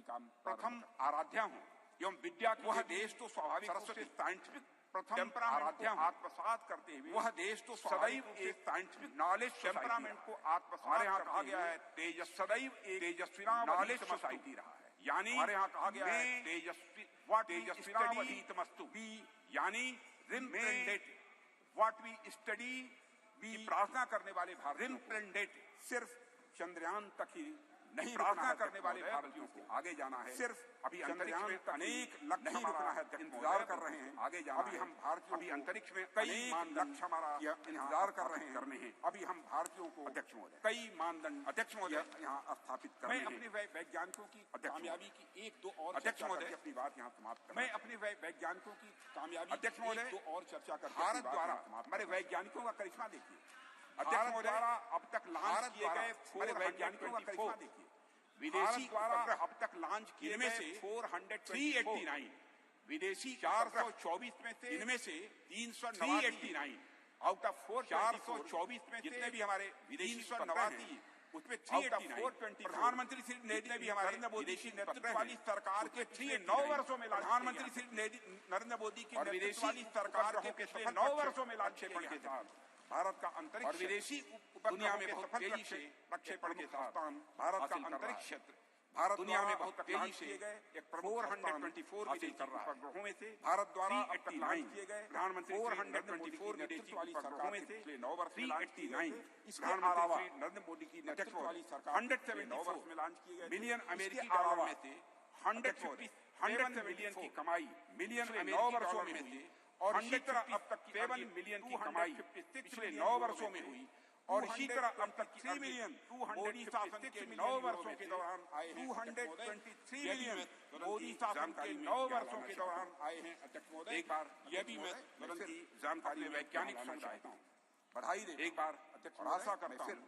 काम प्रथम आराध्या हूँ एवं विद्या की वह देश तो स्वाभाविक सरस्वती साइंटिफिक प्रथम आराध्या आत्मसात करते हुए वह देश तो सदैव एक साइंटिफिक नॉलेज टेम्परामेंट को आत्मसात यहाँ कहा गया है तेजस सदैव एक तेजस्वी नॉलेज सोसाइटी रहा है यानी हमारे यहाँ कहा गया है तेजस्वी बी यानी व्हाट वी स्टडी बी प्रार्थना करने वाले भारतीयों सिर्फ चंद्रयान तक ही नहीं प्रार्थना करने वाले भारतीयों को आगे जाना है सिर्फ अभी अंतरिक्ष में अनेक लक्ष्य हमारा है इंतजार कर रहे हैं आगे जाना अभी हम भारतीयों अभी अंतरिक्ष में कई लक्ष्य हमारा इंतजार कर रहे हैं करने हैं अभी हम भारतीयों को अध्यक्ष महोदय कई मानदंड अध्यक्ष महोदय यहाँ स्थापित कर रहे हैं। मैं अपने वैज्ञानिकों की कामयाबी की एक दो और अध्यक्ष महोदय अपनी बात यहाँ समाप्त मैं अपने वैज्ञानिकों की कामयाबी अध्यक्ष महोदय दो और चर्चा कर भारत द्वारा हमारे वैज्ञानिकों का करिश्मा देखिए अध्यक्ष द्वारा अब तक लॉन्च किए गए 4 वैज्ञानिकों का करिश्मा देखिए विदेशी द्वारा अब तक लॉन्च किए में से 389 विदेशी 424 में से इनमें से 389 आउट ऑफ 424 में जितने भी हमारे विदेशी 389 उसमें 389 प्रधानमंत्री श्री मोदी ने भी हमारे विदेशी नेतृत्व वाली सरकार के 9 वर्षों में प्रधानमंत्री श्री नरेंद्र मोदी की विदेशी वाली सरकार के पिछले 9 वर्षों में प्रक्षेपण के साथ भारत का अंतरिक्ष और विदेशी दुनिया में बहुत तेजी से प्रक्षेपण के साथ भारत का अंतरिक्ष क्षेत्र भारत दुनिया में बहुत तेजी से गए 424 विदेशी उपग्रहों में से भारत द्वारा अब तक लॉन्च किए गए प्रधानमंत्री 424 विदेशी वाली सरकारों में से 9 वर्ष में 389 इसके अलावा नरेंद्र मोदी की नेतृत्व वाली सरकार 179 वर्ष में लॉन्च किए गए मिलियन अमेरिकी डॉलर में से 100 मिलियन की कमाई मिलियन 9 वर्षों में हुई और इसी तरह अब तक 7 मिलियन की कमाई पिछले 9 वर्षों में हुई और इसी तरह अब तक 3 मिलियन मोदी शासन के 9 वर्षों के दौरान आए हैं 223 मिलियन मोदी शासन के 9 वर्षों के दौरान आए हैं अध्यक्ष महोदय एक बार यह भी मैं तुरंत की जानकारी वैज्ञानिक समुदाय को बधाई दे एक बार अध्यक्ष आशा करता हूँ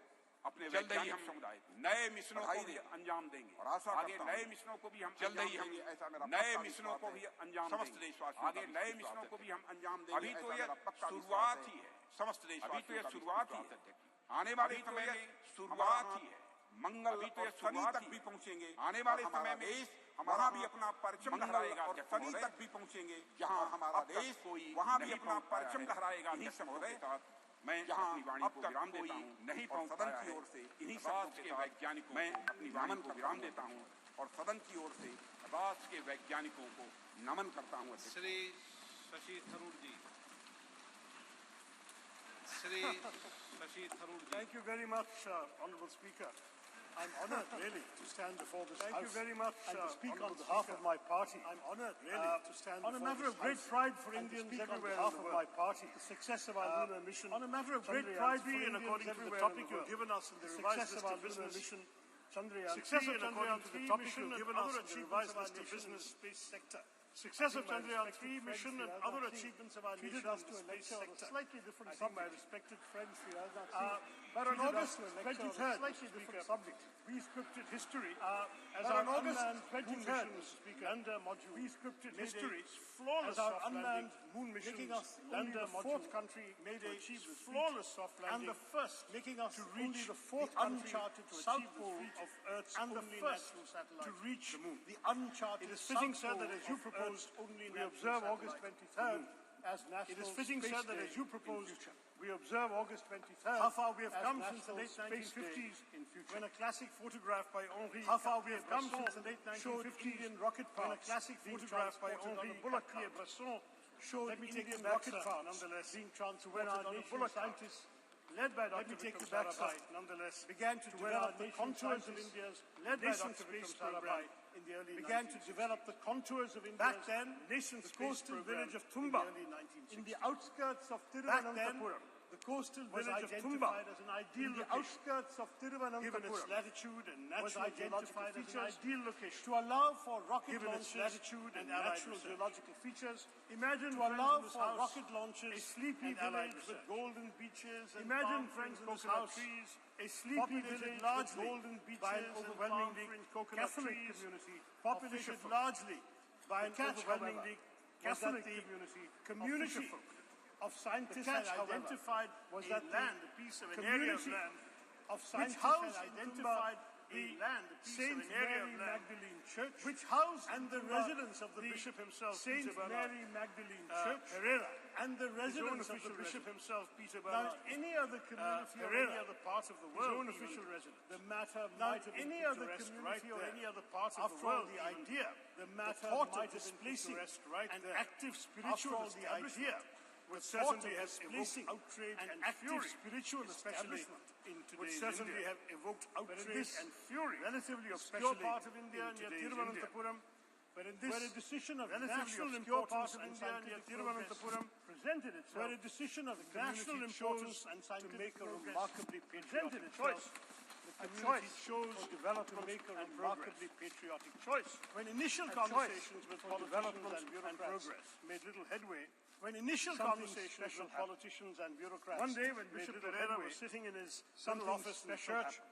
अपने जल्द ही हम समुदाय नए मिशनों को भी अंजाम देंगे और आशा आगे नए मिशनों को भी हम जल्द ही हम ऐसा मेरा नए मिशनों को भी अंजाम समस्त देशवासी आगे नए मिशनों को भी हम अंजाम देंगे अभी तो यह शुरुआत ही है समस्त देश अभी तो यह शुरुआत ही है आने वाले समय में शुरुआत ही है मंगल तो शनि तक भी पहुंचेंगे आने वाले समय में देश हमारा भी अपना परचम लहराएगा और शनि तक भी पहुंचेंगे जहां हमारा देश वहां भी अपना परचम लहराएगा महोदय मैं यहाँ अब तक विराम देता हूँ नहीं पहुँच सदन की ओर से इन्हीं राष्ट्र के वैज्ञानिकों मैं अपनी वामन को विराम देता हूँ और सदन की ओर से राष्ट्र के वैज्ञानिकों को नमन करता हूँ। श्री शशि थरूर जी Thank you very much, Honourable Speaker. I'm honoured, really, to stand before this House. Thank you very much, and to speak on behalf of my party. I'm honoured, really, to stand on a matter of great pride for Indians everywhere on behalf of my party. The success of our lunar mission. On a matter of great pride for Indians according to the topic you've given us in the revised list of business mission. Success of Chandrayaan 3 mission and other achievements of our nation's space sector. Success of Chandrayaan 3 mission and other achievements of our nation's space sector. Slightly different subject. My respected friend, but on August 23rd, slightly different subject. We scripted history as our unmanned 23rd lander module. We scripted history flawless as our unmanned moon mission, making us only the fourth country made to achieve flawless soft landing, and the first making us to reach the fourth uncharted to achieve the feat of Earth's only natural satellite to reach the moon. The uncharted. It is fitting, sir, that as you proposed, we observe August 23rd as National. It is fitting, sir, that as you proposed, we observe August 23rd. How far we have come since the late 1950s, when a classic photograph by Henri. How far we have come since the late 1950s, Indian rocket parts. When a classic photograph by Henri Bresson showed Indian rocket parts, nonetheless, being transported on a bullock scientists. Led by Dr. Vikram Sarabhai, nonetheless, began to develop the contours of India's led by Dr. Vikram Sarabhai in the early 1960s. Began to develop the contours of India's back then nation's coastal village of Tumba in the outskirts of Tiruvananthapuram. The coastal village of Tumba as an ideal location. The outskirts of Tiruvananthapuram, given its latitude and natural geological features, ideal location to allow for rocket launches, latitude and natural geological features. Imagine to allow for rocket launches, a sleepy village with golden beaches. Imagine friends in this house, trees, a sleepy village with golden beaches by an overwhelmingly Catholic community, populated largely by an overwhelmingly Catholic community. Of scientists had identified was that land, a piece of an area of land of scientists had identified the Saint Mary Magdalene Church, which housed and the residence of the bishop himself, Saint Mary Magdalene Church, Pereira, and the residence of the bishop himself, Peter Bernard. Now, any other community or any other part of the world, his own official residence, the matter might have been any other community or any other part of the world, the idea, the matter might have been placing an active spiritual establishment would certainly have evoked outrage and active spiritual establishment in today's India. Have evoked outrage and fury, relatively obscure part of India near Thiruvananthapuram, where a decision of national importance and scientific progress presented itself, where a decision of national importance and scientific to make a remarkably patriotic choice. The community chose to develop and make a remarkably patriotic choice. When initial conversations with politicians and bureaucrats made little headway, when initial conversations with politicians and bureaucrats, one day when Bishop Pereira was sitting in his little office in the church,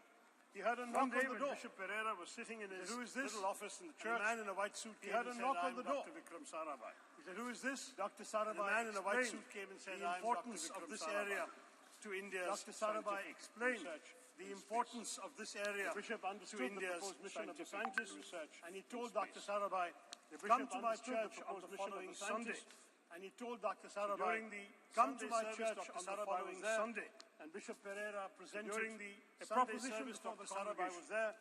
he heard a knock on the door. Bishop Pereira was sitting in his little office in the church. A man in a white suit came and said, "I'm Dr. Vikram Sarabhai." He said, "Who is this?" Dr. Sarabhai. The man in a white suit came and said, "The importance of this area to India's Dr. Sarabhai explained the importance of this area to India's mission of the scientists research, and he told Dr. Sarabhai, "Come to my church on the following Sunday." And he told Dr. Sarabhai, "Come to my church on the following Sunday." And Bishop Pereira presented a proposition for Dr. Sarabhai was there.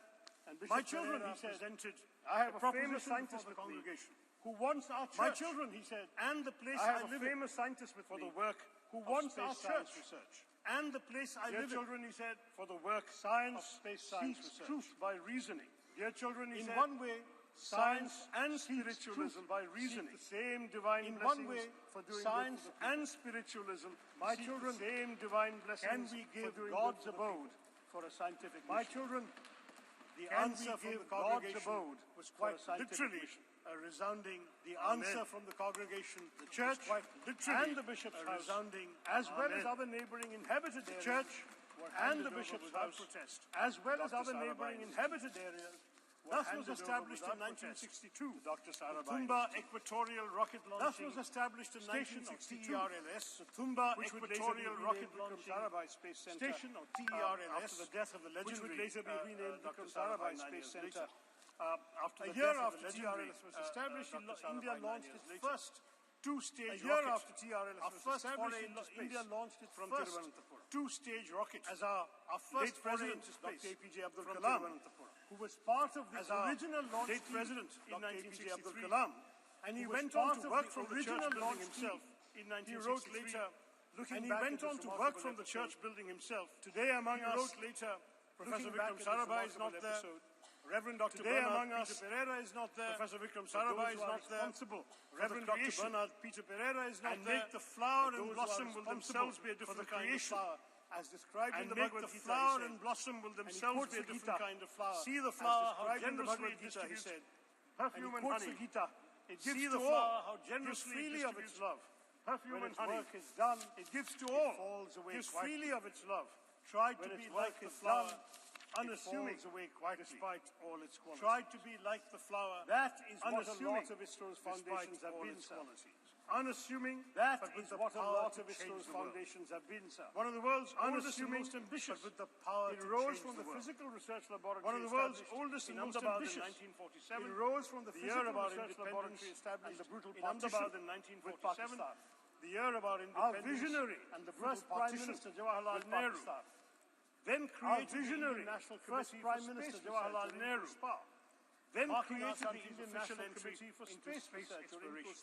And Bishop Pereira presented, "I have a famous scientist with the congregation who wants our church." My children, he said, "and the place I live in." I have a famous scientist with for the work who wants our church research. And the place I live in. Dear children, he said, for the work science space science research. Truth by reasoning. Dear children, he said, in one way, science and spiritualism by reasoning. The same divine blessings. In one way, for doing science and spiritualism, my children, the same divine blessings. Can we give God's abode for a scientific mission? My children, the answer from the congregation was quite literally a resounding. The answer from the congregation, the church, quite literally, and the bishop's house, resounding, as well as other neighboring inhabited areas, church and the bishop's house protest, as well as other neighboring inhabited areas. Thus was established in 1962 the Thumba Equatorial Rocket Launching. Thus was established in 1962 TERLS, the Thumba Equatorial Rocket Launching Space Station, or TERLS, after the death of the legendary, which would later be renamed Dr. Sarabhai Space Center. A year after TERLS was established, India launched its first two-stage rocket. A year after TERLS was established, India launched its first two-stage rocket as our first president, Dr. APJ Abdul Kalam, who was part of the original launch team president in 1963, and he went on to work from the church building himself in 1963. He wrote later, and he went on to work from the church building himself. Today among us, wrote later, Professor Vikram Sarabhai is not there. Reverend Dr. Bernard Peter Pereira is not there. Professor Vikram Sarabhai is not there. Reverend Dr. Bernard Peter Pereira is not there. And make the flower and blossom will themselves be a different kind of flower. As described in the Bhagavad Gita, the flower and blossom will themselves be a different kind of flower. See the flower, how generously it distributes perfume and honey. It gives to all, how generously freely of its love. Perfume and honey. Work is done, it gives to all. It falls away freely of its love. Try to be like the flower, unassuming, away quite despite all its qualities. Try to be like the flower. That is what a lot of ISRO's foundations have been, sir. Unassuming, that is what a lot of ISRO's foundations have been, sir. One of the world's oldest and most ambitious, but with the power it rose from the physical research laboratory. One of the world's oldest and most ambitious. In 1947, it rose from the physical research laboratory established in the brutal partition in 1947. The year of our independence. Our visionary and the first Prime Minister Jawaharlal Nehru. Then created visionary National First Prime Minister Jawaharlal Nehru. Then created the Indian National Committee for Space Research exploration.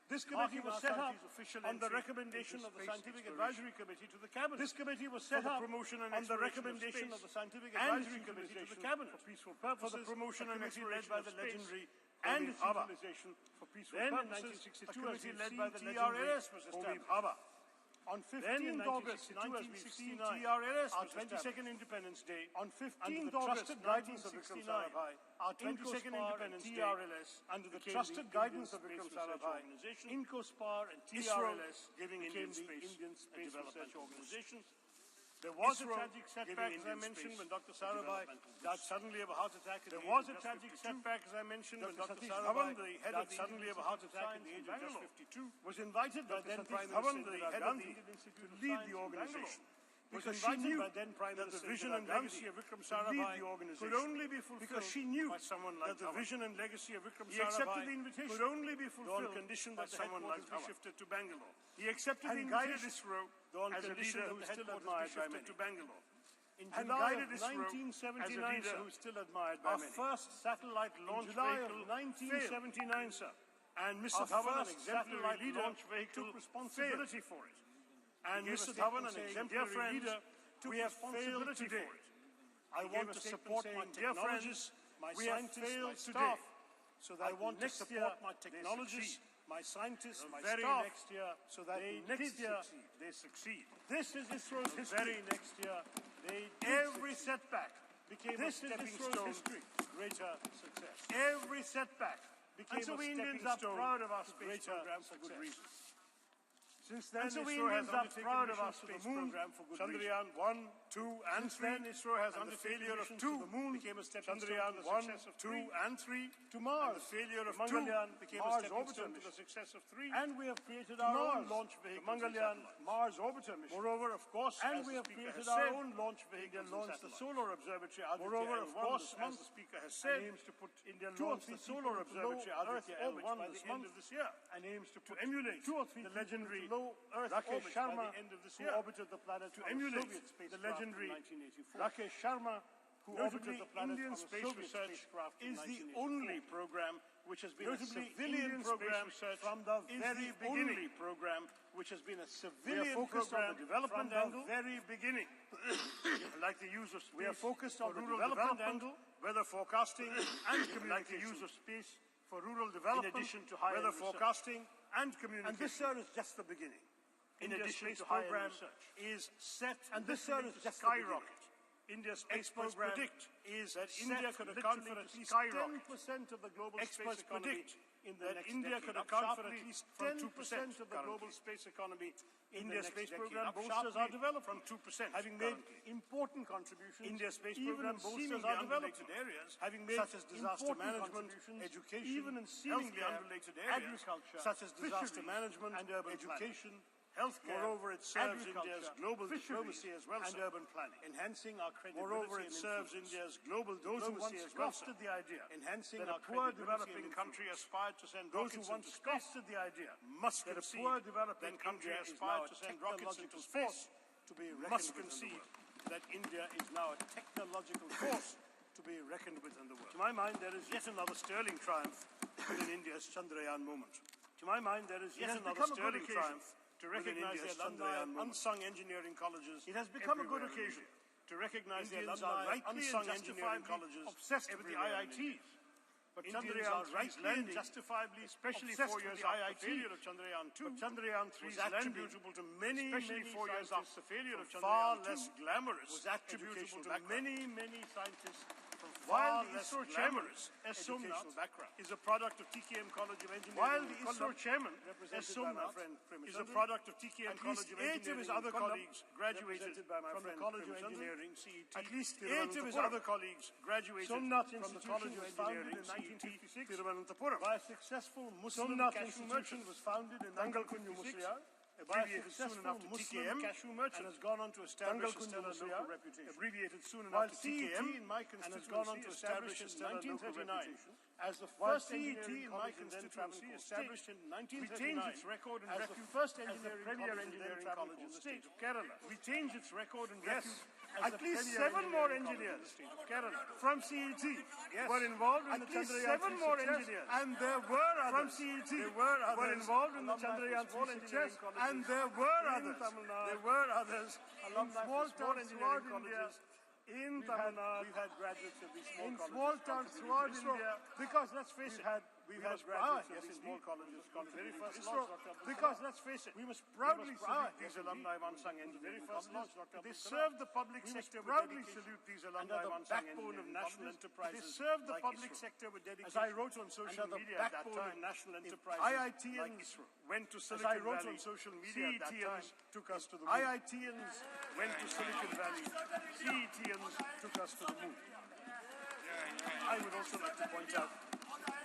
This committee was set up on the recommendation of the Scientific Advisory Committee to the Cabinet. This committee was set up promotion and on the recommendation of the Scientific Advisory Committee to the Cabinet for peaceful purposes. For the promotion and exploration led by the legendary and its utilization for peaceful purposes. A committee led by the legendary Homi Bhabha. On 15th August 1969, our 22nd Independence Day, on 15th August 1969, our 22nd Independence Day, under the trusted guidance of Vikram Sarabhai, INCOSPAR and TRLS giving Indian Space Research Organization. There was a tragic setback, as I mentioned, when Dr. Sarabhai died suddenly of a heart attack. There was a tragic setback, as I mentioned, when Dr. Sarabhai died suddenly of a heart attack at the age of just 52, was invited by then Prime Minister Indira Gandhi to lead the organization. because she knew that the vision and legacy of Vikram Sarabhai could only be fulfilled because she knew by someone like that the vision and legacy of Vikram Sarabhai could only be fulfilled on condition that someone like be shifted to Bangalore. He accepted the invitation on condition that the headquarters be shifted to Bangalore. In July of 1979, sir, who is still admired by many. Our first satellite launch vehicle, 1979, sir. And Mr. Dhawan, an exemplary leader, took responsibility for it. And Mr. Dhawan, an exemplary leader, we have failed today. I want to support my technologists, my scientists, my staff, so that I want to support my technologists, my scientists, my staff, next year, so that next year they succeed. This is ISRO's history. Very next year, every setback became a stepping stone to greater success. Every setback became a stepping stone proud of our space program for good reason. Since then, ISRO has undertaken missions to the moon for good Chandrayaan 1, 2, and 3. ISRO has undertaken failure of 2 to the moon became a stepping stone to the success of 2 and 3. To Mars, the failure of Mangalyaan became a stepping stone to the success of 3. And we have created our own launch vehicle, the Mangalyaan Mars orbiter mission. Moreover, of course, and we have created our own launch vehicle, launched the Solar Observatory. Moreover, of course, as the Speaker has said, aims to put India launch the Solar Observatory Earth orbit by the end of this year, and aims to emulate the legendary Rakesh Sharma, who orbited the planet to emulate the legendary Rakesh Sharma, who orbited the planet on a Soviet spacecraft is the only program which has been a civilian program from the very beginning. Program which has been a civilian program from the very beginning. Like the use of space, we are focused on rural development, weather forecasting, and like the use of space for rural development, in addition to weather forecasting and communication. And this, sir, is just the beginning. In addition to program is set, and this, sir, is just skyrocket. India's space program is that India could account for at least 10% of the global space economy in the next India could account for at least 10% of the global space economy. India's space program boosters are developed from 2%, having made important contributions. India's space program boosters are developed in areas having made such as disaster management, education, even in seemingly unrelated areas, agriculture, such as disaster management and urban education. Healthcare. Moreover, it serves India's global diplomacy as well, and urban planning, enhancing our credibility. Moreover, it serves India's global diplomacy as well, the idea, enhancing that our poor developing country aspired to send those who once scoffed the idea must concede that a poor developing country aspired to send rockets into space to be must concede that India is now a technological force to be reckoned with in the world. To my mind, there is yet another sterling triumph within India's Chandrayaan moment. To my mind, there is yet another sterling triumph to recognize the alumni of unsung engineering colleges. It has become a good occasion to recognize the alumni of unsung engineering colleges obsessed with the IITs. But Chandrayaan 3 and justifiably, especially 4 years after the failure of Chandrayaan 2, Chandrayaan 3 was attributable to many, especially 4 years after the failure of Chandrayaan 2, far less glamorous, was attributable to many, many scientists. While the ISRO chairman, S. Somnath, is a product of TKM College of Engineering. While the ISRO chairman, S. Somnath, is a product of TKM College of Engineering. 8 of his other colleagues graduated from the College of Engineering, CET. At least 8 of his other colleagues graduated from the College of Engineering, CET, Thiruvananthapuram. By a successful Muslim cashew merchant was founded in 1956. Abbreviated soon enough to TKM, and has gone on to establish a stellar local reputation. Abbreviated soon enough to TKM, and has gone on to establish a stellar local reputation. As the first CET in my constituency, established in 1939, retains its record and as the first premier engineering college in the state of Kerala. Retains its record and at least 7 more engineers from CET were involved in the Chandrayaan 3 success, and there were others from CET were involved in the Chandrayaan 3 success, and there were others. There were others in small towns engineering colleges. In Tamil Nadu, we've had graduates of these small colleges. In small towns throughout India, because let's face it, we've had graduates of these small colleges come to the very first launch. Because let's face it, we must proudly salute these alumni of unsung engineering colleges. They serve the public sector with dedication and are the backbone of national enterprises. They serve the public sector with dedication. As I wrote on social media at that time, national enterprises IITians went to Silicon Valley. As I wrote on social media at that time, took us to the moon. IITians went to Silicon Valley. CETians took us to the moon. I would also like to point out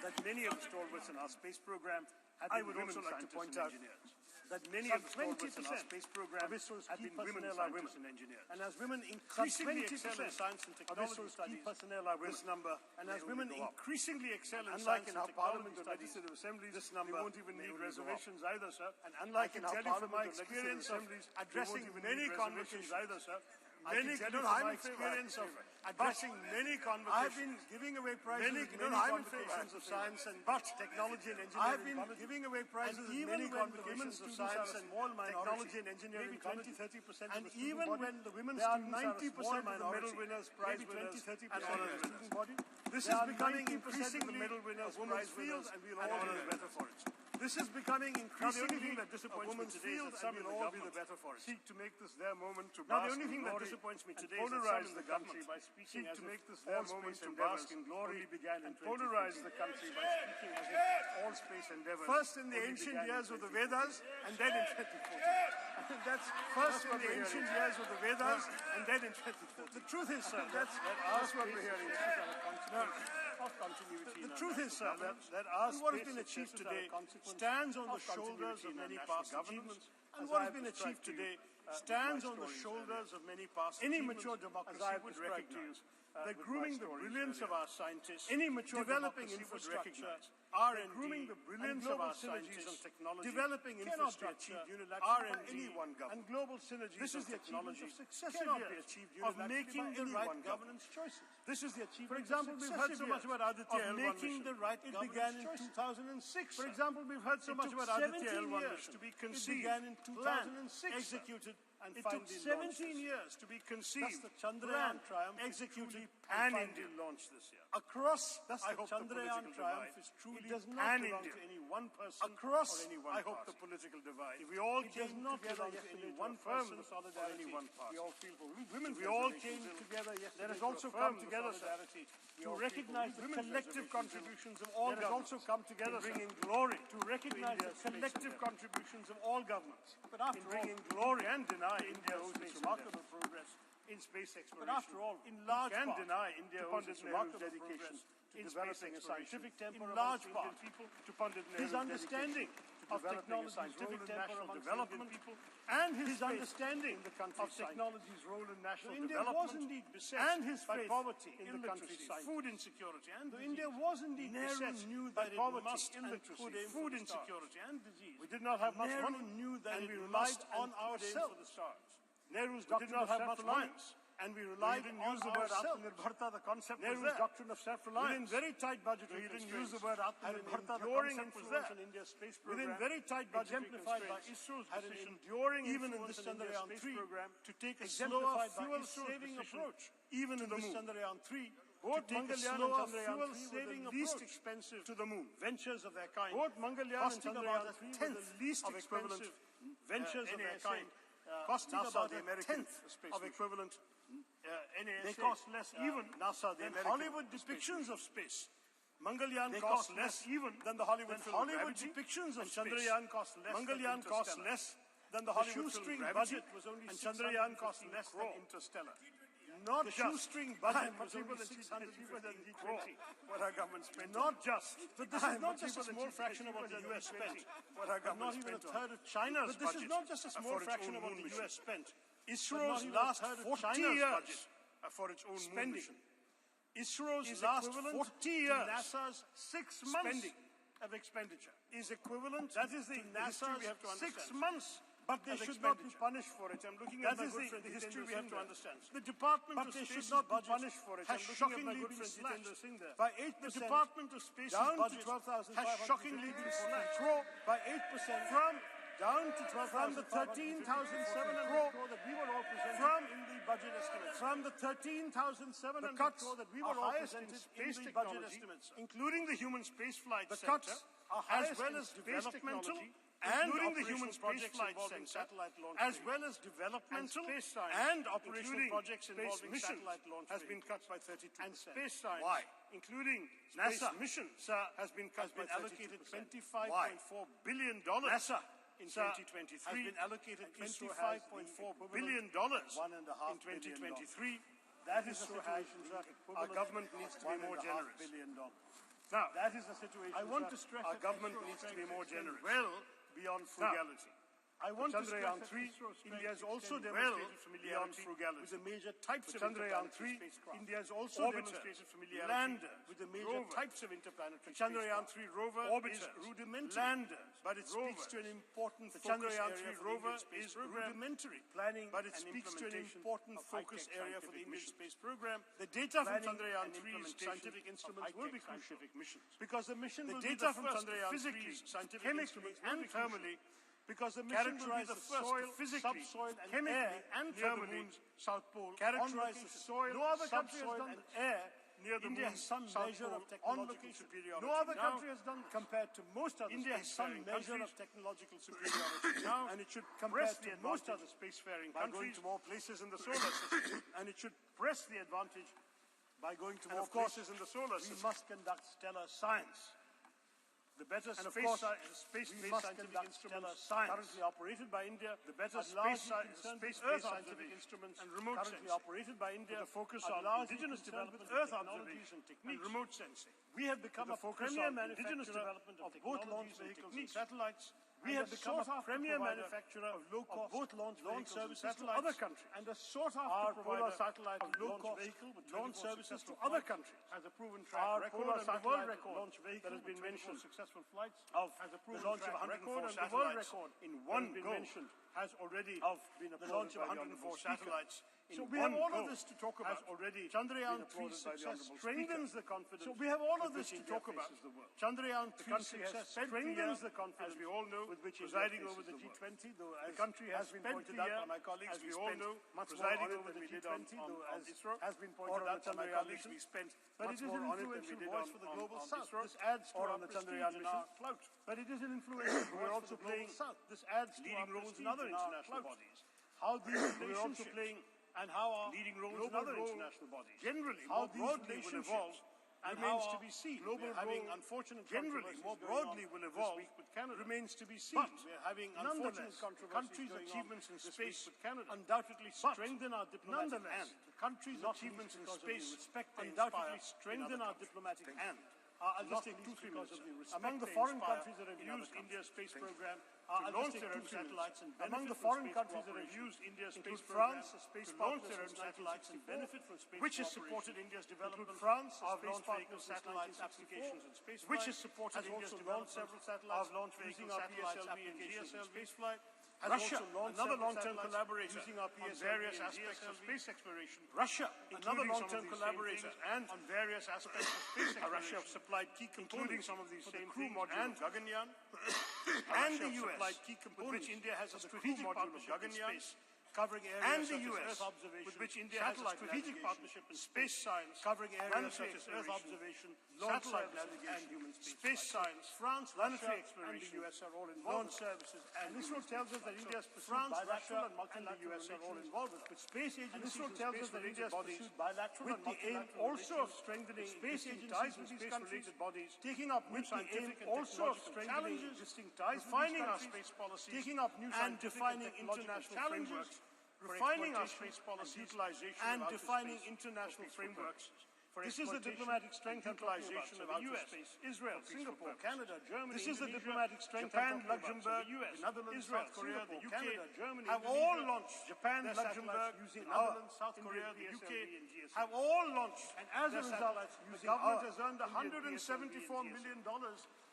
that many of the stalwarts in our space program have been women scientists and engineers. that many of the stalwarts in our space program have been women scientists and engineers. And as women increasingly excel in science and technology studies, this number and as women increasingly excel in science and technology studies, legislative assemblies, this number won't even need reservations either, sir. And unlike in our parliament, my experience of addressing many convocations either, sir. Many experience of addressing many convocations. I've been giving away prizes in many convocations of science and technology and engineering. I've been giving away prizes in many convocations of science and technology and engineering, maybe 20-30%. And even when the women students are 90% of the medal winners, prize winners, and honors student body, this is becoming increasingly the medal winners, prize winners, and we'll all be the better for it. This is becoming increasingly a woman's field, and we'll all be the better for it. Seek to make this their moment to bask in glory. Now, the only thing that disappoints me today is that polarize the country by speaking as if all space endeavors only began in 2014. Polarize the country by speaking as if all space endeavors first in the ancient years of the Vedas, and then in 2014. That's first in the ancient years of the Vedas, and then in 2014. The truth is, sir, that's what we're hearing. Of continuity. The truth is, sir, that our what has been achieved today stands on the shoulders of many past achievements. And what has been achieved today stands on the shoulders of many past achievements. Any mature democracy would recognize that grooming the brilliance of our scientists, any mature developing infrastructure, R&D, grooming the brilliance of our scientists and technology, developing infrastructure, R&D, and global synergy. This is the achievement of successive years of making the right governance choices. This is the achievement. For example, we've heard so much about Aditya L1 making the right. It began in 2006. For example, we've heard so much about Aditya L1 to be conceived. It began in 2006, executed. And it took 17 years to be conceived. That's the Chandrayaan triumph, executed, and India launched this year. Across, that's the Chandrayaan triumph is truly it does not belong to any one person or any one party. I hope the political divide. If we all came together yesterday to affirm the solidarity, we all feel for women. We all came together yesterday. Let us also come together, solidarity, to recognize the collective contributions of all governments. Let us also come together, bringing glory to recognize the collective contributions of all governments. But after bringing glory and deny India owes remarkable progress in space exploration. But after all, in large part, deny India owes remarkable dedication to developing a scientific temper in large part people, to Pandit his understanding of technology's scientific temper amongst development people, and his understanding of technology's role in national development. India was indeed beset and his by poverty, illiteracy, food insecurity, and India was indeed beset by poverty, illiteracy, food insecurity, and disease. We did not have much money, and we relied on ourselves. Nehru's doctrine did not have much money, and we relied on the word Atmanirbharta. The concept Nehru's doctrine of self-reliance. Within very tight budgetary constraints, he didn't use the word Atmanirbharta. The concept was there. In India's space program, within very tight budgetary exemplified by ISRO's decision, even in this Chandrayaan 3 program, to take a slower fuel-saving approach, even in the Chandrayaan 3. Both Mangalyaan and Chandrayaan 3 were the least expensive to the moon ventures of their kind. Both Mangalyaan and Chandrayaan 3 were the least expensive ventures of their kind. Costing about the tenth of equivalent NASA. They cost less even NASA than Hollywood depictions of space. Mangalyaan cost less even than the Hollywood film Hollywood depictions of Chandrayaan cost less. Mangalyaan cost less than the Hollywood film budget was only and Chandrayaan cost less than Interstellar. Not the shoestring budget was only 600 than G20. What our government spent. Not just. But this is not just a small fraction of what the U.S. spent. What our government spent. Not even a third of China's budget. But this is not just a small fraction of what the U.S. spent. ISRO's last 40 years for its own spending. ISRO's last 40 years NASA's 6 months of expenditure is equivalent. That is the NASA's 6 months. But they should not be punished for it. I'm looking at my good friend, the history we have to understand. The Department of Space's budget has shockingly been slashed by 8%. The Department of Space's budget has shockingly been slashed by 8% down to 12,000 from the 13,700 crore that we were all presented in the budget estimates. From the 13,700 crore that we were all presented in the budget estimates, including the human spaceflight sector, as well as developmental. Including the human spaceflight center, as well as developmental and operational projects involving satellite launch, has been cut by 32%. And space science, why? Including NASA missions, has been cut by allocated $25.4 billion. NASA in 2023 has been allocated $25.4 billion in 2023. That is a situation our government needs to be more generous. Now, that is the situation I want to stress our government needs to be more generous. Well, beyond frugality. I want to stress that India has also demonstrated familiarity with the major types of interplanetary spacecraft. India has also demonstrated familiarity with the major types of interplanetary spacecraft. Chandrayaan 3 rover is rudimentary, but it speaks to an important focus area for the Indian space program. Planning, but it speaks to an important focus area for the Indian space program. The data from Chandrayaan 3's scientific instruments will be crucial because the mission will be the first physically, chemically, and thermally. Because the mission will be the first physically, chemically, and thermally South Pole, characterize the soil, subsoil, and air near the India has some measure of technological superiority. No other country has done compared to most other. India has some measure of technological superiority now, and it should compare to most other spacefaring countries by going to more places in the solar system. And it should press the advantage by going to more places in the solar system. We must conduct stellar science. The better space-based scientific instruments currently operated by India, the better space-based scientific instruments and remote currently operated by India, the focus on indigenous development, Earth observations and techniques, and remote sensing. We have become a premier manufacturer of both launch vehicles and satellites. We have become a premier manufacturer of both launch services to other countries, and a sought-after provider satellite of low-cost launch services to other countries. Has a proven track record and the world record launch vehicle that has been mentioned. Successful flights has a proven launch of 104 and the world record in one go has already been the launch of 104 satellites. So we have all of this to talk about. Chandrayaan 3's success strengthens the confidence. So we have all of this to talk about. Chandrayaan 3's success strengthens the confidence, as we all know, with which presiding over the G20, though the country has been pointed out by my colleagues, as we all know, presiding over the G20, though as has been pointed out by my colleagues, we spent much more on it than we did on the Global South. This adds to our Chandrayaan mission clout. But it is an influential voice for the Global South. This adds leading roles in other international bodies. How these relationships and how our leading roles in other international bodies generally how more broadly will evolve remains to be seen. Global having unfortunate generally more broadly will evolve with Canada remains to be seen. But we're having unfortunate countries' achievements in space with Canada undoubtedly strengthen our diplomatic hand. The countries' achievements in space undoubtedly strengthen our diplomatic hand. I'll just take 2-3 minutes. Among the foreign countries that have used India's space program to launch their own satellites and among the foreign countries that have used India's space program to launch their own satellites and benefit from space, which has supported India's development of launch vehicle satellites applications and space, which has supported India's development several satellites of launch vehicle satellites applications and space flight. Russia, another long-term collaborator on various aspects of space exploration. Russia, another long-term collaborator and on various aspects of space exploration. Russia have supplied key components, including some of these same crew modules of Gaganyaan, and the US, with which India has a strategic partnership in space, covering areas such as Earth observation, with which India has a strategic partnership in space science, covering areas such as Earth observation, satellite navigation, and human space science. France, planetary exploration, and the US are all involved. Launch services, and this one tells us that India's pursued bilateral and multilateral US are all involved with space agencies. This one tells us that India's pursued bilateral and multilateral aim also of strengthening space agencies with these related bodies, taking up new scientific and also of strengthening existing ties, refining our space policy, taking up new and defining international frameworks. Refining our space policy utilization and defining international frameworks. This is the diplomatic strength utilization of the US, Israel, Singapore, Canada, Germany. This is the diplomatic strength Japan, Luxembourg, US, Netherlands, South Korea, the UK Canada, Germany, have all launched. Japan, Luxembourg, using Netherlands, South Korea, the UK have all launched. And as a result, the government has earned $174 million.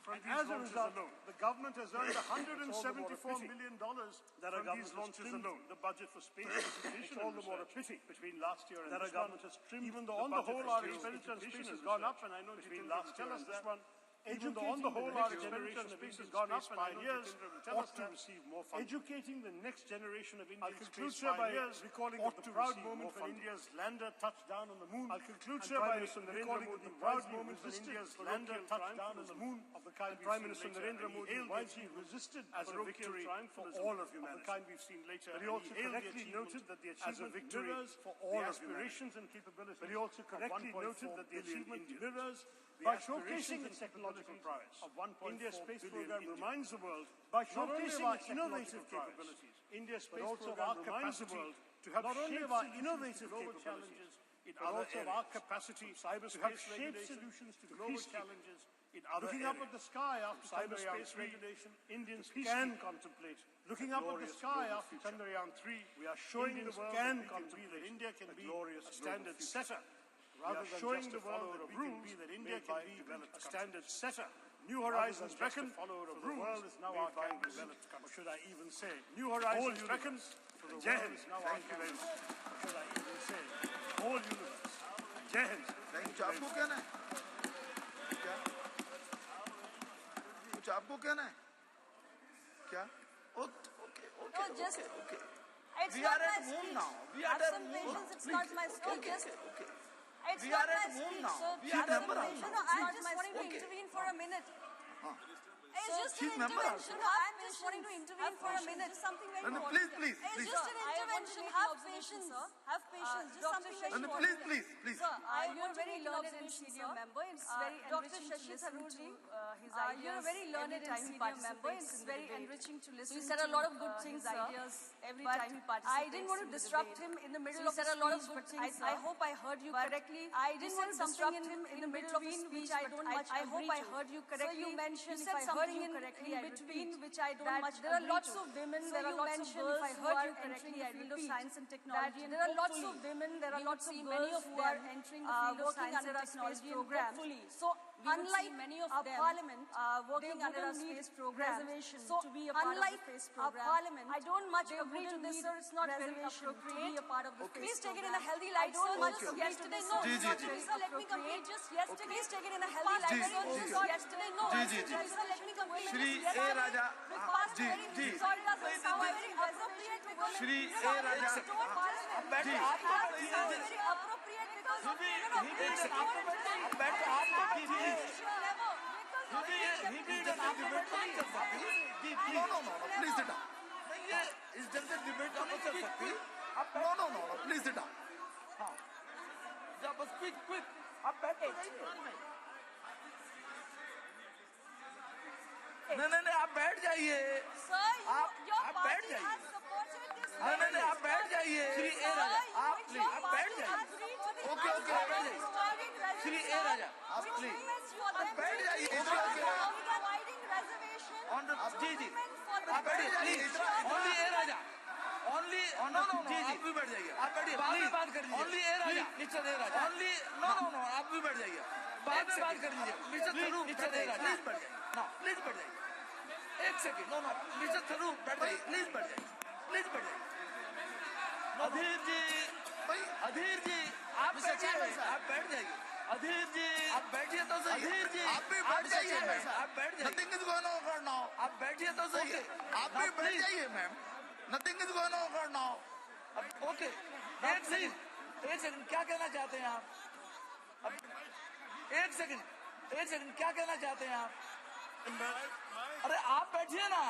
And as a result, the government has earned $174 million from these launches alone. The budget for space education, all the more a pity between last year and this one. Even though on the whole our expenditure on space has gone up, and I know between last year and this one, even though on the whole our expenditure on space has gone up, and I know years ought to receive more funding. Educating the next generation of Indian space pioneers recalling the proud moment when India's lander touched down on the moon. I'll conclude, sir, by recalling the proud moment when India's lander touched down on the moon of the kind Prime Minister Narendra Modi wisely resisted as a victory for all of humanity. Of the kind we've seen later. But he also correctly noted that the achievement mirrors for all aspirations and capabilities. But he also correctly noted that the achievement mirrors by showcasing its technological prowess of India's space program reminds the world by showcasing its innovative capabilities. India's space program reminds the world to have not only of our innovative global challenges in other areas, our capacity to have shaped solutions to global challenges Looking up at the sky after cyberspace regulation, Indians can contemplate. Looking up at the sky after Chandrayaan-3, we are showing the world that India can be a standard setter, rather than showing the world that India can be a standard setter. New Horizons beckon for the world is now our canvas. Or should I even say, New Horizons beckon for the world is now our canvas. Or should I even say, whole universe. Jai Hind. कुछ आपको कहना है क्या? कुछ आपको कहना है क्या? Okay. It's We not are at my home speech. now. We are Have at some home patience. now. It's not my speech. Okay. It's We not are at my home speech, now. so We have are some member patience. also. No, I'm just Okay. wanting to intervene for a minute. It's just She's an member intervention. also. I'm just wanting to intervene for a minute. Just something very No, important. please. It's just an intervention. Have patience. Have patience. Just something very No, important. please. Sir, you're a very learned and senior member. It's very Dr. Shashi Tharoorji, his ideas. You're a very learned and senior member. It's very enriching to listen. So he said a lot of good things, ideas every time he participates. I didn't want to disrupt him in the middle of his speech. He said a lot of good things. I hope I heard you correctly. I didn't want to disrupt him in the middle of his speech, which I don't much agree to. I hope I heard you correctly. So you mentioned, if I heard you correctly, in between which I don't much agree to. There are lots of women, there are lots of girls who are entering the field of science and technology. There are lots of women, there are lots of girls who are entering the field of science and technology programs. So unlike many of them, Parliament working under a space program, so to be a part of the space program, Parliament, I don't much agree to this, sir. It's not very appropriate to be a part of the space. Please take it in a healthy light. I don't much yesterday. No, sir, let me complete. Just yesterday. Please take it in a healthy light. Yesterday, no. Sir, let me complete. Shri A Raja. Sorry, doesn't sound very appropriate because Shri A Raja. very appropriate because No, please sit down. इस जन से debate तो नहीं कर सकती. No, please sit down. हाँ. जब बस quick. आप बैठो. नहीं, आप बैठ जाइए. आप बैठ जाइए. नहीं, आप बैठ जाइए. श्री ए राजा, आप प्लीज, आप बैठ जाइए. ओके, आप बैठ जाइए. श्री ए राजा, आप प्लीज, आप बैठ जाइए. जी. आप बैठ जाइए. Only A Raja. ओनली जी. आप भी बैठ जाइए. आप बैठिए. बाद में बात कर लीजिए. Only A Raja. Mister A Raja. Only no. आप भी बैठ जाइए. बाद में बात कर लीजिए. Mister Tharoor, Mister A Raja. Please बैठ जाइए. नो, प्लीज बैठ जाइए. एक सेकंड. नो. मिस्टर थरूर बैठ जाइए. प्लीज बैठ जाइए. अधीर जी, आप बैठिए. आप बैठ जाइए. अधीर जी, आप बैठिए तो सही. अधीर जी, आप भी बैठ जाइए. आप बैठ जाइए. Nothing is going on now. आप बैठिए तो सही. आप भी बैठ जाइए, ma'am. Nothing is going on now. Okay. एक सेकंड. क्या कहना चाहते हैं आप? एक सेकंड. क्या कहना चाहते हैं आप? अरे आप बैठिए ना.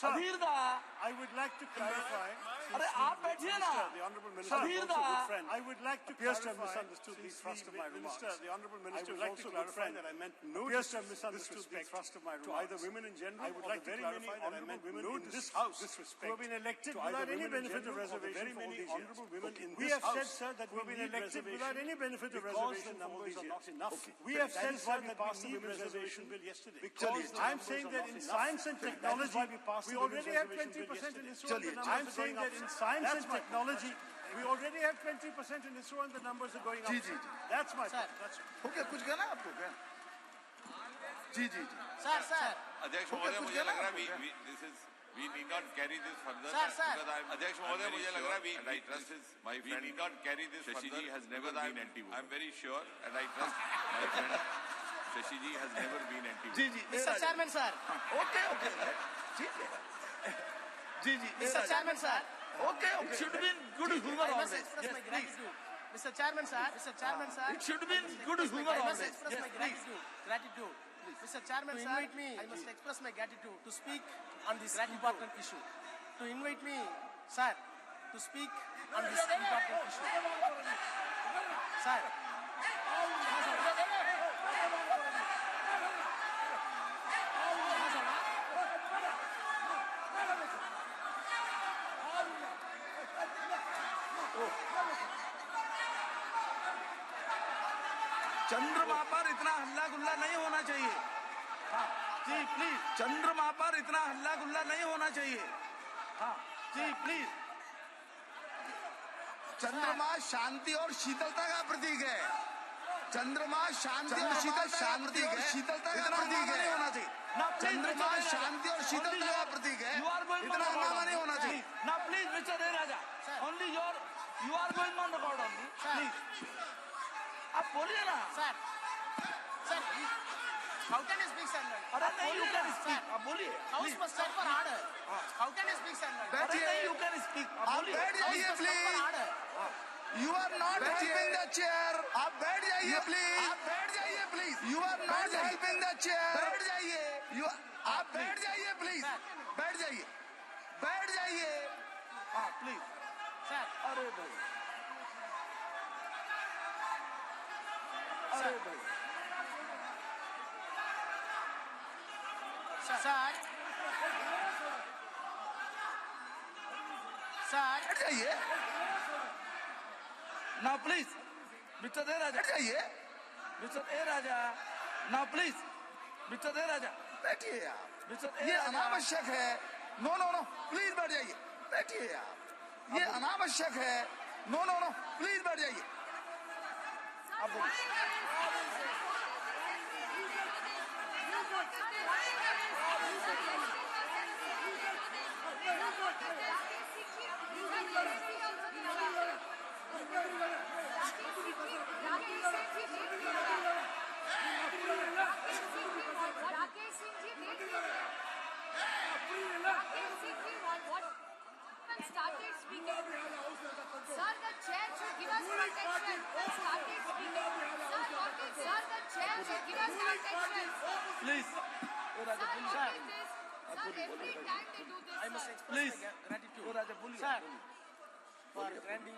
अधीर दा. I would like to clarify. अरे आप बैठिए ना. The Honourable Minister is also a good friend. I would like to clarify. Misunderstood the thrust of my remarks. The Honourable Minister is also a good friend that I meant no misunderstood the thrust of my remarks. To either women in general, I would like to clarify that I meant women in this House who have been elected without any benefit of reservation for all these years. We have said, sir, that we have been elected without any benefit of reservation. Numbers are not enough. We have said, sir, that we need reservation bill yesterday. Because I'm saying that in science and technology, we already have 20% in ISRO. I'm saying that in science and technology, we already have 20% in ISRO and the numbers are going up. जी. That's my point. Okay, कुछ कहना है आपको क्या? जी. Sir. अध्यक्ष महोदय, मुझे लग रहा है we need not carry this further. Sir. अध्यक्ष महोदय, मुझे लग रहा है I trust my friend. We need not carry this further. Shashi ji has never been anti-woman. I'm very sure and I trust my friend Shashi ji has never been anti-woman. जी. Mr. Chairman, sir. Okay. ठीक है. जी. Mr. Chairman, sir. Okay. It should be in good humor I must always. express Yes, my please. gratitude. Mr. Chairman, sir. It should be in good humor I must always. express Yes, my please. gratitude. Mr. Chairman, sir, I must express my gratitude to speak on this important issue. To invite me, sir, to speak on this important issue. Sir. चंद्रमा पर इतना हल्ला गुल्ला नहीं होना चाहिए. जी please, चंद्रमा पर इतना हल्ला गुल्ला नहीं होना चाहिए. हाँ जी प्लीज. चंद्रमा शांति और शीतलता का प्रतीक है. चंद्रमा शांति और शीतलता का प्रतीक है. शीतलता का प्रतीक नहीं होना चाहिए. चंद्रमा शांति और शीतलता का प्रतीक है. इतना हंगामा नहीं होना चाहिए. ना please Mister A Raja, only you are going on record only. Please आप बोलिए ना. Sir, sir, how can you speak, sir? अरे नहीं, यू कैन स्पीक. आप बोलिए. House must stand for order. How can you speak, sir? अरे नहीं, you can speak. आप बोलिए. House must stand for order. You are not helping the chair. आप बैठ जाइए प्लीज. आप बैठ जाइए please. You are not helping the chair. बैठ जाइए. आप बैठ जाइए प्लीज. बैठ जाइए. बैठ जाइए. हाँ प्लीज. Sir, अरे भाई. अरे भाई. sir, बैठ जाइए. Now please, Mr. A Raja. बैठ जाइए. Mr. A Raja. Now please, Mr. A Raja. बैठिए आप. Mr. A Raja. ये अनावश्यक है. नो नो नो, प्लीज बैठ जाइए. बैठिए आप. ये अनावश्यक है. नो नो नो, प्लीज बैठ जाइए. आप बोलिए. Started speaking. Sir, the chair should give us protection. Started speaking. Sir, what is sir? The chair should give us protection. Please. Sir, what is this? Sir, every time they do this. I must Sir. express Please. my gratitude. A Raja, बोलिए. Sir, for granting,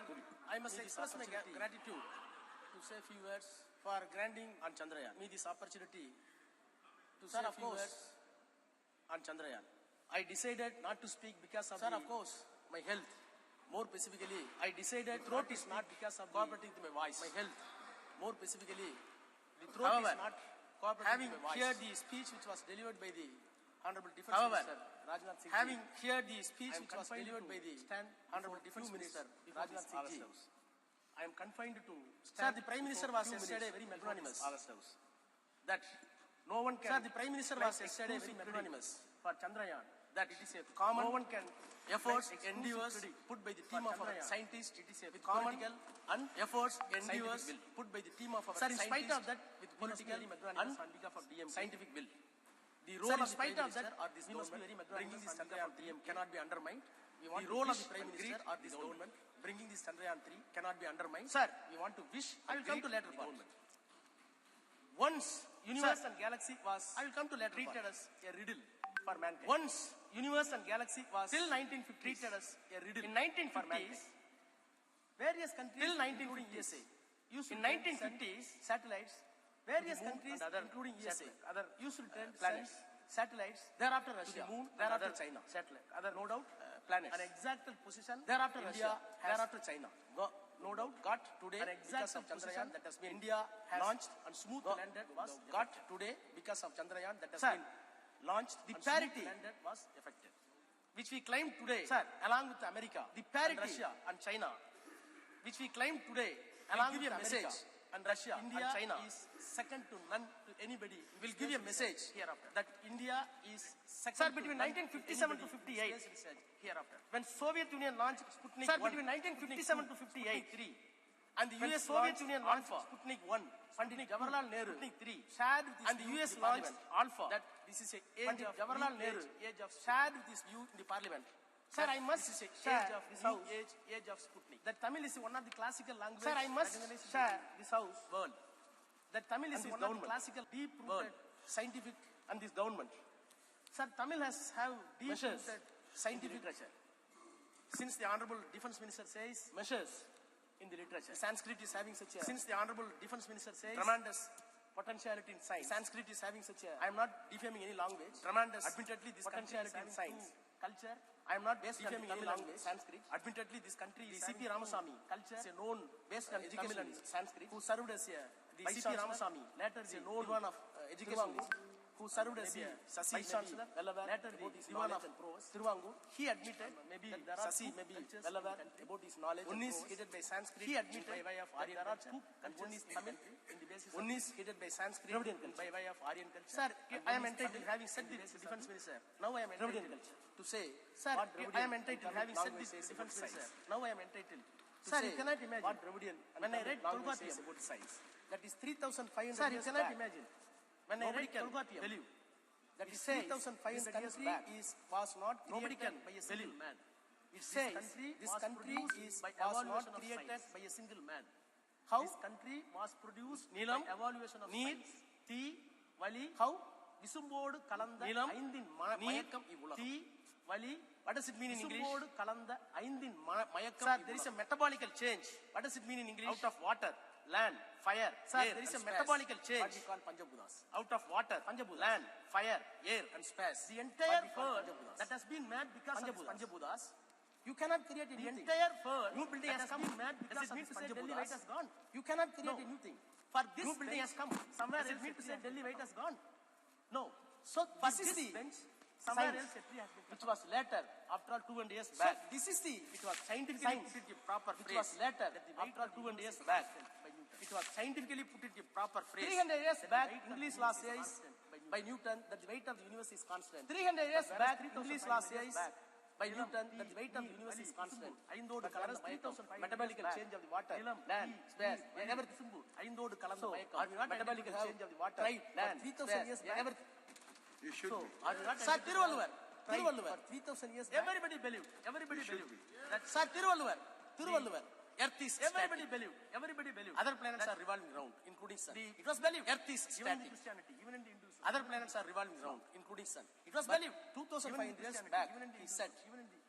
I must express my gratitude to say a few words for granting on Chandrayaan. Me this opportunity to say a few words on Chandrayaan. I decided not to speak because of of course, my health. More specifically, I decided throat is not because of cooperating to my voice. My health. More specifically, the throat is not cooperating to my voice. Having heard the speech which was delivered by the Honorable Defense Minister Rajnath Singh, having heard the speech which was delivered by the Honorable Defense Minister Rajnath Singh, I am confined to stand. Sir, the Prime Minister was yesterday very magnanimous. That no one can. Sir, the Prime Minister was yesterday very magnanimous for Chandrayaan. That it is a common. No one can efforts, endeavors put by the team of our scientists. It is a common and efforts, endeavors put by the team of our scientists. Sir, in spite of that, with political and scientific will. The role of the Prime Minister or this government bringing this Chandrayaan 3 cannot be undermined. The role of the Prime Minister or this government bringing this Chandrayaan 3 cannot be undermined. Sir, we want to wish. I will come to later part. Once universe and galaxy was. I will come to later treated as a riddle for mankind. Once universe and galaxy was till 1950 treated as a riddle. In 1950s, various countries till 1950 USA. In 1950s, satellites. Various countries, including USA, used to send planets, satellites. Thereafter Russia, moon, thereafter China, satellite. No doubt, planets. An exact position. Thereafter India, thereafter China. No doubt, got today an exact Chandrayaan that has been India has launched and smooth landed was got today because of Chandrayaan that has been launched. The parity landed was effective, which we claim today, sir, along with America, the parity, and Russia and China, which we claim today, along with America and Russia, India and China is second to none to anybody. Will give you a message hereafter that India is second. Sir, between 1957 to 58, hereafter, when Soviet Union launched Sputnik 1, between 1957 to 58, and the US Soviet Union launched Sputnik 1, Pandit Jawaharlal Nehru, Sputnik 3, shared with and the US launched Alpha. That this is a age of Jawaharlal Nehru, age of shared with this view in the Parliament. Sir, I must share this house. Age of Sputnik. That Tamil is one of the classical languages. Sir, I must share this house. World. That Tamil is one of the classical, deep-rooted, scientific, and this government. Sir, Tamil has have deep-rooted scientific literature. Since the Honorable Defense Minister says measures in the literature, Sanskrit is having such a. Since the Honorable Defense Minister says tremendous potentiality in science, Sanskrit is having such a. I am not defaming any language. Tremendous. Admittedly, this potentiality in science, culture. I am not based on Tamil language, Sanskrit. Admittedly, this country is C.P. Ramasamy, culture, is a known based on Tamil and Sanskrit, who served as a the C.P. Ramasamy, later is a known one of education, who served as a Vice Chancellor, well aware about his knowledge and prose. Thiruvangur, he admitted that Sasi may be well aware about his knowledge. One is headed by Sanskrit, he admitted by way of Aryan culture, and one is Tamil. One is headed by Sanskrit and by way of Aryan culture. Sir, I am entitled, having said this, Defence Minister, now I am entitled to say, sir, I am entitled, having said this, Defence Minister, now I am entitled to say, you cannot imagine what Dravidian, when I read Tolgatiyam about science, that is 3,500 sir, you cannot imagine. When I read Tolgatiyam, believe that is 3,500 years back was not created by a single man. It says this country was not created by a single man. How? This country was produced Neelam, by evaluation of need, tea, vali. How? Visumbodu kalanda aindin mayakam ivula. Tea, vali. What does it mean in English? Visumbodu kalanda aindin mayakam. Sir, there is a metabolical change. What does it mean in English? Out of water, land, fire, sir, air, there is a metabolical change. What we call Panchabudas. Out of water, Panchabudas, land, fire, air, and space. The entire earth that has been made because of Panchabudas. You cannot create a new thing. The entire first new building has come mad because it means to say Delhi weight has gone. You cannot create a new thing. For this new building has come somewhere else. It means to say Delhi weight has gone. No. So this is the bench somewhere else which was later after all 200 years back. So this is the it was scientifically put it in proper phrase. It was later after all 200 years back. It was scientifically put it in proper phrase. 300 years back English law says by Newton that the weight of the universe is constant. 300 years back English law says by Newton, that the weight of the universe is constant. Metabolical change of the water, land, space, everything. Metabolical change of the water, land, 3,000 years back. You should be. Sir, Thiruvalluvar, 3,000 years back. Everybody believe. Sir, Thiruvalluvar. Earth is everybody believe. Other planets are revolving around, including sun. It was believed. Earth is static. Even in Hinduism. Other planets are revolving around, including sun. It was believed. 2,500 years back, he said,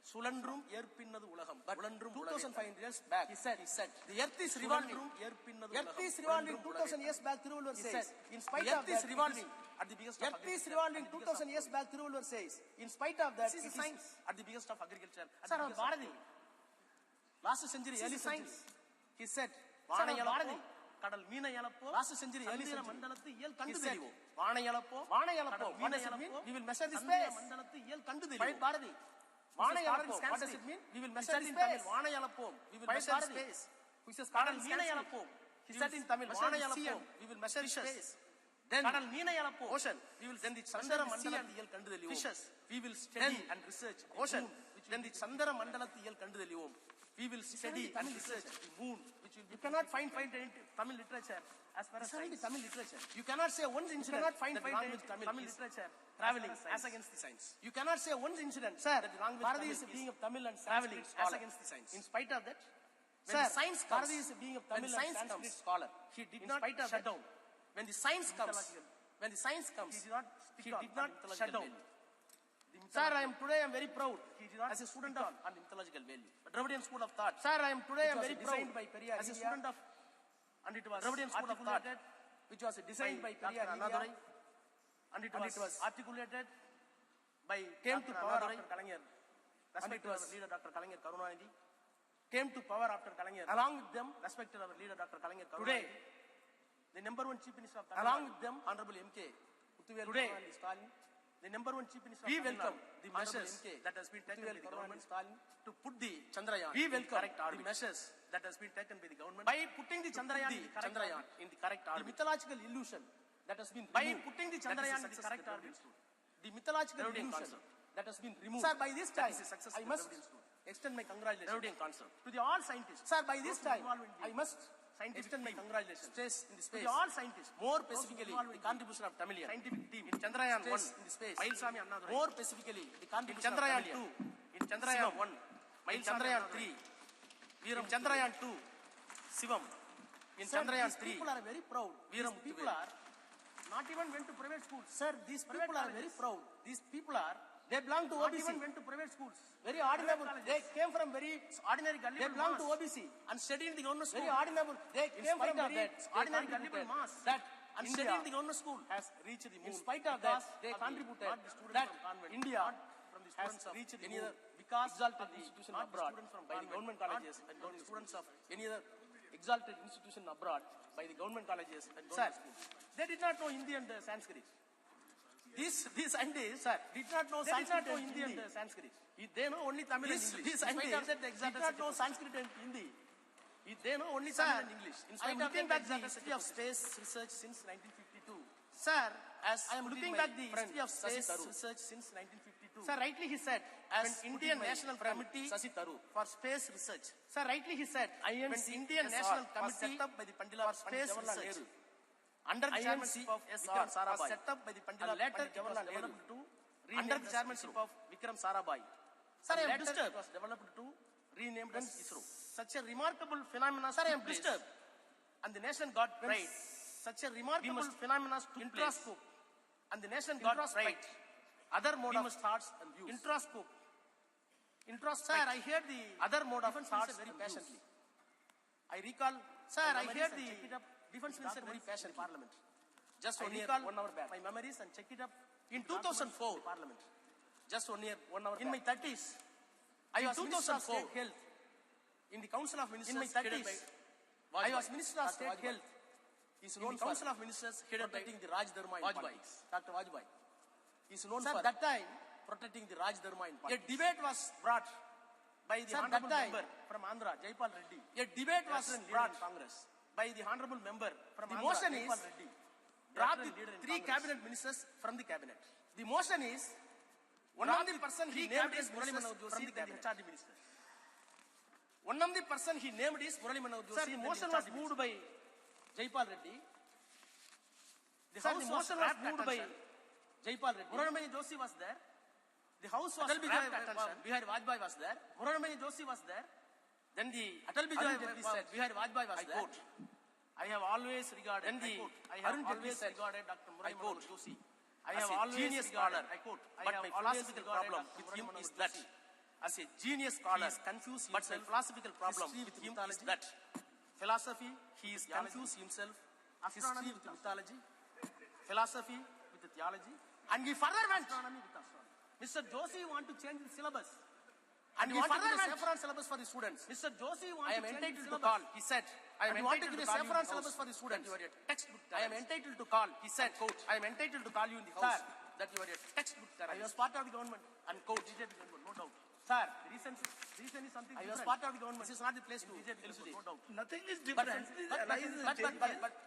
Sulandrum Yerpinnadu Ulagam. But 2,500 years back, he said, the earth is revolving. Earth is revolving 2,000 years back, Thiruvalluvar says. In spite of that, earth is revolving at the biggest of agriculture. Earth is revolving 2,000 years back, Thiruvalluvar says. In spite of that, it is science at the biggest of agriculture. Sir, Bharati. Last century, early century, he said, Kadal Meena Yalappo, last century, early century, he said, Vana Yalappo, what does it mean? We will measure the space. Fight Bharati. Vana Yalappo, what does it mean? We will measure the space. Vana Yalappo, we will measure the space. He says, Kadal Meena Yalappo, he said in Tamil, Vana Yalappo, we will measure the space. Then Kadal Meena Yalappo, ocean, we will then the Chandara Mandalatiyal Kandudeli fishes, we will study and research ocean, then the Chandara Mandalatiyal Kandudeli we will study and research the moon, which will be, you cannot find Tamil literature as far as science. Tamil literature. You cannot say one incident. You cannot find Tamil literature traveling as against the science. You cannot say one incident, sir, that the language Bharati is being of Tamil and traveling as against the science. In spite of that, when the science comes, Bharati is being of Tamil and Sanskrit scholar. He did not shut down. When the science comes, he did not shut down. Sir, I am very proud as a student of an mythological value. Dravidian school of thought. Sir, I am very proud by Periyar as a student of, and it was Dravidian school of thought, which was designed by Periyar and it was articulated by came to power after Kalaignar. Respected our leader Dr. Kalaignar Karunanidhi. Came to power after Kalaignar. Along with them, respected our leader Dr. Kalaignar Karunanidhi. Today, the number one chief minister of Tamil Nadu. Along with them, Honorable M.K. Today, the number one chief minister. We welcome the measures that has been taken by the government to put the Chandrayaan. We welcome the measures that has been taken by the government by putting the Chandrayaan in the correct orbit. The mythological illusion that has been by putting the Chandrayaan in the correct orbit. The mythological illusion that has been removed. Sir, by this time, I must extend my congratulations to the all scientists. Sir, by this time, I must extend my congratulations in the space. To all scientists, more specifically the contribution of Tamilian scientific team in Chandrayaan 1 in the space. More specifically the contribution of Chandrayaan 2 in Chandrayaan 1, in Chandrayaan 3, in Chandrayaan 2, Sivam, in Chandrayaan 3. People are very proud. These people are not even went to private schools. Sir, these people are very proud. These people are, they belong to OBC. Not even went to private schools. Very ordinary. They came from very ordinary gullible. They belong to OBC and studied in the government school. Very ordinary. They came from very ordinary gullible mass. That and studied in the government school has reached the moon. In spite of that, they contributed that India has reached the moon because exalted institution abroad by the government colleges and students of any other exalted institution abroad by the government colleges and government schools. They did not know Hindi and Sanskrit. These scientists did not know Sanskrit and Hindi and Sanskrit. They know only Tamil and English. These scientists did not know Sanskrit and Hindi. They know only Tamil and English. In spite of looking back the history of space research since 1952. Sir, as I am looking back the history of space research since 1952. Sir, rightly he said, as Indian National Committee for Space Research. Sir, rightly he said, when Indian National Committee set up by the for Space Research. Under the chairmanship of Vikram Sarabhai, set up by the Pandit later Jawaharlal Nehru under the chairmanship of Vikram Sarabhai. Sir, I am disturbed. It was developed to renamed as ISRO. Such a remarkable phenomenon. Sir, I am disturbed. And the nation got pride. Such a remarkable phenomenon to introscope. And the nation got pride. Other mode of thoughts and views. Introscope. Sir, I hear the other mode of thoughts very patiently. I recall. Sir, I hear the defense minister very passionate in Parliament. Just I recall 1 hour back my memories and check it up. In 2004 Parliament. Just 1 year, 1 hour. In my 30s, I was 2004 health. In the Council of Ministers. In my 30s, I was Minister of State Health. Is known for Council of Ministers protecting the Raj Dharma in politics. Dr. Vajpayee. Is known for that time protecting the Raj Dharma in politics. A debate was brought by the honorable member from Andhra, Jaipal Reddy. A debate was brought in Congress by the honorable member from the Andhra, motion is drop the 3 cabinet ministers from the cabinet. The motion is one of the person he named is Murali Manohar Joshi, the HRD minister. One of the person he named is Murali Manohar Joshi. The motion was moved by Jaipal Reddy. The house motion was moved by Jaipal Reddy. Murali Manohar Joshi was there. The house was wrapped attention. Bihari Vajpayee was there. Murali Manohar Joshi was there. Then the Atal Bihari said, Bihari Vajpayee was there. I have always regarded, I have always regarded Dr. Murali Manohar Joshi. I have always genius scholar. I quote. But my philosophical problem with him is that, as a genius scholar, but my philosophical problem with him is that, philosophy, he is confused himself, history with mythology, philosophy with theology, and he further went. Mr. Joshi want to change the syllabus. And he wanted to give a saffron syllabus for the students. Mr. Joshi wanted to entitled to call. He said, I am entitled to give a saffron syllabus for the students. I am entitled to call. He said, I am entitled to call you in the house. That you are a textbook terrorist. I was part of the government. And quote, no doubt. Sir, the reason is something different. I was part of the government. This is not the place to elucidate. No doubt. Nothing is different.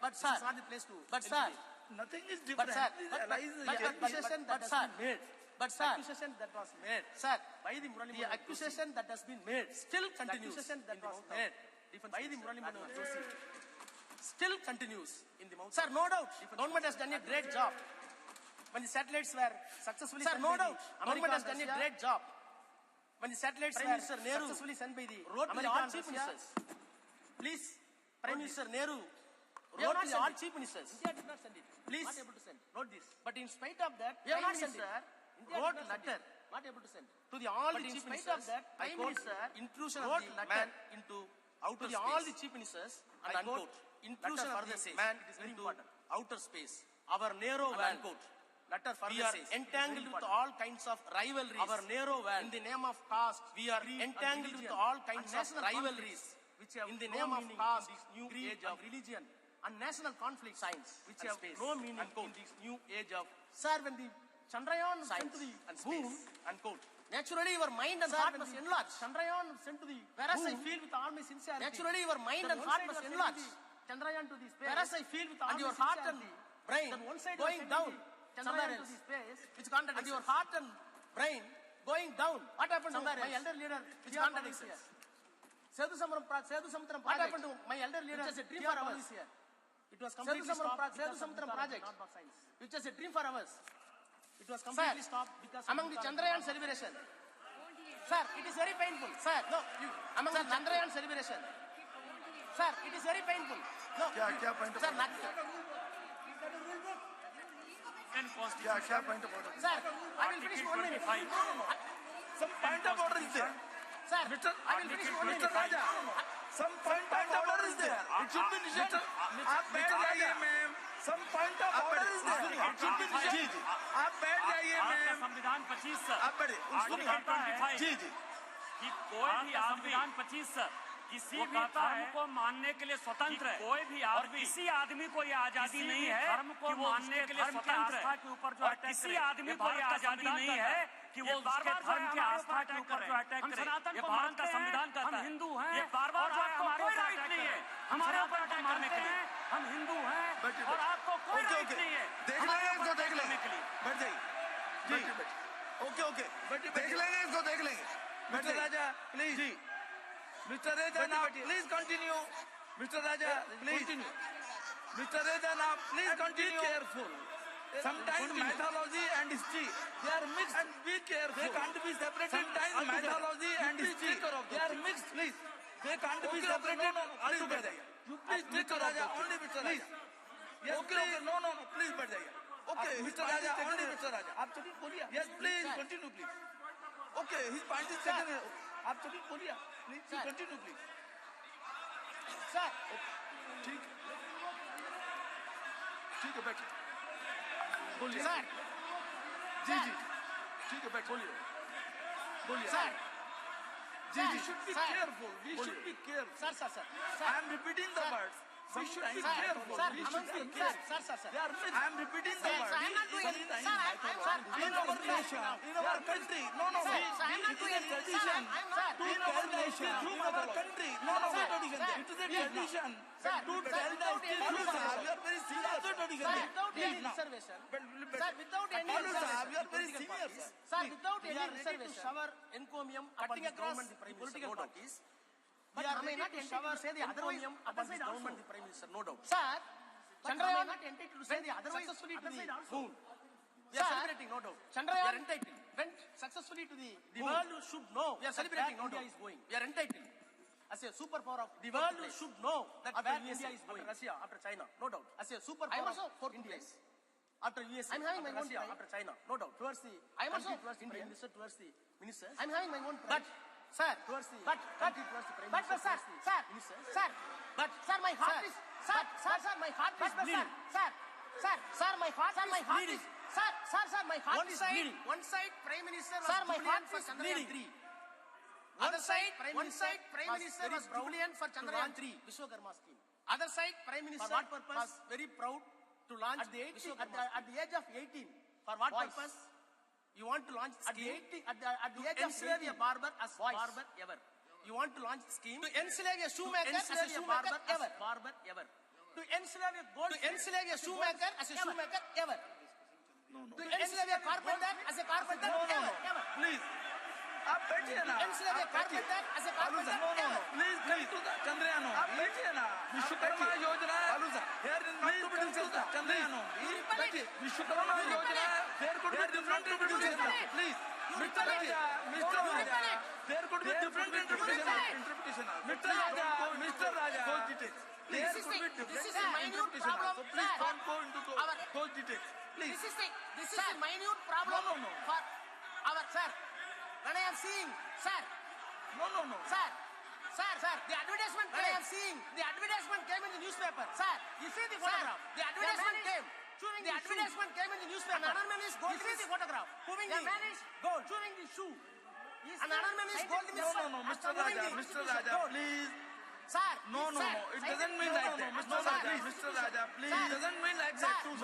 But sir, this is not the place to. But sir, nothing is different. But sir, the accusation that has been made. But sir, accusation that was made, sir, by the Murali Manohar, the accusation that has been made still continues. The accusation that was made by the Murali Manohar Joshi still continues in the mouth. Sir, no doubt, government has done a great job. When the satellites were successfully sent by the government has done a great job. When the satellites were successfully sent by the American chief ministers. Please, Prime Minister Nehru wrote to all chief ministers. India did not send it. Please, not able to send. Note this. But in spite of that, Prime Minister wrote letter, not able to send, to the all the chief ministers. I quote, intrusion of the man into outer space. All the chief ministers, and I quote, intrusion of the man into outer space. Our narrow van, we are entangled with all kinds of rivalries. Our narrow van, in the name of caste, we are entangled with all kinds of rivalries, which have in the name of caste, new age of religion, and national conflict, science, which have no meaning in this new age of. Sir, when the Chandrayaan sent to the moon, unquote. Naturally, your mind and heart must enlarge. Chandrayaan sent to the whereas I feel with all my sincerity. Naturally, your mind and heart must enlarge. Chandrayaan to the space. Whereas I feel with all my sincerity. And your heart and brain going down. Chandrayaan to the space. Which contradicts. And your heart and brain going down. What happened to my elder leader? Which contradicts. Sethu Samudram project. What happened to my elder leader? Which was a dream for ours. It was completely stopped. Sethu Samudram project. Which was a dream for ours. It was completely stopped because among the Chandrayaan celebration. Sir, it is very painful. Sir, no, among the Chandrayaan celebration. Sir, it is very painful. No, sir, nothing. Sir, I will finish 1 minute. Some point of order is there. Sir, I will finish 1 minute. Some point of order is there. It should be listened. आप बैठ जाइए ma'am. Some point of order is there. It should be listened. आप बैठ जाइए ma'am. संविधान 25 आप बैठे. उसको कहता है कि कोई भी संविधान 25 किसी भी धर्म को मानने के लिए स्वतंत्र है, कोई भी आदमी, किसी आदमी को ये आजादी नहीं है धर्म को मानने के लिए स्वतंत्र है, के ऊपर जो किसी आदमी को ये आजादी नहीं है कि वो उसके धर्म के आस्था के ऊपर जो अटैक करे। ये भारत का संविधान कहता है, हम हिंदू हैं, ये बार-बार आपको कोई राइट नहीं है हमारे ऊपर अटैक करने के लिए, हम हिंदू हैं और आपको कोई राइट नहीं है हमारे ऊपर अटैक करने के लिए। बैठ जाइए जी, ओके देख लेंगे इसको, देख लेंगे। मिस्टर राजा प्लीज, जी Mister Raja please continue, Mister Raja please continue, Mister Raja please continue. Careful, sometimes mythology and history they are mixed, and be careful, they can't be separated. Sometimes mythology and history they are mixed, please, they can't be separated altogether. You please Mr. Raja, only Mr. Raja. Yes, okay, no, please बैठ जाइए। Okay, Mr. Raja, only Mr. Raja. आप चलिए बोलिए। Yes, please continue, please. Okay, his point is taken. आप चलिए बोलिए। Please continue, please. Sir, ठीक है बैठिए। बोलिए सर। जी ठीक है बैठ बोलिए सर। जी should be careful, we should be careful sir. I am repeating the words, we should be careful, we should be careful sir. I am repeating the words, I am not doing it sir. In our nation, in our country, no I am not doing it tradition to tell nation in our country, no it is a tradition to tell the history. We are very serious tradition without any reservation, sir, without any reservation, we are very serious sir, without any reservation shower encomium upon the government, the prime minister, no doubt. But I may not entitled to say the otherwise upon the government, the prime minister, no doubt. Sir, Chandrayaan not entitled to say the otherwise successfully to the moon. We are celebrating, no doubt. Chandrayaan, we are entitled. Went successfully to the world should know. We are celebrating, no doubt. India is going. We are entitled. As a superpower of the world should know that where India is going. After Russia, after China, no doubt. As a superpower of India. After USA, I'm having my own Russia, after China, no doubt. Towards the, I'm also towards the prime minister, towards the ministers. I'm having my own pride. But, sir, towards the country, towards the prime minister, towards the ministers. But, sir, my heart is, sir, my heart is bleeding. Sir, my heart is bleeding. Sir, my heart is bleeding. One side, prime minister was brilliant for Chandrayaan 3. Other side, prime minister was brilliant for Chandrayaan 3, Vishwakarma scheme. Other side, prime minister was very proud to launch at the age of 18. For what purpose? You want to launch at the age of 18 a barber as barber ever. You want to launch the scheme to enslave a shoemaker as a shoemaker ever. Barber ever. To enslave a gold, to enslave a shoemaker as a shoemaker ever. To enslave a carpenter as a carpenter ever. Please. आप बैठिए ना, enslave a carpenter as a carpenter ever. Please come to the Chandrayaan. आप बैठिए ना, विश्वकर्मा योजना here in please come to the Chandrayaan. बैठिए, विश्वकर्मा योजना there could be different interpretation. Please, Mr. Raja, there could be different interpretation. Mr. Raja, those details. There could be different interpretation. So please don't go into those details. Please. This is a minute problem for our sir. When I am seeing, sir. No. Sir, the advertisement when I am seeing, the advertisement came in the newspaper. Sir, you see the photograph. The advertisement came. The advertisement came in the newspaper. Another man is gold. You see the photograph. Moving the man is gold. Chewing the shoe. Another man is gold. No, Mr. Raja, please. Sir, no. It doesn't mean like that. Mr. Raja, please. It doesn't mean like that. It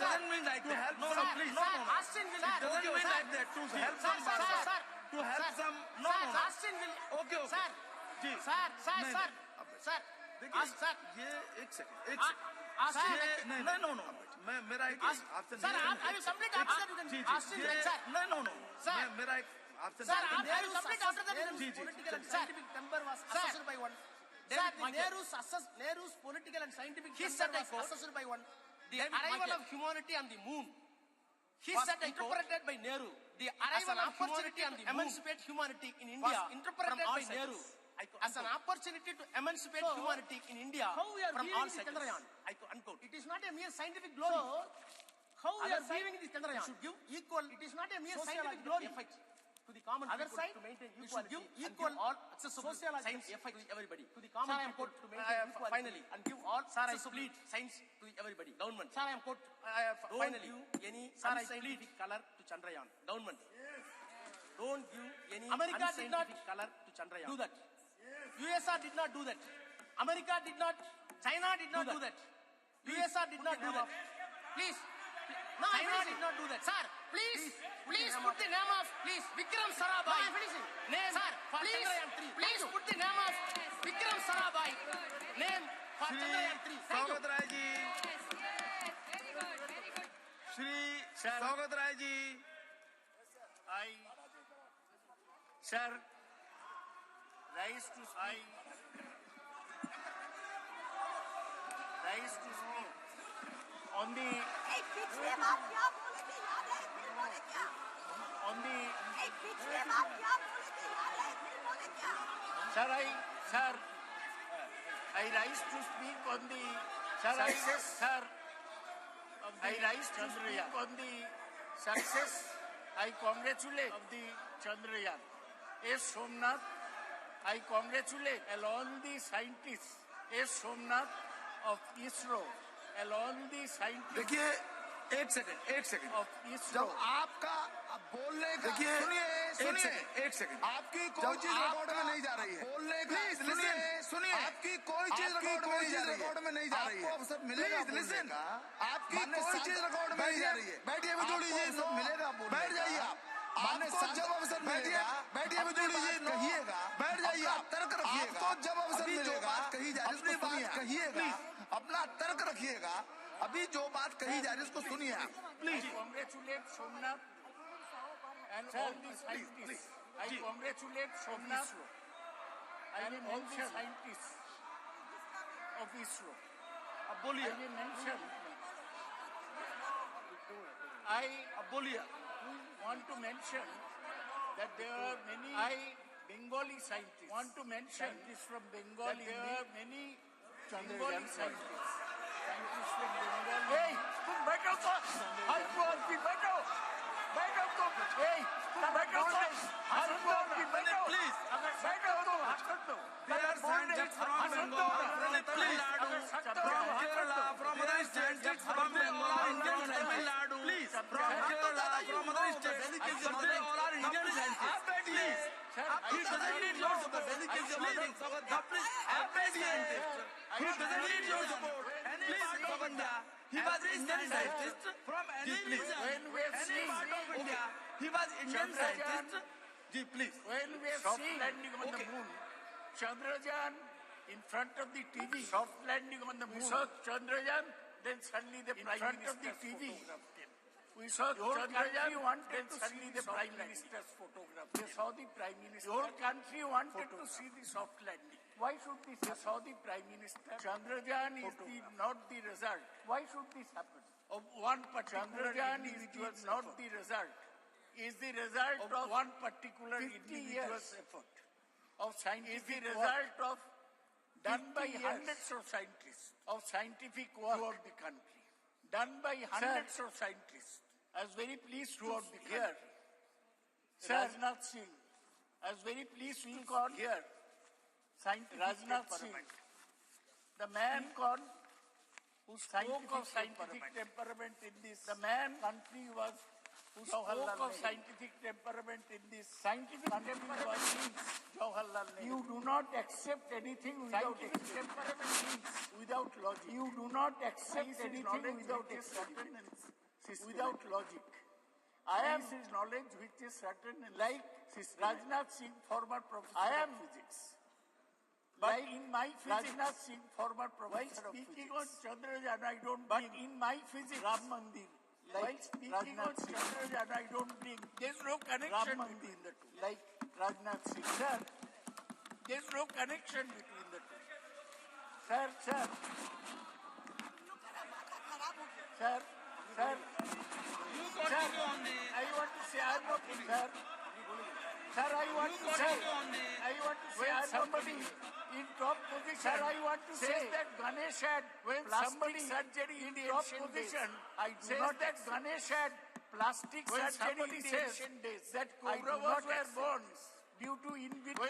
doesn't mean like that. No, please. Austin will. It doesn't mean like that. To help some barbers. To help some. No. Austin will. Okay. Sir. Ji. Sir. देखिए. Sir. ये एक second. No. मैं मेरा एक आपसे. Sir, I will complete after that. Ji. Austin will. Sir. No. Sir. मेरा एक आपसे. Sir, I will complete after that. Ji. Political and scientific temper was assessed by one. Sir, Nehru's political and scientific temper was assessed by one. The arrival of humanity on the moon was interpreted by Nehru. The arrival of humanity on the moon emancipate humanity in India was interpreted by Nehru as an opportunity to emancipate humanity in India from all Chandrayaan. It is not a mere scientific glory. How we are viewing this Chandrayaan should give equal. It is not a mere scientific glory effect to the common other side to maintain equality. Give equal all accessible science effect to everybody. To the common people to maintain equality. Finally, and give all accessible science to everybody. Government. Sir, I am quote. Finally, any unscientific color to Chandrayaan. Government. Don't give any unscientific color to Chandrayaan. Do that. USR did not do that. America did not. China did not do that. USR did not do that. Please. No, China did not do that. Sir, please put the name of Vikram Sarabhai. No, I'm finishing. Name, sir, please put the name of Vikram Sarabhai. Name for Chandrayaan 3. Thank you. स्वागत राय जी, श्री स्वागत Rai ji, Sir, rise to speak on the Sir, I rise to speak on the success. I rise to speak on the success. I congratulate of the Chandrayaan. S. Somnath, I congratulate all the scientists. S. Somnath of ISRO, all the scientists. देखिए एक second of ISRO. जब आपका बोलने का एक second आपकी कोई चीज रिकॉर्ड में नहीं जा रही है बोलने का सुनिए आपकी कोई चीज रिकॉर्ड में नहीं जा रही है आपको अवसर मिलेगा लिसन आपकी कोई चीज रिकॉर्ड में नहीं जा रही है बैठिए बिजोड़ी जी मिलेगा बैठ जाइए आप आपको जब अवसर मिलेगा बैठिए बिजोड़ी जी कहिएगा बैठ जाइए आप तर्क रखिएगा आपको जब अवसर मिलेगा कही जा रही है बात कहिएगा अपना तर्क रखिएगा अभी जो बात कही जा रही है उसको सुनिए आप Please congratulate Somnath and all the scientists. I congratulate Somnath and all the scientists of ISRO. अब बोलिए I will mention. अब बोलिए Want to mention that there are many Bengali scientists. Want to mention scientists from Bengali. There are many Bengali scientists. Scientists from Bengali. Hey, तुम बैठो तो हल्को आदमी बैठो तो hey तुम बैठो तो हल्को आदमी बैठो प्लीज अगर बैठो तो हंसो तो There are scientists from Bengal, from Tamil Nadu, from Kerala, from other states, from Bengal, Indian scientists. Please, from Kerala, from other states, they all are Indian scientists. Please, he doesn't need your support. Please, he doesn't need your support. Any part of India, he was Indian scientist. From any region, any part of India, he was Indian scientist. Please. When we are seeing landing on the moon, Chandrayaan in front of the TV, soft landing on the moon. We saw Chandrayaan, then suddenly the Prime Minister's photograph came. We saw Chandrayaan wanted to see the Prime Minister's photograph. They saw the Prime Minister. Your country wanted to see the soft landing. Why should this happen? They saw the Prime Minister. Chandrayaan is not the result. Why should this happen? Of one particular individual, not the result. Is the result of one particular individual's effort. Of scientific result of done by hundreds of scientists of scientific work throughout the country. Done by hundreds of scientists. I was very pleased throughout the country. Rajnath Singh. I was very pleased to call here. Rajnath Singh. The man called who spoke of scientific temperament in this. The man country was who spoke of scientific temperament in this. Scientific temperament means Jawaharlal Nehru. You do not accept anything without temperament means without logic. You do not accept anything without logic. I am his knowledge which is certain like Rajnath Singh, former professor of physics. But in my physics, Rajnath Singh, former professor of physics. Speaking on Chandrayaan, I don't but in my physics, Ram Mandir. Like speaking on Chandrayaan, I don't bring. There's no connection between the two. Like Rajnath Singh, sir. There's no connection between the two. Sir. You continue on the. I want to say, I'm not, sir. Sir, I want to say, when somebody in top position, sir, I want to say that Ganesh had, when somebody surgery in top position, I do not that Ganesh had plastic surgery in the ancient days, that Kauravas were born due to in vitro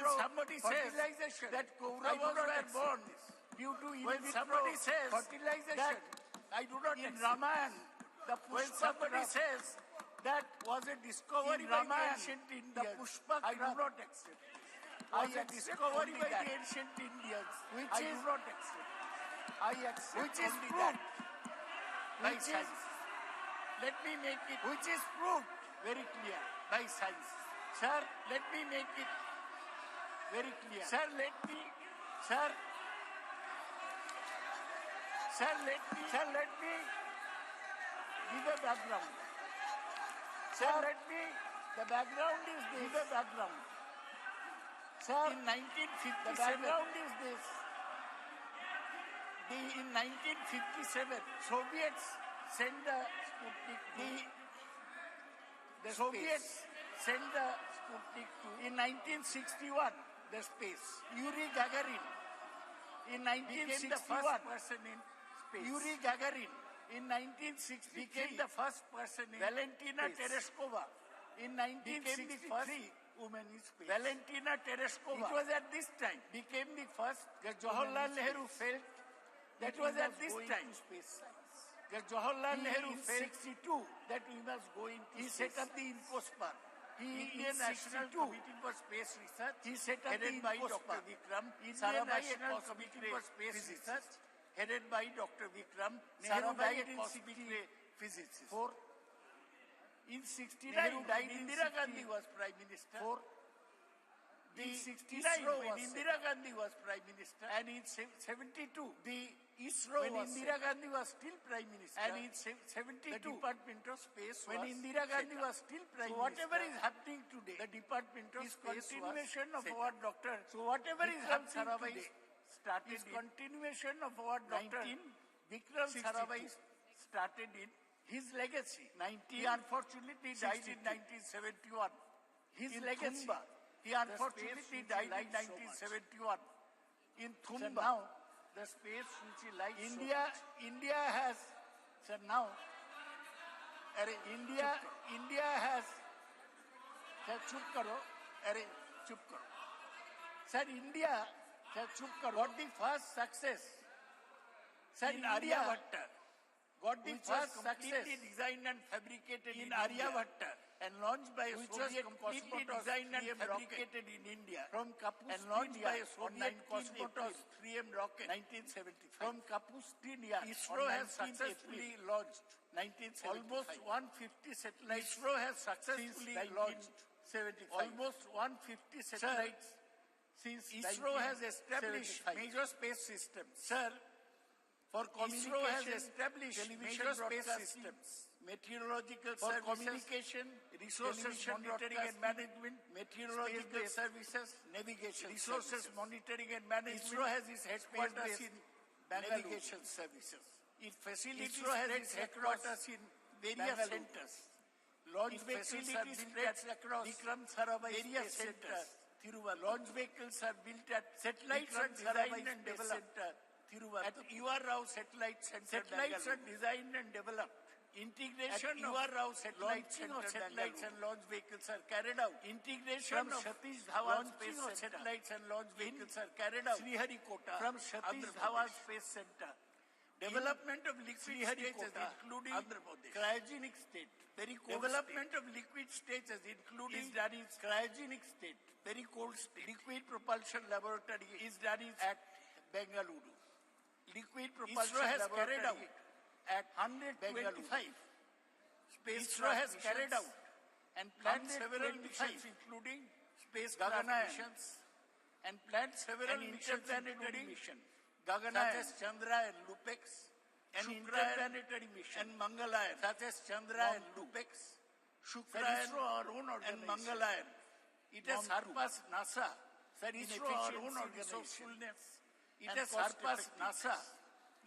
fertilization, that Kauravas were born due to in vitro fertilization, I do not in Ramayana, when somebody says that was a discovery by ancient India, I do not accept. was a discovery by the ancient Indians. Which I do not accept. I accept which is only proved by science. Let me make it. Which is proved very clear by science. Sir, let me make it very clear. Sir, let me give a background. Sir, the background is this. Give a background. Sir, in 1957, the background is this. In 1957, Soviets sent the Sputnik. The Soviets sent the Sputnik to. In 1961, the space. Yuri Gagarin. In 1961, the first person in space. Yuri Gagarin. In 1960, became the first person in Valentina Tereshkova. In 1963, woman in space. Valentina Tereshkova. It was at this time. Became the first. Jawaharlal Nehru felt that was at this time. Space science. Jawaharlal Nehru felt 62 that we must go into space. He set up the INCOSPAR. Indian National Committee for Space Research. He set up headed by Dr. Vikram. Indian National Committee for Space Research. Headed by Dr. Vikram. Nehru died in cosmic ray physics. In 69, Indira Gandhi was Prime Minister. In 69, when Indira Gandhi was Prime Minister. And in 72, the ISRO when Indira Gandhi was still Prime Minister. And in 72, the Department of Space when Indira Gandhi was still Prime Minister. Whatever is happening today, the Department of Space continuation of what Dr. So whatever is happening today started is continuation of what Dr. Vikram Sarabhai started in his legacy. He unfortunately died in 1971. His legacy. He unfortunately died in 1971. In Thumba. So now, the space which he likes India has, sir, now, India has, sir, chup karo, chup karo. Sir, India, sir, chup karo, got the first success. Sir, in Aryabhatta, got the first success designed and fabricated in Aryabhatta and launched by a Soviet completely designed and fabricated in India from Kapustin and launched by a Soviet Cosmotos 3M rocket 1975 from Kapustin ISRO has successfully launched 1975 almost 150 satellites. ISRO has successfully launched 75 almost 150 satellites since ISRO has established major space systems. Sir, for communication, ISRO has established major space systems, meteorological for services, communication, resources monitoring and management, meteorological services, navigation, resources monitoring and management. ISRO has its headquarters in navigation services. It facilitates ISRO has its headquarters in various centers. Launch facilities spread across Vikram Sarabhai various centers. Launch vehicles are built at Satellites are designed and developed at UR Rao Satellite Center. Satellites are designed and developed. Integration of UR Rao Satellite Center. Satellites and launch vehicles are carried out. Integration of Satish Dhawan Space Satellites and launch vehicles are carried out. Sriharikota from Satish Dhawan Space Center. Development of liquid stages including cryogenic state. Very cold development state. Of liquid stages including is done in cryogenic state. Very cold state. Liquid propulsion laboratory is done at Bengaluru. Liquid propulsion has carried out at 125. ISRO has carried out and planned several missions including spacecraft missions and planned several interplanetary missions. Gaganayan, such as Chandra and Lupex, and interplanetary mission and Mangalayan, such as Chandra and Lupex, Shukrayan and Mangalayan. It has surpassed NASA in efficiency, resourcefulness. It has surpassed NASA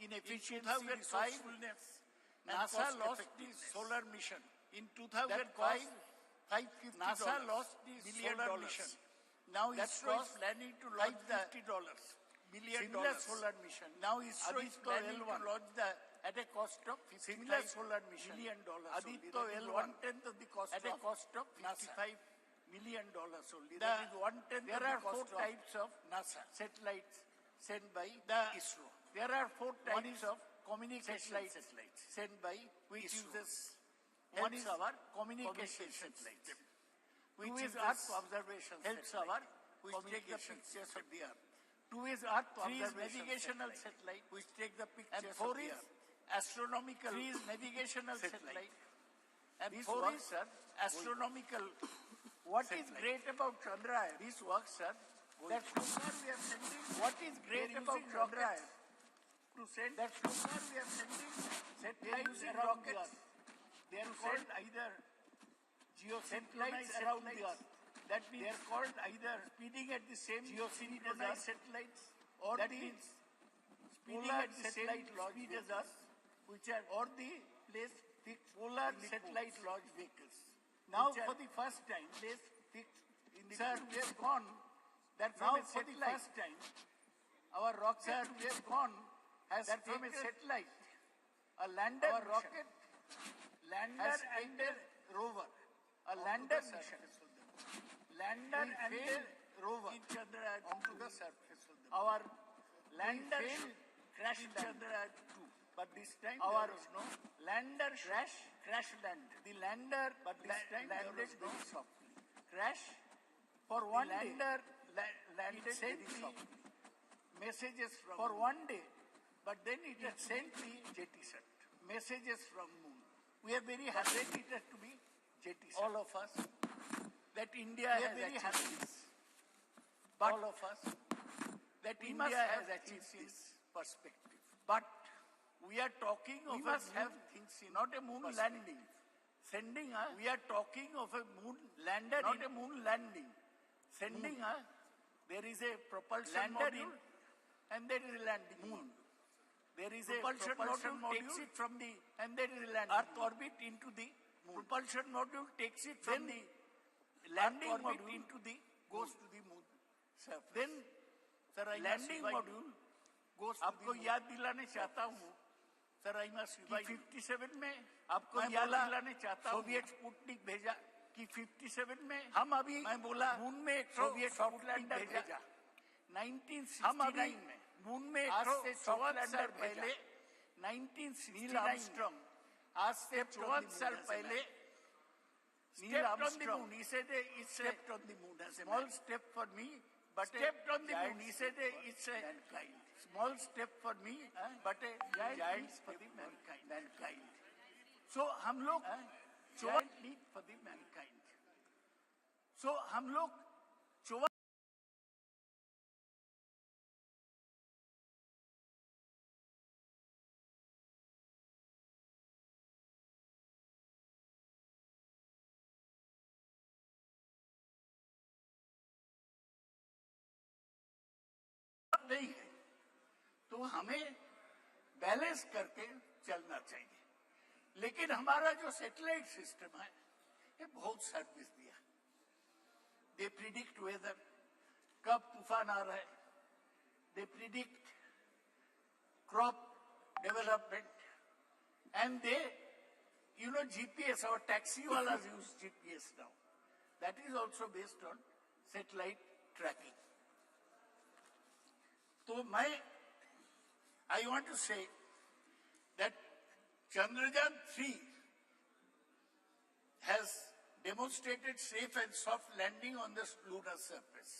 in efficiency, resourcefulness. NASA lost the solar mission. In 2005, NASA lost the solar mission. Now ISRO is planning to launch the $50 billion solar mission. Now ISRO is planning to launch at a cost of similar solar mission $1 million. Aditya L1 1/10 of the cost at a cost of $55 million only. That is 1/10. There are 4 types of NASA satellites sent by the ISRO. There are 4 types of communication satellites sent by which uses one is our communication satellite, which is Earth observation helps our which take the pictures of the Earth. 2 is Earth observation navigational satellite, which take the pictures and 4 is astronomical. 3 is navigational satellite. And this 4 is astronomical. What is great about Chandrayaan? This works, sir. That so far we are sending. What is great about Chandrayaan? To send that so far we are sending satellites around the Earth. They are called either geosatellites around the Earth. That means they are called either speeding at the same geosynchronized satellites, or that means speeding at the same speed as us, which are or the placed fixed polar satellite launch vehicles. Now, for the first time, placed fixed in the sir, we have gone. That now, for the first time, our rocket. Sir, we have gone. Has that from a satellite, a lander, our rocket, lander and a rover, a lander mission, lander and a rover in Chandrayaan onto the surface of the our lander crash Chandrayaan 2, but this time our no lander crash land. The lander, but this time landed very softly. Crash for one day. Lander landed very softly. Messages from for one day. But then it has sent the jettisoned messages from moon. We are very happy it has to be jettisoned. All of us. That India has very happy. But all of us. That India has achieved this perspective. But we are talking of have things in not a moon landing. Sending us. We are talking of a moon lander, not a moon landing. Sending us. There is a propulsion module and there is a landing moon. There is a propulsion module takes it from the and there is a landing Earth orbit into the moon. Propulsion module takes it from the landing module into the goes to the moon. Then sir, landing module goes to आपको याद दिलाने चाहता हूँ sir I must 57 में आपको याद दिलाने चाहता हूँ सोवियत स्पुतनिक भेजा कि 57 में हम अभी मैं बोला मून में एक सोवियत स्पुतनिक भेजा 1969 में मून में आज से 14 साल पहले 1969 आर्मस्ट्रॉन्ग आज से 14 साल पहले Neil Armstrong he said it's stepped on the moon as a small step for me but stepped on the moon he said it's a small step for me but a giant for the mankind so हम लोग giant leap for the mankind so हम लोग नहीं है तो हमें balance करके चलना चाहिए लेकिन हमारा जो सैटेलाइट सिस्टम है ये बहुत सर्विस दिया दे प्रिडिक्ट वेदर कब तूफान आ रहा है they predict crop development and they you know GPS our taxi walas use GPS now that is also based on satellite tracking. So I want to say that Chandrayaan 3 has demonstrated safe and soft landing on the lunar surface.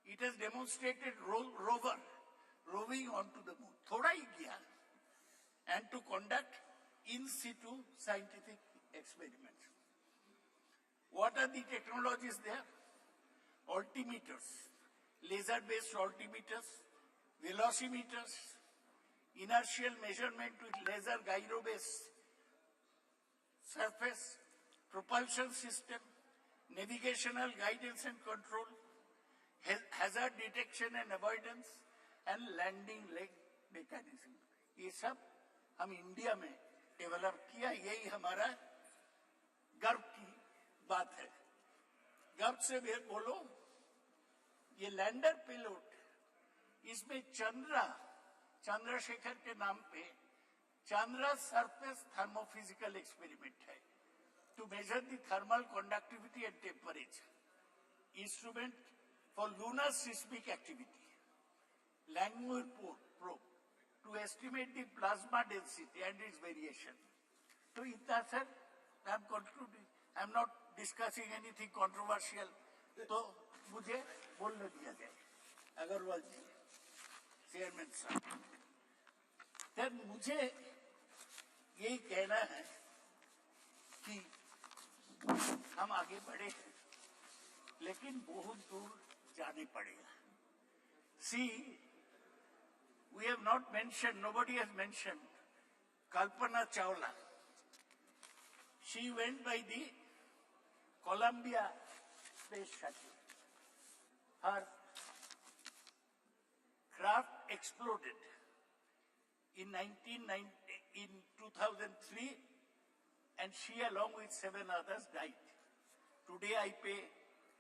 It has demonstrated rover roving onto the moon. Thoda hi kiya. And to conduct in situ scientific experiments. What are the technologies there? Altimeters. Laser-based altimeters, velocimeters, inertial measurement with laser gyro-based surface, propulsion system, navigational guidance and control, hazard detection and avoidance, and landing leg mechanism. ये सब हम India में develop किया यही हमारा गर्व की बात है गर्व से भी बोलो ये लैंडर पेलोड इसमें चंद्रशेखर के नाम पे चंद्रा सरफेस थर्मोफिजिकल एक्सपेरिमेंट है to measure the thermal conductivity and temperature instrument for lunar seismic activity Langmuir probe to estimate the plasma density and its variation तो इतना sir I am concluding I am not discussing anything controversial तो मुझे बोलने दिया जाए। Agarwal ji, chairman साहब, sir मुझे यही कहना है कि हम आगे बढ़े हैं, लेकिन बहुत दूर जाने पड़ेगा। See, we have not mentioned, nobody has mentioned Kalpana Chawla. She went by the Columbia space shuttle. Her craft exploded in 2003, and she along with 7 others died. Today I pay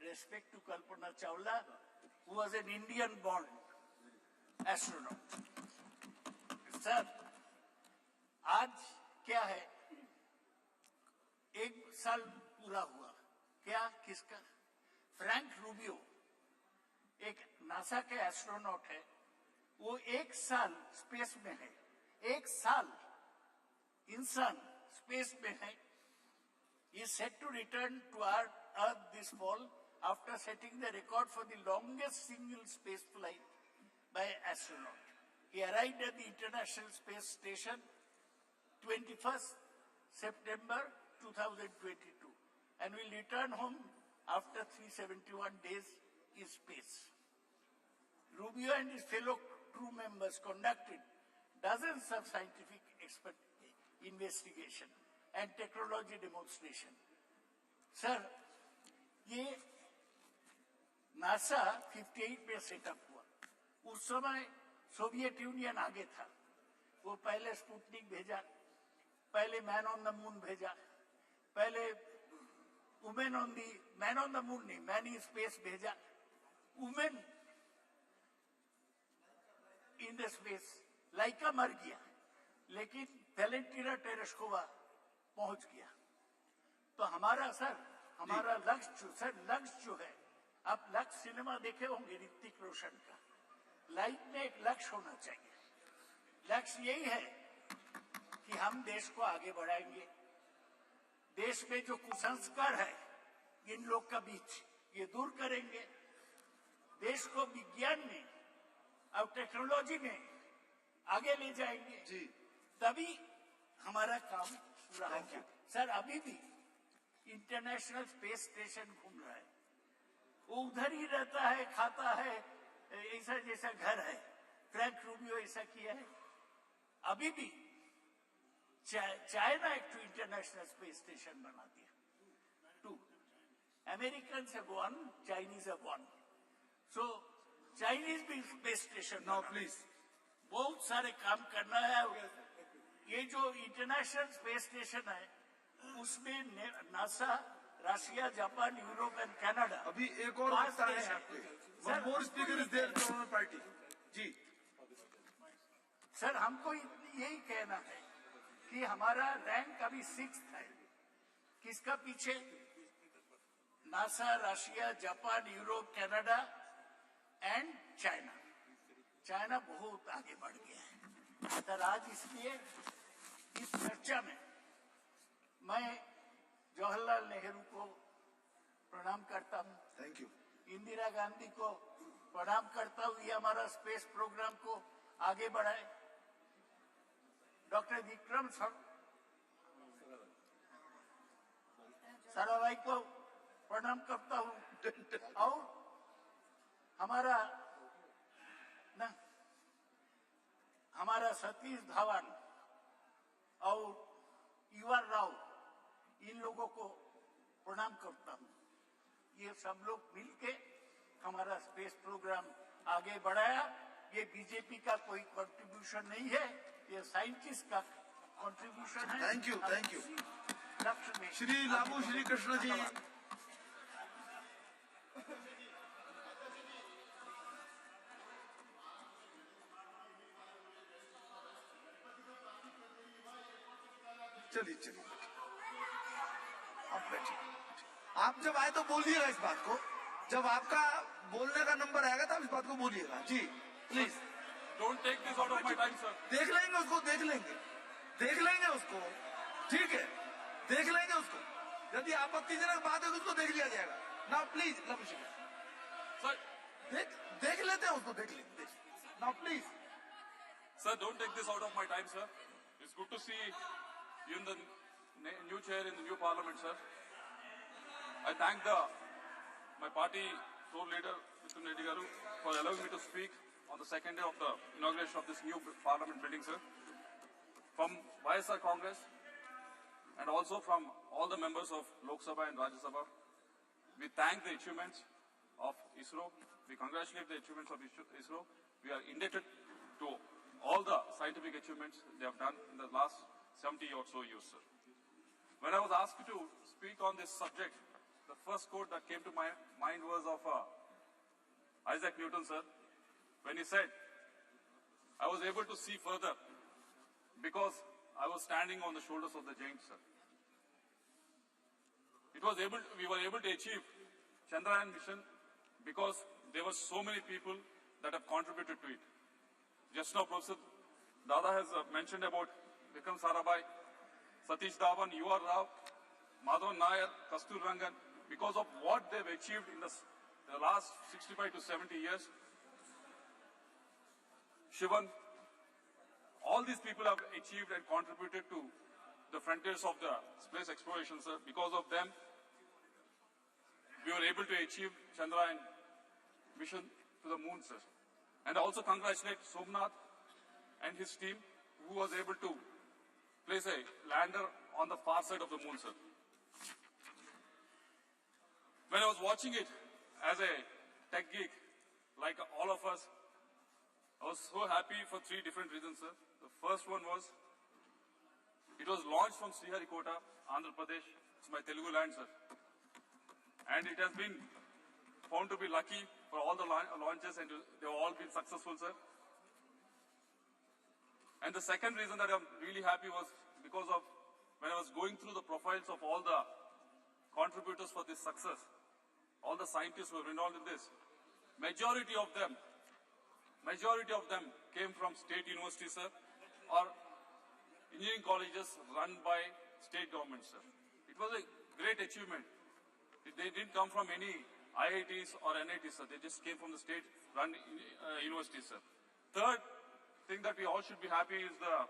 respect to Kalpana Chawla, who was an Indian-born astronaut. Sir, आज क्या है? 1 साल पूरा हुआ। क्या? किसका? Frank Rubio एक NASA के एस्ट्रोनॉट है। वो 1 साल स्पेस में है। 1 साल इंसान स्पेस में है। He is set to return to Earth this fall after setting the record for the longest single space flight by astronaut. He arrived at the International Space Station 21st September 2022 and will return home after 371 days in space. Rubio and his fellow crew members conducted dozens of scientific investigation and technology demonstration. Sir, ये NASA 58 में setup हुआ। उस समय Soviet union आगे था। वो पहले Sputnik भेजा, पहले मैन ऑन द मून भेजा, पहले मैन ऑन द मून नहीं, मैन इन स्पेस भेजा, वुमेन इन द स्पेस। लाइका मर गया, लेकिन वेलेंटिना टेरेस्कोवा पहुंच गया। तो हमारा लक्ष्य जो है, आप लक्ष्य सिनेमा देखे होंगे ऋतिक रोशन का। लाइफ में एक लक्ष्य होना चाहिए। लक्ष्य यही है कि हम देश को आगे बढ़ाएंगे। देश में जो कुसंस्कार है इन लोग का बीच, ये दूर करेंगे। देश को विज्ञान में और टेक्नोलॉजी में आगे ले जाएंगे। जी, तभी हमारा काम पूरा होगा। सर, अभी भी इंटरनेशनल स्पेस स्टेशन घूम रहा है। वो उधर ही रहता है, खाता है, ऐसा जैसा घर है। फ्रैंक रूबियो ऐसा किया है। अभी भी चाइना एक इंटरनेशनल स्पेस स्टेशन बना दिया। 2 American have won, Chinese have won. So Chinese भी स्पेस स्टेशन नाउ प्लीज। बहुत सारे काम करना है। ये जो इंटरनेशनल स्पेस स्टेशन है उसमें NASA, Russia, Japan, Europe and Canada. अभी एक और बात है, one more speaker is there from party. जी सर, हमको यही कहना है कि हमारा रैंक अभी 6th है। किसका पीछे? NASA, Russia, Japan, Europe, Canada and China. China बहुत आगे बढ़ गया है। सर, आज इसलिए इस चर्चा में मैं जवाहरलाल नेहरू को प्रणाम करता हूँ। Thank you. इंदिरा गांधी को प्रणाम करता हूँ। ये हमारा स्पेस प्रोग्राम को आगे बढ़ाए। डॉक्टर विक्रम साराभाई को प्रणाम करता हूँ। और हमारा सतीश धवन और युवा राव, इन लोगों को प्रणाम करता हूँ। ये सब लोग मिलके हमारा स्पेस प्रोग्राम आगे बढ़ाया। ये बीजेपी का कोई कंट्रीब्यूशन नहीं है, ये साइंटिस्ट का कंट्रीब्यूशन है। Thank you, thank you. लक्ष्य में श्री लाबू श्री कृष्ण जी। चलिए आप बैठिए। आप जब आए तो बोलिएगा इस बात को। जब आपका बोलने का नंबर आएगा तब इस बात को बोलिएगा। जी please don't take this out of my time sir. देख लेंगे उसको, देख लेंगे उसको। ठीक है, देख लेंगे उसको। यदि आपत्तिजनक बात है तो उसको देख लिया जाएगा। नाउ प्लीज Sir, देख लेते हैं उसको, देख लेते। Now please. sir, don't take this out of my time, sir. It's good to see you in the new chair in the new parliament, sir. I thank my party floor leader, Mr. Reddy Garu, for allowing me to speak on the second day of the inauguration of this new parliament building, sir. From YSR Congress and also from all the members of Lok Sabha and Rajya Sabha, we thank the achievements of ISRO. We congratulate the achievements of ISRO. We are indebted to all the scientific achievements they have done in the last 70 or so years, sir. When I was asked to speak on this subject, the first quote that came to my mind was of Isaac Newton, sir, when he said, I was able to see further because I was standing on the shoulders of the giants, sir. We were able to achieve Chandrayaan mission because there were so many people that have contributed to it. Just now, Professor Dada has mentioned about Vikram Sarabhai, Satish Dhawan, U.R. Rao, Madhavan Nair, Kastur Rangan. Because of what they've achieved in the last 65 to 70 years, Shivan, all these people have achieved and contributed to the frontiers of the space exploration, sir. Because of them, we were able to achieve Chandrayaan mission to the moon, sir. And also congratulate Somnath and his team, who was able to place a lander on the far side of the moon, sir. When I was watching it as a tech geek, like all of us, I was so happy for three different reasons, sir. The first one was, it was launched from Sriharikota, Andhra Pradesh. It's my Telugu land, sir. And it has been found to be lucky for all the launches, and they've all been successful, sir. And the second reason that I'm really happy was because of when I was going through the profiles of all the contributors for this success, all the scientists who were involved in this, majority of them came from state universities, sir, or engineering colleges run by state governments, sir. It was a great achievement. They didn't come from any IITs or NITs, sir. They just came from the state-run universities, sir. Third thing that we all should be happy is the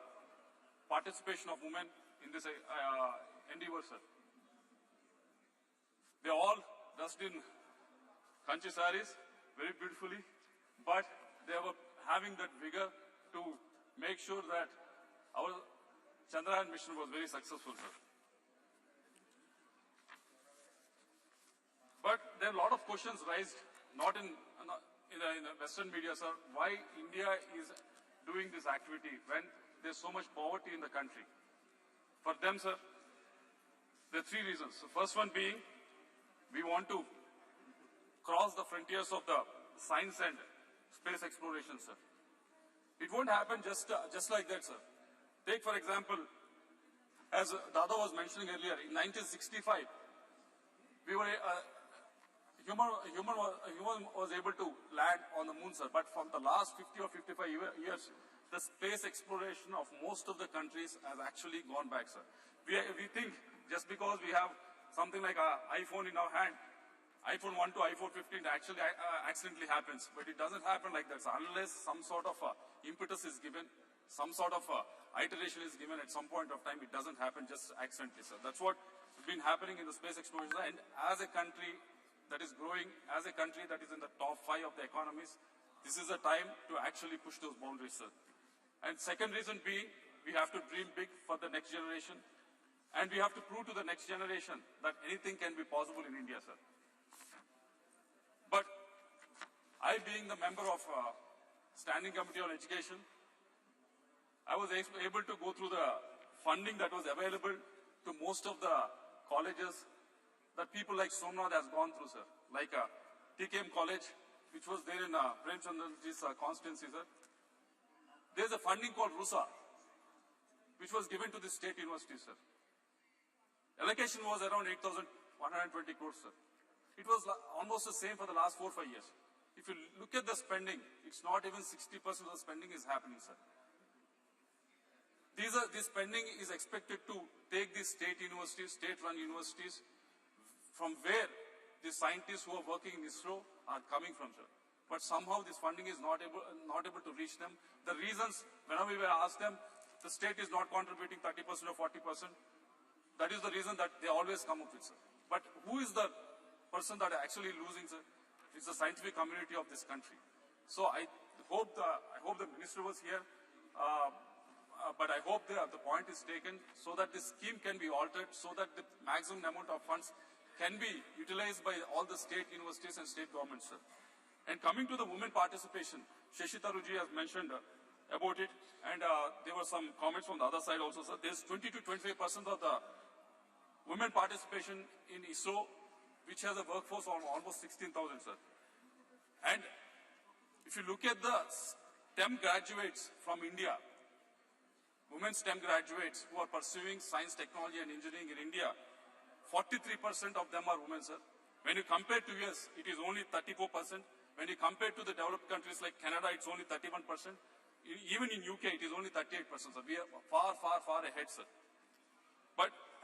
participation of women in this endeavor, sir. They all dressed in kanchi saris very beautifully, but they were having that vigor to make sure that our Chandrayaan mission was very successful, sir. But there are a lot of questions raised, not in the Western media, sir, why India is doing this activity when there's so much poverty in the country. For them, sir, there are three reasons. The first one being, we want to cross the frontiers of the science and space exploration, sir. It won't happen just like that, sir. Take, for example, as Dada was mentioning earlier, in 1965, human was able to land on the moon, sir. But from the last 50 or 55 years, the space exploration of most of the countries has actually gone back, sir. We think just because we have something like an iPhone in our hand, iPhone 1 to iPhone 15 actually accidentally happens. But it doesn't happen like that, sir. Unless some sort of impetus is given, some sort of iteration is given at some point of time, it doesn't happen just accidentally, sir. That's what has been happening in the space exploration. And as a country that is growing, as a country that is in the top 5 of the economies, this is a time to actually push those boundaries, sir. And second reason being, we have to dream big for the next generation. And we have to prove to the next generation that anything can be possible in India, sir. But I, being the member of Standing Committee on Education, I was able to go through the funding that was available to most of the colleges that people like Somnath has gone through, sir. Like TKM College, which was there in Premchand's constituency, sir. There's a funding called RUSA, which was given to the state university, sir. Allocation was around 8,120 crores, sir. It was almost the same for the last 4 or 5 years. If you look at the spending, it's not even 60% of the spending is happening, sir. This spending is expected to take these state universities, state-run universities, from where the scientists who are working in ISRO are coming from, sir. But somehow this funding is not able to reach them. The reasons, whenever we ask them, the state is not contributing 30% or 40%. That is the reason that they always come up with, sir. But who is the person that are actually losing, sir? It's the scientific community of this country. So I hope the minister was here, but I hope the point is taken so that this scheme can be altered, so that the maximum amount of funds can be utilized by all the state universities and state governments, sir. And coming to the women participation, Shashi Tharoor ji has mentioned about it, and there were some comments from the other side also, sir. There's 20 to 25% of the women participation in ISRO, which has a workforce of almost 16,000, sir. And if you look at the STEM graduates from India, women STEM graduates who are pursuing science, technology and engineering in India, 43% of them are women, sir. When you compare to US, it is only 34%. When you compare to the developed countries like Canada, it's only 31%. Even in UK, it is only 38%, sir. We are far, far, far ahead, sir.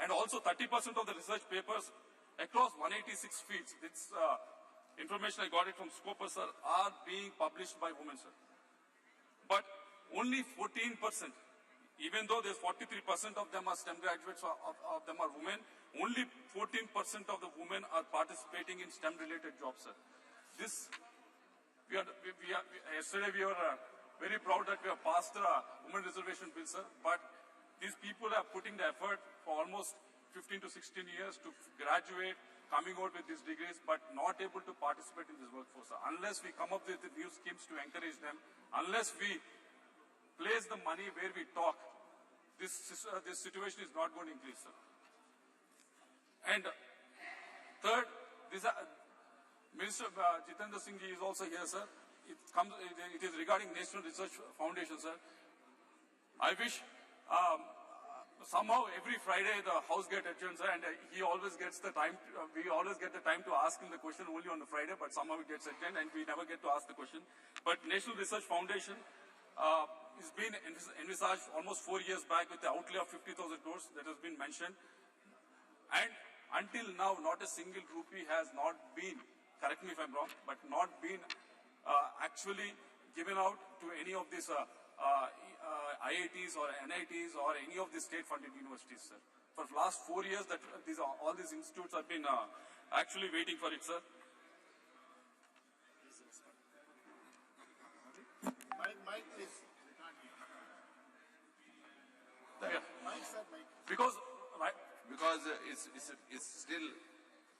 And also 30% of the research papers across 186 fields, this information I got it from Scopus, sir, are being published by women, sir. But only 14%, even though there's 43% of them are STEM graduates, of them are women, only 14% of the women are participating in STEM-related jobs, sir. Yesterday we were very proud that we have passed the women reservation bill, sir, but these people are putting the effort for almost 15 to 16 years to graduate, coming out with these degrees, but not able to participate in this workforce, sir. Unless we come up with new schemes to encourage them, unless we place the money where we talk, this situation is not going to increase, sir. And third, Minister Jitendra Singh ji is also here, sir. It is regarding National Research Foundation, sir. I wish somehow every Friday the House gets adjourned, sir, and he always gets the time. We always get the time to ask him the question only on the Friday, but somehow it gets adjourned and we never get to ask the question. But National Research Foundation is been envisaged almost 4 years back with the outlay of 50,000 crores that has been mentioned. And until now, not a single rupee has not been, correct me if I'm wrong, but not been actually given out to any of these IITs or NITs or any of the state-funded universities, sir. For the last 4 years, that all these institutes have been actually waiting for it, sir. Mike, please. Yeah. Mike, sir, Mike. Because it's still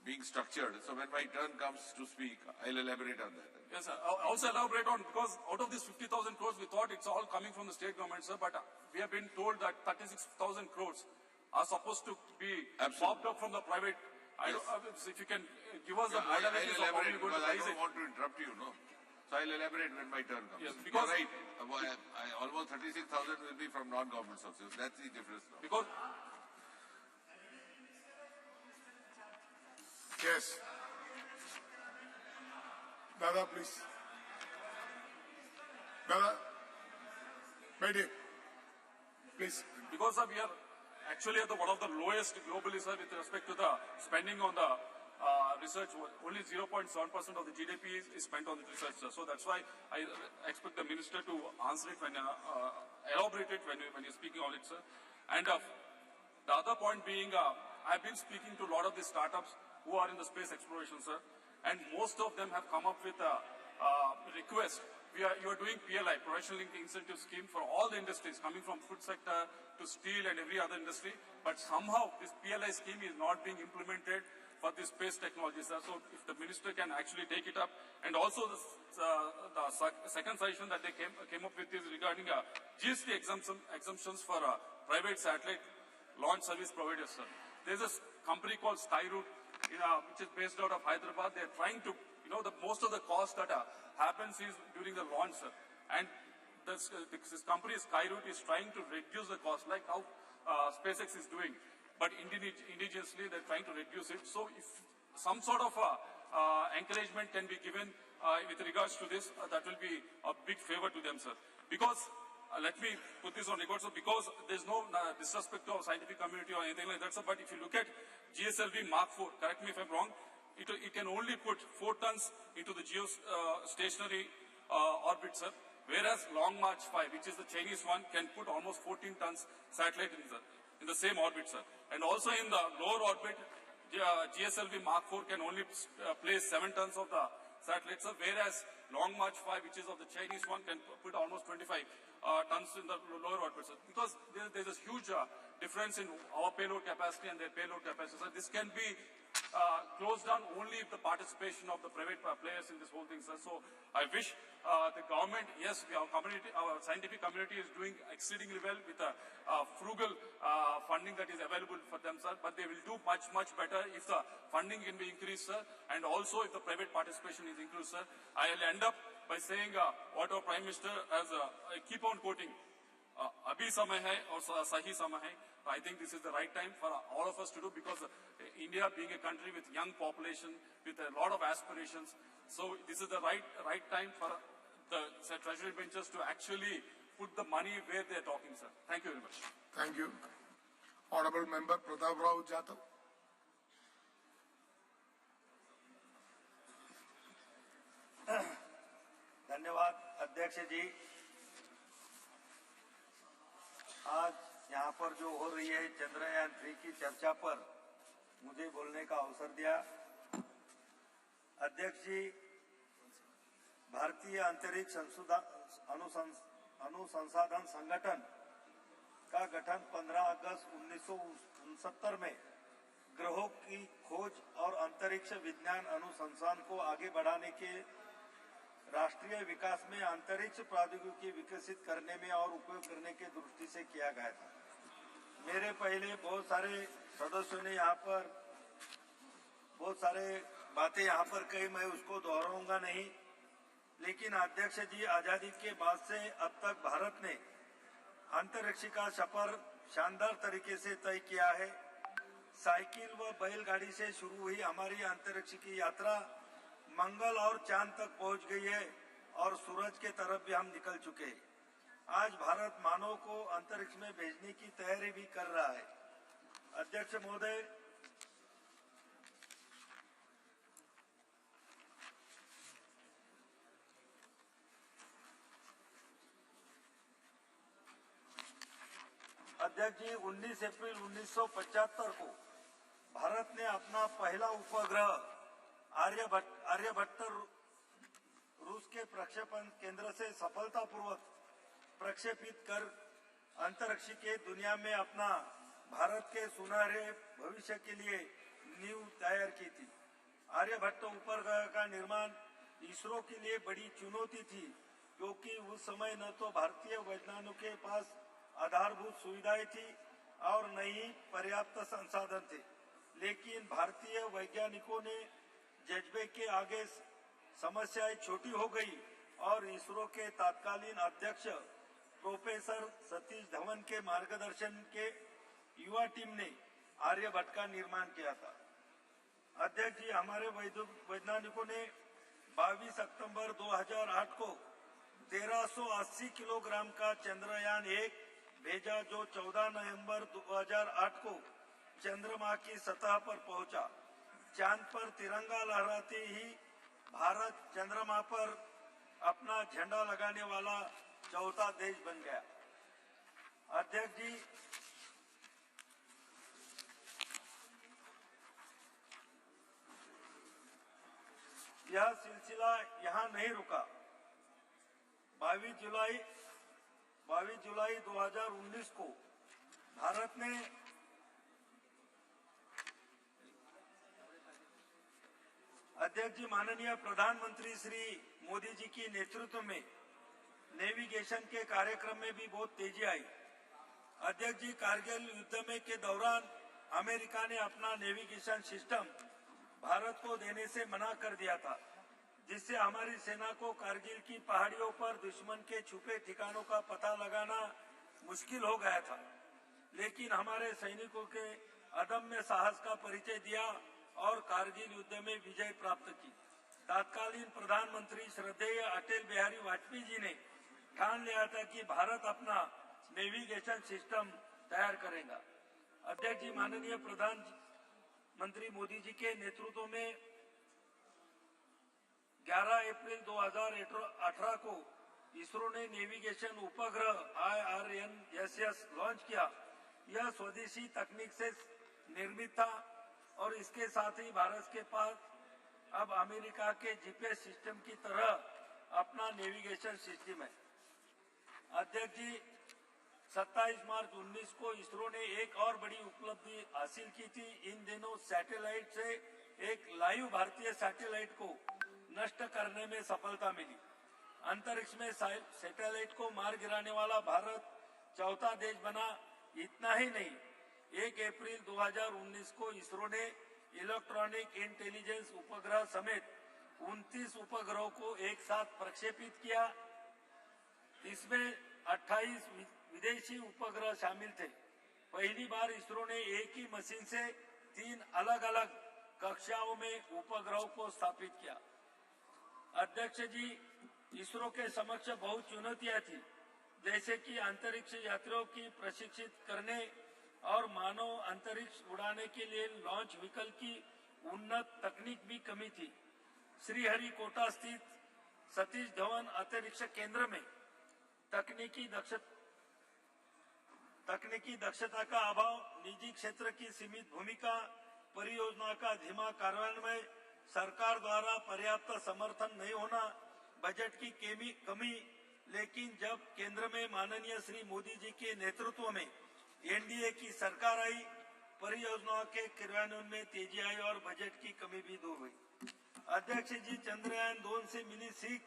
being structured. So when my turn comes to speak, I'll elaborate on that. Yes, sir. I'll also elaborate on, because out of these 50,000 crores, we thought it's all coming from the state government, sir, but we have been told that 36,000 crores are supposed to be popped up from the private. Yes. If you can give us the modalities of how you're going to I raise don't it. want to interrupt you, no? So I'll elaborate when my turn comes. Yes, because you're right. Almost 36,000 will be from non-government sources. That's the difference now. Because Yes. Dada, please. Dada. Mayday. Please. Because we are actually at one of the lowest globally, sir, with respect to the spending on the research. Only 0.7% of the GDP is spent on the research, sir. So that's why I expect the minister to answer it when elaborate it when you're speaking on it, sir. And the other point being, I've been speaking to a lot of the startups who are in the space exploration, sir, and most of them have come up with a request. You are doing PLI, Professional Linked Incentive Scheme, for all the industries, coming from food sector to steel and every other industry, but somehow this PLI scheme is not being implemented for this space technology, sir. So if the minister can actually take it up. And also the second suggestion that they came up with is regarding GST exemptions for private satellite launch service providers, sir. There's a company called Skyroot, which is based out of Hyderabad. They're trying to, most of the cost that happens is during the launch, sir. And this company, Skyroot, is trying to reduce the cost, like how SpaceX is doing. But indigenously, they're trying to reduce it. So if some sort of encouragement can be given with regards to this, that will be a big favor to them, sir. Because, let me put this on record, sir, because there's no disrespect to our scientific community or anything like that, sir, but if you look at GSLV Mark 4, correct me if I'm wrong, it can only put 4 tons into the geostationary orbit, sir. Whereas Long March 5, which is the Chinese one, can put almost 14 tons satellite in the same orbit, sir. And also in the lower orbit, GSLV Mark 4 can only place 7 tons of the satellites, sir. Whereas Long March 5, which is of the Chinese one, can put almost 25 tons in the lower orbit, sir. Because there's a huge difference in our payload capacity and their payload capacity, sir. This can be closed down only if the participation of the private players in this whole thing, sir. So I wish the government, yes, our scientific community is doing exceedingly well with the frugal funding that is available for them, sir. But they will do much, much better if the funding can be increased, sir, and also if the private participation is increased, sir. I'll end up by saying what our Prime Minister has, I keep on quoting, abhi samay hai aur sahi samay hai. I think this is the right time for all of us to do, because India being a country with young population, with a lot of aspirations, so this is the right time for the treasury benches to actually put the money where they are talking, sir. Thank you very much. Thank you. Honorable Member Pratap Rao Jadhav. धन्यवाद अध्यक्ष जी। आज यहाँ पर जो हो रही है चंद्रयान 3 की चर्चा पर मुझे बोलने का अवसर दिया। अध्यक्ष जी, भारतीय अंतरिक्ष अनुसंधान संगठन का गठन 15 अगस्त 1969 में ग्रहों की खोज और अंतरिक्ष विज्ञान अनुसंधान को आगे बढ़ाने के राष्ट्रीय विकास में अंतरिक्ष प्रौद्योगिकी विकसित करने में और उपयोग करने के दृष्टि से किया गया था। मेरे पहले बहुत सारे सदस्यों ने यहाँ पर बहुत सारे बातें यहाँ पर कही, मैं उसको दोहराऊंगा नहीं। लेकिन अध्यक्ष जी, आजादी के बाद से अब तक भारत ने अंतरिक्ष का सफर शानदार तरीके से तय किया है। साइकिल व बैलगाड़ी से शुरू हुई हमारी अंतरिक्ष की यात्रा मंगल और चांद तक पहुंच गई है और सूरज के तरफ भी हम निकल चुके हैं। आज भारत मानव को अंतरिक्ष में भेजने की तैयारी भी कर रहा है। अध्यक्ष महोदय, अध्यक्ष जी, 19 अप्रैल 1975 को भारत ने अपना पहला उपग्रह आर्यभट्ट रूस के प्रक्षेपण केंद्र से सफलतापूर्वक प्रक्षेपित कर अंतरिक्ष के दुनिया में अपना भारत के सुनहरे भविष्य के लिए नींव तैयार की थी। आर्यभट्ट उपग्रह का निर्माण इसरो के लिए बड़ी चुनौती थी, क्योंकि उस समय न तो भारतीय वैज्ञानिकों के पास आधारभूत सुविधाएं थी और न ही पर्याप्त संसाधन थे। लेकिन भारतीय वैज्ञानिकों ने जज्बे के आगे समस्याएं छोटी हो गई और इसरो के तत्कालीन अध्यक्ष प्रोफेसर सतीश धवन के मार्गदर्शन के युवा टीम ने आर्यभट्ट का निर्माण किया था। अध्यक्ष जी, हमारे वैज्ञानिकों ने 22 सितंबर 2008 को 1380 किलोग्राम का चंद्रयान 1 भेजा, जो 14 नवंबर 2008 को चंद्रमा की सतह पर पहुंचा। चांद पर तिरंगा लहराते ही भारत चंद्रमा पर अपना झंडा लगाने वाला चौथा देश बन गया। अध्यक्ष जी, यह सिलसिला यहाँ नहीं रुका। 22 जुलाई 2019 को भारत ने अध्यक्ष जी, माननीय प्रधानमंत्री श्री मोदी जी की नेतृत्व में नेविगेशन के कार्यक्रम में भी बहुत तेजी आई। अध्यक्ष जी, कारगिल युद्ध में के दौरान अमेरिका ने अपना नेविगेशन सिस्टम भारत को देने से मना कर दिया था, जिससे हमारी सेना को कारगिल की पहाड़ियों पर दुश्मन के छुपे ठिकानों का पता लगाना मुश्किल हो गया था। लेकिन हमारे सैनिकों के अदम्य साहस का परिचय दिया और कारगिल युद्ध में विजय प्राप्त की। तत्कालीन प्रधानमंत्री श्रद्धेय अटल बिहारी वाजपेयी जी ने ठान लिया था कि भारत अपना नेविगेशन सिस्टम तैयार करेगा। अध्यक्ष जी, माननीय प्रधानमंत्री मोदी जी के नेतृत्व में 11 अप्रैल 2018 को इसरो ने नेविगेशन उपग्रह IRNSS लॉन्च किया। यह स्वदेशी तकनीक से निर्मित था और इसके साथ ही भारत के पास अब अमेरिका के GPS सिस्टम की तरह अपना नेविगेशन सिस्टम है। अध्यक्ष जी, 27 मार्च 19 को इसरो ने एक और बड़ी उपलब्धि हासिल की थी। इन दिनों सैटेलाइट से एक लाइव भारतीय सैटेलाइट को नष्ट करने में सफलता मिली। अंतरिक्ष में सैटेलाइट को मार गिराने वाला भारत चौथा देश बना। इतना ही नहीं, 1 अप्रैल 2019 को इसरो ने इलेक्ट्रॉनिक इंटेलिजेंस उपग्रह समेत 29 उपग्रहों को एक साथ प्रक्षेपित किया। इसमें 28 विदेशी उपग्रह शामिल थे। पहली बार इसरो ने एक ही मशीन से 3 अलग अलग कक्षाओं में उपग्रहों को स्थापित किया। अध्यक्ष जी, इसरो के समक्ष बहुत चुनौतियां थी, जैसे कि अंतरिक्ष यात्रियों की प्रशिक्षित करने और मानव अंतरिक्ष उड़ाने के लिए लॉन्च व्हीकल की उन्नत तकनीक भी कमी थी। श्रीहरिकोटा स्थित सतीश धवन अंतरिक्ष केंद्र में तकनीकी दक्षता का अभाव, निजी क्षेत्र की सीमित भूमिका, परियोजना का धीमा कार्यान्वयन, सरकार द्वारा पर्याप्त समर्थन नहीं होना, बजट की कमी। लेकिन जब केंद्र में माननीय श्री मोदी जी के नेतृत्व में NDA की सरकार आई, परियोजनाओं के क्रियान्वयन में तेजी आई और बजट की कमी भी दूर हुई। अध्यक्ष जी, चंद्रयान 2 से मिली सीख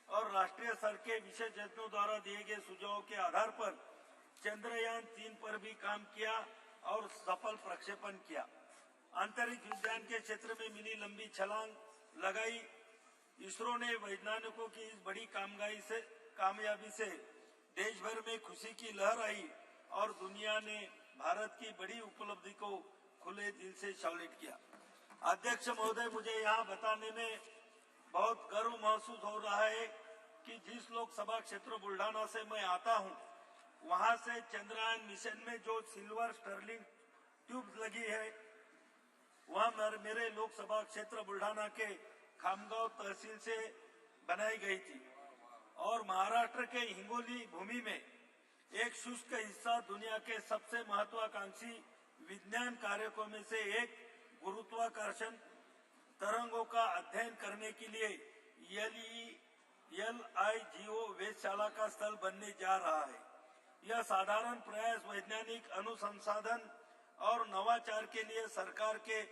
और राष्ट्रीय स्तर के विशेषज्ञों द्वारा दिए गए सुझावों के आधार पर चंद्रयान 3 पर भी काम किया और सफल प्रक्षेपण किया। अंतरिक्ष विज्ञान के क्षेत्र में मिली लंबी छलांग लगाई। इसरो ने वैज्ञानिकों की इस बड़ी कामयाबी से देश भर में खुशी की लहर आई और दुनिया ने भारत की बड़ी उपलब्धि को खुले दिल से सैल्यूट किया। अध्यक्ष महोदय, मुझे यहाँ बताने में बहुत गर्व महसूस हो रहा है कि जिस लोकसभा क्षेत्र बुल्ढाना से मैं आता हूँ, वहाँ से चंद्रयान मिशन में जो सिल्वर स्टर्लिंग ट्यूब लगी है, वहाँ मेरे लोकसभा क्षेत्र बुल्ढाना के खामगांव तहसील से बनाई गई थी और महाराष्ट्र के हिंगोली भूमि में एक शुष्क हिस्सा दुनिया के सबसे महत्वाकांक्षी विज्ञान कार्यों में से एक गुरुत्वाकर्षण तरंगों का अध्ययन करने के लिए LIGO वेधशाला का स्थल बनने जा रहा है। यह साधारण प्रयास वैज्ञानिक अनुसंधान और नवाचार के लिए सरकार के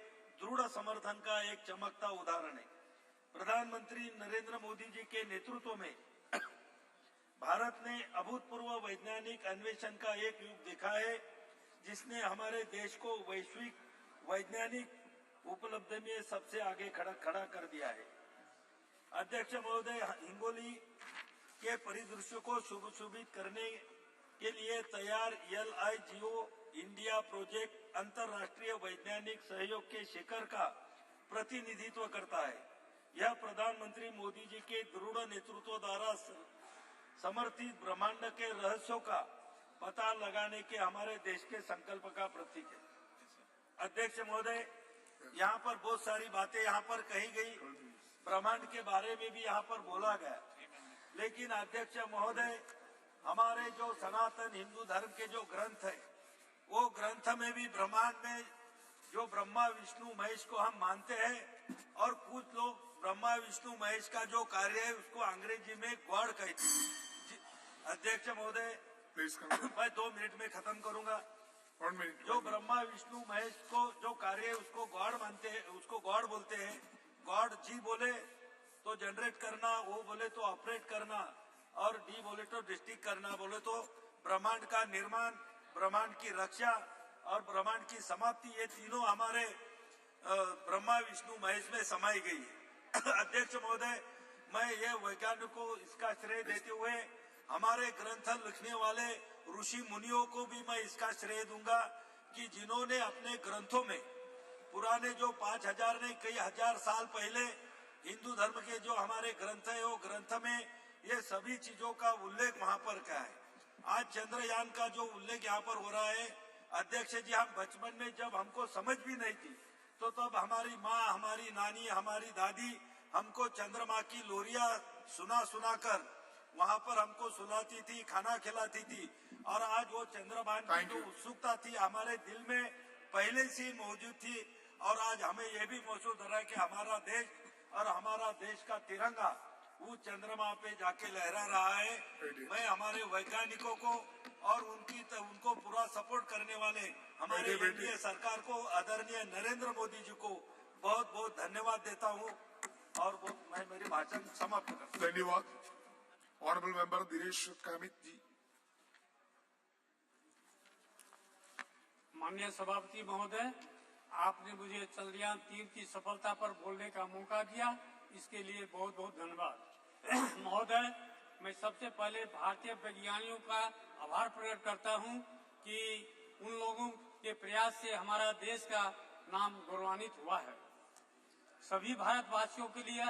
दृढ़ समर्थन का एक चमकता उदाहरण है। प्रधानमंत्री नरेंद्र मोदी जी के नेतृत्व में भारत ने अभूतपूर्व वैज्ञानिक अन्वेषण का एक युग देखा है, जिसने हमारे देश को वैश्विक वैज्ञानिक उपलब्धि में सबसे आगे खड़ा कर दिया है। अध्यक्ष महोदय, हिंगोली के परिदृश्य को सुशोभित करने के लिए तैयार LIGO इंडिया प्रोजेक्ट अंतर्राष्ट्रीय वैज्ञानिक सहयोग के शिखर का प्रतिनिधित्व करता है। यह प्रधानमंत्री मोदी जी के दृढ़ नेतृत्व द्वारा समर्थित ब्रह्मांड के रहस्यों का पता लगाने के हमारे देश के संकल्प का प्रतीक है। अध्यक्ष महोदय, यहाँ पर बहुत सारी बातें यहाँ पर कही गई, ब्रह्मांड के बारे में भी यहाँ पर बोला गया, लेकिन अध्यक्ष महोदय, हमारे जो सनातन हिंदू धर्म के जो ग्रंथ है, वो ग्रंथ में भी ब्रह्मांड में जो ब्रह्मा विष्णु महेश को हम मानते हैं और कुछ लोग ब्रह्मा विष्णु महेश का जो कार्य है उसको अंग्रेजी में गॉड कहते हैं। अध्यक्ष महोदय, मैं 2 मिनट में खत्म करूंगा। जो ब्रह्मा विष्णु महेश को जो कार्य है उसको गॉड मानते हैं, उसको गॉड बोलते हैं। गॉड जी बोले तो जनरेट करना, वो बोले तो ऑपरेट करना, और डी बोले तो डिस्ट्रिक्ट करना, बोले तो ब्रह्मांड का निर्माण, ब्रह्मांड की रक्षा और ब्रह्मांड की समाप्ति, ये तीनों हमारे ब्रह्मा विष्णु महेश में समाई गई है। अध्यक्ष महोदय, मैं ये वैज्ञानिक को इसका श्रेय देते हुए हमारे ग्रंथ लिखने वाले ऋषि मुनियों को भी मैं इसका श्रेय दूंगा कि जिन्होंने अपने ग्रंथों में पुराने जो 5000 नहीं कई हजार साल पहले हिंदू धर्म के जो हमारे ग्रंथ है, वो ग्रंथ में ये सभी चीजों का उल्लेख वहाँ पर क्या है। आज चंद्रयान का जो उल्लेख यहाँ पर हो रहा है, अध्यक्ष जी, हम बचपन में जब हमको समझ भी नहीं थी तो तब हमारी माँ, हमारी नानी, हमारी दादी हमको चंद्रमा की लोरियां सुना कर वहां पर हमको सुलाती थी, खाना खिलाती थी। और आज वो चंद्रमा की जो उत्सुकता थी हमारे दिल में पहले से मौजूद थी। और आज हमें यह भी महसूस हो रहा है कि हमारा देश और हमारा देश का तिरंगा वो चंद्रमा पे जाके लहरा रहा है। मैं हमारे वैज्ञानिकों को और उनको पूरा सपोर्ट करने वाले हमारे एनडीए सरकार को, आदरणीय नरेंद्र मोदी जी को बहुत बहुत धन्यवाद देता हूँ। और मैं मेरी भाषण समाप्त करता हूँ। धन्यवाद। ऑनरेबल मेंबर दिनेश कामित जी। माननीय सभापति महोदय, आपने मुझे चंद्रयान 3 की सफलता पर बोलने का मौका दिया, इसके लिए बहुत बहुत धन्यवाद। महोदय, मैं सबसे पहले भारतीय वैज्ञानिकों का आभार प्रकट करता हूं कि उन लोगों के प्रयास से हमारा देश का नाम गौरवान्वित हुआ है। सभी भारतवासियों के लिए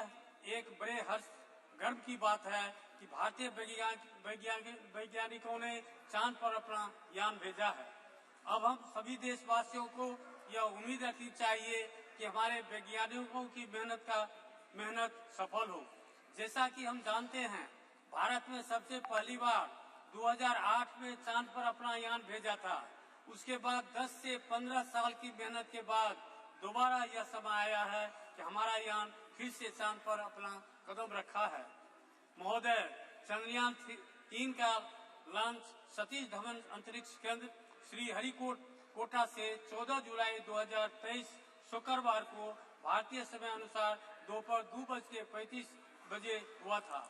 एक बड़े हर्ष गर्व की बात है कि भारतीय वैज्ञानिकों ने चांद पर अपना यान भेजा है। अब हम सभी देशवासियों को यह उम्मीद रखनी चाहिए कि हमारे वैज्ञानिकों की मेहनत सफल हो। जैसा कि हम जानते हैं, भारत में सबसे पहली बार 2008 में चांद पर अपना यान भेजा था। उसके बाद 10 से 15 साल की मेहनत के बाद दोबारा यह समय आया है कि हमारा यान फिर से चांद पर अपना कदम रखा है। महोदय, चंद्रयान 3 का लॉन्च सतीश धवन अंतरिक्ष केंद्र श्रीहरिकोटा से 14 जुलाई 2023 शुक्रवार को भारतीय समय अनुसार दोपहर 2:35 बजे हुआ था।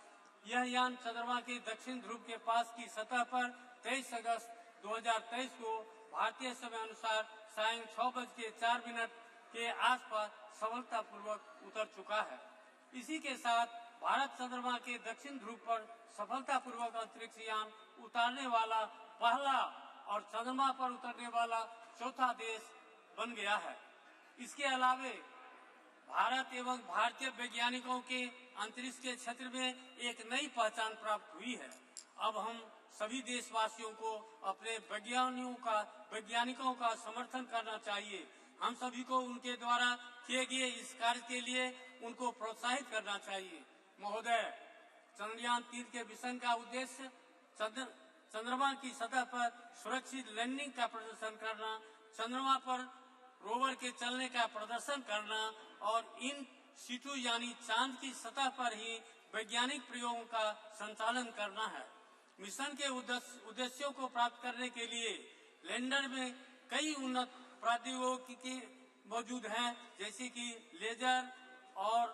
यह यान चंद्रमा के दक्षिण ध्रुव के पास की सतह पर 23 अगस्त 2023 को भारतीय समय अनुसार सायं 6:04 के आसपास सफलतापूर्वक उतर चुका है। इसी के साथ भारत चंद्रमा के दक्षिण ध्रुव पर सफलतापूर्वक अंतरिक्ष यान उतारने वाला पहला और चंद्रमा पर उतरने वाला चौथा देश बन गया है। इसके अलावे भारत एवं भारतीय वैज्ञानिकों के अंतरिक्ष के क्षेत्र में एक नई पहचान प्राप्त हुई है। अब हम सभी देशवासियों को अपने वैज्ञानिकों का समर्थन करना चाहिए। हम सभी को उनके द्वारा किए गए इस कार्य के लिए उनको प्रोत्साहित करना चाहिए। महोदय, चंद्रयान 3 के मिशन का उद्देश्य चंद्रमा की सतह पर सुरक्षित लैंडिंग का प्रदर्शन करना, चंद्रमा पर रोवर के चलने का प्रदर्शन करना और इन सीटू यानी चांद की सतह पर ही वैज्ञानिक प्रयोगों का संचालन करना है। मिशन के उद्देश्यों को प्राप्त करने के लिए लैंडर में कई उन्नत प्रौद्योगिकी मौजूद हैं, जैसे कि लेजर और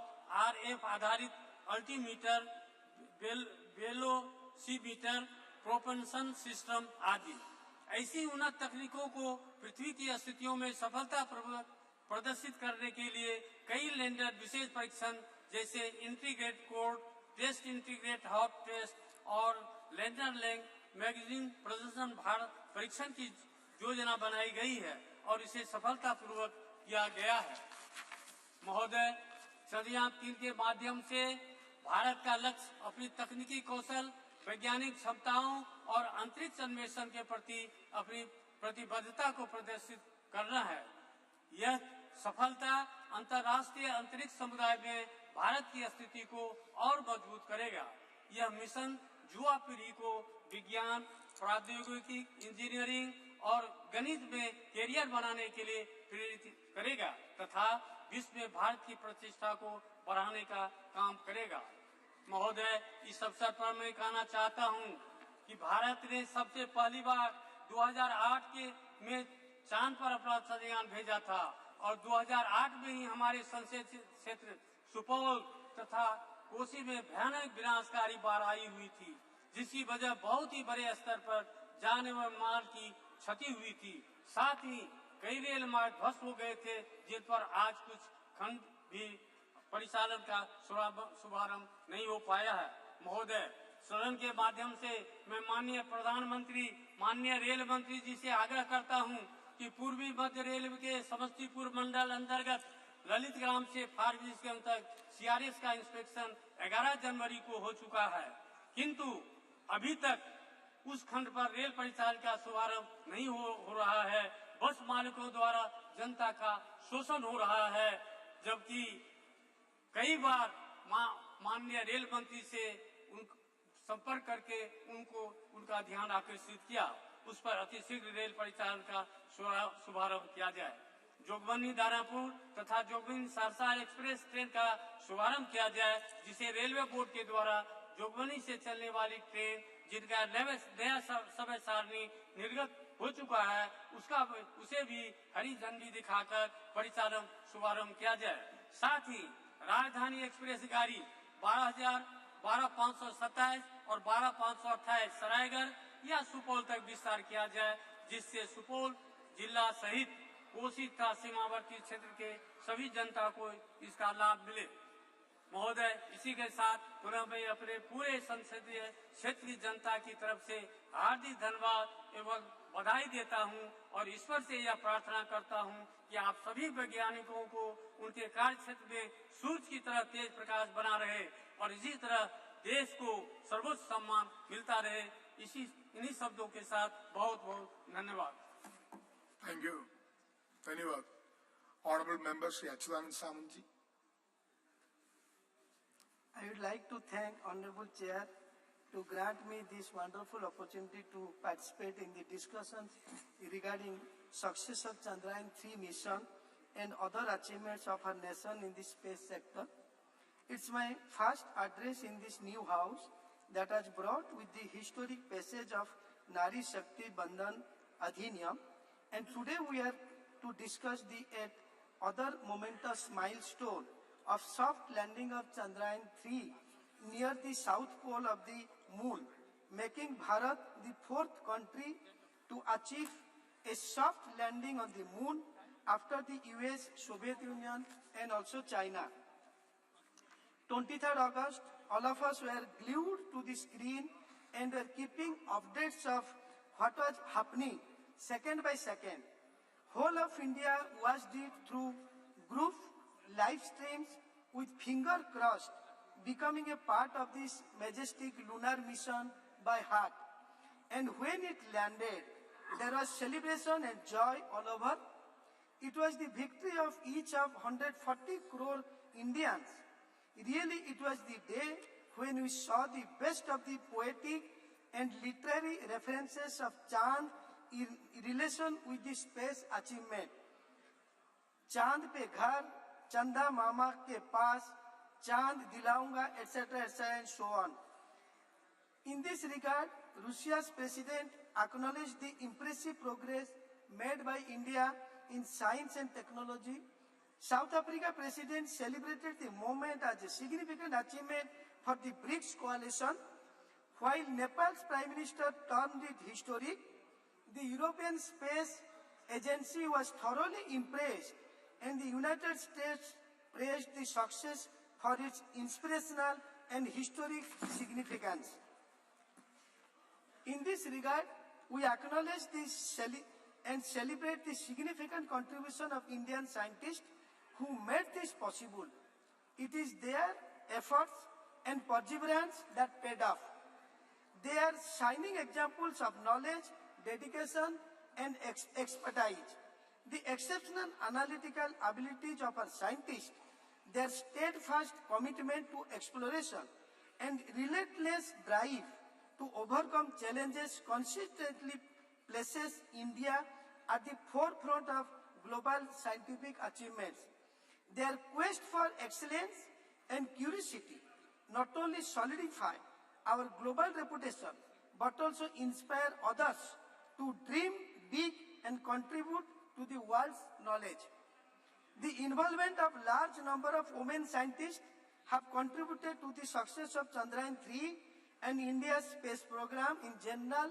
RF आधारित अल्टीमीटर, वेलोसीमीटर, प्रोपल्शन सिस्टम आदि। ऐसी उन्नत तकनीकों को पृथ्वी की स्थितियों में सफलतापूर्वक प्रदर्शित करने के लिए कई लैंडर विशेष परीक्षण जैसे integrate core test, integrate hot test और लैंडर लैंग मैगजीन प्रदर्शन भारत परीक्षण की योजना बनाई गई है और इसे सफलतापूर्वक किया गया है। महोदय, चंद्रयान 3 के माध्यम से भारत का लक्ष्य अपनी तकनीकी कौशल, वैज्ञानिक क्षमताओं और अंतरिक्ष अन्वेषण के प्रति अपनी प्रतिबद्धता को प्रदर्शित करना है। यह सफलता अंतर्राष्ट्रीय अंतरिक्ष समुदाय में भारत की स्थिति को और मजबूत करेगा। यह मिशन युवा पीढ़ी को विज्ञान, प्रौद्योगिकी, इंजीनियरिंग और गणित में कैरियर बनाने के लिए प्रेरित करेगा तथा विश्व में भारत की प्रतिष्ठा को बढ़ाने का काम करेगा। महोदय, इस अवसर पर मैं कहना चाहता हूं कि भारत ने सबसे पहली बार 2008 में चांद पर अपना चंद्रयान भेजा था और 2008 में ही हमारे संसदीय क्षेत्र सुपौल तथा कोसी में भयानक विनाशकारी बाढ़ आई हुई थी, जिसकी वजह बहुत ही बड़े स्तर पर जान एवं माल की क्षति हुई थी। साथ ही कई रेल मार्ग ध्वस्त हो गए थे, जिन पर आज कुछ खंड भी परिचालन का शुभारंभ नहीं हो पाया है। महोदय, सदन के माध्यम से मैं माननीय प्रधानमंत्री, माननीय रेल मंत्री जी से आग्रह करता हूं कि पूर्वी मध्य रेलवे के समस्तीपुर मंडल अंतर्गत ललित ग्राम से फारबिसगंज तक CRS का इंस्पेक्शन 11 जनवरी को हो चुका है, किंतु अभी तक उस खंड पर रेल परिचालन का शुभारंभ नहीं हो रहा है। बस मालिकों द्वारा जनता का शोषण हो रहा है, जबकि कई बार माननीय रेल मंत्री से संपर्क करके उनका ध्यान आकर्षित किया। उस पर अतिशीघ्र रेल परिचालन का शुभारंभ किया जाए। जोगबनी दानापुर तथा जोगबनी सहरसा एक्सप्रेस ट्रेन का शुभारंभ किया जाए, जिसे रेलवे बोर्ड के द्वारा जोगबनी से चलने वाली ट्रेन जिनका नया समय सारणी निर्गत हो चुका है उसे भी हरी झंडी दिखाकर परिचालन शुभारंभ किया जाए। साथ ही राजधानी एक्सप्रेस गाड़ी 12,527 और 12,528 सरायगढ़ या सुपौल तक विस्तार किया जाए, जिससे सुपौल जिला सहित कोसी तथा सीमावर्ती क्षेत्र के सभी जनता को इसका लाभ मिले। महोदय, इसी के साथ पुनः मैं अपने पूरे संसदीय क्षेत्रीय जनता की तरफ से हार्दिक धन्यवाद एवं बधाई देता हूं और ईश्वर से यह प्रार्थना करता हूं कि आप सभी वैज्ञानिकों को उनके कार्य क्षेत्र में सूर्य की तरह तेज प्रकाश बना रहे और इसी तरह देश को सर्वोच्च सम्मान मिलता रहे। इन्हीं शब्दों के साथ बहुत बहुत धन्यवाद। Thank you. धन्यवाद। Honorable Member Shri Achyutanand Samanji. I would like to thank Honorable Chair to grant me this wonderful opportunity to participate in the discussions regarding success of Chandrayaan-3 mission and other achievements of our nation in the space sector. It's my first address in this new house that was brought with the historic passage of Nari Shakti Bandhan Adhiniyam, and today we are to discuss the other momentous milestone of soft landing of Chandrayaan-3 near the south pole of the moon, making Bharat the fourth country to achieve a soft landing on the moon after the US, Soviet Union and also China. 23rd August, all of us were glued to the screen and were keeping updates of what was happening second by second. Whole of India watched it through group live streams with finger crossed, becoming a part of this majestic lunar mission by heart. And when it landed, there was celebration and joy all over. It was the victory of each of 140 crore Indians. Really, it was the day when we saw the best of the poetic and literary references of Chand in relation with the space achievement. Chand pe ghar, Chanda mama ke paas, Chand dilaunga, etc., and so on. In this regard, Russia's president acknowledged the impressive progress made by India in science and technology. South Africa president celebrated the moment as a significant achievement for the BRICS coalition, while Nepal's prime minister termed it historic. The European Space Agency was thoroughly impressed, and the United States praised the success for its inspirational and historic significance. In this regard, we acknowledge and celebrate the significant contribution of Indian scientists who made this possible. It is their efforts and perseverance that paid off. They are shining examples of knowledge, dedication, and expertise. The exceptional analytical abilities of our scientists, their steadfast commitment to exploration, and relentless drive to overcome challenges consistently places India at the forefront of global scientific achievements. Their quest for excellence and curiosity not only solidify our global reputation, but also inspire others to dream big and contribute to the world's knowledge. The involvement of large number of women scientists have contributed to the success of Chandrayaan-3, and India's space program in general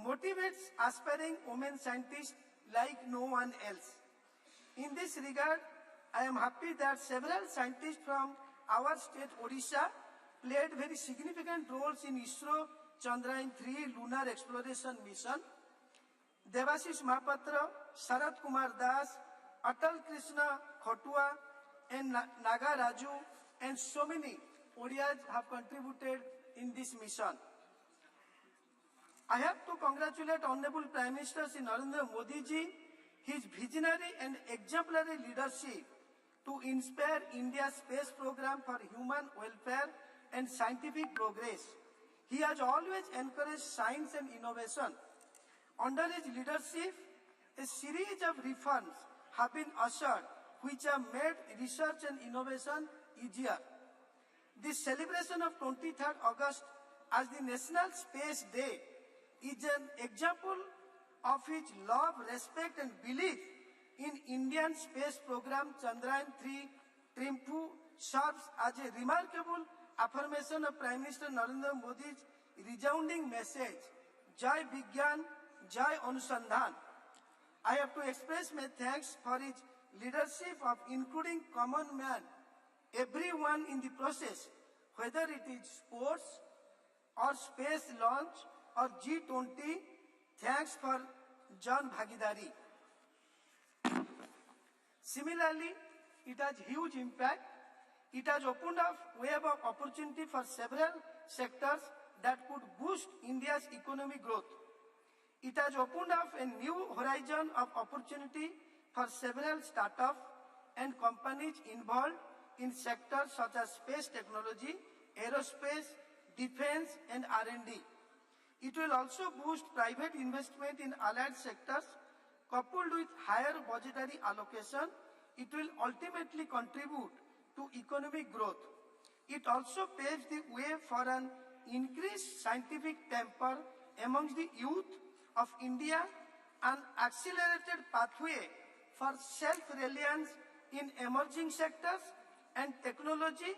motivates aspiring women scientists like no one else. In this regard, I am happy that several scientists from our state, Odisha, played very significant roles in ISRO Chandrayaan-3 lunar exploration mission. Devashish Mahapatra, Sarath Kumar Das, Atal Krishna Khotua, and Naga Raju, and so many Odias have contributed in this mission. I have to congratulate Honorable Prime Minister Shri Narendra Modi ji, his visionary and exemplary leadership to inspire India's space program for human welfare and scientific progress. He has always encouraged science and innovation. Under his leadership, a series of reforms have been ushered which have made research and innovation easier. The celebration of 23rd August as the National Space Day is an example of his love, respect and belief in Indian space program. Chandrayaan-3 Trimpu serves as a remarkable affirmation of Prime Minister Narendra Modi's resounding message, Jai Vigyan, Jai Anusandhan. I have to express my thanks for his leadership of including common man, everyone in the process, whether it is sports or space launch or G20. Thanks for Jan Bhagidari. Similarly, it has huge impact. It has opened up web of opportunity for several sectors that could boost India's economic growth. It has opened up a new horizon of opportunity for several startups and companies involved in sectors such as space technology, aerospace, defense and R&D. It will also boost private investment in allied sectors. Coupled with higher budgetary allocation, it will ultimately contribute to economic growth. It also paves the way for an increased scientific temper amongst the youth of India, an accelerated pathway for self-reliance in emerging sectors and technology,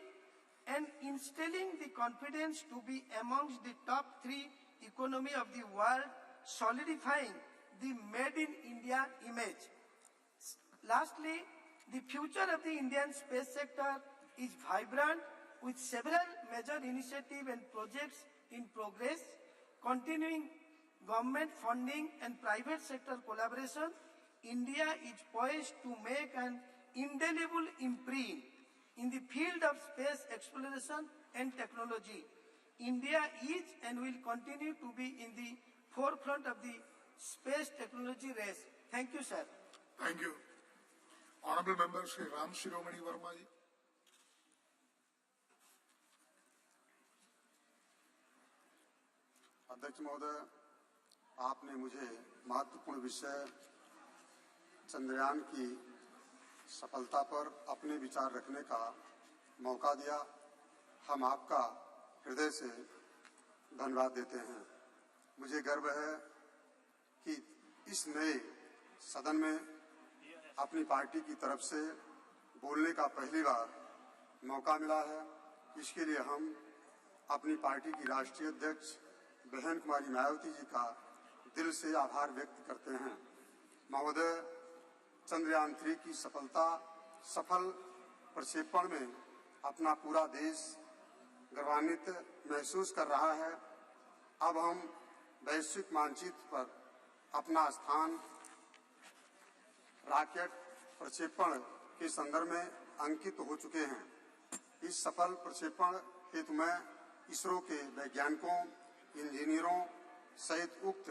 and instilling the confidence to be amongst the top 3 economy of the world, solidifying the Made in India image. Lastly, the future of the Indian space sector is vibrant with several major initiatives and projects in progress, continuing government funding and private sector collaboration. India is poised to make an indelible imprint in the field of space exploration and technology. India is and will continue to be in the forefront of the space technology race. Thank you, sir. Thank you. Honorable Member Shri Ram Shiromani Verma ji. अध्यक्ष महोदय, आपने मुझे महत्वपूर्ण विषय चंद्रयान की सफलता पर अपने विचार रखने का मौका दिया। हम आपका हृदय से धन्यवाद देते हैं। मुझे गर्व है कि इस नए सदन में अपनी पार्टी की तरफ से बोलने का पहली बार मौका मिला है। इसके लिए हम अपनी पार्टी की राष्ट्रीय अध्यक्ष बहन कुमारी मायावती जी का दिल से आभार व्यक्त करते हैं। महोदय, चंद्रयान-3 की सफल प्रक्षेपण में अपना पूरा देश गर्वान्वित महसूस कर रहा है। अब हम वैश्विक मानचित्र पर अपना स्थान रॉकेट प्रक्षेपण के संदर्भ में अंकित हो चुके हैं। इस सफल प्रक्षेपण हेतु मैं इसरो के वैज्ञानिकों, इंजीनियरों सहित उक्त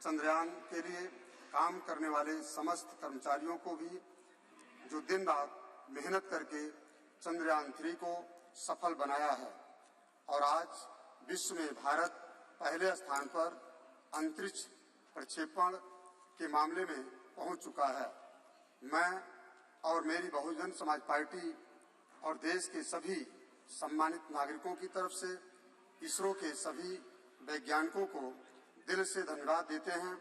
चंद्रयान के लिए काम करने वाले समस्त कर्मचारियों को भी, जो दिन रात मेहनत करके चंद्रयान-3 को सफल बनाया है और आज विश्व में भारत पहले स्थान पर अंतरिक्ष प्रक्षेपण के मामले में पहुंच चुका है। मैं और मेरी बहुजन समाज पार्टी और देश के सभी सम्मानित नागरिकों की तरफ से इसरो के सभी वैज्ञानिकों को दिल से धन्यवाद देते हैं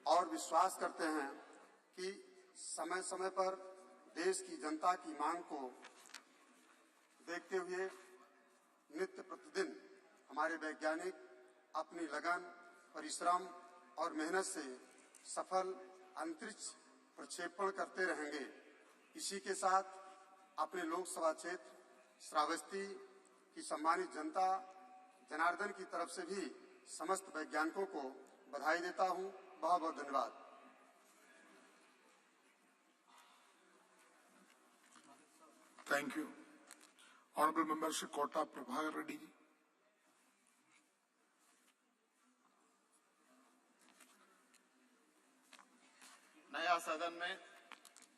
और विश्वास करते हैं कि समय समय पर देश की जनता की मांग को देखते हुए नित्य प्रतिदिन हमारे वैज्ञानिक अपनी लगन, परिश्रम और मेहनत से सफल अंतरिक्ष प्रक्षेपण करते रहेंगे। इसी के साथ अपने लोकसभा क्षेत्र श्रावस्ती की सम्मानित जनता जनार्दन की तरफ से भी समस्त वैज्ञानिकों को बधाई देता हूं। बहुत बहुत धन्यवाद। Thank you. Honorable Member Shri Kota Prabhakar Reddy ji. नया सदन में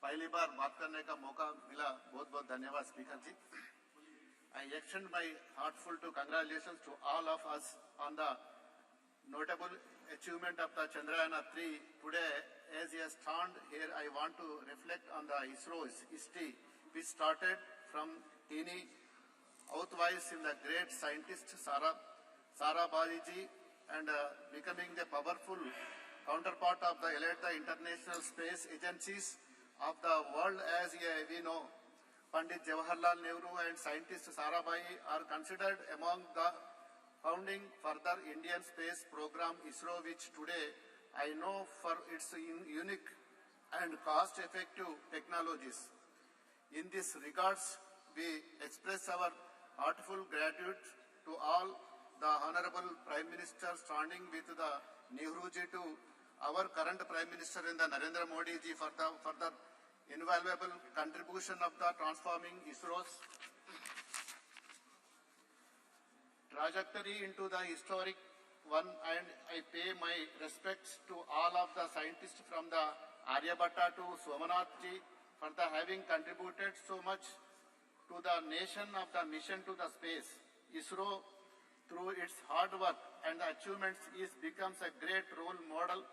पहली बार बात करने का मौका मिला, बहुत बहुत धन्यवाद speaker ji. I extend my heartful congratulations to all of us on the notable achievement of the Chandrayaan-3. Today, as a stand here, I want to reflect on the ISRO's history, which started from teeny outwise in the great scientist Sarabhai ji and becoming the powerful counterpart of the international space agencies of the world. As we know, Pandit Jawaharlal Nehru and scientist Sarabhai are considered among the founding further Indian space program ISRO, which today I know for its unique and cost-effective technologies. In this regards, we express our heartfelt gratitude to all the Honorable Prime Minister standing with the Nehru ji to our current Prime Minister in the Narendra Modi ji for the further invaluable contribution of the transforming ISRO's trajectory into the historic one, and I pay my respects to all of the scientists from the Aryabhatta to Somanath ji for the having contributed so much to the nation of the mission to the space. ISRO, through its hard work and achievements, becomes a great role model,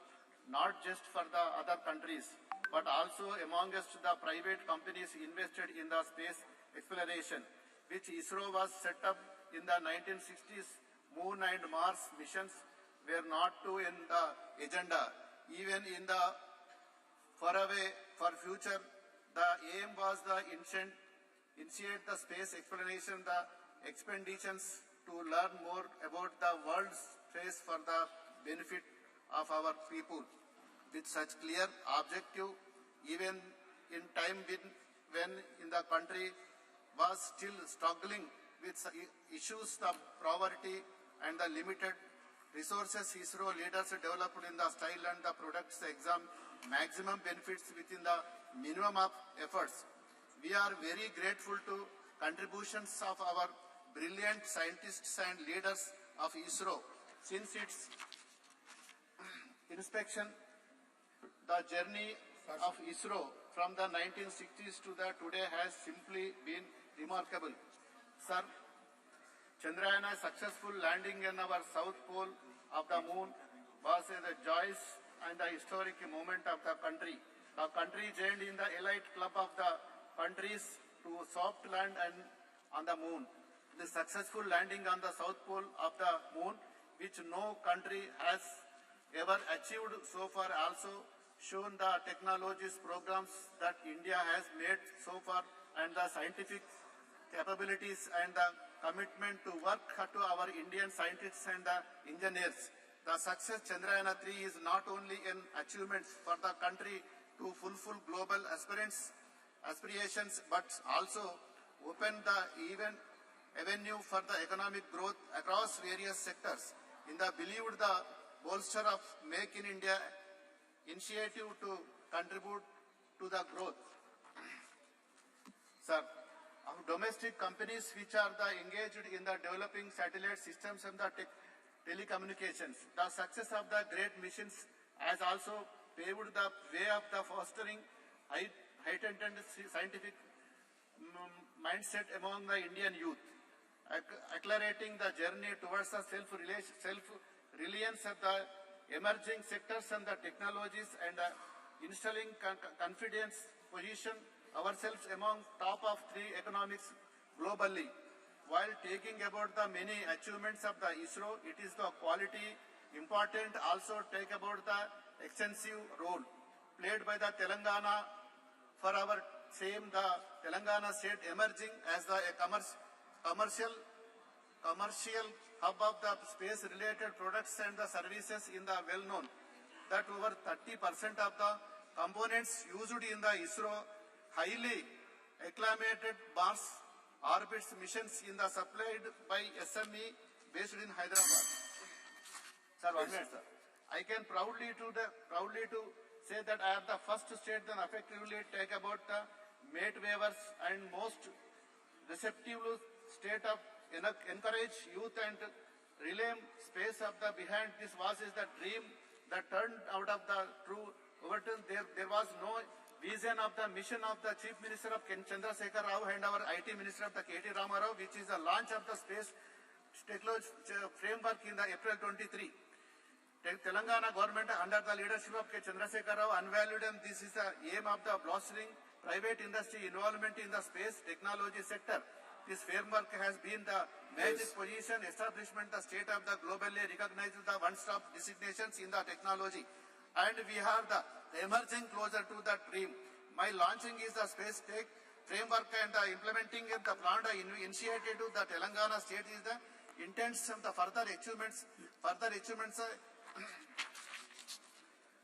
not just for the other countries, but also amongst the private companies invested in the space exploration, which ISRO was set up in the 1960s. Moon and Mars missions were not too in the agenda. Even in the for future, the aim was the initiate the space exploration, the expeditions to learn more about the world's space for the benefit of our people. With such clear objective, even in time when in the country was still struggling with issues of poverty and the limited resources, ISRO leaders developed in the style and the products exam maximum benefits within the minimum of efforts. We are very grateful to contributions of our brilliant scientists and leaders of ISRO. Since its inspection, the journey of ISRO from the 1960s to the today has simply been remarkable. Sir, Chandrayaan successful landing in our south pole of the moon was a joyous and a historic moment of the country. The country joined in the elite club of the countries to soft land and on the moon. The successful landing on the south pole of the moon, which no country has ever achieved so far, also shown the technologies programs that India has made so far and the scientific capabilities and the commitment to work to our Indian scientists and the engineers. The success Chandrayaan-3 is not only an achievement for the country to fulfill global aspirations, but also open the avenue for the economic growth across various sectors. In the believed the bolster of Make in India initiative to contribute to the growth. Sir, of domestic companies which are engaged in the developing satellite systems and the telecommunications. The success of the great missions has also paved the way of the fostering heightened scientific mindset among the Indian youth, accelerating the journey towards the self-reliance of the emerging sectors and the technologies, and instilling confidence position ourselves among top of 3 economics globally. While taking about the many achievements of the ISRO, it is the quality important also take about the extensive role played by the Telangana for our same the Telangana state emerging as the commercial hub of the space related products and the services in the well known that over 30% of the components used in the ISRO highly acclamated Mars orbits missions in the supplied by SME based in Hyderabad. Sir, one minute, sir. I can proudly to say that I am the first state that effectively take about the mate waivers and most receptive state of encourage youth and relay space of the behind this was is the dream that turned out of the true overturn. There was no vision of the mission of the Chief Minister of Chandrasekhar Rao and our IT Minister of the KT Ramarao, which is the launch of the space technology framework in the April 23. Telangana government under the leadership of K. Chandrasekhar Rao unvalued, and this is the aim of the blostering private industry involvement in the space technology sector. This framework has been the magic position establishment, the state of the globally recognized the one-stop designations in the technology, and we have the emerging closer to the dream. My launching is the space tech framework and the implementing of the plan initiated to the Telangana state is the intents of the further achievements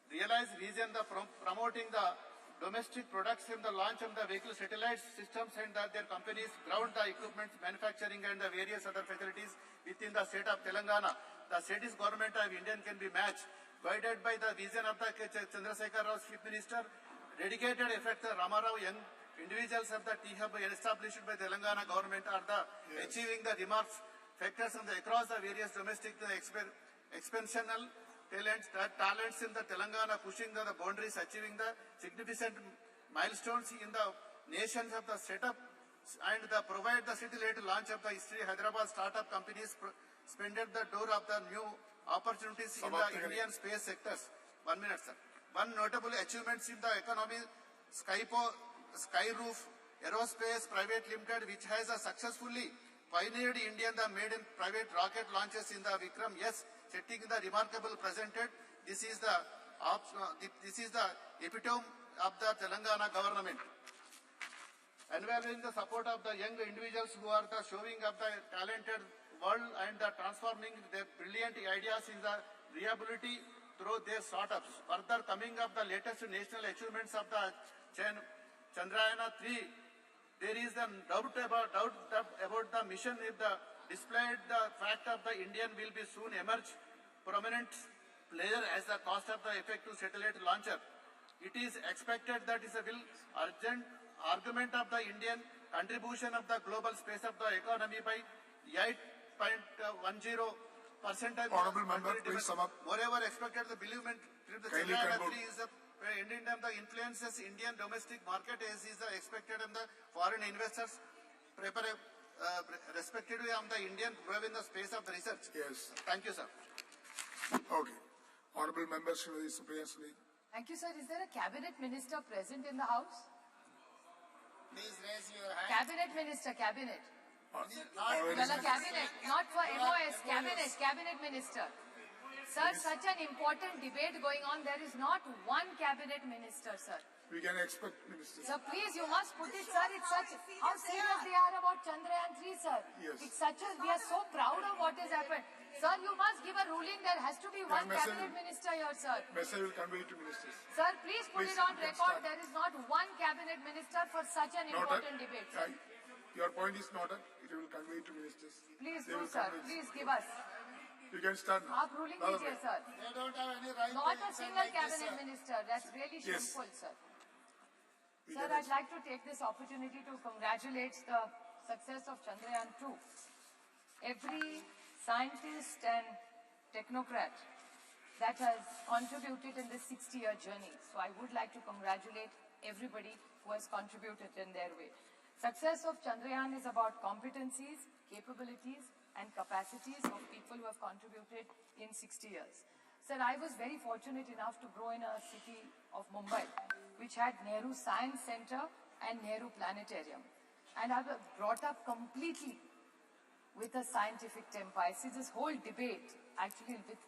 realize region the promoting the domestic products in the launch of the vehicle satellite systems and their companies ground the equipment manufacturing and the various other facilities within the state of Telangana. The state's government of Indian can be matched, guided by the vision of the Chandrasekhar Rao Chief Minister, dedicated effect the Ramarao young individuals of the T-Hub established by Telangana government are the achieving the remarks factors on the across the various domestic expansional talents in the Telangana, pushing the boundaries, achieving the significant milestones in the nations of the setup and the provide the city-led launch of the history Hyderabad startup companies expanded the door of the new opportunities in the Indian space sectors. 1 minute, sir. One notable achievements in the economy, Skyroof Aerospace Private Limited, which has successfully pioneered Indian the made in private rocket launches in the Vikram. Yes, setting the remarkable presented. This is the epitome of the Telangana government. Unveiling the support of the young individuals who are the showing of the talented world and the transforming their brilliant ideas in the reliability through their startups. Further coming up the latest national achievements of the Chandrayaan-3, there is a doubt about the mission if the displayed the fact of the Indian will be soon emerge prominent player as the cost of the effective satellite launcher. It is expected that is a will urgent argument of the Indian contribution of the global space of the economy by 8.10%. Honorable member, please sum up. Moreover, expected the believement the Chandrayaan-3 is ending the influences Indian domestic market as is expected and the foreign investors prepare respectively on the Indian growth in the space of the research. Yes. Thank you, sir. Okay. Honorable member, Srimati Supriya Suli. Thank you, sir. Is there a cabinet minister present in the house? Please raise your hand. Cabinet minister, cabinet. Not Well, a cabinet, not for MOS, cabinet minister. Sir, such an important debate going on. There is not one cabinet minister, sir. We can expect ministers. Sir, please, you must put it, sir. It's such how serious they are about Chandrayaan-3, sir. Yes. It's such a, we are so proud of what has happened. Sir, you must give a ruling. There has to be one cabinet minister here, sir. Message will convey to ministers. Sir, please put it on record. There is not one cabinet minister for such an important debate. Sir. Your point is noted. It will convey to ministers. Please do, sir. Please give us. You can start now. Aap ruling dijiye, sir. They don't have any right. Not a single cabinet minister. That's really shameful, sir. Sir, I'd like to take this opportunity to congratulate the success of Chandrayaan-2. Every scientist and technocrat that has contributed in this 60-year journey. So I would like to congratulate everybody who has contributed in their way. Success of Chandrayaan is about competencies, capabilities, and capacities of people who have contributed in 60 years. Sir, I was very fortunate enough to grow in a city of Mumbai, which had Nehru Science Center and Nehru Planetarium. And I was brought up completely with a scientific temper. I see this whole debate actually with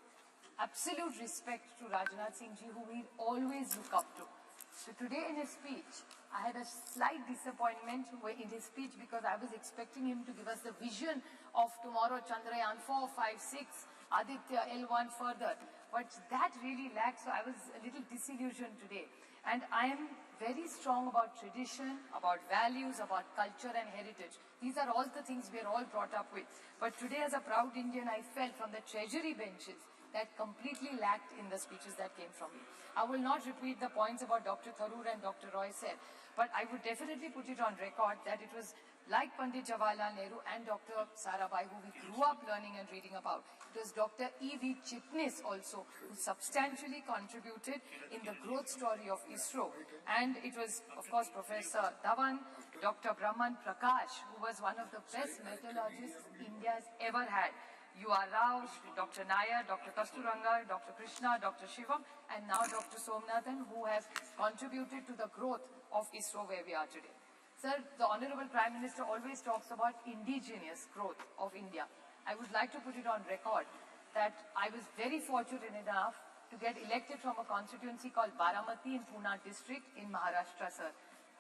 absolute respect to Rajnath Singh ji, who we always look up to. So today in his speech, I had a slight disappointment in his speech because I was expecting him to give us the vision of tomorrow, Chandrayaan 4, 5, 6, Aditya L1 further. But that really lacked, so I was a little disillusioned today. And I am very strong about tradition, about values, about culture and heritage. These are all the things we are all brought up with. But today as a proud Indian, I felt from the treasury benches that completely lacked in the speeches that came from me. I will not repeat the points about Dr. Tharoor and Dr. Roy said, but I would definitely put it on record that it was like Pandit Jawaharlal Nehru and Dr. Sarabhai, who we grew up learning and reading about. It was Dr. E.V. Chitnis also who substantially contributed in the growth story of ISRO. And it was, of course, Professor Dhawan, Dr. Brahman Prakash, who was one of the best metallurgists India has ever had. U.R. Rao, Dr. Nair, Dr. Kasturanga, Dr. Krishna, Dr. Shivam, and now Dr. Somnathan, who have contributed to the growth of ISRO where we are today. Sir, the Honorable Prime Minister always talks about indigenous growth of India. I would like to put it on record that I was very fortunate enough to get elected from a constituency called Baramati in Pune district in Maharashtra, sir.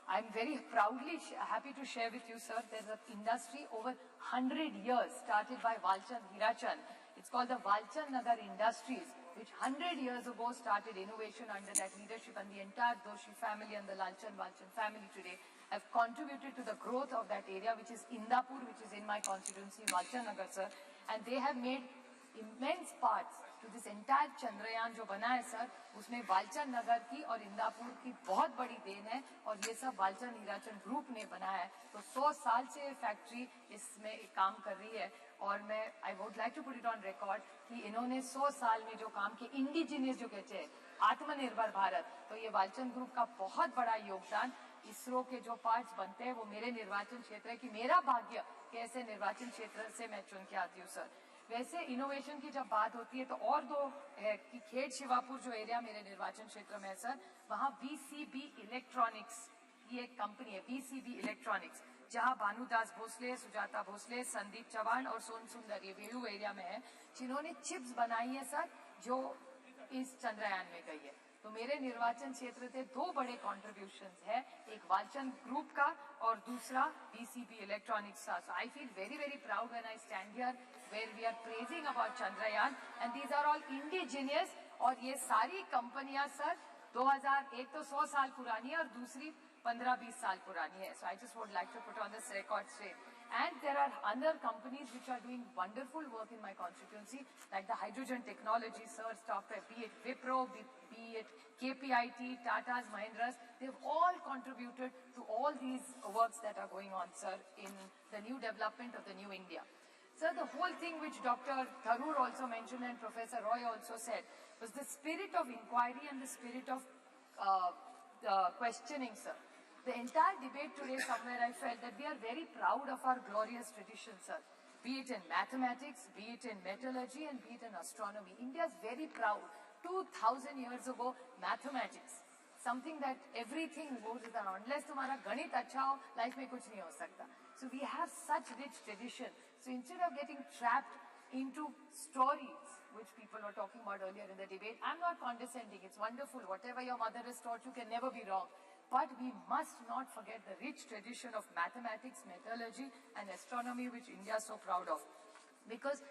I'm very proudly happy to share with you, sir, there's an industry over 100 years started by Walchand Hirachand. It's called the Walchand Nagar Industries, which 100 years ago started innovation under that leadership, and the entire Doshi family and the Walchand family today have contributed to the growth of that area, which is Indapur, which is in my constituency, Walchand Nagar, sir, and they have made immense parts to this entire Chandrayaan जो बना है sir, उसमें वालचंद नगर की और इंदापुर की बहुत बड़ी then है, और ये सब वालचंद हीराचंद ग्रुप ने बनाया है. तो 100 साल से ये फैक्ट्री इसमें काम कर रही है, और मैं I would like to put it on record कि इन्होंने 100 साल में जो काम किया, इंडिजिनियस जो कहते हैं आत्मनिर्भर भारत, तो ये वालचंद ग्रुप का बहुत बड़ा योगदान. इसरो के जो पार्ट्स बनते हैं वो मेरे निर्वाचन क्षेत्र है, कि मेरा भाग्य कैसे निर्वाचन क्षेत्र से मैं चुन के आती हूँ सर. वैसे इनोवेशन की जब बात होती है तो और दो है कि खेड़ शिवापुर जो एरिया मेरे निर्वाचन क्षेत्र में है सर, वहाँ बीसीबी इलेक्ट्रॉनिक्स ये एक कंपनी है, बीसीबी इलेक्ट्रॉनिक्स, जहाँ भानुदास भोसले, सुजाता भोसले, संदीप चौहान और सोन सुंदर ये वेलू एरिया में है, जिन्होंने चिप्स बनाई है सर जो इस चंद्रयान में गई है. तो मेरे निर्वाचन क्षेत्र से दो बड़े कॉन्ट्रीब्यूशंस है, एक वालचंद ग्रुप का और दूसरा बीसीबी इलेक्ट्रॉनिक्स का. So I feel very very proud when I stand here where we are praising about Chandrayaan, and these are all indigenous. और ये सारी कंपनियां सर 2001 तो 100 साल पुरानी है और दूसरी 15-20 साल पुरानी है. So I just would like to put on this record straight. And there are other companies which are doing wonderful work in my constituency, like the hydrogen technology, sir, be it Wipro, be it KPIT, Tata's, Mahindra's, they've all contributed to all these works that are going on, sir, in the new development of the new India. Sir, the whole thing which Dr. Tharoor also mentioned and Professor Roy also said was the spirit of inquiry and the spirit of questioning, sir. The entire debate today, somewhere I felt that we are very proud of our glorious traditions, sir. Be it in mathematics, be it in metallurgy, and be it in astronomy. India is very proud. 2000 years ago, mathematics, something that everything goes with around. Unless तुम्हारा गणित अच्छा हो, life में कुछ नहीं हो सकता. So we have such rich tradition. So instead of getting trapped into stories, which people were talking about earlier in the debate, I'm not condescending. It's wonderful. Whatever your mother has taught you can never be wrong. But we must not forget the rich tradition of mathematics, metallurgy and astronomy which India is so proud of. Because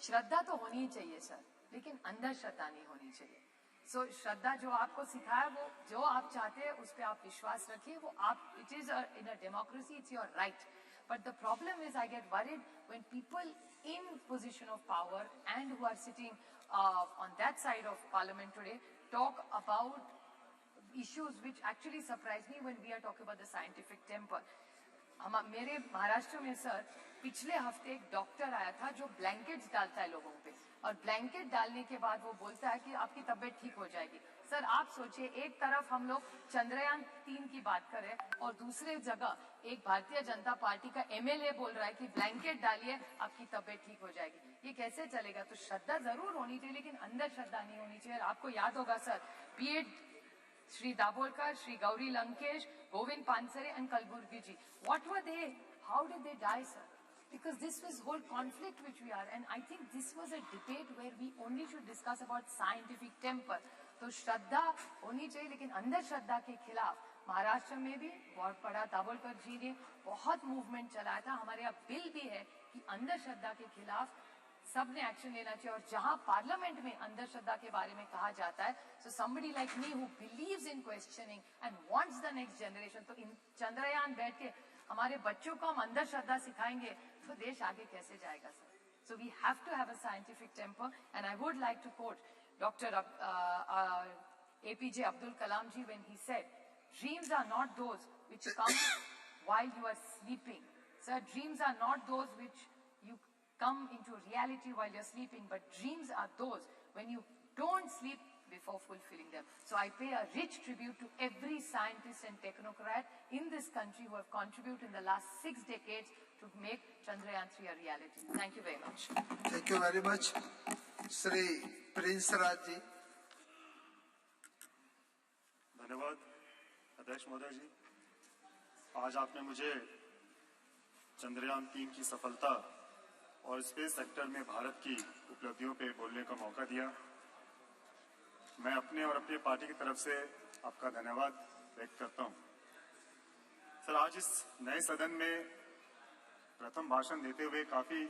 श्रद्धा तो होनी ही चाहिए sir, लेकिन अंदर श्रद्धा नहीं होनी चाहिए. So श्रद्धा जो आपको सिखाया वो जो आप चाहते हैं उस पर आप विश्वास रखिए, वो आप, it is in a democracy, it's your right. But the problem is I get worried when people in position of power and who are sitting on that side of parliament today talk about issues which actually surprise me when we are talking about the scientific temper. मेरे महाराष्ट्र में sir पिछले हफ्ते एक doctor आया था जो blankets डालता है लोगों पे, और ब्लैंकेट डालने के बाद वो बोलता है कि आपकी तबीयत ठीक हो जाएगी. सर आप सोचिए, एक तरफ हम लोग चंद्रयान 3 की बात करें और दूसरे जगह एक भारतीय जनता पार्टी का एमएलए बोल रहा है कि ब्लैंकेट डालिए आपकी तबीयत ठीक हो जाएगी. ये कैसे चलेगा? तो श्रद्धा जरूर होनी चाहिए लेकिन अंदर श्रद्धा नहीं होनी चाहिए. आपको याद होगा सर, बी Shri Dabolkar, Shri Gauri Lankesh, Govind Pansare and Kalburgi ji. What were they? How did they die, sir? Because this was whole conflict which we are, and I think this was a debate where we only should discuss about scientific temper. तो श्रद्धा होनी चाहिए लेकिन अंदर श्रद्धा के खिलाफ महाराष्ट्र में भी बहुत बड़ा दाभोलकर जी ने बहुत मूवमेंट चलाया था. हमारे यहाँ बिल भी है कि अंदर श्रद्धा के खिलाफ सबने एक्शन लेना चाहिए, और जहां पार्लियामेंट में अंधश्रद्धा के बारे में कहा जाता है, so somebody like me who believes in questioning and wants the next generation, तो इन चंद्रयान बैठ के हमारे बच्चों को हम अंधश्रद्धा सिखाएंगे तो देश आगे कैसे जाएगा sir? So we have to have a scientific temper, and I would like to quote Dr. APJ Abdul Kalam ji when he said, dreams are not those which come while you are sleeping. Sir, dreams are not those which you come into reality while you're sleeping, but dreams are those when you don't sleep before fulfilling them. So I pay a rich tribute to every scientist and technocrat in this country who have contributed in the last 6 decades to make Chandrayaan 3 a reality. Thank you very much. Thank you very much. Shri Prince Raj ji. धन्यवाद अध्यक्ष महोदय जी। आज आपने मुझे चंद्रयान 3 की सफलता और space sector में भारत की उपलब्धियों पे बोलने का मौका दिया। मैं अपने और अपनी पार्टी की तरफ से आपका धन्यवाद व्यक्त करता हूं। सर, आज इस नए सदन में प्रथम भाषण देते हुए काफी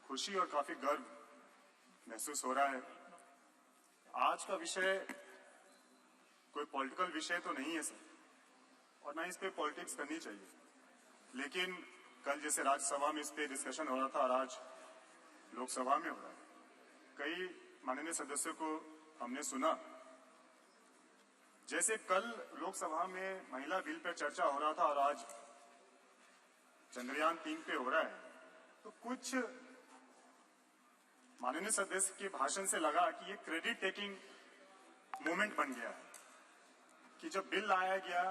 खुशी और काफी गर्व महसूस हो रहा है। आज का विषय कोई पॉलिटिकल विषय तो नहीं है सर, और ना इस पे पॉलिटिक्स करनी चाहिए, लेकिन कल जैसे राज्यसभा में इस पे डिस्कशन हो रहा था और आज लोकसभा में हो रहा है। कई माननीय सदस्यों को हमने सुना, जैसे कल लोकसभा में महिला बिल पर चर्चा हो रहा था और आज चंद्रयान 3 पे हो रहा है, तो कुछ माननीय सदस्य के भाषण से लगा कि ये क्रेडिट टेकिंग मूवमेंट बन गया है कि जब बिल लाया गया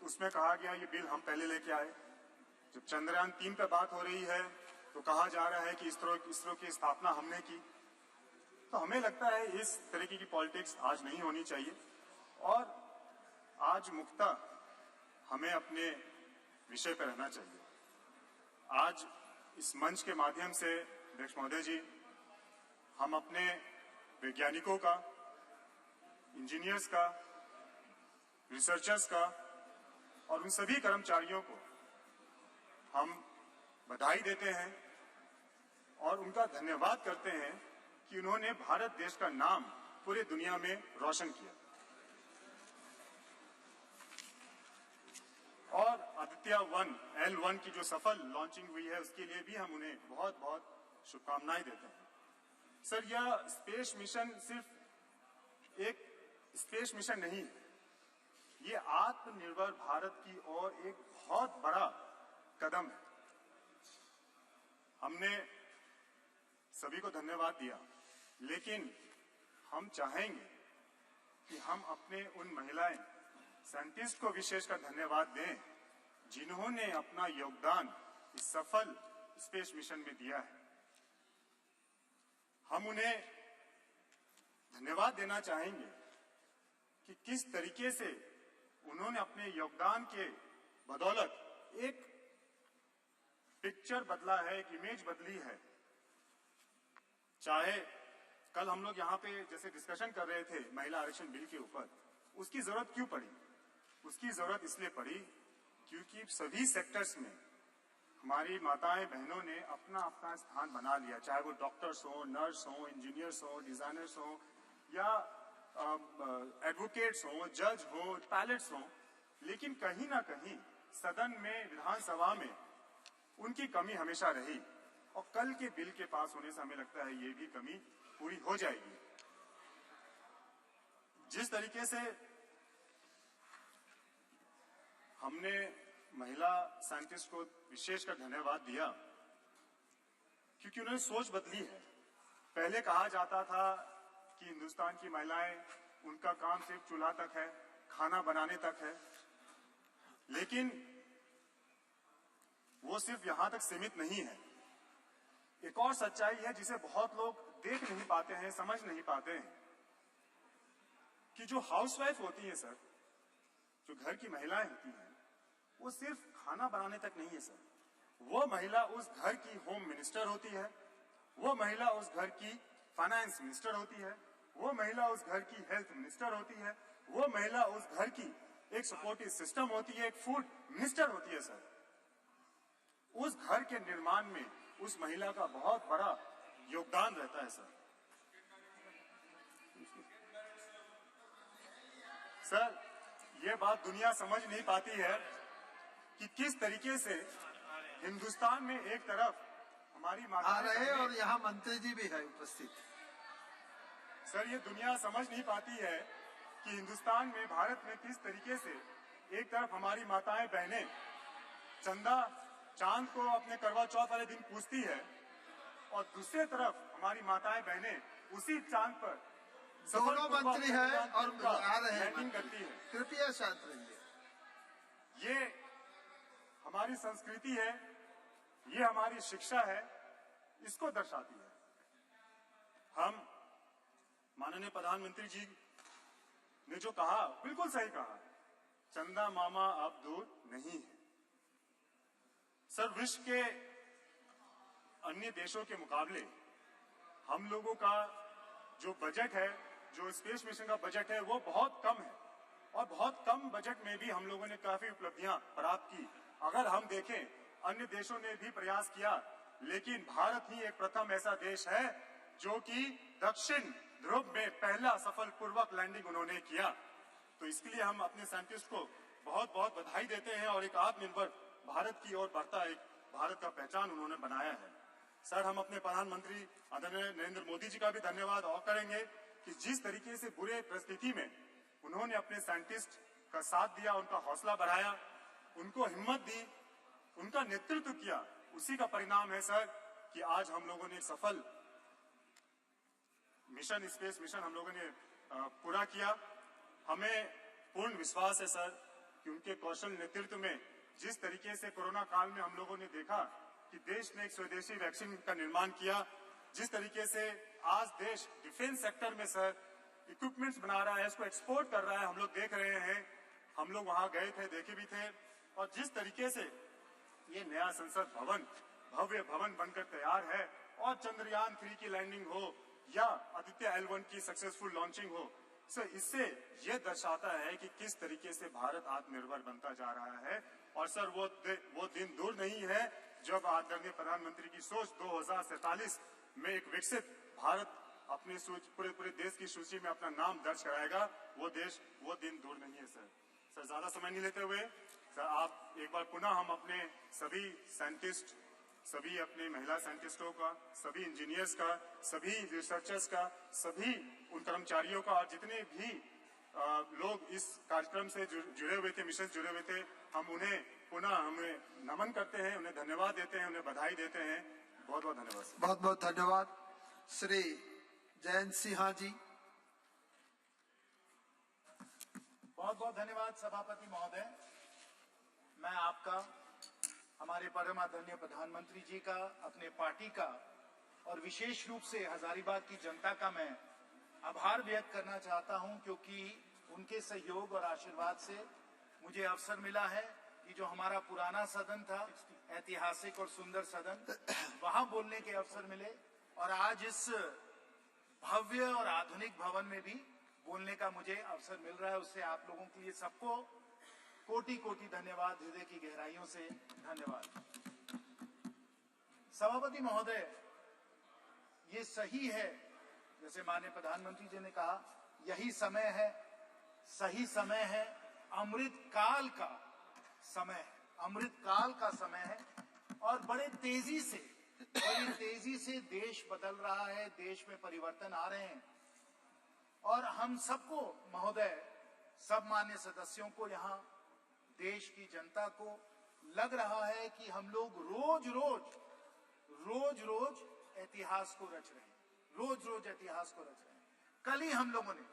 तो उसमें कहा गया ये बिल हम पहले लेके आए। जब चंद्रयान 3 पे बात हो रही है तो कहा जा रहा है कि इसरो की स्थापना हमने की। तो हमें लगता है इस तरीके की पॉलिटिक्स आज नहीं होनी चाहिए और आज मुक्तः हमें अपने विषय पर रहना चाहिए। आज इस मंच के माध्यम से अध्यक्ष महोदय जी, हम अपने वैज्ञानिकों का, इंजीनियर्स का, रिसर्चर्स का और उन सभी कर्मचारियों को हम बधाई देते हैं और उनका धन्यवाद करते हैं कि उन्होंने भारत देश का नाम पूरे दुनिया में रोशन किया। और आदित्य 1 L1 की जो सफल लॉन्चिंग हुई है उसके लिए भी हम उन्हें बहुत बहुत शुभकामनाएं देते हैं। सर, यह स्पेस मिशन सिर्फ एक स्पेस मिशन नहीं है, ये आत्मनिर्भर भारत की ओर एक बहुत बड़ा कदम है। हमने सभी को धन्यवाद दिया, लेकिन हम चाहेंगे कि हम अपने उन महिलाएं साइंटिस्ट को विशेषकर धन्यवाद दें जिन्होंने अपना योगदान इस सफल स्पेस मिशन में दिया है। हम उन्हें धन्यवाद देना चाहेंगे कि किस तरीके से उन्होंने अपने योगदान के बदौलत एक पिक्चर बदला है, एक इमेज बदली है। चाहे कल हम लोग यहाँ पे जैसे डिस्कशन कर रहे थे महिला आरक्षण बिल के ऊपर, उसकी जरूरत क्यों पड़ी? उसकी जरूरत इसलिए पड़ी क्योंकि सभी सेक्टर्स में हमारी माताएं बहनों ने अपना अपना स्थान बना लिया, चाहे वो डॉक्टर्स हो, नर्स हो, इंजीनियर्स हो, डिजाइनर्स हो या एडवोकेट्स हो, जज हो, पायलट्स हो, लेकिन कहीं ना कहीं सदन में, विधानसभा में उनकी कमी हमेशा रही और कल के बिल के पास होने से हमें लगता है ये भी कमी पूरी हो जाएगी। जिस तरीके से हमने महिला साइंटिस्ट को विशेषकर धन्यवाद दिया क्योंकि उन्होंने सोच बदली है। पहले कहा जाता था कि हिंदुस्तान की महिलाएं, उनका काम सिर्फ चूल्हा तक है, खाना बनाने तक है, लेकिन वो सिर्फ यहां तक सीमित नहीं है। एक और सच्चाई है जिसे बहुत लोग देख नहीं पाते हैं, समझ नहीं पाते हैं कि जो हाउसवाइफ होती है सर, जो घर की महिलाएं होती हैं, वो सिर्फ खाना बनाने तक नहीं है सर। वो महिला उस घर की होम मिनिस्टर होती है, वो महिला उस घर की फाइनेंस मिनिस्टर होती है, वो महिला उस घर की हेल्थ मिनिस्टर होती है, वो महिला उस घर की एक सपोर्टिव सिस्टम होती है, एक फूड मिनिस्टर होती है सर। उस घर के निर्माण में उस महिला का बहुत बड़ा योगदान रहता है सर। सर, ये बात दुनिया समझ नहीं पाती है कि किस तरीके से हिंदुस्तान में एक तरफ हमारी आ रहे हैं और यहाँ मंत्री जी भी है उपस्थित। सर, ये दुनिया समझ नहीं पाती है कि हिंदुस्तान में, भारत में किस तरीके से एक तरफ हमारी माताएं बहनें चंदा चांद को अपने करवा चौथ वाले दिन पूजती है और दूसरे तरफ हमारी माताएं बहनें उसी चांद पर दोनों मंत्री हैं और आ रहे हैं लैंडिंग करती है। कृपया शांत रहिए। ये हमारी संस्कृति है, ये हमारी शिक्षा है, इसको दर्शाती है। हम माननीय प्रधानमंत्री जी ने जो कहा बिल्कुल सही कहा, चंदा मामा अब दूर नहीं है। सर, विश्व के अन्य देशों के मुकाबले हम लोगों का जो बजट है, जो स्पेस मिशन का बजट है, वो बहुत कम है और बहुत कम बजट में भी हम लोगों ने काफी उपलब्धियां प्राप्त की। अगर हम देखें, अन्य देशों ने भी प्रयास किया, लेकिन भारत ही एक प्रथम ऐसा देश है जो कि दक्षिण ध्रुव में पहला सफलपूर्वक लैंडिंग उन्होंने किया। तो इसके लिए हम अपने साइंटिस्ट को बहुत बहुत बधाई देते हैं और एक आत्मनिर्भर भारत की ओर बढ़ता एक भारत का पहचान उन्होंने बनाया है। सर, हम अपने प्रधानमंत्री आदरणीय नरेंद्र मोदी जी का भी धन्यवाद और करेंगे कि जिस तरीके से बुरे परिस्थिति में उन्होंने अपने साइंटिस्ट का साथ दिया, उनका हौसला बढ़ाया, उनको हिम्मत दी, उनका नेतृत्व किया, उसी का परिणाम है सर कि आज हम लोगों ने सफल मिशन, स्पेस मिशन हम लोगों ने पूरा किया। हमें पूर्ण विश्वास है सर कि उनके कौशल नेतृत्व में जिस तरीके से कोरोना काल में हम लोगों ने देखा कि देश ने एक स्वदेशी वैक्सीन का निर्माण किया, जिस तरीके से आज देश डिफेंस सेक्टर में सर इक्विपमेंट्स बना रहा है, इसको एक्सपोर्ट कर रहा है, हम लोग देख रहे हैं। हम लोग वहां गए थे, देखे भी थे। और जिस तरीके से ये नया संसद भवन भव्य भवन बनकर तैयार है और चंद्रयान 3 की लैंडिंग हो या आदित्य L1 की सक्सेसफुल लॉन्चिंग हो, सर इससे ये दर्शाता है कि किस तरीके से भारत आत्मनिर्भर बनता जा रहा है। और सर वो दिन दूर नहीं है जब आदरणीय प्रधानमंत्री की सोच 2047 में एक विकसित भारत अपने पूरे देश की सूची में अपना नाम दर्ज कराएगा। वो दिन दूर नहीं है सर। ज्यादा समय नहीं लेते हुए सर, आप एक बार पुनः हम अपने सभी साइंटिस्ट, सभी अपने महिला साइंटिस्टों का, सभी इंजीनियर्स का, सभी रिसर्चर्स का, सभी उन कर्मचारियों का और जितने भी लोग इस कार्यक्रम से जुड़े हुए थे, मिशन जुड़े हुए थे, हम उन्हें पुनः हमें नमन करते हैं, उन्हें धन्यवाद देते हैं, उन्हें बधाई देते हैं। बहुत बहुत धन्यवाद। बहुत बहुत धन्यवाद श्री जयंत सिन्हा जी। बहुत बहुत धन्यवाद सभापति महोदय। मैं आपका, हमारे परम आदरणीय प्रधानमंत्री जी का, अपने पार्टी का और विशेष रूप से हजारीबाग की जनता का मैं आभार व्यक्त करना चाहता हूं, क्योंकि उनके सहयोग और आशीर्वाद से मुझे अवसर मिला है कि जो हमारा पुराना सदन था, ऐतिहासिक और सुंदर सदन, वहां बोलने के अवसर मिले और आज इस भव्य और आधुनिक भवन में भी बोलने का मुझे अवसर मिल रहा है। उससे आप लोगों के लिए सबको कोटि कोटि धन्यवाद, हृदय की गहराइयों से धन्यवाद। सभापति महोदय, ये सही है जैसे माननीय प्रधानमंत्री जी ने कहा, यही समय है, सही समय है, अमृत काल का समय है, अमृत काल का समय है और बड़ी तेजी से देश बदल रहा है, देश में परिवर्तन आ रहे हैं और हम सबको महोदय, सब मान्य सदस्यों को, यहाँ देश की जनता को लग रहा है कि हम लोग रोज रोज इतिहास को रच रहे हैं, रोज इतिहास को रच रहे हैं। कल ही हम लोगों ने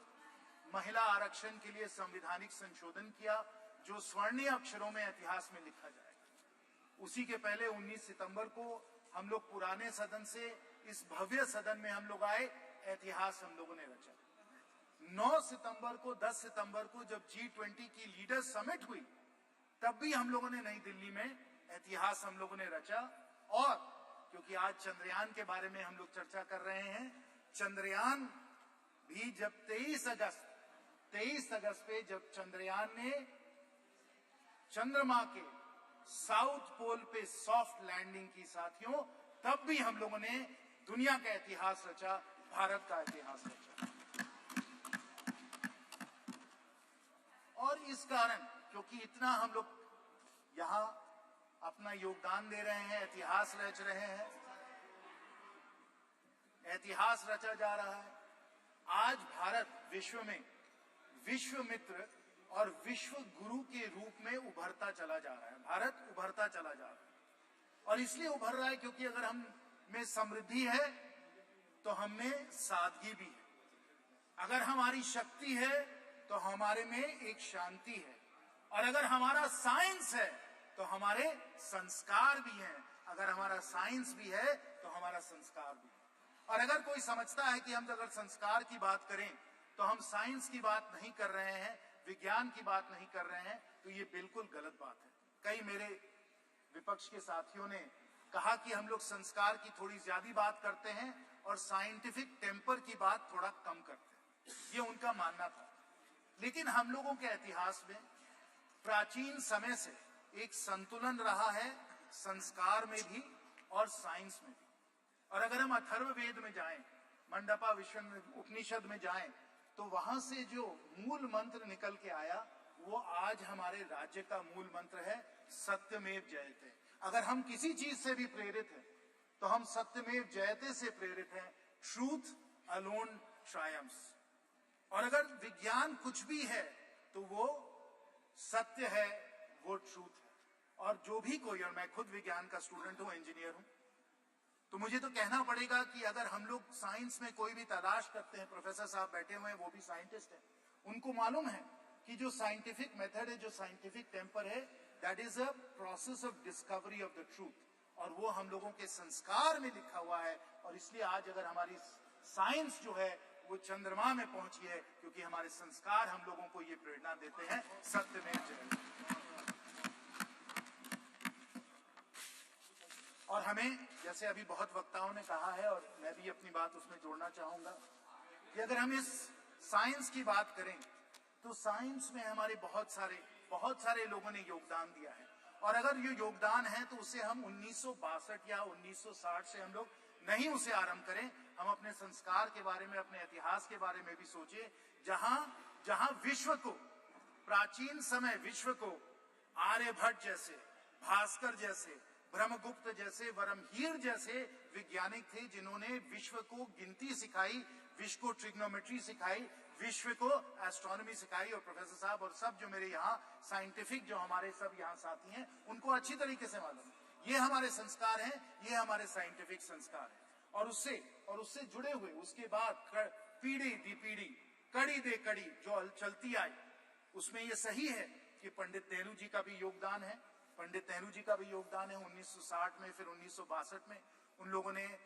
महिला आरक्षण के लिए संवैधानिक संशोधन किया जो स्वर्णीय अक्षरों में इतिहास में लिखा जाएगा। उसी के पहले 19 सितंबर को हम लोग पुराने सदन से इस भव्य सदन में हम लोग आए, इतिहास हम लोगों ने रचा। 9 सितंबर को, 10 सितंबर को जब G20 की लीडर्स समिट हुई, तब भी हम लोगों ने नई दिल्ली में इतिहास हम लोगों ने रचा। और क्योंकि आज चंद्रयान के बारे में हम लोग चर्चा कर रहे हैं, चंद्रयान भी जब 23 अगस्त पे जब चंद्रयान ने चंद्रमा के साउथ पोल पे सॉफ्ट लैंडिंग की साथियों, तब भी हम लोगों ने दुनिया का इतिहास रचा, भारत का इतिहास रचा। और इस कारण, क्योंकि इतना हम लोग यहाँ अपना योगदान दे रहे हैं, इतिहास रच रहे हैं, इतिहास रचा जा रहा है, आज भारत विश्व में विश्व मित्र और विश्व गुरु के रूप में उभरता चला जा रहा है। भारत उभरता चला जा रहा है। और इसलिए उभर रहा है क्योंकि अगर हम में समृद्धि है तो हम में सादगी भी है, अगर हमारी शक्ति है तो हमारे में एक शांति है, और अगर हमारा साइंस है तो हमारे संस्कार भी हैं, अगर हमारा साइंस भी है तो हमारा संस्कार भी है। और अगर कोई समझता है कि हम अगर संस्कार की बात करें तो हम साइंस की बात नहीं कर रहे हैं, विज्ञान की बात नहीं कर रहे हैं, तो ये बिल्कुल गलत बात है। कई मेरे विपक्ष के साथियों ने कहा कि हम लोग संस्कार की थोड़ी ज्यादा बात करते हैं और साइंटिफिक टेम्पर की बात थोड़ा कम करते हैं, ये उनका मानना था। लेकिन हम लोगों के इतिहास में प्राचीन समय से एक संतुलन रहा है, संस्कार में भी और साइंस में भी। और अगर हम अथर्ववेद में जाएं, मंडपा उपनिषद में जाएं, तो वहां से जो मूल मंत्र निकल के आया वो आज हमारे राज्य का मूल मंत्र है, सत्यमेव जयते। अगर हम किसी चीज से भी प्रेरित हैं तो हम सत्यमेव जयते से प्रेरित हैं, ट्रूथ अलोन ट्रायम्फ्स। और अगर विज्ञान कुछ भी है तो वो सत्य है, वो ट्रूथ है। और जो भी कोई, और मैं खुद विज्ञान का स्टूडेंट हूं, इंजीनियर हूं, तो मुझे तो कहना पड़ेगा कि अगर हम लोग साइंस में कोई भी तलाश करते हैं, प्रोफेसर साहब बैठे हुए हैं वो भी साइंटिस्ट हैं, उनको मालूम है कि जो साइंटिफिक मेथड है, जो साइंटिफिक टेम्पर है, that is a process of discovery of the truth, और वो हम लोगों के संस्कार में लिखा हुआ है। और इसलिए आज अगर हमारी साइंस जो है वो चंद्रमा में पहुंची है क्योंकि हमारे संस्कार हम लोगों को ये प्रेरणा देते हैं, सत्यमेव जयते। और हमें, जैसे अभी बहुत वक्ताओं ने कहा है और मैं भी अपनी बात उसमें जोड़ना चाहूंगा, कि अगर हम इस साइंस की बात करें तो साइंस में हमारे बहुत सारे लोगों ने योगदान दिया है। और अगर ये योगदान है तो उसे हम 1962 या 1960 से हम लोग नहीं उसे आरंभ करें, हम अपने संस्कार के बारे में, अपने इतिहास के बारे में भी सोचें। जहां विश्व को, प्राचीन समय विश्व को आर्यभट्ट जैसे, भास्कर जैसे, ब्रह्मगुप्त जैसे, वरमहीर जैसे वैज्ञानिक थे जिन्होंने विश्व को गिनती सिखाई, विश्व को ट्रिग्नोमेट्री सिखाई, विश्व को एस्ट्रोनॉमी सिखाई। और प्रोफेसर साहब और सब जो मेरे यहाँ साइंटिफिक जो हमारे सब यहाँ साथी हैं, उनको अच्छी तरीके से मालूम है ये हमारे संस्कार हैं, ये हमारे साइंटिफिक संस्कार हैं। और उससे जुड़े हुए उसके बाद पीढ़ी दी पीढ़ी, कड़ी दे कड़ी जो चलती आई, उसमें ये सही है कि पंडित नेहरू जी का भी योगदान है। पंडित नेहरू जी का भी योगदान है। 1960 में, फिर 1962 में उन लोगों ने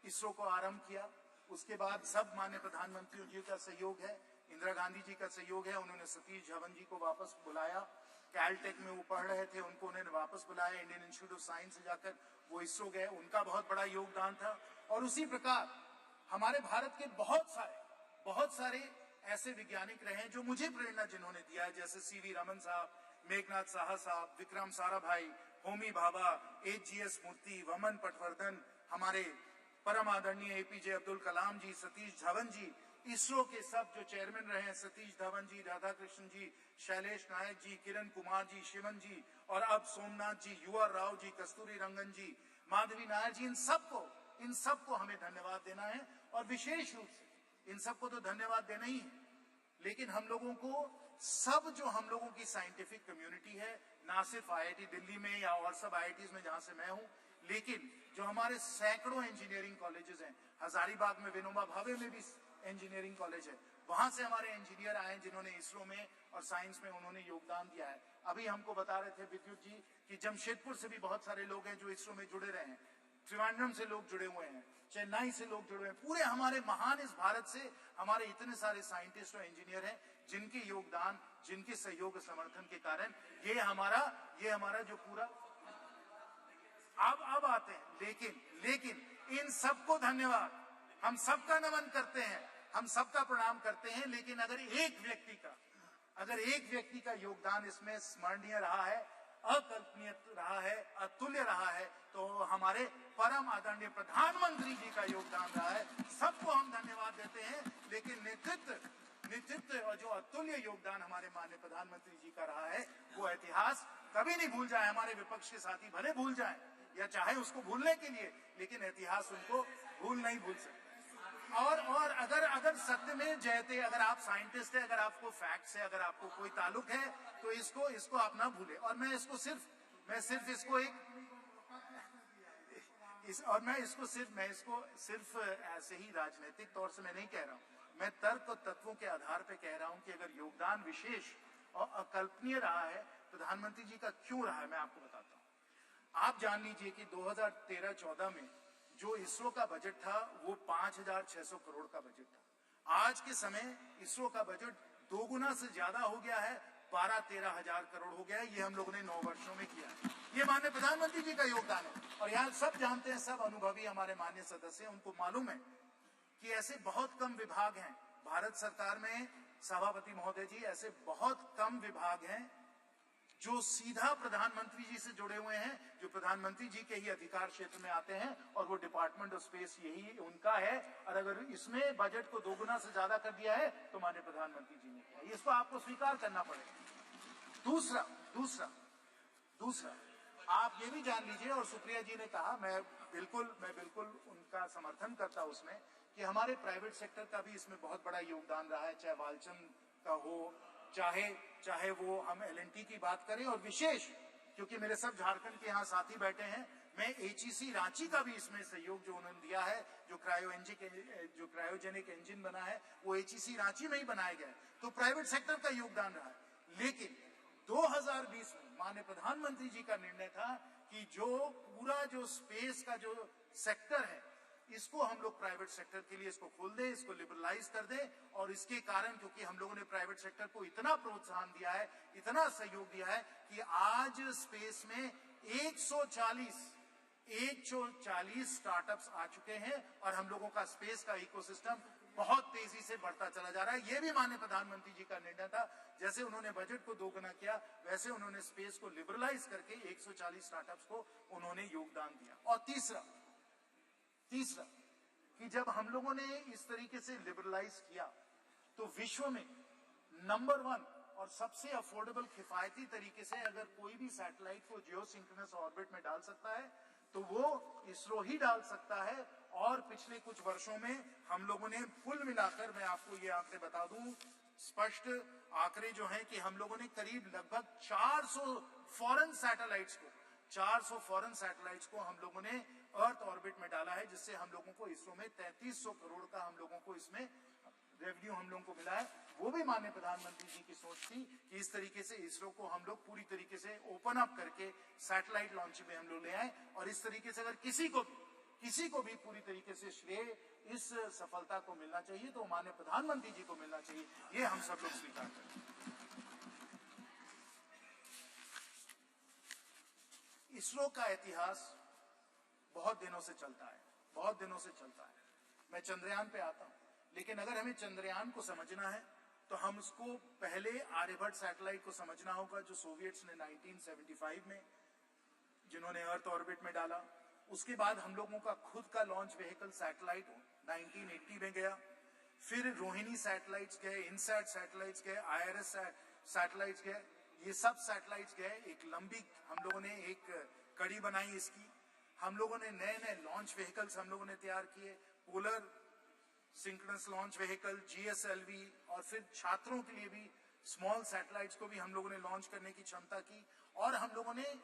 इसरो को आरंभ किया। उसके बाद सब माननीय प्रधानमंत्री जी का सहयोग है, इंदिरा गांधी जी का सहयोग है। उन्होंने सतीश धवन जी को वापस बुलाया, कैलटेक में वो पढ़ रहे थे, उनको उन्होंने वापस बुलाया, इंडियन इंस्टीट्यूट ऑफ साइंस से जाकर वो इसरो गए, उनका बहुत बड़ा योगदान था। और उसी प्रकार हमारे भारत के बहुत सारे ऐसे वैज्ञानिक रहे हैं जो मुझे प्रेरणा जिन्होंने दिया है, जैसे सीवी रमन साहब, मेघनाथ साहा साहब, विक्रम साराभाई, होमी भाभा, एचजीएस मूर्ति, वमन पटवर्धन, हमारे परम आदरणीय एपीजे अब्दुल कलाम जी, सतीश धवन जी, इसरो के सब जो चेयरमैन रहे हैं, सतीश धवन जी, राधा कृष्ण जी, शैलेश नायक जी, किरण कुमार जी, शिवन जी, और अब सोमनाथ जी, युवा राव जी, कस्तूरी रंगन जी, माधवी नायर जी, इन सबको हमें धन्यवाद देना है। और विशेष रूप से इन सबको तो धन्यवाद देना ही है, लेकिन हम लोगों को सब जो हम लोगों की साइंटिफिक कम्युनिटी है, ना सिर्फ आईआईटी दिल्ली में या और सब आईआईटीज में जहां से मैं हूं, लेकिन जो हमारे सैकड़ों इंजीनियरिंग कॉलेजेस हैं, हजारीबाग में विनोबा भावे में भी इंजीनियरिंग कॉलेज है, वहां से हमारे इंजीनियर आए जिन्होंने इसरो में और साइंस में उन्होंने योगदान दिया है। अभी हमको बता रहे थे विद्युत जी कि जमशेदपुर से भी बहुत सारे लोग हैं जो इसरो में जुड़े रहे हैं, त्रिवेंद्रम से लोग जुड़े हुए हैं, चेन्नई से लोग जुड़े हुए हैं। पूरे हमारे महान इस भारत से हमारे इतने सारे साइंटिस्ट और इंजीनियर हैं जिनके योगदान, जिनके सहयोग समर्थन के कारण ये हमारा जो पूरा अब आते हैं। लेकिन इन सबको धन्यवाद, हम सबका नमन करते हैं, हम सबका प्रणाम करते हैं। लेकिन अगर एक व्यक्ति का योगदान इसमें स्मरणीय रहा है, अकल्पनीय रहा है, अतुल्य रहा है, तो हमारे परम आदरणीय प्रधानमंत्री जी का योगदान रहा है। सबको हम धन्यवाद देते हैं। लेकिन नेतृत्व और जो अतुल्य योगदान हमारे माननीय प्रधानमंत्री जी का रहा है, वो इतिहास कभी नहीं भूल जाए। हमारे विपक्ष के साथी भले भूल जाएं या चाहे उसको भूलने के लिए, लेकिन इतिहास उनको नहीं भूल सकता। और अगर सत्य में जयते, अगर आप साइंटिस्ट है, अगर आपको फैक्ट से अगर आपको कोई ताल्लुक है, तो इसको आप ना भूले। और मैं सिर्फ इसको एक और मैं इसको सिर्फ ऐसे ही राजनीतिक तौर से मैं नहीं कह रहा हूं, मैं तर्क और तत्वों के आधार पे कह रहा हूं कि अगर योगदान विशेष और अकल्पनीय रहा है प्रधानमंत्री जी का, क्यों रहा है, मैं आपको बताता हूं। आप जान लीजिए कि 2013-14 में जो इसरो का बजट था वो 5,600 करोड़ का बजट था। आज के समय इसरो का बजट 2 गुना से ज्यादा हो गया है, 12-13 हजार करोड़ हो गया है। ये हम लोगों ने 9 वर्षों में किया है। ये माननीय प्रधानमंत्री जी का योगदान है। और यहाँ सब जानते हैं, सब अनुभवी हमारे माननीय सदस्य हैं, उनको मालूम है कि ऐसे बहुत कम विभाग हैं भारत सरकार में, सभापति महोदय जी, ऐसे बहुत कम विभाग हैं जो सीधा प्रधानमंत्री जी से जुड़े हुए हैं, जो प्रधानमंत्री जी के ही अधिकार क्षेत्र में आते हैं, और वो डिपार्टमेंट ऑफ स्पेस यही उनका है। और अगर इसमें बजट को 2 गुना से ज्यादा कर दिया है तो माननीय प्रधानमंत्री जी ने किया, इसको आपको स्वीकार करना पड़ेगा। दूसरा आप ये भी जान लीजिए, और सुप्रिया जी ने कहा, मैं बिल्कुल उनका समर्थन करता हूं उसमें, कि हमारे प्राइवेट सेक्टर का भी इसमें बहुत बड़ा योगदान रहा है, चाहे वालचंद का हो, चाहे वो हम LNT की बात करें, और विशेष क्योंकि मेरे सब झारखंड के यहाँ साथी बैठे हैं, मैं HEC रांची का भी इसमें सहयोग जो उन्होंने दिया है, जो क्रायोजेनिक इंजन बना है वो HEC रांची में ही बनाया गया है, तो प्राइवेट सेक्टर का योगदान रहा है। लेकिन 2020 में माननीय प्रधानमंत्री जी का निर्णय था कि जो स्पेस का जो सेक्टर है, इसको हम लोग प्राइवेट सेक्टर के लिए इसको खोल दें, इसको लिबरलाइज कर दें। और इसके कारण, क्योंकि हम लोगों ने प्राइवेट सेक्टर को इतना प्रोत्साहन दिया है, इतना सहयोग दिया है, कि आज स्पेस में 140 स्टार्टअप्स आ चुके हैं, और हम लोगों का स्पेस का इकोसिस्टम बहुत तेजी से बढ़ता चला जा रहा है। ये भी माननीय प्रधानमंत्री जी का निर्णय था। जैसे उन्होंने बजट को 2 गुना किया, वैसे उन्होंने स्पेस को लिबरलाइज करके 140 स्टार्टअप्स को उन्होंने योगदान दिया। और तीसरा कि जब हम लोगों ने इस तरीके से लिबरलाइज किया, तो विश्व में नंबर 1 और सबसे अफोर्डेबल किफायती तरीके से अगर कोई भी सैटेलाइट को जियोसिंक्रोनस ऑर्बिट में डाल सकता है तो वो इसरो ही डाल सकता है। और पिछले कुछ वर्षों में हम लोगों ने कुल मिलाकर, मैं आपको ये आंकड़े बता दूं, स्पष्ट आंकड़े जो हैं, कि हम लोगों ने करीब लगभग 400 फॉरेन सैटेलाइट्स को हम लोगों ने अर्थ ऑर्बिट में डाला है, जिससे हम लोगों को इसरो में 3300 करोड़ का हम लोगों को इसमें रेवेन्यू हम लोगों को मिला है। वो भी माननीय प्रधानमंत्री जी की सोच थी कि इस तरीके से इसरो को हम लोग पूरी तरीके से ओपन अप करके सैटेलाइट लॉन्च में हम लोग ले आए। और इस तरीके से अगर किसी को भी पूरी तरीके से श्रेय इस सफलता को मिलना चाहिए तो माननीय प्रधानमंत्री जी को मिलना चाहिए, ये हम सब लोग स्वीकार करते हैं। इसरो का इतिहास बहुत दिनों से चलता है। मैं चंद्रयान पे आता हूं, लेकिन अगर हमें चंद्रयान को समझना है तो हम उसको पहले आर्यभट्ट सैटेलाइट को समझना होगा, जो सोवियट्स ने 1975 में जिन्होंने अर्थ ऑर्बिट में डाला। उसके बाद हम लोगों का खुद का लॉन्च व्हीकल सैटेलाइट 1980 में गया। फिर रोहिणी सैटेलाइट्स गए, इनसैट सैटेलाइट्स गए, IRS सैटेलाइट्स गए। ये सब सैटेलाइट्स गए, एक लंबी हम लोगों ने एक कड़ी बनाई इसकी। हम लोगों ने नए लॉन्च व्हीकल्स हम लोगों ने तैयार किए, polar synchronous launch vehicle, GSLV, और फिर छात्रों के लिए भी स्मॉल सैटेलाइट्स को भी हम लोगों ने लॉन्च करने की क्षमता की। और हम लोगों ने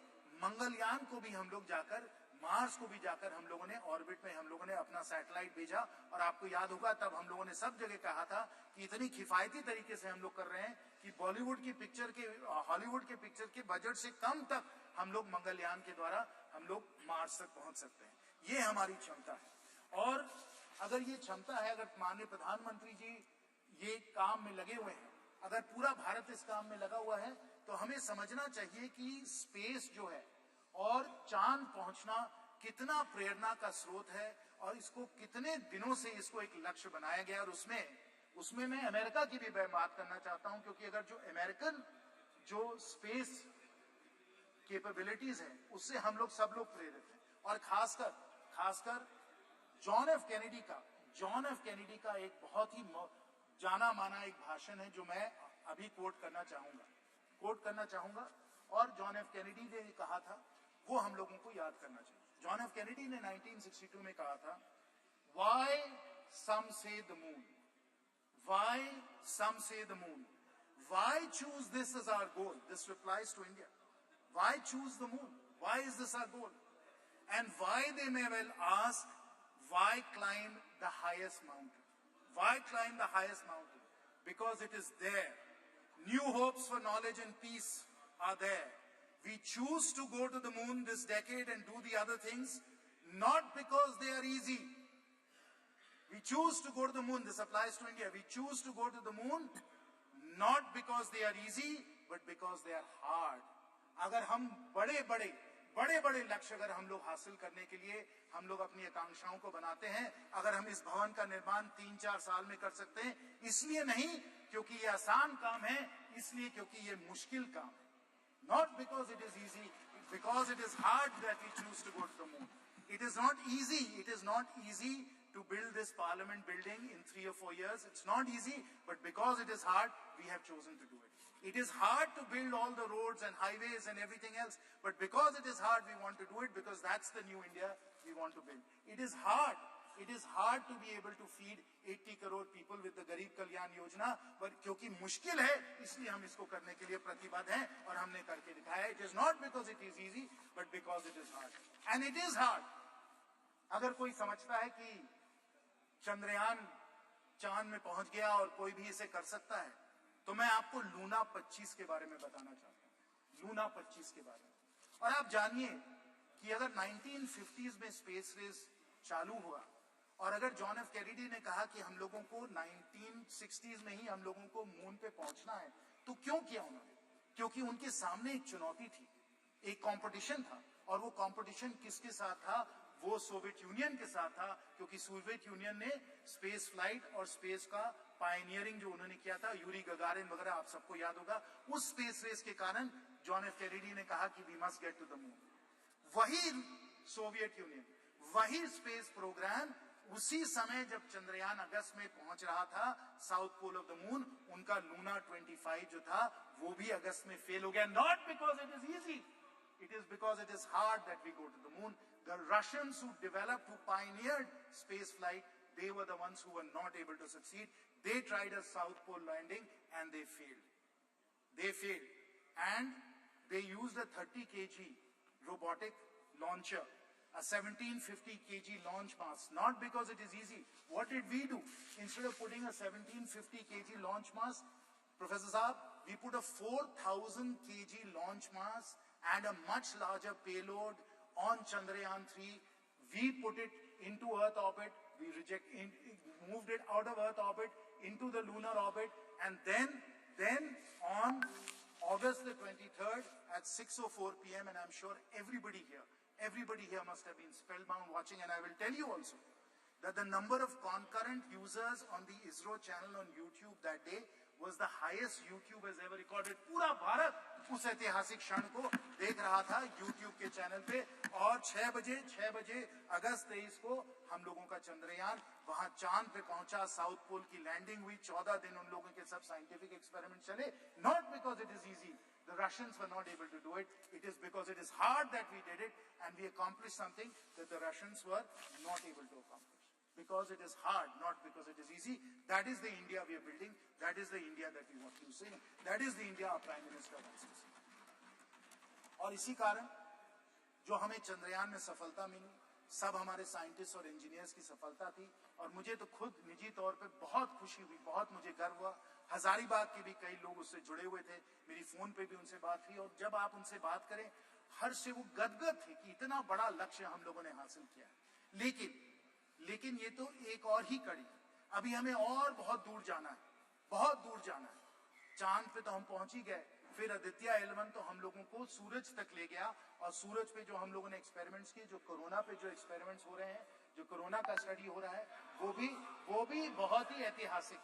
मंगलयान को भी हम लोग जाकर, मार्स को भी जाकर हम लोगों ने ऑर्बिट में हम लोगों ने अपना सैटेलाइट भेजा। और आपको याद होगा तब हम लोगों ने सब जगह कहा था कि इतनी किफायती तरीके से हम लोग कर रहे हैं कि हॉलीवुड की पिक्चर के बजट से कम तक हम लोग मंगलयान के द्वारा हम लोग मार्स तक पहुंच सकते हैं। ये हमारी क्षमता है। और अगर ये क्षमता है, अगर माननीय प्रधानमंत्री जी ये काम में लगे हुए हैं, अगर पूरा भारत इस काम में लगा हुआ है, तो हमें समझना चाहिए कि स्पेस जो है और चांद पहुंचना कितना प्रेरणा का स्रोत है, और इसको कितने दिनों से इसको एक लक्ष्य बनाया गया। और उसमें मैं अमेरिका की भी बात करना चाहता हूं, क्योंकि अगर जो अमेरिकन जो स्पेस कैपेबिलिटीज है उससे हम लोग सब लोग प्रेरित हैं। और खासकर जॉन एफ कैनेडी का एक बहुत ही जाना माना एक भाषण है जो मैं अभी कोट करना चाहूंगा। और जॉन एफ कैनेडी ने कहा था, वो हम लोगों को याद करना चाहिए। जॉन एफ कैनेडी ने 1962 में कहा था, Why some say the moon? Why choose this as our goal? This replies to India. Why choose the moon? Why is this our goal? And why they may well ask, why climb the highest mountain? Why climb the highest mountain? Because it is there. New hopes for knowledge and peace are there. We choose to go to the moon this decade and do the other things, not because they are easy. We choose to go to the moon. This applies to India. We choose to go to the moon, not because they are easy, but because they are hard. अगर हम बड़े लक्ष्य अगर हम लोग हासिल करने के लिए हम लोग अपनी आकांक्षाओं को बनाते हैं, अगर हम इस भवन का निर्माण 3-4 साल में कर सकते हैं, इसलिए नहीं क्योंकि ये आसान काम है, इसलिए क्योंकि ये मुश्किल काम है. Not because it is easy, because it is hard that we choose to go to the moon. It is not easy. It is not easy to build this parliament building in 3 or 4 years. It's not easy, but because it is hard, we have chosen to do it. It is hard to build all the roads and highways and everything else, but because it is hard, we want to do it because that's the new India we want to build. It is hard. It is hard to be able to feed 80 crore people with the Garib Kalyan Yojana, but क्योंकि मुश्किल है, इसलिए हम इसको करने के लिए प्रतिबद्ध हैं और हमने करके दिखाया. It is not because it is easy, but because it is hard. And it is hard. अगर कोई समझता है कि चंद्रयान चांद में पहुंच गया और कोई भी इसे कर सकता है, तो मैं आपको लूना 25 के बारे में बताना चाहता हूं. लूना 25 के बारे में. और आप जानिए कि अगर 1950s में स्पेस रेस चालू हुआ और अगर जॉन एफ कैनेडी ने कहा कि हम लोगों को 1960s में ही हम लोगों को मून पे पहुंचना है, तो क्यों किया उन्होंने? क्योंकि उनके सामने एक चुनौती थी, एक कंपटीशन था. और वो कंपटीशन किसके साथ था? वो सोवियत यूनियन के साथ था, क्योंकि सोवियत यूनियन ने स्पेस फ्लाइट और स्पेस का पायनियरिंग जो उन्होंने किया था, यूरी गगारिन वगैरह आप सबको याद होगा, उस स्पेस रेस के कारण जॉन एफ कैनेडी ने कहा कि we must get to the moon. वही सोवियत यूनियन, वही स्पेस प्रोग्राम उसी समय जब चंद्रयान अगस्त में पहुंच रहा था south pole of the moon, उनका लूना 25 जो था वो भी अगस्त में फेल हो गया. Not because it is easy, it is because it is hard that we go to the moon. The Russians who developed, who pioneered space flight, they were the ones who were not able to succeed. They tried a South Pole landing and they failed. They failed. And they used a 30 kg robotic launcher, a 1750 kg launch mass, not because it is easy. What did we do? Instead of putting a 1750 kg launch mass, Professor Saab, we put a 4000 kg launch mass and a much larger payload on Chandrayaan 3. We put it into Earth orbit. We moved it out of Earth orbit into the lunar orbit, and then on August the 23rd at 6:04 p.m. and I'm sure everybody here must have been spellbound watching, and I will tell you also that the number of concurrent users on the ISRO channel on YouTube that day was the highest YouTube has ever recorded. पूरा भारत उस ऐतिहासिक क्षण को देख रहा था YouTube के channel पे. और 6 बजे अगस्त 23 को हम लोगों का चंद्रयान वहां चांद पे पहुंचा. साउथ पोल की लैंडिंग हुई. 14 दिन उन लोगों के सब साइंटिफिक एक्सपेरिमेंट चले. Not because it is easy. The Russians were not able to do it. It is because it is hard that we did it, and we accomplished something that the Russians were not able to accomplish. Because it is hard, not because it is easy. That is the India we are building. That is the India that we want to see. That is the India our Prime Minister wants to see. और इसी कारण जो हमें चंद्रयान में सफलता मिली, सब हमारे scientist और इंजीनियर्स की सफलता थी. और मुझे तो खुद निजी तौर पे बहुत खुशी हुई, बहुत मुझे गर्व हुआ. हजारीबाग के भी कई लोग उससे जुड़े हुए थे. मेरी फोन पे भी उनसे बात हुई, और जब आप उनसे बात करें, हर से वो गदगद थे कि इतना बड़ा लक्ष्य हम लोगों ने हासिल किया. लेकिन ये तो एक और ही कड़ी. अभी हमें और बहुत दूर जाना है, बहुत दूर जाना है. चांद पे तो हम पहुंच ही गए. फिर आदित्य L1 तो हम लोगों को सूरज तक ले गया. और सूरज पे जो हम लोगों ने एक्सपेरिमेंट्स किए, जो कोरोना पे जो एक्सपेरिमेंट्स हो रहे हैं, जो कोरोना का स्टडी हो रहा है, वो भी बहुत ही ऐतिहासिक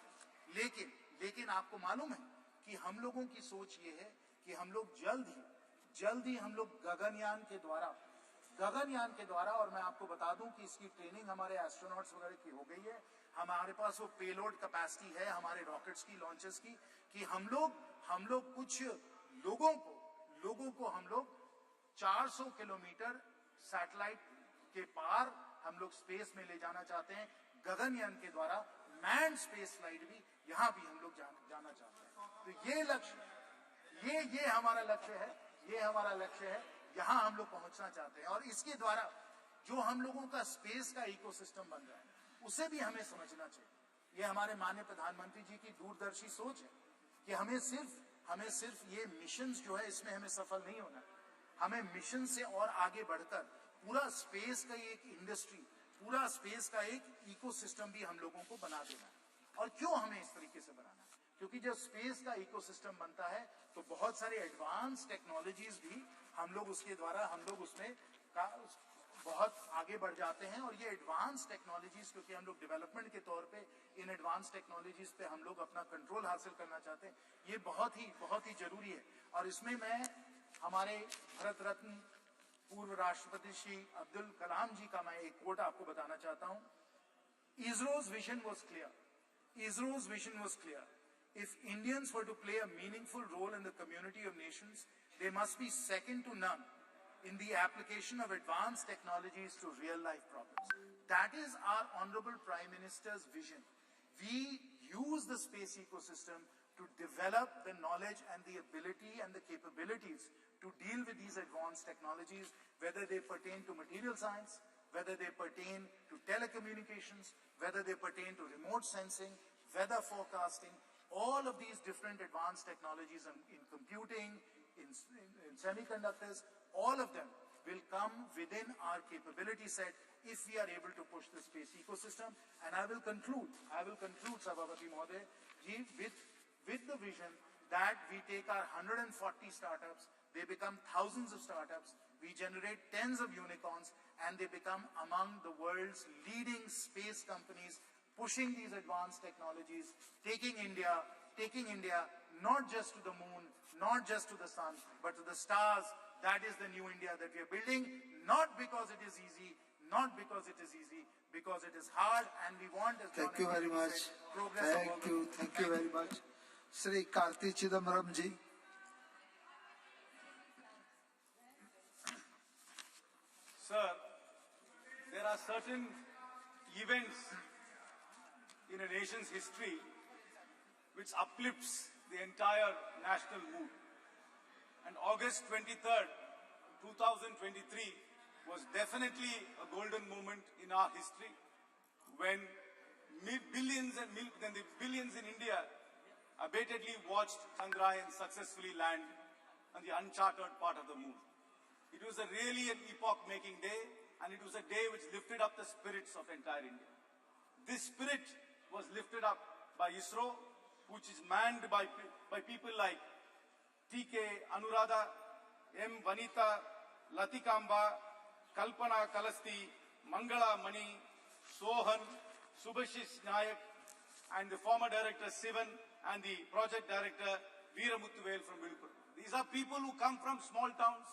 है. लेकिन आपको मालूम है कि हम लोगों की सोच ये है कि हम लोग जल्द ही हम लोग गगनयान के द्वारा, और मैं आपको बता दूं कि इसकी ट्रेनिंग हमारे एस्ट्रोनॉट्स वगैरह की हो गई है. हमारे पास वो पेलोड कैपेसिटी है हमारे रॉकेट्स की, लॉन्चर्स की, कि हम लोग कुछ लोगों को हम लोग 400 किलोमीटर सैटेलाइट के पार हम लोग स्पेस में ले जाना चाहते हैं. गगनयान के द्वारा मैन स्पेस फ्लाइट भी यहां भी हम लोग जाना चाहते हैं. तो ये लक्ष्य, ये हमारा लक्ष्य है. यहां हम लोग पहुंचना चाहते हैं. और इसके द्वारा जो हम लोगों का स्पेस का इकोसिस्टम बन रहा है, उसे भी हमें समझना चाहिए। ये हमारे माननीय प्रधानमंत्री जी की दूरदर्शी सोच है कि हमें सिर्फ ये मिशंस जो है इसमें हमें सफल नहीं होना, हमें मिशन से और आगे बढ़कर पूरा स्पेस का एक इंडस्ट्री, पूरा स्पेस का एक इकोसिस्टम भी हम लोगों को बना देना है। और क्यों हमें इस तरीके से बनाना है? क्योंकि जब स्पेस का इकोसिस्टम बनता है तो बहुत सारे एडवांस टेक्नोलॉजीज भी हम लोग उसके द्वारा उसमें बहुत आगे बढ़ जाते हैं। और ये एडवांस टेक्नोलॉजीज, क्योंकि हम लोग डेवलपमेंट के तौर पे इन एडवांस टेक्नोलॉजीज पे हम लोग अपना कंट्रोल हासिल करना चाहते हैं, ये बहुत ही जरूरी है। और इसमें मैं हमारे भारत रत्न पूर्व राष्ट्रपति श्री अब्दुल कलाम जी का मैं एक कोट आपको बताना चाहता हूं। ISRO's vision was clear. ISRO's vision was clear. If Indians were to play a meaningful role in the community of nations, they must be second to none in the application of advanced technologies to real-life problems. That is our Honorable Prime Minister's vision. We use the space ecosystem to develop the knowledge and the ability and the capabilities to deal with these advanced technologies, whether they pertain to material science, whether they pertain to telecommunications, whether they pertain to remote sensing, weather forecasting, all of these different advanced technologies in computing, in semiconductors, all of them will come within our capability set if we are able to push the space ecosystem. And I will conclude, Sabhavati Mohoday ji, with the vision that we take our 140 startups, they become thousands of startups, we generate tens of unicorns, and they become among the world's leading space companies, pushing these advanced technologies, taking India not just to the moon, not just to the sun, but to the stars. That is the new India that we are building, not because it is easy, because it is hard, and we want, as Thank you very much. progress. Thank you very much. Sri Karti Chidambaram ji. Sir, there are certain events in a nation's history which uplifts the entire national mood. And August 23rd, 2023 was definitely a golden moment in our history when billions in India abatedly watched Chandrayaan successfully land on the uncharted part of the moon. It was really an epoch-making day, and it was a day which lifted up the spirits of entire India. This spirit was lifted up by ISRO, which is manned by people like TK Anuradha, M. Vanita, Latikamba, Kalpana Kalasti, Mangala Mani, Sohan, Subhashis Nayak, and the former director Sivan, and the project director Veeramuthuvel from Vilupur. These are people who come from small towns,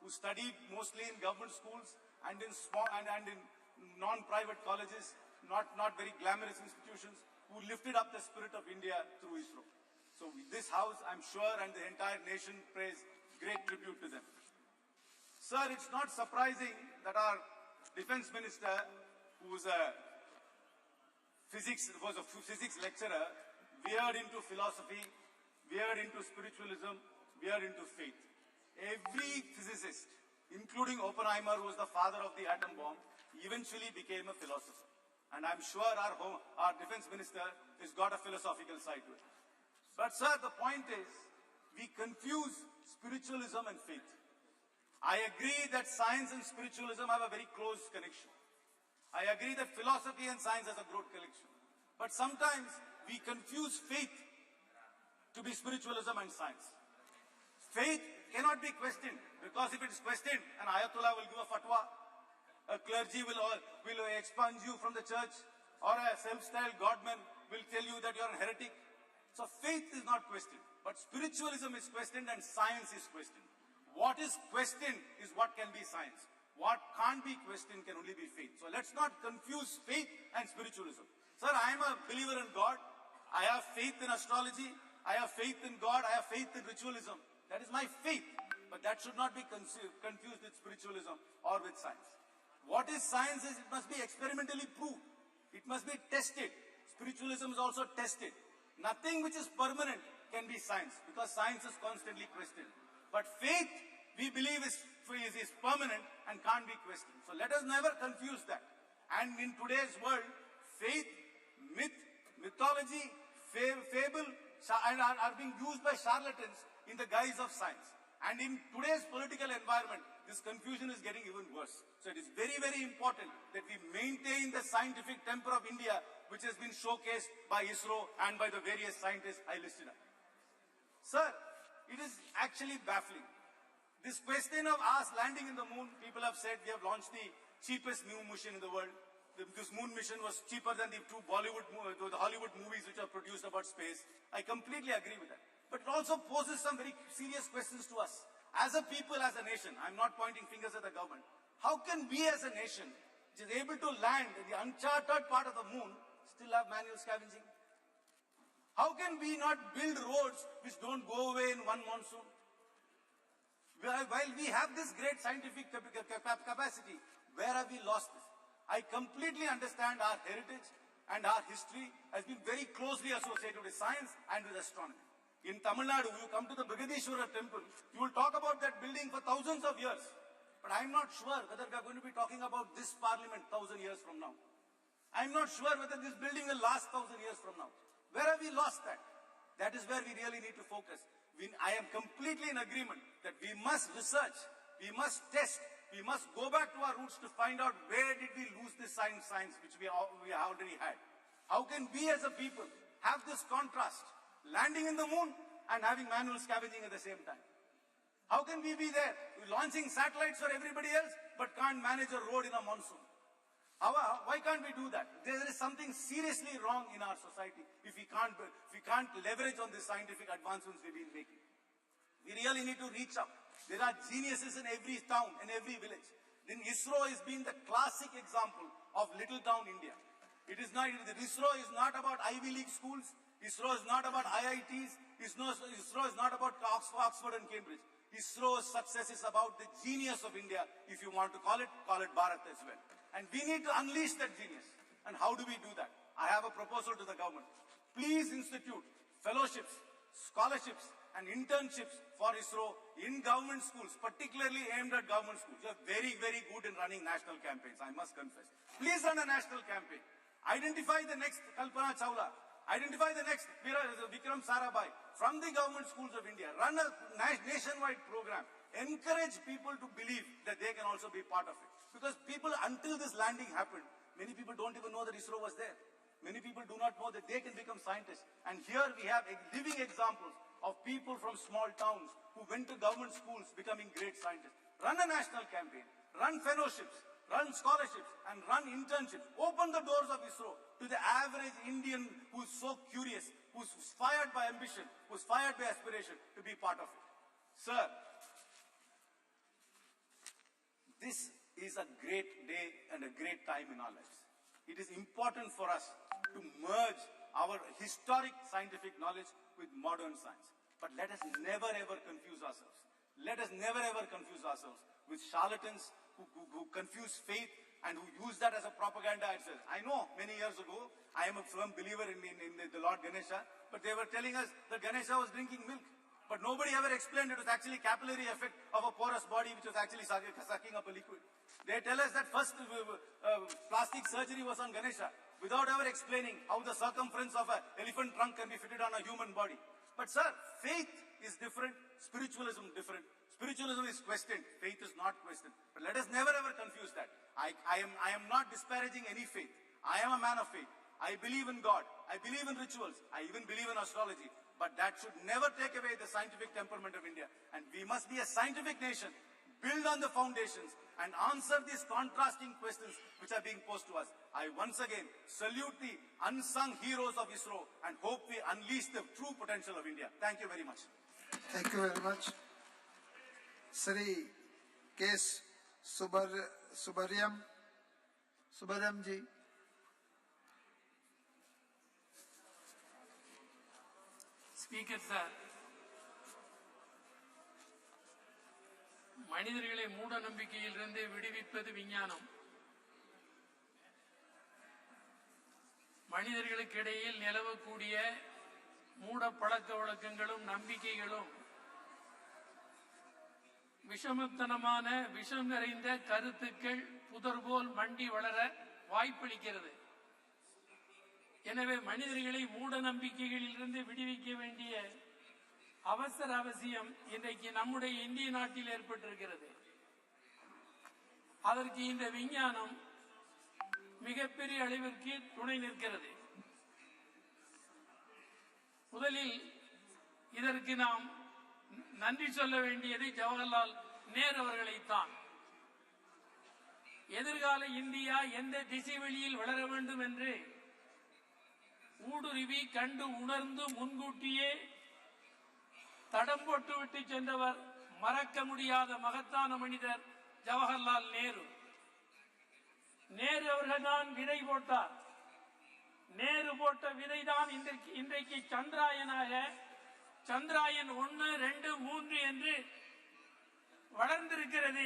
who studied mostly in government schools and in non-private colleges, not very glamorous institutions, who lifted up the spirit of India through ISRO. So this house, I'm sure, and the entire nation pays great tribute to them. Sir, it's not surprising that our defense minister, who was a physics lecturer, veered into philosophy, veered into spiritualism, veered into faith. Every physicist, including Oppenheimer, who was the father of the atom bomb, eventually became a philosopher. And I'm sure our defense minister has got a philosophical side to it. But sir, the point is, we confuse spiritualism and faith. I agree that science and spiritualism have a very close connection. I agree that philosophy and science has a broad connection. But sometimes we confuse faith to be spiritualism and science. Faith cannot be questioned, because if it is questioned, an Ayatollah will give a fatwa, a clergy will expunge you from the church, or a self-styled godman will tell you that you are a heretic. So faith is not questioned, but spiritualism is questioned and science is questioned. What is questioned is what can be science. What can't be questioned can only be faith. So let's not confuse faith and spiritualism. Sir, I am a believer in God. I have faith in astrology. I have faith in God. I have faith in ritualism. That is my faith. But that should not be confused with spiritualism or with science. What is science is it must be experimentally proved. It must be tested. Spiritualism is also tested. Nothing which is permanent can be science, because science is constantly questioned. But faith, we believe, is is permanent and can't be questioned. So let us never confuse that. And in today's world, faith, myth, mythology, fable are being used by charlatans in the guise of science. And in today's political environment, this confusion is getting even worse. So it is very, very important that we maintain the scientific temper of India, which has been showcased by ISRO and by the various scientists I listed up. Sir, it is actually baffling. This question of us landing in the moon, people have said we have launched the cheapest new mission in the world. This moon mission was cheaper than the two the Hollywood movies which are produced about space. I completely agree with that. But it also poses some very serious questions to us. As a people, as a nation, I'm not pointing fingers at the government. How can we as a nation, which is able to land in the uncharted part of the moon, still have manual scavenging? How can we not build roads which don't go away in one monsoon? While we have this great scientific capacity, where have we lost this? I completely understand our heritage and our history has been very closely associated with science and with astronomy. In Tamil Nadu, you come to the Brigadishwara temple, you will talk about that building for thousands of years. But I'm not sure whether we are going to be talking about this parliament 1,000 years from now. I'm not sure whether this building will last 1,000 years from now. Where have we lost that? That is where we really need to focus. I am completely in agreement that we must research, we must test, we must go back to our roots to find out where did we lose this science which we already had. How can we as a people have this contrast, landing in the moon and having manual scavenging at the same time? How can we be there, launching satellites for everybody else, but can't manage a road in a monsoon? Why can't we do that? There is something seriously wrong in our society if we can't leverage on the scientific advancements we've been making. We really need to reach up. There are geniuses in every town, in every village. Then ISRO has been the classic example of little town India. ISRO is not about Ivy League schools. ISRO is not about IITs. ISRO is not about Oxford and Cambridge. ISRO's success is about the genius of India. If you want to call it Bharat as well. And we need to unleash that genius. And how do we do that? I have a proposal to the government. Please institute fellowships, scholarships, and internships for ISRO in government schools, particularly aimed at government schools. You are very, very good in running national campaigns, I must confess. Please run a national campaign. Identify the next Kalpana Chawla. Identify the next Vikram Sarabhai from the government schools of India. Run a nationwide program. Encourage people to believe that they can also be part of it. Because people, until this landing happened, many people don't even know that ISRO was there. Many people do not know that they can become scientists. And here we have living examples of people from small towns who went to government schools becoming great scientists. Run a national campaign, run fellowships, run scholarships, and run internships. Open the doors of ISRO to the average Indian who's so curious, who's fired by ambition, who's fired by aspiration to be part of it. Sir, this is a great day and a great time in our lives. It is important for us to merge our historic scientific knowledge with modern science. But let us never ever confuse ourselves. Let us never ever confuse ourselves with charlatans who confuse faith and who use that as a propaganda itself. I know many years ago, I am a firm believer in the Lord Ganesha, but they were telling us that Ganesha was drinking milk. But nobody ever explained it was actually capillary effect of a porous body which was actually sucking up a liquid. They tell us that first plastic surgery was on Ganesha without ever explaining how the circumference of an elephant trunk can be fitted on a human body. But sir, faith is different, spiritualism different. Spiritualism is questioned, faith is not questioned. But let us never ever confuse that. I am not disparaging any faith. I am a man of faith. I believe in God. I believe in rituals. I even believe in astrology. But that should never take away the scientific temperament of India. And we must be a scientific nation, build on the foundations, and answer these contrasting questions which are being posed to us. I once again salute the unsung heroes of ISRO and hope we unleash the true potential of India. Thank you very much. Thank you very much. Sri K. Subharyam ji. Speaker sir, மனிதர்களை மூட நம்பிக்கையிலிருந்து விடுவிப்பது விஞ்ஞானம். மனிதர்களுக்கு இடையில் நிலவக்கூடிய மூட பழக்க வழக்கங்களும் நம்பிக்கைகளும் விஷமத்தனமான விஷம் நிறைந்த கருத்துக்கள் புதர்போல் மண்டி வளர வாய்ப்பளிக்கிறது. எனவே மனிதர்களை மூட நம்பிக்கைகளிலிருந்து விடுவிக்க வேண்டிய அவசியம் இன்றைக்கு நம்முடைய இந்திய நாட்டில் ஏற்பட்டிருக்கிறது. அதற்கு இந்த விஞ்ஞானம் மிகப்பெரிய அளவிற்கு துணை நிற்கிறது. முதலில் இதற்கு நாம் நன்றி சொல்ல வேண்டியது ஜவஹர்லால் நேரு அவர்களைத்தான். எதிர்கால இந்தியா எந்த திசை வழியில் வளர வேண்டும் என்று ஊடுருவி கண்டு உணர்ந்து முன்கூட்டியே தடம் போட்டு விட்டு சென்றவர், மறக்க முடியாத மகத்தான மனிதர் ஜவஹர்லால் நேரு. நேரு அவர்கள் தான் விதை போட்டார். நேரு போட்ட விதைதான் இன்றைக்கு சந்திராயனாக சந்திராயன் 1, 2, 3 என்று வளர்ந்திருக்கிறது.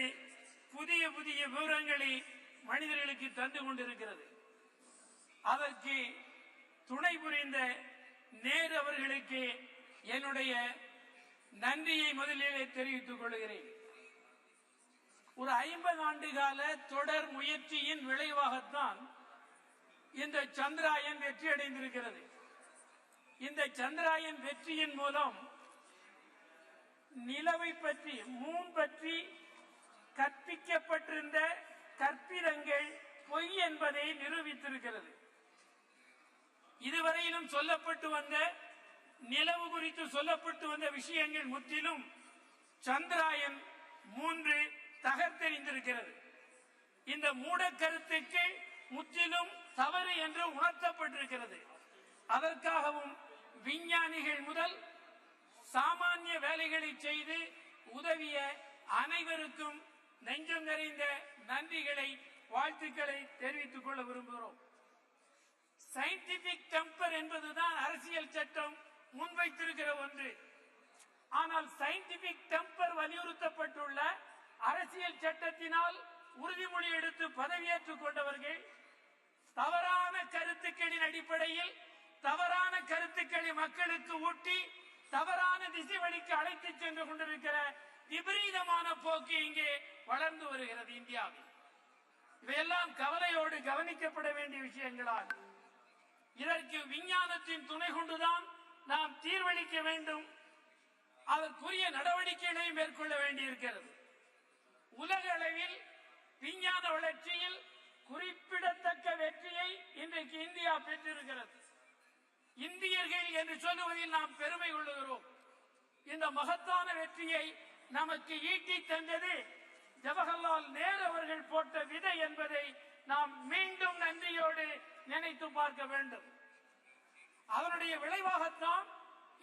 புதிய புதிய விவரங்களை மனிதர்களுக்கு தந்து கொண்டிருக்கிறது. அதற்கு துணை புரிந்த நேரு அவர்களுக்கு என்னுடைய நன்றியை முதலிலே தெரிவித்துக் கொள்கிறேன். ஒரு 50 ஆண்டு கால தொடர் முயற்சியின் விளைவாகத்தான் இந்த சந்திராயன் வெற்றி அடைந்திருக்கிறது. இந்த சந்திராயன் வெற்றியின் மூலம் நிலவை பற்றி மூன் பற்றி கற்பிக்கப்பட்டிருந்த கற்பிதங்கள் பொய் என்பதை நிரூபித்திருக்கிறது. இதுவரையிலும் சொல்லப்பட்டு வந்த நிலவு குறித்து சொல்லப்பட்டு வந்த விஷயங்கள் முற்றிலும் சந்திராயன் 3 தகர்த்தெறிந்திருக்கிறது. இந்த மூட கருத்துக்கு முற்றிலும் தவறு என்று உணர்த்தப்பட்டிருக்கிறது. அதற்காகவும் விஞ்ஞானிகள் முதல் சாமானிய வேலைகளை செய்து உதவிய அனைவருக்கும் நெஞ்சம் நிறைந்த நன்றிகளை வாழ்த்துக்களை தெரிவித்துக் கொள்ள விரும்புகிறோம். சயின்டிபிக் டெம்பர் என்பதுதான் அரசியல் சட்டம் முன்வைத்திருக்கிற ஒன்று. ஆனால் சயின்டிபிக் டெம்பர் வலியுறுத்தப்பட்டுள்ள அரசியல் சட்டத்தினால் உறுதிமொழி எடுத்து பதவியேற்றுக் கொண்டவர்கள் தவறான கருத்துக்களின் அடிப்படையில் தவறான கருத்துக்களை மக்களுக்கு ஊட்டி தவறான திசை வழிக்கு அழைத்து சென்று கொண்டிருக்கிற விபரீதமான போக்கு இங்கே வளர்ந்து வருகிறது இந்தியாவில். இவையெல்லாம் கவலையோடு கவனிக்கப்பட வேண்டிய விஷயங்களால் இதற்கு விஞ்ஞானத்தின் துணை கொண்டுதான் நாம் தீர்வளிக்க வேண்டும். அதற்குரிய நடவடிக்கைகளை மேற்கொள்ள வேண்டியிருக்கிறது. உலக அளவில் விஞ்ஞான வளர்ச்சியில் குறிப்பிடத்தக்க வெற்றியை இன்றைக்கு இந்தியா பெற்றிருக்கிறது. இந்தியர்கள் என்று சொல்லுவதில் நாம் பெருமை கொள்ளுகிறோம். இந்த மகத்தான வெற்றியை நமக்கு ஈட்டி தந்தது ஜவஹர்லால் நேரு அவர்கள் போட்ட விதை என்பதை நாம் மீண்டும் நன்றியோடு நினைத்து பார்க்க வேண்டும். அதனுடைய விளைவாகத்தான்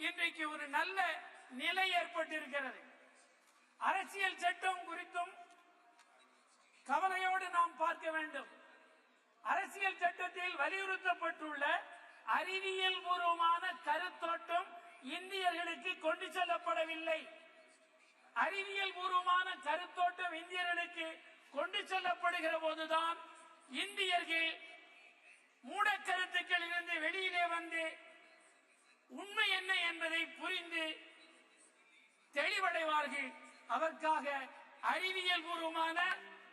இன்றைக்கு ஒரு நல்ல நிலை ஏற்பட்டிருக்கிறது. அரசியல் சட்டம் குறித்தும் கவலையோடு நாம் பார்க்க வேண்டும். அரசியல் சட்டத்தில் வலியுறுத்தப்பட்டுள்ள அறிவியல் பூர்வமான கருத்தோட்டம் இந்தியர்களுக்கு கொண்டு செல்லப்படவில்லை. அறிவியல் பூர்வமான கருத்தோட்டம் இந்தியர்களுக்கு கொண்டு செல்லப்படுகிற போதுதான் இந்தியர்கள் மூட கருத்துக்களிலிருந்து வெளியிலே வந்து உண்மை என்ன என்பதை புரிந்து தெளிவடைவார்கள். அதற்காக அறிவியல் பூர்வமான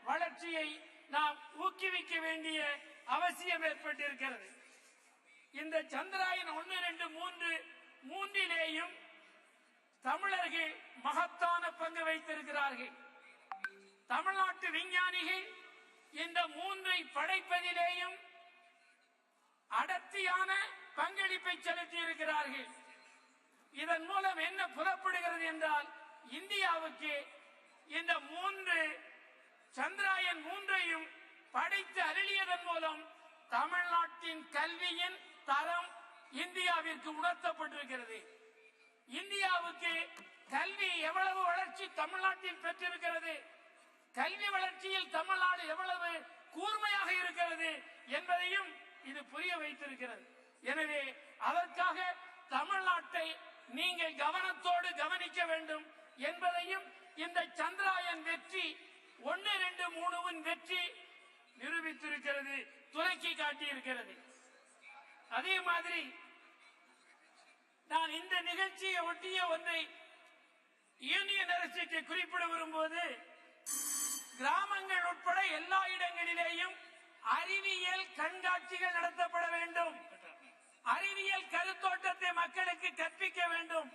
வளர்ச்சியை நாம் ஊக்குவிக்க வேண்டிய அவசியம் ஏற்பட்டிருக்கிறது. இந்த சந்திராயன் 1, 2, 3 மூன்றிலேயும் தமிழர்கள் மகத்தான பங்கு வைத்திருக்கிறார்கள். தமிழ்நாட்டு விஞ்ஞானிகள் இந்த 3ஐ படைப்பதிலேயும் அடர்த்தியான பங்களிப்பை செலுத்தி இருக்கிறார்கள். இதன் மூலம் என்ன புலப்படுகிறது என்றால் இந்தியாவுக்கு இந்த 3 சந்திராயன் 3ஐயும் படைத்து அருளியதன் மூலம் தமிழ்நாட்டின் கல்வியின் தரம் இந்தியாவிற்கு உணர்த்தப்பட்டிருக்கிறது. இந்தியாவுக்கு கல்வி எவ்வளவு வளர்ச்சி தமிழ்நாட்டில் பெற்றிருக்கிறது, கல்வி வளர்ச்சியில் தமிழ்நாடு எவ்வளவு கூர்மையாக இருக்கிறது என்பதையும் இது புரிய வைத்திருக்கிறது. எனவே அதற்காக தமிழ்நாட்டை நீங்கள் கவனத்தோடு கவனிக்க வேண்டும் என்பதையும் இந்த சந்திராயன் வெற்றி 1, 2, 3 வெற்றி நிரூபித்திருக்கிறது, துலக்கி காட்டியிருக்கிறது. அதே மாதிரி நான் இந்த நிகழ்ச்சியை ஒட்டிய ஒன்றை யூனியன் அரசுக்கு குறிப்பிட விரும்புவது கிராமங்கள் உட்பட எல்லா இடங்களிலேயும் அறிவியல் கண்காட்சிகள் நடத்தப்பட வேண்டும். அறிவியல் கருத்தோட்டத்தை மக்களுக்கு கற்பிக்க வேண்டும்.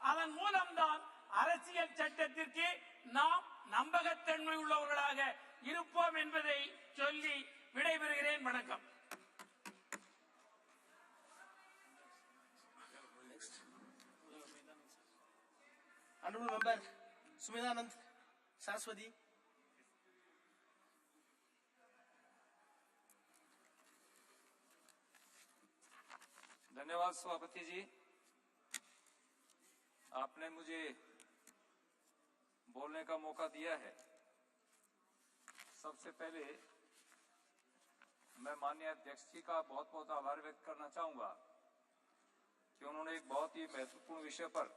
அதன் மூலம்தான் அரசியல் சட்டத்திற்கு நாம் நம்பகத்தன்மை உள்ளவர்களாக இருப்போம் என்பதை சொல்லி விடைபெறுகிறேன். வணக்கம். Honorable Member Sumidanand Saraswati. धन्यवाद सभापति जी, आपने मुझे बोलने का मौका दिया है। सबसे पहले मैं माननीय अध्यक्ष जी का बहुत बहुत आभार व्यक्त करना चाहूंगा कि उन्होंने एक बहुत ही महत्वपूर्ण विषय पर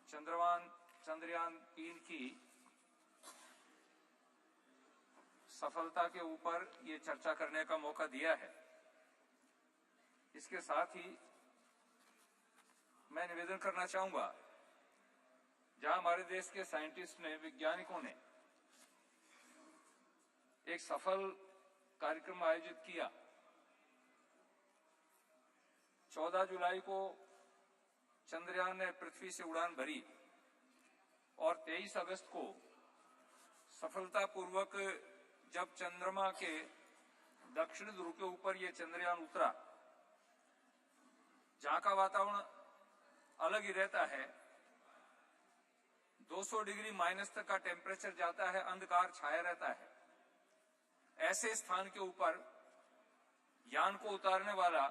चंद्रयान 3 की सफलता के ऊपर ये चर्चा करने का मौका दिया है। इसके साथ ही मैं निवेदन करना चाहूंगा, जहां हमारे देश के साइंटिस्ट ने, वैज्ञानिकों ने एक सफल कार्यक्रम आयोजित किया। 14 जुलाई को चंद्रयान ने पृथ्वी से उड़ान भरी और 23 अगस्त को सफलतापूर्वक जब चंद्रमा के दक्षिण ध्रुव के ऊपर ये चंद्रयान उतरा, जहां का वातावरण अलग ही रहता है, 200 डिग्री माइनस तक का टेम्परेचर जाता है, अंधकार छाया रहता है। ऐसे स्थान के ऊपर यान को उतारने वाला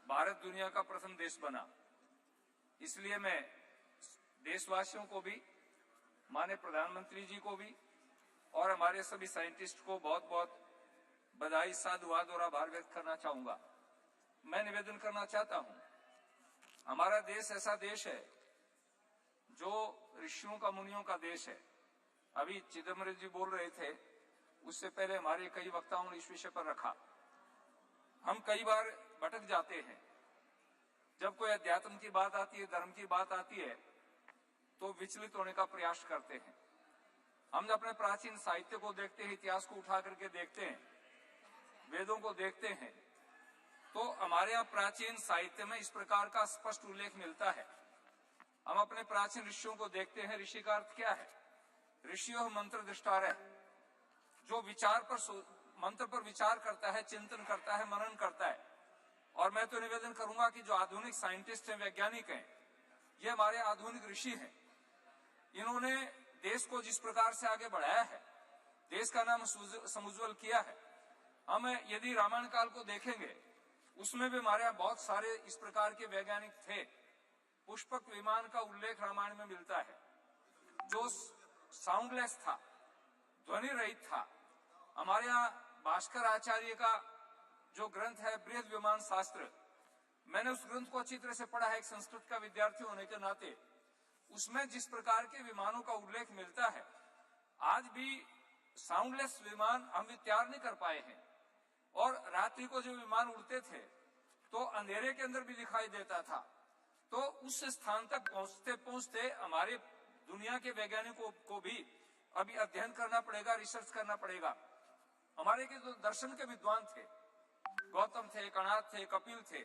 भारत दुनिया का प्रथम देश बना। इसलिए मैं देशवासियों को भी, माननीय प्रधानमंत्री जी को भी और हमारे सभी साइंटिस्ट को बहुत बहुत बधाई, साधुवाद और आभार व्यक्त करना चाहूंगा। मैं निवेदन करना चाहता हूं, हमारा देश ऐसा देश है जो ऋषियों का, मुनियों का देश है। अभी चिदम्बरम जी बोल रहे थे, उससे पहले हमारे कई वक्ताओं ने इस विषय पर रखा। हम कई बार भटक जाते हैं, जब कोई अध्यात्म की बात आती है, धर्म की बात आती है, तो विचलित होने का प्रयास करते हैं। हम अपने प्राचीन साहित्य को देखते हैं, इतिहास को उठा करके देखते हैं, वेदों को देखते हैं, तो हमारे यहाँ प्राचीन साहित्य में इस प्रकार का स्पष्ट उल्लेख मिलता है। हम अपने प्राचीन ऋषियों को देखते हैं। ऋषि का अर्थ क्या है? ऋषियों मंत्र दृष्टार है, जो मंत्र पर विचार करता है, चिंतन करता है, मनन करता है। और मैं तो निवेदन करूंगा कि जो आधुनिक साइंटिस्ट हैं, वैज्ञानिक हैं, ये हमारे आधुनिक ऋषि हैं। इन्होंने देश को जिस प्रकार से आगे बढ़ाया है, देश का नाम समुज्वल किया है। हम यदि रामायण काल को देखेंगे, उसमें भी हमारे यहाँ बहुत सारे इस प्रकार के वैज्ञानिक थे। पुष्पक विमान का उल्लेख रामायण में मिलता है, जो साउंडलेस था, ध्वनि रहित था। हमारे यहाँ भास्कर आचार्य का जो ग्रंथ है बृहद विमान शास्त्र, मैंने उस ग्रंथ को अच्छी तरह से पढ़ा है एक संस्कृत का विद्यार्थी होने के नाते। उसमें जिस प्रकार के विमानों का उल्लेख मिलता है, आज भी साउंडलेस विमान हम तैयार नहीं कर पाए हैं। और रात्रि को जो विमान उड़ते थे तो अंधेरे के अंदर भी दिखाई देता था। तो उस स्थान तक पहुंचते पहुंचते हमारे दुनिया के वैज्ञानिकों को भी अभी अध्ययन करना पड़ेगा, रिसर्च करना पड़ेगा। हमारे के जो दर्शन के विद्वान थे, गौतम थे, कणाद थे, कपिल थे,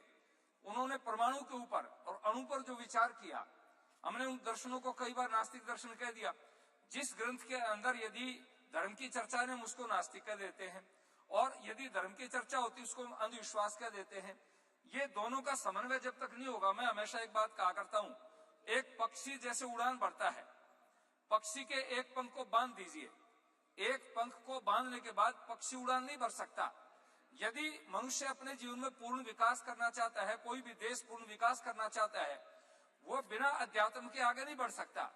उन्होंने परमाणु के ऊपर और अणु पर जो विचार किया, हमने उन दर्शनों को कई बार नास्तिक दर्शन कह दिया। जिस ग्रंथ के अंदर यदि धर्म की चर्चा ने उसको नास्तिक कह देते हैं, और यदि धर्म की चर्चा होती उसको अंधविश्वास कह देते हैं। ये दोनों का समन्वय जब तक नहीं होगा, मैं हमेशा एक बात कहा करता हूं, एक पक्षी जैसे उड़ान भरता है, पक्षी के एक पंख को बांध दीजिए, एक पंख को बांधने के बाद पक्षी उड़ान नहीं भर सकता। यदि मनुष्य अपने जीवन में पूर्ण विकास करना चाहता है, कोई भी देश पूर्ण विकास करना चाहता है, वो बिना अध्यात्म के आगे नहीं बढ़ सकता।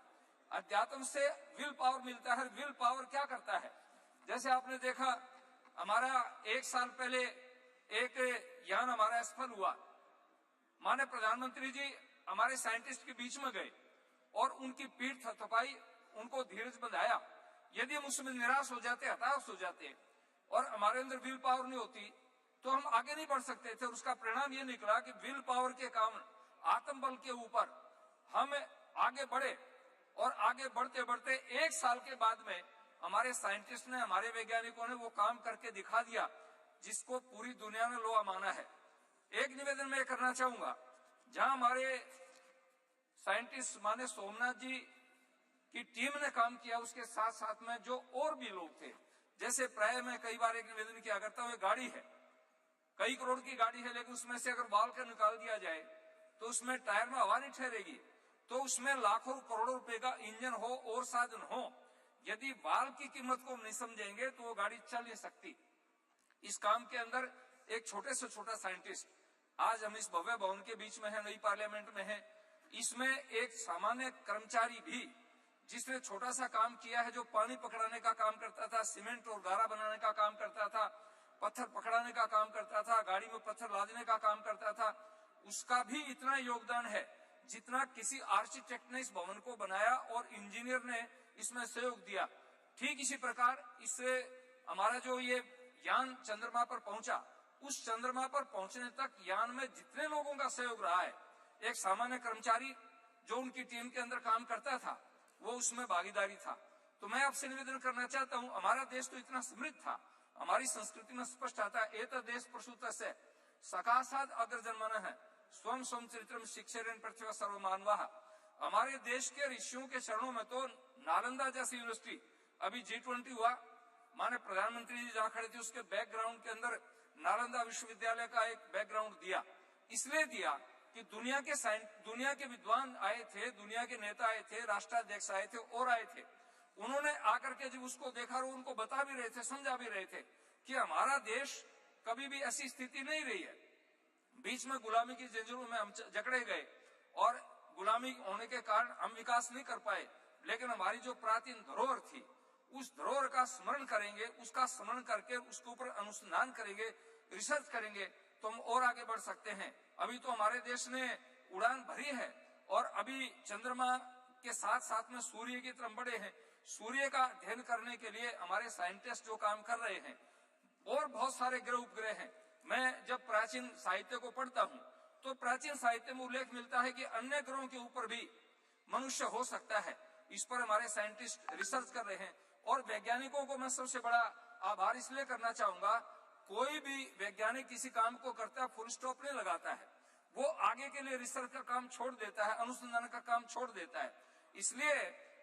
अध्यात्म से विल पावर मिलता है। विल पावर क्या करता है? जैसे आपने देखा, हमारा एक साल पहले एक यान हमारा असफल हुआ। माननीय प्रधानमंत्री जी हमारे साइंटिस्ट के बीच में गए और उनकी पीठ थपथपाई, उनको धीरज बंधाया। यदि हम उसमें निराश हो जाते, हताश हो जाते और हमारे अंदर विल पावर नहीं होती, तो हम आगे नहीं बढ़ सकते थे। और उसका परिणाम ये निकला कि विल पावर के कारण, आत्म बल के ऊपर हम आगे बढ़े और आगे बढ़ते बढ़ते 1 साल के बाद में हमारे साइंटिस्ट ने, हमारे वैज्ञानिकों ने वो काम करके दिखा दिया जिसको पूरी दुनिया ने लोहा माना है। एक निवेदन मैं करना चाहूंगा, जहां हमारे साइंटिस्ट माने सोमनाथ जी की टीम ने काम किया, उसके साथ साथ में जो और भी लोग थे, जैसे प्राय मैं कई बार एक निवेदन किया करता हूं, गाड़ी है, कई करोड़ की गाड़ी है, लेकिन उसमें से अगर बाल का निकाल दिया जाए तो उसमें टायर में हवा नहीं ठहरेगी। तो उसमें लाखों करोड़ों रुपए का इंजन हो और साधन हो, यदि बाल की कीमत को नहीं समझेंगे तो वो गाड़ी चल नहीं सकती। इस काम के अंदर एक छोटे से छोटा साइंटिस्ट, आज हम इस भव्य भवन के बीच में है, नई पार्लियामेंट में है, इसमें एक सामान्य कर्मचारी भी जिसने छोटा सा काम किया है, जो पानी पकड़ाने का काम करता था, सीमेंट और गारा बनाने का काम करता था, पत्थर पकड़ाने का काम करता था, गाड़ी में पत्थर लादने का काम करता था, उसका भी इतना योगदान है जितना किसी आर्किटेक्ट ने इस भवन को बनाया और इंजीनियर ने इसमें सहयोग दिया। ठीक इसी प्रकार इससे हमारा जो ये यान चंद्रमा पर पहुंचा, उस चंद्रमा पर पहुंचने तक यान में जितने लोगों का सहयोग रहा है, एक सामान्य कर्मचारी जो उनकी टीम के अंदर काम करता था वो उसमें भागीदारी था। तो मैं आपसे निवेदन करना चाहता हूं, हमारा देश तो इतना समृद्ध था, हमारी संस्कृति में स्पष्ट आता है, एत देश प्रसूत से सकाशाद अग्रजन्मन है स्वयं स्वयं चरित्रम शिक्षेरन पृथ्वी सर्वमानवा। हमारे देश के ऋषियों के चरणों में तो नालंदा जैसी यूनिवर्सिटी, अभी G20 हुआ, माने प्रधानमंत्री जी जहाँ खड़े थे उसके बैकग्राउंड के अंदर नालंदा विश्वविद्यालय का एक बैकग्राउंड दिया, इसलिए दिया कि दुनिया के विद्वान आए थे, दुनिया के नेता आए थे, राष्ट्राध्यक्ष आए थे और आए थे, उन्होंने आकर के जब उसको देखा और उनको बता भी रहे थे, समझा भी रहे थे कि हमारा देश कभी भी ऐसी स्थिति नहीं रही है, बीच में गुलामी की जंजीरों में हम जकड़े गए और गुलामी होने के कारण हम विकास नहीं कर पाए, लेकिन हमारी जो प्राचीन धरोहर थी उस धरोहर का स्मरण करेंगे, उसका स्मरण करके उसके ऊपर अनुसंधान करेंगे, रिसर्च करेंगे तो हम और आगे बढ़ सकते हैं। अभी तो हमारे देश ने उड़ान भरी है और अभी चंद्रमा के साथ साथ में सूर्य की तरफ बढ़े हैं। सूर्य का अध्ययन करने के लिए हमारे साइंटिस्ट जो काम कर रहे हैं और बहुत सारे ग्रह उपग्रह हैं। मैं जब प्राचीन साहित्य को पढ़ता हूँ तो प्राचीन साहित्य में उल्लेख मिलता है कि अन्य ग्रहों के ऊपर भी मनुष्य हो सकता है। इस पर हमारे साइंटिस्ट रिसर्च कर रहे हैं और वैज्ञानिकों को मैं सबसे बड़ा आभार इसलिए करना चाहूंगा, कोई भी वैज्ञानिक किसी काम को करता है फुल स्टॉप नहीं लगाता है, वो आगे के लिए रिसर्च का काम छोड़ देता है, अनुसंधान का काम छोड़ देता है। इसलिए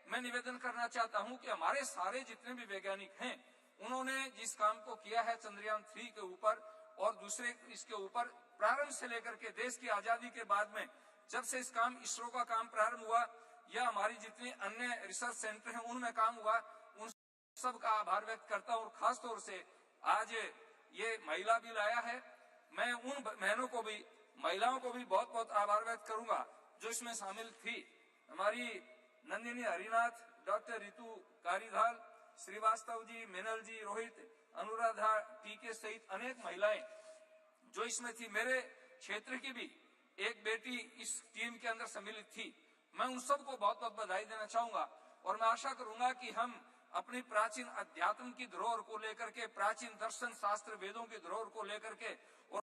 मैं निवेदन करना चाहता हूं कि हमारे सारे जितने भी वैज्ञानिक हैं उन्होंने जिस काम को किया है चंद्रयान 3 के ऊपर और दूसरे इसके ऊपर, प्रारंभ से लेकर के देश की आजादी के बाद में जब से इस काम इसरो का काम प्रारंभ हुआ या हमारी जितनी अन्य रिसर्च सेंटर हैं उनमें काम हुआ, उन सब का आभार व्यक्त करता हूं। और खास तौर से आज ये महिला बिल आया है, मैं उन बहनों को भी, महिलाओं को भी बहुत बहुत आभार व्यक्त करूंगा जो इसमें शामिल थी। हमारी नंदिनी हरिनाथ, डॉक्टर रितु कारीधाल, श्रीवास्तव जी, मेनल जी, रोहित, अनुराधा टीके सहित अनेक महिलाएं जो इसमें थी। मेरे क्षेत्र की भी एक बेटी इस टीम के अंदर सम्मिलित थी। मैं उन सबको बहुत बहुत बधाई देना चाहूंगा और मैं आशा करूंगा कि हम अपनी प्राचीन अध्यात्म की धरोहर को लेकर के, प्राचीन दर्शन शास्त्र वेदों की धरोहर को लेकर के और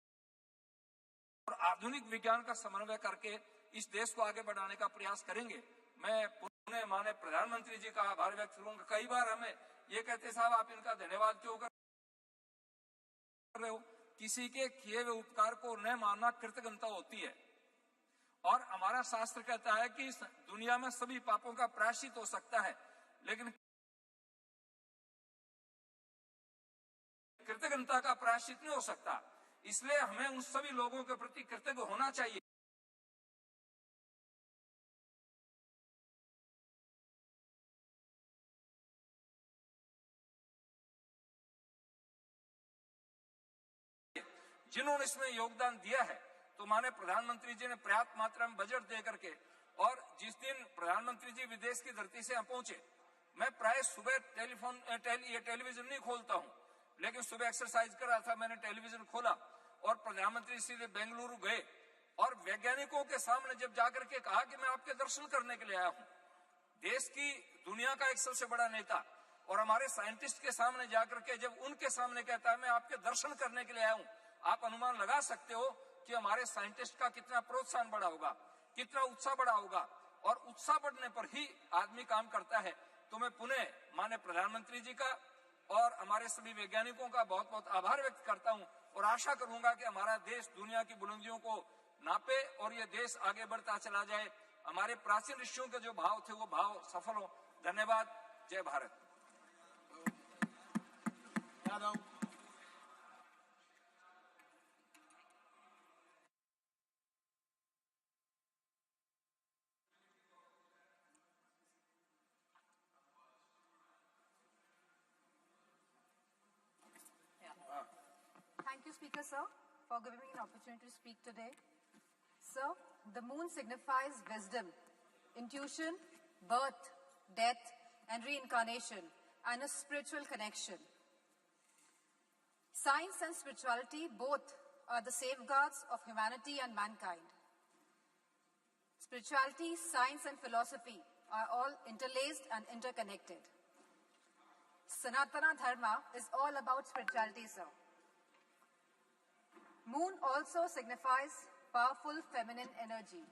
आधुनिक विज्ञान का समन्वय करके इस देश को आगे बढ़ाने का प्रयास करेंगे। मैं पुनः माननीय प्रधानमंत्री जी का आभार व्यक्त करूंगा। कई बार हमें ये कहते साहब आप इनका धन्यवाद क्यों कर रहे हो, किसी के किए हुए उपकार को न मानना कृतज्ञता होती है और हमारा शास्त्र कहता है कि दुनिया में सभी पापों का प्रायश्चित हो सकता है लेकिन कृतज्ञता का प्रायश्चित नहीं हो सकता। इसलिए हमें उन सभी लोगों के प्रति कृतज्ञ होना चाहिए जिन्होंने इसमें योगदान दिया है। तो माने प्रधानमंत्री जी ने पर्याप्त मात्रा में बजट दे करके, और जिस दिन प्रधानमंत्री जी विदेश की धरती से यहाँ पहुंचे, मैं प्राय सुबह टेलीविजन नहीं खोलता हूँ, लेकिन सुबह एक्सरसाइज कर रहा था, मैंने टेलीविजन खोला और प्रधानमंत्री सीधे बेंगलुरु गए और वैज्ञानिकों के सामने जब जाकर के कहा कि मैं आपके दर्शन करने के लिए आया हूँ। देश की, दुनिया का एक सबसे बड़ा नेता और हमारे साइंटिस्ट के सामने जाकर के जब उनके सामने कहता है मैं आपके दर्शन करने के लिए आया हूँ, आप अनुमान लगा सकते हो कि हमारे साइंटिस्ट का कितना प्रोत्साहन बढ़ा होगा, कितना उत्साह बढ़ा होगा और उत्साह बढ़ने पर ही आदमी काम करता है। तो मैं पुनः माननीय प्रधानमंत्री जी का और हमारे सभी वैज्ञानिकों का बहुत बहुत आभार व्यक्त करता हूं और आशा करूंगा कि हमारा देश दुनिया की बुलंदियों को नापे और ये देश आगे बढ़ता चला जाए। हमारे प्राचीन ऋषियों के जो भाव थे वो भाव सफल हो। धन्यवाद। जय Bharat. Thank you, Speaker, sir, for giving me an opportunity to speak today. Sir, the moon signifies wisdom, intuition, birth, death, and reincarnation, and a spiritual connection. Science and spirituality both are the safeguards of humanity and mankind. Spirituality, science, and philosophy are all interlaced and interconnected. Sanatana Dharma is all about spirituality, sir. Moon also signifies powerful feminine energy.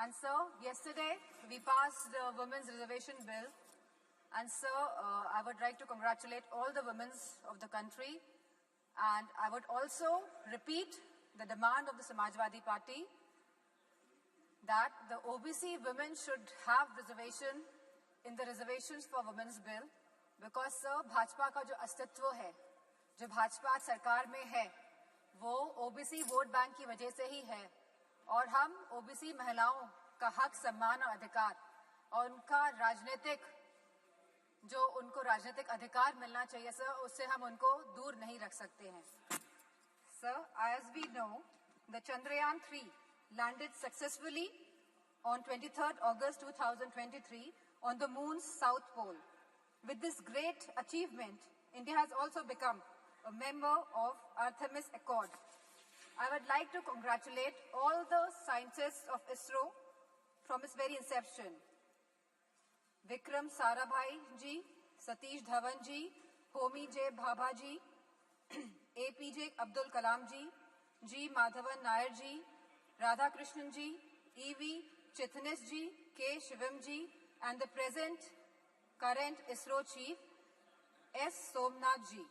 And sir, yesterday we passed the Women's Reservation Bill. And sir, I would like to congratulate all the women of the country. And I would also repeat the demand of the Samajwadi Party that the OBC women should have reservation in the reservations for Women's Bill. Because sir, Bhajpa का जो अस्तित्व है, जो भाजपा सरकार में है, वो OBC vote bank की वजह से ही है और हम ओबीसी महिलाओं का हक, सम्मान और अधिकार और उनका उनको राजनीतिक अधिकार मिलना चाहिए सर, उससे हम उनको दूर नहीं रख सकते हैं। Sir, as we know, the Chandrayaan 3 landed successfully on 23rd August 2023 on the moon's south pole. With this great achievement, India has also become a member of Artemis Accord. I would like to congratulate all the scientists of ISRO from its very inception. Vikram Sarabhai ji, Satish Dhawan ji, Homi J. Bhabha ji, APJ Abdul Kalam ji, G. Madhavan Nair ji, Radha Krishnan ji, E.V. Chitnis ji, K. Shivam ji, and the current ISRO chief, S. Somnath ji.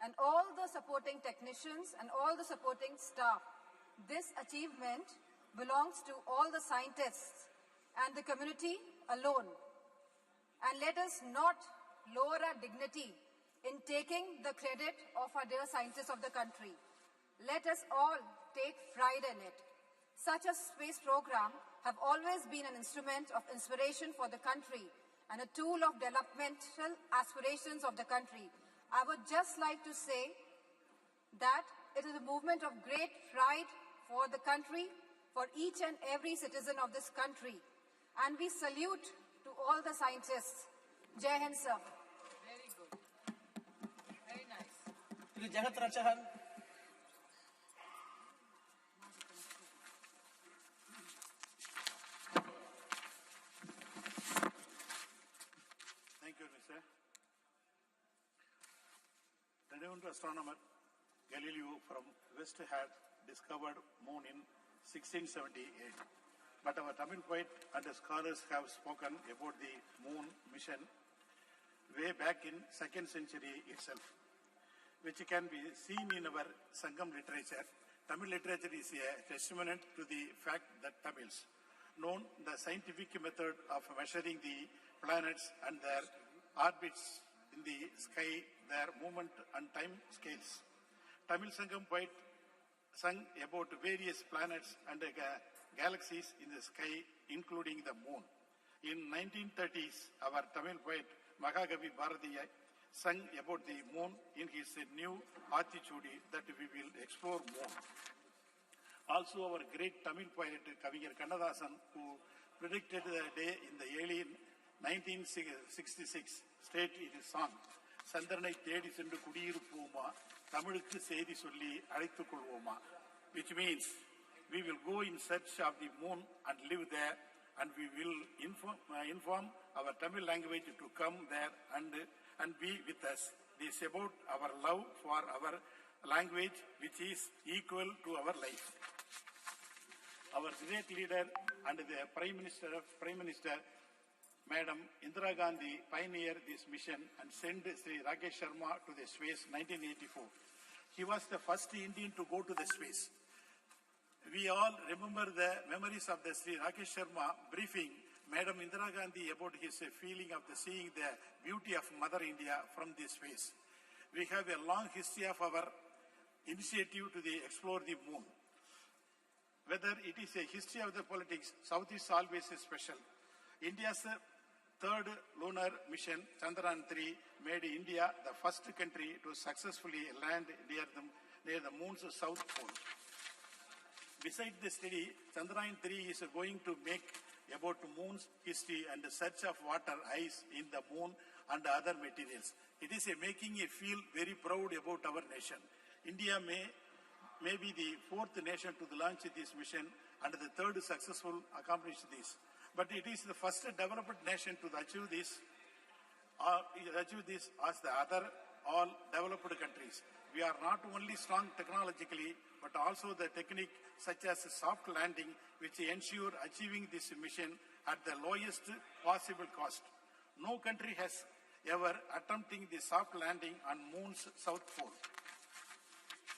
And all the supporting technicians and all the supporting staff. This achievement belongs to all the scientists and the community alone. And let us not lower our dignity in taking the credit of our dear scientists of the country. Let us all take pride in it. Such a space program have always been an instrument of inspiration for the country and a tool of developmental aspirations of the country. I would just like to say that it is a movement of great pride for the country, for each and every citizen of this country. And we salute to all the scientists. Jai Hind, sir. Very good. Very nice. Jagat Rachahan. Thank you, Mr. Renowned astronomer Galileo from West had discovered moon in 1678. But our Tamil poet and scholars have spoken about the moon mission way back in 2nd century itself, which can be seen in our Sangam literature. Tamil literature is a testament to the fact that Tamils know the scientific method of measuring the planets and their orbits in the sky, their movement and time scales. Tamil Sangam poet sung about various planets and galaxies in the sky, including the moon. In 1930s, our Tamil poet Mahagavi Bharatiya sung about the moon in his new Athichudi that we will explore more. Also, our great Tamil poet Kaviyar Kannadasan, who predicted the day in the early 1966, stated in his song, Sandranai Thedi Sendu Kudiyirupoma, Tamilukku Seidi Solli Alaithu Kolvoma, which means we will go in search of the moon and live there, and we will inform our Tamil language to come there and be with us. This is about our love for our language, which is equal to our life. our great leader and the Prime Minister, Madam Indira Gandhi, pioneered this mission and sent Sri Rakesh Sharma to the space 1984. He was the first Indian to go to the space. We all remember the memories of the Sri Rakesh Sharma briefing Madam Indira Gandhi about his feeling of seeing the beauty of Mother India from this space. We have a long history of our initiative to explore the moon. Whether it is a history of the politics, South is always special. India's third lunar mission, Chandrayaan 3, made India the first country to successfully land near the moon's south pole. Besides the study, Chandrayaan 3 is going to make about moon's history and the search of water, ice in the moon and other materials. It is making me feel very proud about our nation. India may be the fourth nation to launch this mission and the third successful accomplish this. But it is the first developed nation to achieve this as the other all developed countries. We are not only strong technologically, but also the technique such as soft landing, which ensure achieving this mission at the lowest possible cost. No country has ever attempted the soft landing on moon's south pole.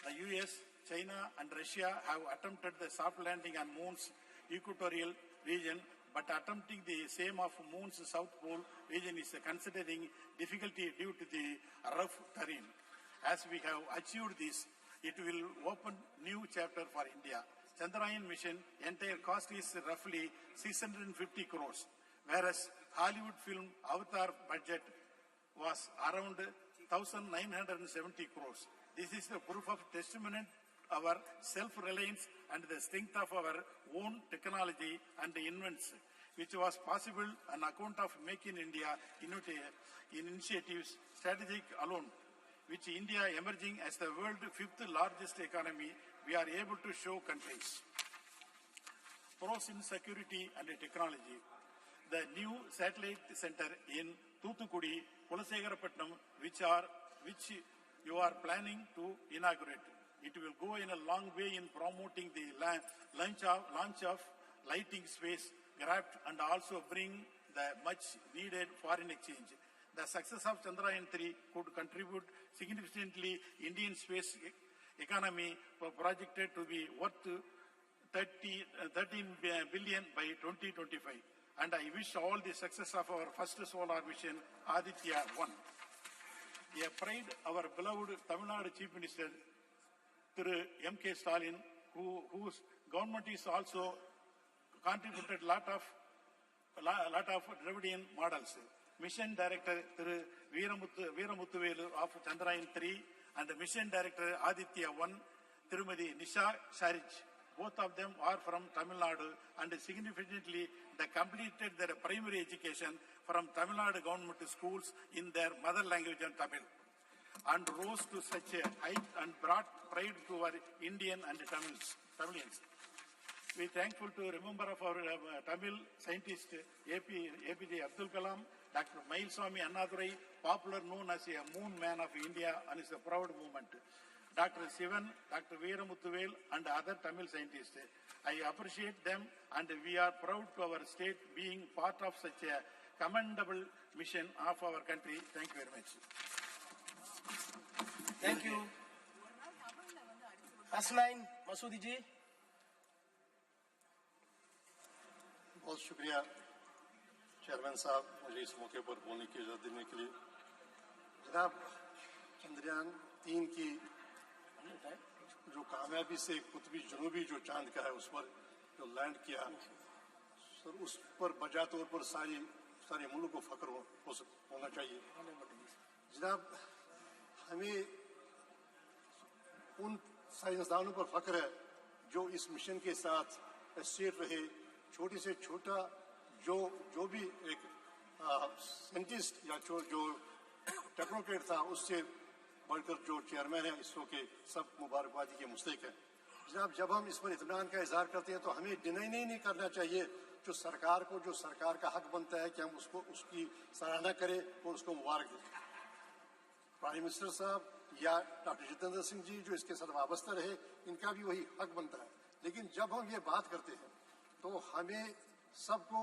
The US, China and Russia have attempted the soft landing on moon's equatorial region, but attempting the same of moon's south pole region is considering difficulty due to the rough terrain. As we have achieved this, it will open new chapter for India. Chandrayaan mission entire cost is roughly 650 crores, whereas Hollywood film Avatar budget was around 1,970 crores. This is the proof of testimony our self-reliance and the strength of our own technology and invents, which was possible on account of Make in India initiatives strategic alone, which India emerging as the world's fifth largest economy, we are able to show countries. Pros in security and technology. The new satellite center in Thoothukudi, Kulasegarapatnam, which you are planning to inaugurate. It will go in a long way in promoting the launch of lighting space craft and also bring the much needed foreign exchange. The success of Chandrayaan 3 could contribute significantly Indian space economy projected to be worth 13 billion by 2025. And I wish all the success of our first solar mission, Aditya 1. A pride, our beloved Tamil Nadu Chief Minister, M.K. Stalin, whose government is also contributed lot of Dravidian models. Mission Director Veeramuthuvelu of Chandrayaan 3 and Mission Director Aditya 1, Tirumadi Nisha Sharij. Both of them are from Tamil Nadu and significantly they completed their primary education from Tamil Nadu government schools in their mother language and Tamil, and rose to such a height and brought pride to our Indian and Tamilians. We are thankful to remember of our Tamil scientist APJ Abdul Kalam, Dr. Mailswamy Annadurai, popular known as a moon man of India, and is a proud movement. Dr. Sivan, Dr. Veeramuthuvelu and other Tamil scientists. I appreciate them and we are proud to our state being part of such a commendable mission of our country. Thank you very much. Thank you. Asnain Masoodi ji. बहुत शुक्रिया chairman साहब मुझे इस मौके पर बोलने की इजाज़त देने के लिए। जनाब, चंद्रयान 3 की जो कामयाबी से कुतबी जनूबी जो चांद का है उस पर जो लैंड किया सर, उस पर बजा तौर पर सारे मुल्क को फख्र होना चाहिए। जनाब, हमें उन साइंसदानों पर फख्र है जो इस मिशन के साथ एसोसिएट रहे, छोटे से छोटा जो भी एक साइंटिस्ट या जो टेक्नोक्रेट था उससे बढ़कर जो चेयरमैन है इसरो के, सब मुबारकबादी के मुस्तहिक है। जनाब, जब हम इस पर इत्मीनान का इजहार करते हैं तो हमें डिनाई नहीं करना चाहिए जो सरकार का हक बनता है कि हम उसकी सराहना करें और उसको मुबारक दें। प्राइम मिनिस्टर साहब या डॉक्टर जितेंद्र सिंह जी जो इसके साथ वाबस्ता रहे, इनका भी वही हक बनता है लेकिन जब हम ये बात करते हैं तो हमें सबको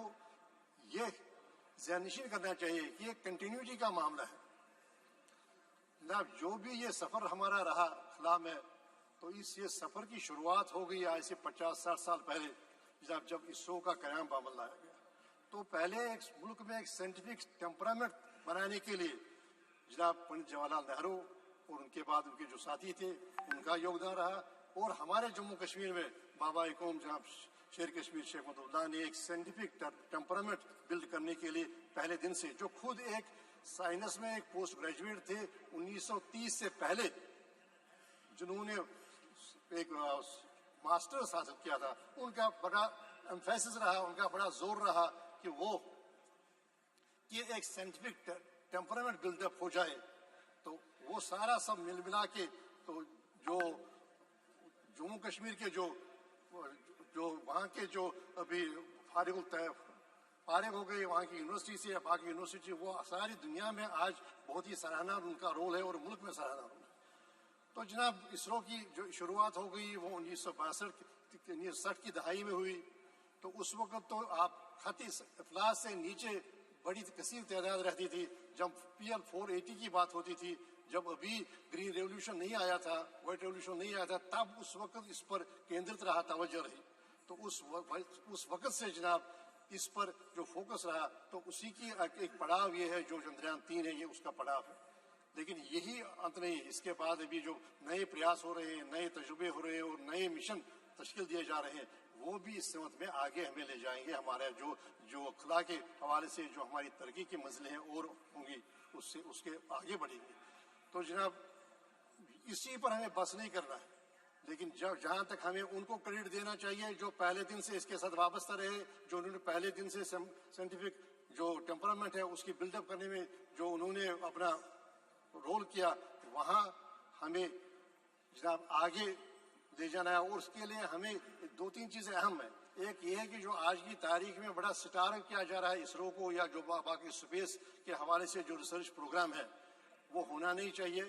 ये ज़हननशीन करना चाहिए कि ये कंटिन्यूटी का मामला है। जनाब, जो भी ये सफ़र हमारा रहा खला में, तो ये सफ़र की शुरुआत हो गई आज से 50-60 साल पहले, जब इसरो का क़याम बामल लाया गया। तो पहले एक मुल्क में एक साइंटिफिक टेम्परामेंट बनाने के लिए जनाब पंडित जवाहरलाल नेहरू और उनके बाद उनके जो साथी थे उनका योगदान रहा, और हमारे जम्मू कश्मीर में बाबा कौम जनाब शेर कश्मीर शेख महमूदुल्लाह ने एक साइंटिफिक टेम्परामेंट बिल्ड करने के लिए पहले दिन से, जो खुद एक साइंस में एक पोस्ट ग्रेजुएट थे 1930 से पहले, जिन्होंने एक मास्टर्स हासिल किया था, उनका बड़ा एम्फेसिस रहा, उनका बड़ा जोर रहा कि वो कि एक साइंटिफिक टेम्परामेंट बिल्डअप हो जाए। तो वो सारा सब मिल मिला के तो जो जम्मू कश्मीर के जो वहाँ के जो अभी फारिग हो गई वहाँ की यूनिवर्सिटी से या बाकी यूनिवर्सिटी, वो सारी दुनिया में आज बहुत ही सराहना उनका रोल है और मुल्क में सराहना रोल है। तो जनाब इसरो की जो शुरुआत हो गई वो 1962 की दहाई में हुई। तो उस वक्त तो आप खती अफलास से नीचे बड़ी कसीर तादाद रहती थी। जब PL 480 की बात होती थी, जब अभी ग्रीन रेवोल्यूशन नहीं आया था, व्हाइट रेवोल्यूशन नहीं आया था, तब उस वक्त इस पर केंद्रित रहा, तवज्जो रही। तो उस वक्त से जनाब इस पर जो फोकस रहा, तो उसी की एक पड़ाव ये है जो चंद्रयान 3 है, ये उसका पड़ाव है। लेकिन यही अंत नहीं, इसके बाद अभी जो नए प्रयास हो रहे हैं, नए तजुर्बे हो रहे हैं और नए मिशन तश्कील दिए जा रहे हैं, वो भी इस समत में आगे हमें ले जाएंगे। हमारे जो खला के हवाले से जो हमारी तरक्की की मंजिलें हैं और होंगी, उससे उसके आगे बढ़ेंगे। तो जनाब इसी पर हमें बस नहीं करना है, लेकिन जहाँ तक हमें उनको क्रेडिट देना चाहिए जो पहले दिन से इसके साथ वाबस्ता रहे, जो उन्होंने पहले दिन से साइंटिफिक जो टेम्परामेंट है उसकी बिल्डअप करने में जो उन्होंने अपना रोल किया, वहाँ हमें जनाब आगे ले जाना है। और उसके लिए हमें 2-3 चीज़ें अहम है। एक ये है कि जो आज की तारीख में बड़ा सितारा किया जा रहा है इसरो को, या जो बाकी स्पेस के हवाले से जो रिसर्च प्रोग्राम है, वो होना नहीं चाहिए।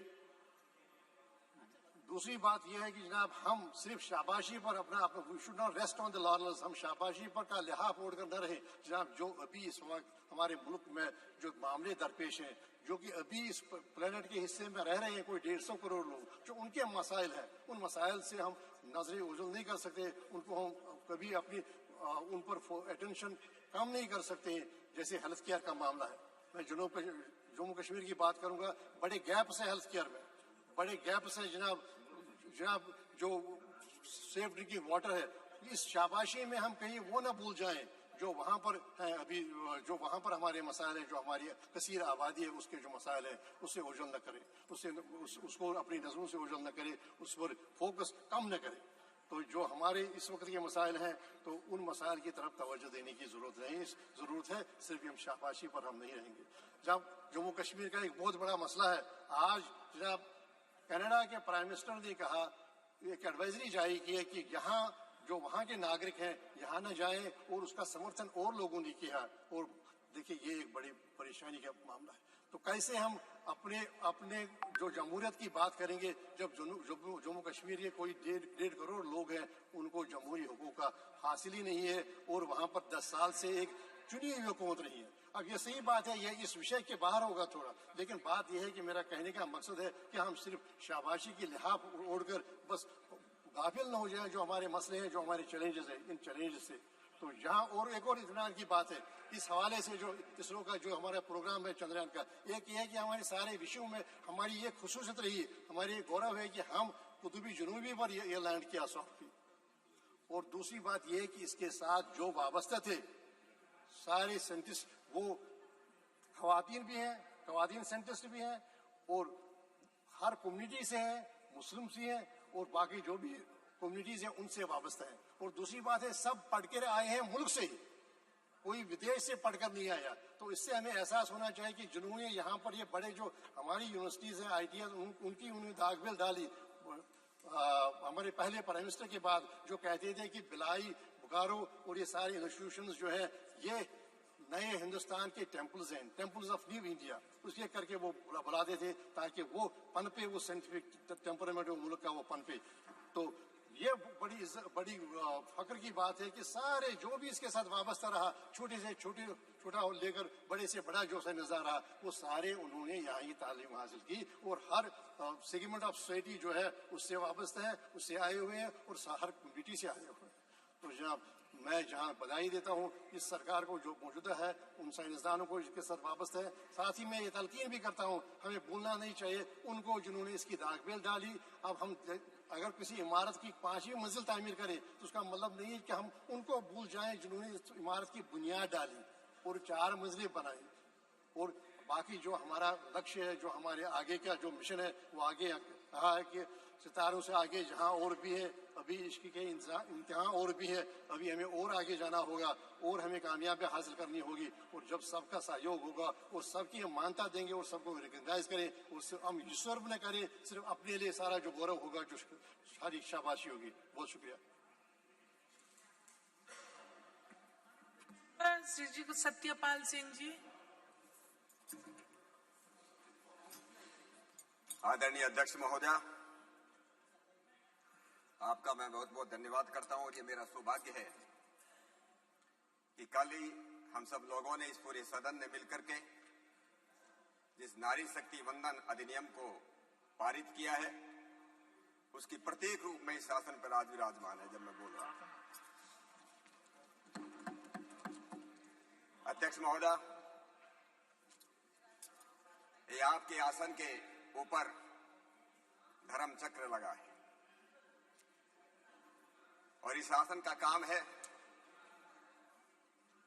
दूसरी बात यह है कि जनाब हम सिर्फ शाबाशी पर अपना we should not rest on the laurels, हम शाबाशी पर का लिहाफ ओढ़ कर न रहे। जनाब जो अभी इस वक्त हमारे मुल्क में जो मामले दरपेश हैं, जो कि अभी इस प्लेनेट के हिस्से में रह रहे हैं कोई 150 करोड़ लोग, जो उनके मसाइल हैं, उन मसाइल से हम नजरें ओझल नहीं कर सकते, उनको हम कभी अपनी उन पर अटेंशन कम नहीं कर सकते। जैसे हेल्थ केयर का मामला है, मैं जम्मू कश्मीर की बात करूंगा, बड़े गैप से हेल्थ केयर में, बड़े गैप से जनाब जो सेफ ड्रिंकिंग वाटर है, इस शाबाशी में हम कहीं वो ना भूल जाएं जो वहाँ पर है अभी, जो वहाँ पर हमारे मसाइल हैं, जो हमारी कसीर आबादी है उसके जो मसाइल हैं, उससे ओझल न करे, उसको अपनी नजरों से ओझल न करे, उस पर फोकस कम न करे। तो जो हमारे इस वक्त के मसाइल हैं, तो उन मसाइल की तरफ तवज्जो देने की ज़रूरत है। सिर्फ हम शाबाशी पर हम नहीं रहेंगे। जब जम्मू कश्मीर का एक बहुत बड़ा मसला है, आज जनाब कनाडा के प्राइम मिनिस्टर ने कहा, एक एडवाइजरी जारी की है कि यहाँ जो वहाँ के नागरिक हैं यहाँ न जाएं, और उसका समर्थन और लोगों ने किया। और देखिए ये एक बड़ी परेशानी का मामला है। तो कैसे हम अपने जो जमहूरियत की बात करेंगे, जब जम्मू कश्मीर के कोई 1.5 करोड़ लोग हैं, उनको जमहूरी हुकूक का हासिल ही नहीं है, और वहाँ पर 10 साल से एक चुनी हुई हुकूमत नहीं है। अब ये सही बात है, ये इस विषय के बाहर होगा थोड़ा, लेकिन बात यह है कि मेरा कहने का मकसद है कि हम सिर्फ शाबाशी की लिहाफ ओढ़कर बस गाफिल न हो जाए जो हमारे मसले हैं, जो हमारे चैलेंजेस हैं, इन चैलेंजेस से। तो यहाँ और एक और इत्मीनान की बात है इस हवाले से, जो इसरो का जो हमारा प्रोग्राम है चंद्रयान का, एक ये है कि हमारे सारे विषयों में हमारी ये खुसूसियत रही, हमारी ये गौरव है कि हम कुतुबी जुनूबी पर ये लैंड किया सॉफ्ट। और दूसरी बात ये है कि इसके साथ जो वाबस्ता थे सारे साइंटिस्ट, वो खवातीन भी हैं, खवातीन साइंटिस्ट भी हैं, और हर कम्युनिटी से हैं, मुस्लिम से हैं, और बाकी जो भी कम्युनिटीज हैं उनसे वाबस्ता है। और दूसरी बात है सब पढ़ कर आए हैं मुल्क से ही, कोई विदेश से पढ़कर नहीं आया। तो इससे हमें एहसास होना चाहिए कि जिन्होंने यहाँ पर ये बड़े जो हमारी यूनिवर्सिटीज हैं, ITI, उनकी उन्होंने दागबिल डाली। हमारे पहले प्राइम मिनिस्टर के बाद जो कहते थे कि बिलाई, बुकारो और ये सारे इंस्टीट्यूशंस जो हैं ये नए हिंदुस्तान के टेम्पल्स हैं, टेम्पल्स ऑफ न्यू इंडिया, उसके करके वो बुलाते थे ताकि वो पनपे, वो साइंटिफिक टेम्परामेंट मुल्क का वो पनपे। तो ये बड़ी फख्र की बात है कि सारे जो भी इसके साथ वाबस्ता रहा, छोटे से छोटा लेकर बड़े से बड़ा जो साइंसदान रहा, वो सारे उन्होंने यहाँ ही तालीम हासिल की और हर सेगमेंट ऑफ सोसाइटी जो है उससे वाबस्ता है, उससे आए हुए हैं और हर कम्युनिटी से आए हुए हैं। तो जनाब मैं जहाँ बधाई देता हूँ इस सरकार को जो मौजूदा है, उन साइंसदानों को इसके साथ वाबस्ता है। साथ ही मैं ये तलकीन भी करता हूँ, हमें भूलना नहीं चाहिए उनको जिन्होंने इसकी दागबेल डाली। अब हम अगर किसी इमारत की 5वीं मंजिल तामीर करें तो उसका मतलब नहीं है कि हम उनको भूल जाएं जिन्होंने इस इमारत की बुनियाद डाली और 4 मंजिलें बनाई। और बाकी जो हमारा लक्ष्य है, जो हमारे आगे का जो मिशन है, वो आगे कहा है कि सितारों से आगे जहाँ और भी है, अभी इसकी के इम्तिहान और भी है, अभी हमें और आगे जाना होगा और हमें कामयाबी हासिल करनी होगी। और जब सबका सहयोग होगा और सबकी हम मान्यता देंगे और सबको रिकग्नाइज करें और हम ईश्वर न करें, सिर्फ अपने लिए सारा जो गौरव होगा, जो सारी शाबाशी होगी। बहुत शुक्रिया। श्री जी सत्यपाल सिंह जी। आदरणीय अध्यक्ष महोदय, आपका मैं बहुत बहुत धन्यवाद करता हूं। और ये मेरा सौभाग्य है कि कल ही हम सब लोगों ने इस पूरे सदन ने मिलकर के जिस नारी शक्ति वंदन अधिनियम को पारित किया है, उसकी प्रत्येक रूप में इस शासन पर आज विराजमान है। जब मैं बोल रहा हूं, अध्यक्ष महोदय, ये आपके आसन के ऊपर धर्म चक्र लगा है और इस शासन का काम है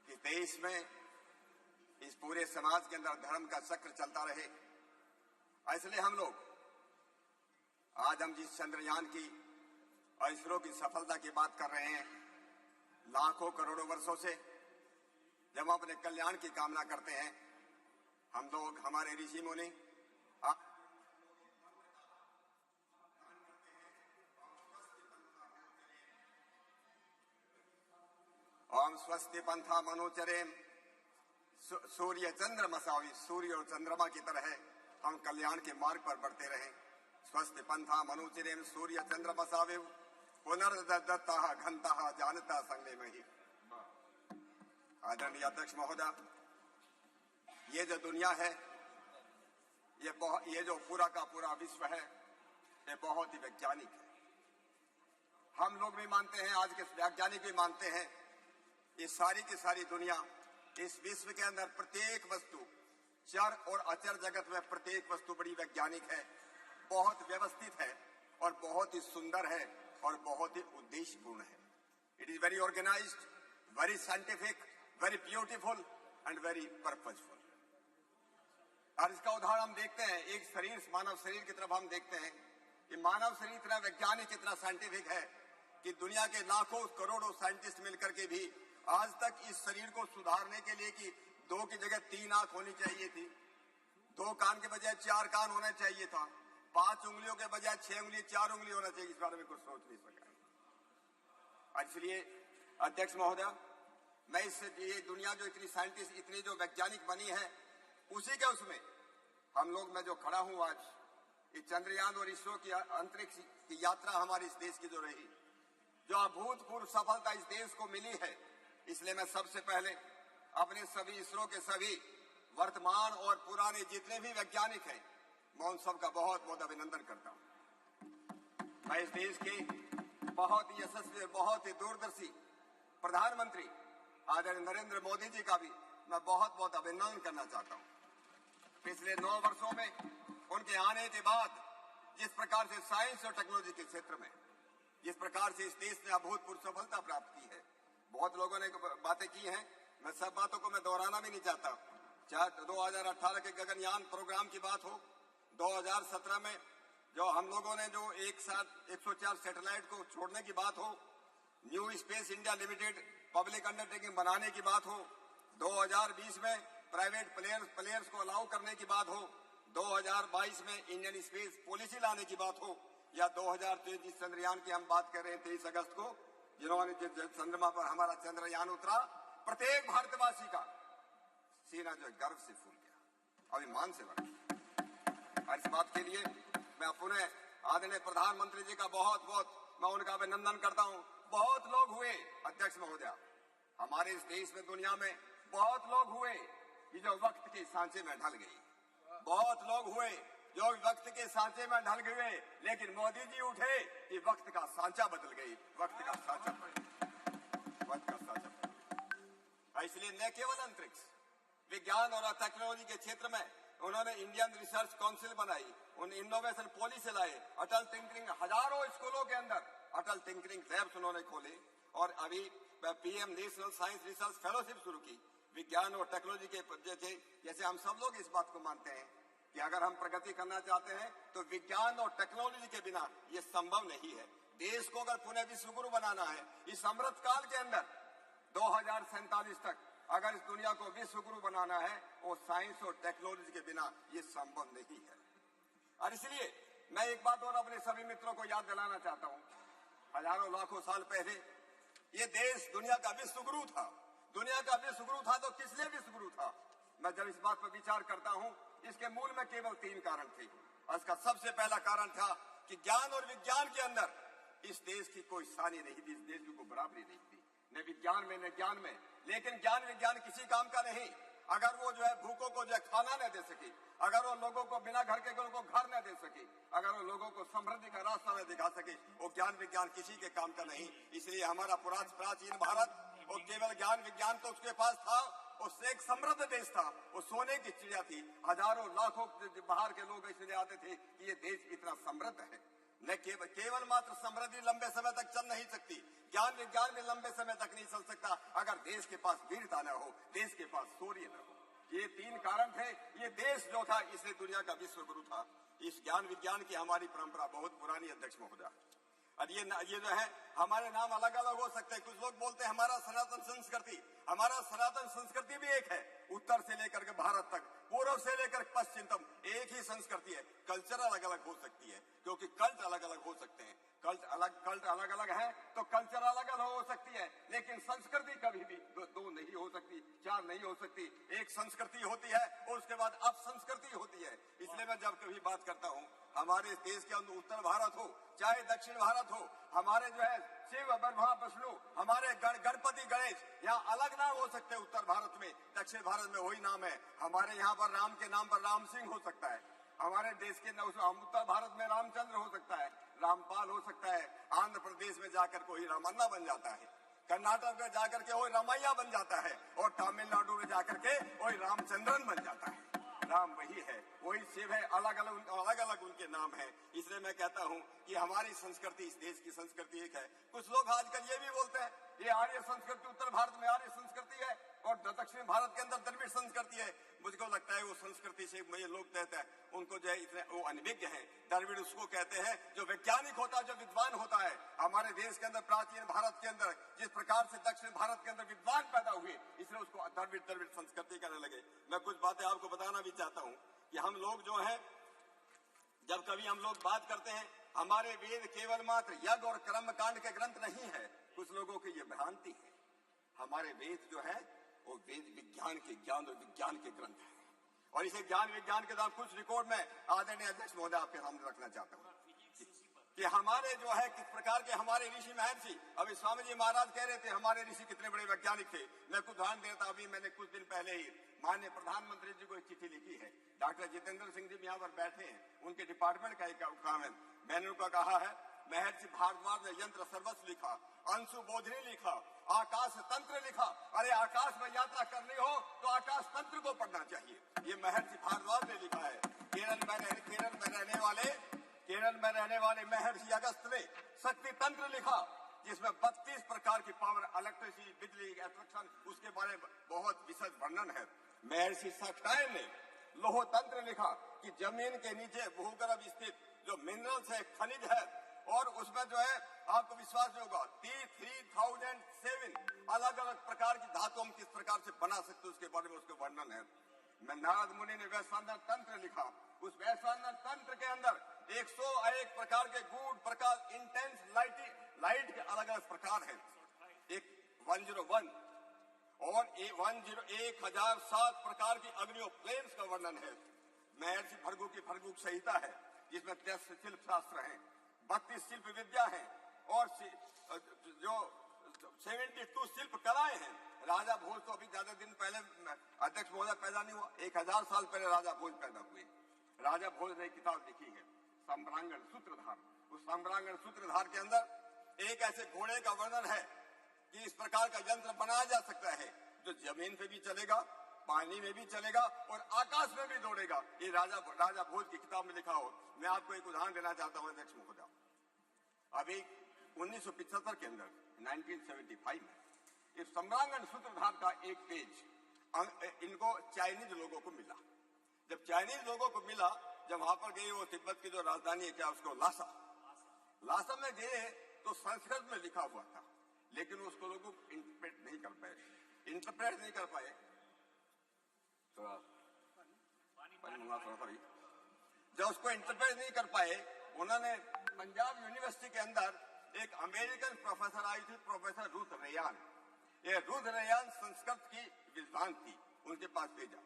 कि देश में इस पूरे समाज के अंदर धर्म का चक्र चलता रहे। इसलिए हम लोग आज हम जिस चंद्रयान की और इसरो की सफलता की बात कर रहे हैं, लाखों करोड़ों वर्षों से जब हम अपने कल्याण की कामना करते हैं, हम लोग हमारे ऋषि मुनि ओम स्वस्ति पंथा मनोचरेम सूर्य चंद्र मसावी, सूर्य और चंद्रमा की तरह हम कल्याण के मार्ग पर बढ़ते रहें। स्वस्ति पंथा मनोचरेम सूर्य चंद्र मसावे पुनर्दत्ता घंता जानता संगे में ही। आदरणीय अध्यक्ष महोदय, ये जो दुनिया है, ये जो पूरा का पूरा विश्व है, ये बहुत ही वैज्ञानिक है। हम लोग भी मानते हैं, आज के वैज्ञानिक भी मानते हैं, ये सारी की सारी दुनिया, इस विश्व के अंदर प्रत्येक वस्तु, चर और अचर जगत में प्रत्येक वस्तु बड़ी वैज्ञानिक है, बहुत व्यवस्थित है और बहुत ही सुंदर है और बहुत ही उद्देश्यपूर्ण है। It is very organised, very scientific, very beautiful and very purposeful. और इसका उदाहरण हम देखते हैं, एक शरीर, मानव शरीर की तरफ हम देखते हैं कि मानव शरीर इतना वैज्ञानिक, इतना साइंटिफिक है कि दुनिया के लाखों करोड़ों साइंटिस्ट मिलकर के भी आज तक इस शरीर को सुधारने के लिए कि 2 की जगह 3 आंख होनी चाहिए थी, 2 कान के बजाय 4 कान होना चाहिए था, 5 उंगलियों के बजाय 6 उंगली 4 उंगली होना चाहिए, इस बारे में कुछ सोच नहीं सका। इसलिए अध्यक्ष महोदय, मैं ये दुनिया जो इतनी साइंटिस्ट, इतनी जो वैज्ञानिक बनी है, उसी के उसमें हम लोग, मैं जो खड़ा हूं आज, ये चंद्रयान और इसरो की अंतरिक्ष की यात्रा हमारे इस देश की जो रही, जो अभूतपूर्व सफलता इस देश को मिली है, इसलिए मैं सबसे पहले अपने सभी इसरो के सभी वर्तमान और पुराने जितने भी वैज्ञानिक हैं, मैं उन सबका बहुत बहुत अभिनंदन करता हूं। मैं इस देश के बहुत ही यशस्वी, बहुत ही दूरदर्शी प्रधानमंत्री आदरणीय नरेंद्र मोदी जी का भी मैं बहुत बहुत अभिनंदन करना चाहता हूं। पिछले 9 वर्षों में उनके आने के बाद जिस प्रकार से साइंस और टेक्नोलॉजी के क्षेत्र में जिस प्रकार से इस देश ने अभूतपूर्व सफलता प्राप्त की है, बहुत लोगों ने बातें की हैं, मैं सब बातों को मैं दोहराना भी नहीं चाहता। चाहे 2018 के गगनयान प्रोग्राम की बात हो, 2017 में जो हम लोगों ने जो एक साथ 104 सैटेलाइट को छोड़ने की बात हो, new space India limited public undertaking बनाने की बात हो, 2020 में प्राइवेट प्लेयर्स को अलाउ करने की बात हो, 2022 में इंडियन स्पेस पॉलिसी लाने की बात हो, या 2023 चंद्रयान की हम बात कर रहे हैं 23 अगस्त को, जिन्होंने चंद्रमा पर हमारा चंद्रयान उतरा, प्रत्येक भारतवासी का सीना जो गर्व से फूल गया, अभिमान से भर गया। और इस बात के लिए मैं पुनः आदरणीय प्रधानमंत्री जी का बहुत बहुत मैं उनका अभिनंदन करता हूं। बहुत लोग हुए अध्यक्ष महोदय, हमारे इस देश में, दुनिया में बहुत लोग हुए कि जो वक्त के सांचे में ढल गई। बहुत लोग हुए जो वक्त के सांचे में ढल गए, लेकिन मोदी जी उठे कि वक्त का सांचा बदल गई, वक्त का सांचा इसलिए न केवल अंतरिक्ष विज्ञान और टेक्नोलॉजी के क्षेत्र में उन्होंने इंडियन रिसर्च काउंसिल बनाई, उन इनोवेशन पॉलिसी लाए, अटल टिंकरिंग, हजारों स्कूलों के अंदर अटल टिंकरिंग लैब्स उन्होंने खोले, और अभी PM national science research fellowship शुरू की। विज्ञान और टेक्नोलॉजी के जैसे हम सब लोग इस बात को मानते हैं कि अगर हम प्रगति करना चाहते हैं तो विज्ञान और टेक्नोलॉजी के बिना ये संभव नहीं है। देश को अगर पुनः विश्व गुरु बनाना है इस अमृत काल के अंदर 2047 तक, अगर इस दुनिया को विश्व गुरु बनाना है, वो साइंस और टेक्नोलॉजी के बिना ये संभव नहीं है। और इसलिए मैं एक बात और अपने सभी मित्रों को याद दिलाना चाहता हूं, हजारों लाखों साल पहले ये देश दुनिया का विश्व गुरु था। दुनिया का विश्व गुरु था तो किस लिए विश्व गुरु था? मैं जब इस बात पर विचार करता हूं, इसके मूल में केवल 3 कारण थे। इसका सबसे पहला कारण था कि ज्ञान और विज्ञान के अंदर इस देश की कोई सानी नहीं थी, इस देश की कोई बराबरी नहीं थी, न विज्ञान में न ज्ञान में। लेकिन ज्ञान विज्ञान किसी काम का नहीं अगर वो जो है भूखों को जो है खाना न दे सके, अगर वो लोगों को बिना घर के लोगों को घर न दे सके, अगर वो लोगों को समृद्धि का रास्ता न दिखा सके, वो ज्ञान विज्ञान किसी के काम का नहीं। इसलिए हमारा प्राचीन भारत, वो केवल ज्ञान विज्ञान तो उसके पास था, उससे एक समृद्ध देश था, वो सोने की चिड़िया थी। हजारों लाखों बाहर के लोग इसलिए आते थे कि ये देश इतना समृद्ध है। न केवल मात्र समृद्धि लंबे समय तक चल नहीं सकती, ज्ञान विज्ञान भी लंबे समय तक नहीं चल सकता अगर देश के पास वीरता न हो, देश के पास शौर्य न हो। ये 3 कारण थे। ये देश जो था इसलिए दुनिया का विश्व गुरु था। इस ज्ञान विज्ञान की हमारी परंपरा बहुत पुरानी अध्यक्ष महोदय। और ये जो है हमारे नाम अलग अलग हो सकते हैं। कुछ लोग बोलते हैं हमारा सनातन संस्कृति, हमारा सनातन संस्कृति भी एक है। उत्तर से लेकर के भारत तक, पूर्व से लेकर पश्चिम तक एक ही संस्कृति है। कल्चर अलग अलग हो सकती है क्योंकि कल्ट अलग अलग हो सकते हैं। कल्ट अलग अलग है तो कल्चर अलग अलग हो सकती है, लेकिन संस्कृति कभी भी दो नहीं हो सकती, 4 नहीं हो सकती। एक संस्कृति होती है और उसके बाद अपसंस्कृति होती है। इसलिए मैं जब कभी बात करता हूँ, हमारे देश के अंदर उत्तर भारत हो चाहे दक्षिण भारत हो, हमारे जो है शिव ब्रह्मा विष्णु, हमारे गणपति गणेश यहाँ अलग नाम हो सकते हैं। उत्तर भारत में, दक्षिण भारत में वही नाम है। हमारे यहाँ पर राम के नाम पर राम सिंह हो सकता है, हमारे देश के उत्तर भारत में रामचंद्र हो सकता है, रामपाल हो सकता है। आंध्र प्रदेश में जाकर कोई रामन्ना बन जाता है, कर्नाटक में जाकर के वही रामैया बन जाता है, और तमिलनाडु में जाकर के वही रामचंद्रन बन जाता है। राम वही है, वही शिव है, अलग अलग उनके नाम है। इसलिए मैं कहता हूँ कि हमारी संस्कृति, इस देश की संस्कृति एक है। कुछ लोग आजकल ये भी बोलते हैं ये आर्य संस्कृति, उत्तर भारत में आर्य संस्कृति है और दक्षिण भारत के अंदर द्रविड़ संस्कृति है। मुझको लगता है वो संस्कृति से ये लोग कहते हैं, उनको जो है इतने वो अनभिज्ञ हैं। द्रविड़ उसको कहते हैं जो वैज्ञानिक होता है, जो विद्वान होता है। हमारे देश के अंदर, प्राचीन भारत के अंदर जिस प्रकार से दक्षिण भारत के अंदर विद्वान पैदा हुए, इसलिए उसको द्रविड़ संस्कृति कहने लगे। मैं कुछ बातें आपको बताना भी चाहता हूँ कि हम लोग जो है, जब कभी हम लोग बात करते हैं, हमारे वेद केवल मात्र यज्ञ और कर्म कांड के ग्रंथ नहीं है। कुछ लोगों की ये भ्रांति है। हमारे वेद जो है वो वेद विज्ञान के ज्ञान और विज्ञान के ग्रंथ है, और इसे ज्ञान विज्ञान के साथ कुछ रिकॉर्ड में आदरणीय अध्यक्ष महोदय आपके सामने रखना चाहता हूँ कि हमारे जो है किस प्रकार के हमारे ऋषि महर्षि, अभी स्वामी जी महाराज कह रहे थे हमारे ऋषि कितने बड़े वैज्ञानिक थे। मैं कुछ उदाहरण देता, अभी मैंने कुछ दिन पहले ही माननीय प्रधानमंत्री जी को एक चिट्ठी लिखी है। डॉक्टर जितेंद्र सिंह जी यहाँ पर बैठे हैं, उनके डिपार्टमेंट का एक काम है। मैंने उनको कहा है, महर्षि भारद्वाज ने यंत्र सर्वस्व लिखा, अंशु बोधनी लिखा, आकाश तंत्र लिखा। अरे आकाश में यात्रा करनी हो तो आकाश तंत्र को पढ़ना चाहिए, ये महर्षि भारद्वाज ने लिखा है। केरल में रहने वाले महर्षि अगस्त ने शक्ति तंत्र लिखा, जिसमें 32 प्रकार की पावर, इलेक्ट्रिसिटी, बिजली, अट्रैक्शन, उसके बारे में बहुत विशद वर्णन है। महर्षि साक्षायन ने लोह तंत्र लिखा कि जमीन के नीचे भूगर्भ स्थित जो मिनरल्स है, खनिज है, और उसमें जो है आपको विश्वास नहीं होगा 3007 अलग अलग प्रकार की धातु हम किस प्रकार से बना सकते हैं, उसके बारे में उसके वर्णन है। नारद मुनि ने वैश्वानर तंत्र लिखा, उस वैश्वानर तंत्र के अंदर 101 प्रकार के गूढ़ प्रकाश, इंटेंस लाइट के अलग अलग प्रकार है। एक 101 और 1007 प्रकार की अग्नियों फ्लेम्स का वर्णन है। महर्षि भृगु की भृगु संहिता है, जिसमें 10 शिल्प शास्त्र हैं, 32 शिल्प विद्या है, और जो 72 शिल्प कलाएं हैं। राजा भोज तो अभी ज्यादा दिन पहले अध्यक्ष महोदय पैदा नहीं हुआ, 1000 साल पहले राजा भोज पैदा हुए। राजा भोज ने किताब लिखी है सम्रांगण सूत्रधार। उस सम्रांगण सूत्रधार के अंदर एक ऐसे घोड़े का वर्णन है कि इस प्रकार का यंत्र बनाया जा सकता है जो जमीन पे भी चलेगा, पानी में भी चलेगा और आकाश में भी दौड़ेगा। ये राजा भोज की किताब में लिखा हो। मैं आपको एक उदाहरण देना चाहता हूं अध्यक्ष महोदय। अभी 1975 के अंदर 1975 में इस सम्रांगण सूत्रधार का एक पेज इनको चाइनीज लोगों को मिला। जब चाइनीज लोगों को मिला, जब वहां पर गए, वो तिब्बत की जो राजधानी है, क्या उसको लासा में गए तो संस्कृत में लिखा हुआ था, लेकिन उसको लोग इंटरप्रेट नहीं कर पाए। जब उसको इंटरप्रेट नहीं कर पाए, उन्होंने पंजाब यूनिवर्सिटी के अंदर एक अमेरिकन प्रोफेसर आई थी, प्रोफेसर रूथ रेयान। ये रूथ रेयान संस्कृत की विद्वान थी, उनके पास भेजा।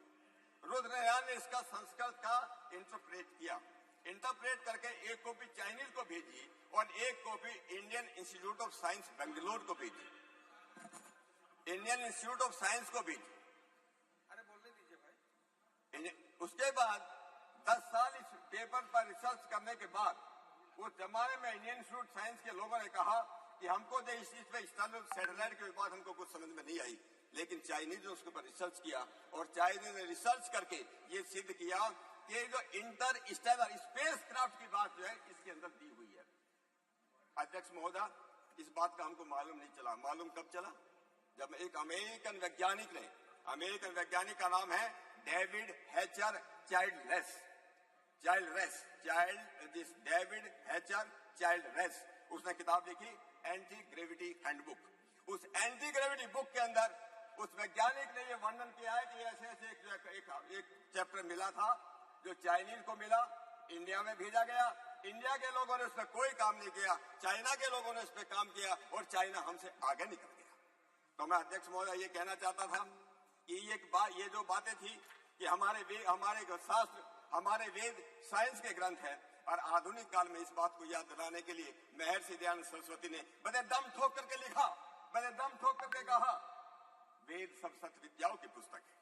रूथ रेयान ने इसका संस्कृत का इंटरप्रेट किया। इंटरप्रेट करके एक कॉपी चाइनीज को भेजी और एक copy Indian institute of science Bangalore को भेजी। इंडियन इंस्टीट्यूट ऑफ साइंस को भेजी। अरे बोलने दीजिए भाई। उसके बाद 10 साल इस पेपर पर रिसर्च करने के बाद उस जमाने में इंडियन इंस्टीट्यूट साइंस के लोगों ने कहा कि हमको जो इस चीज पे सैटेलाइट की बात हमको कुछ समझ में नहीं आई, लेकिन चाइनीज ने उसके ऊपर रिसर्च किया और चाइनीज ने रिसर्च करके ये सिद्ध किया कि जो इंटर स्टेलर स्पेस क्राफ्ट की बात जो है इसके अंदर दी हुई है। अध्यक्ष महोदय, इस बात का हमको मालूम नहीं चला। मालूम कब चला? जब एक अमेरिकन वैज्ञानिक का नाम है डेविड हैचर चाइल्डरेस, उसने किताब लिखी एंटी ग्रेविटी हैंडबुक। उस एंटी ग्रेविटी बुक के अंदर उस वैज्ञानिक ने यह वर्णन किया है कि ऐसे ऐसे एक चैप्टर मिला था जो चाइनीज को मिला, इंडिया में भेजा गया। इंडिया के लोगों ने उस पर कोई काम नहीं किया, चाइना के लोगों ने उस पर काम किया और चाइना हमसे आगे निकल गया। तो मैं अध्यक्ष महोदय ये कहना चाहता था कि ये जो बातें थी कि हमारे शास्त्र, हमारे वेद साइंस के ग्रंथ हैं, और आधुनिक काल में इस बात को याद दिलाने के लिए महर्षि दयानंद सरस्वती ने बड़े दम ठोक करके लिखा, बड़े दम ठोक करके कहा, वेद सब सत्य विद्याओं की पुस्तक है।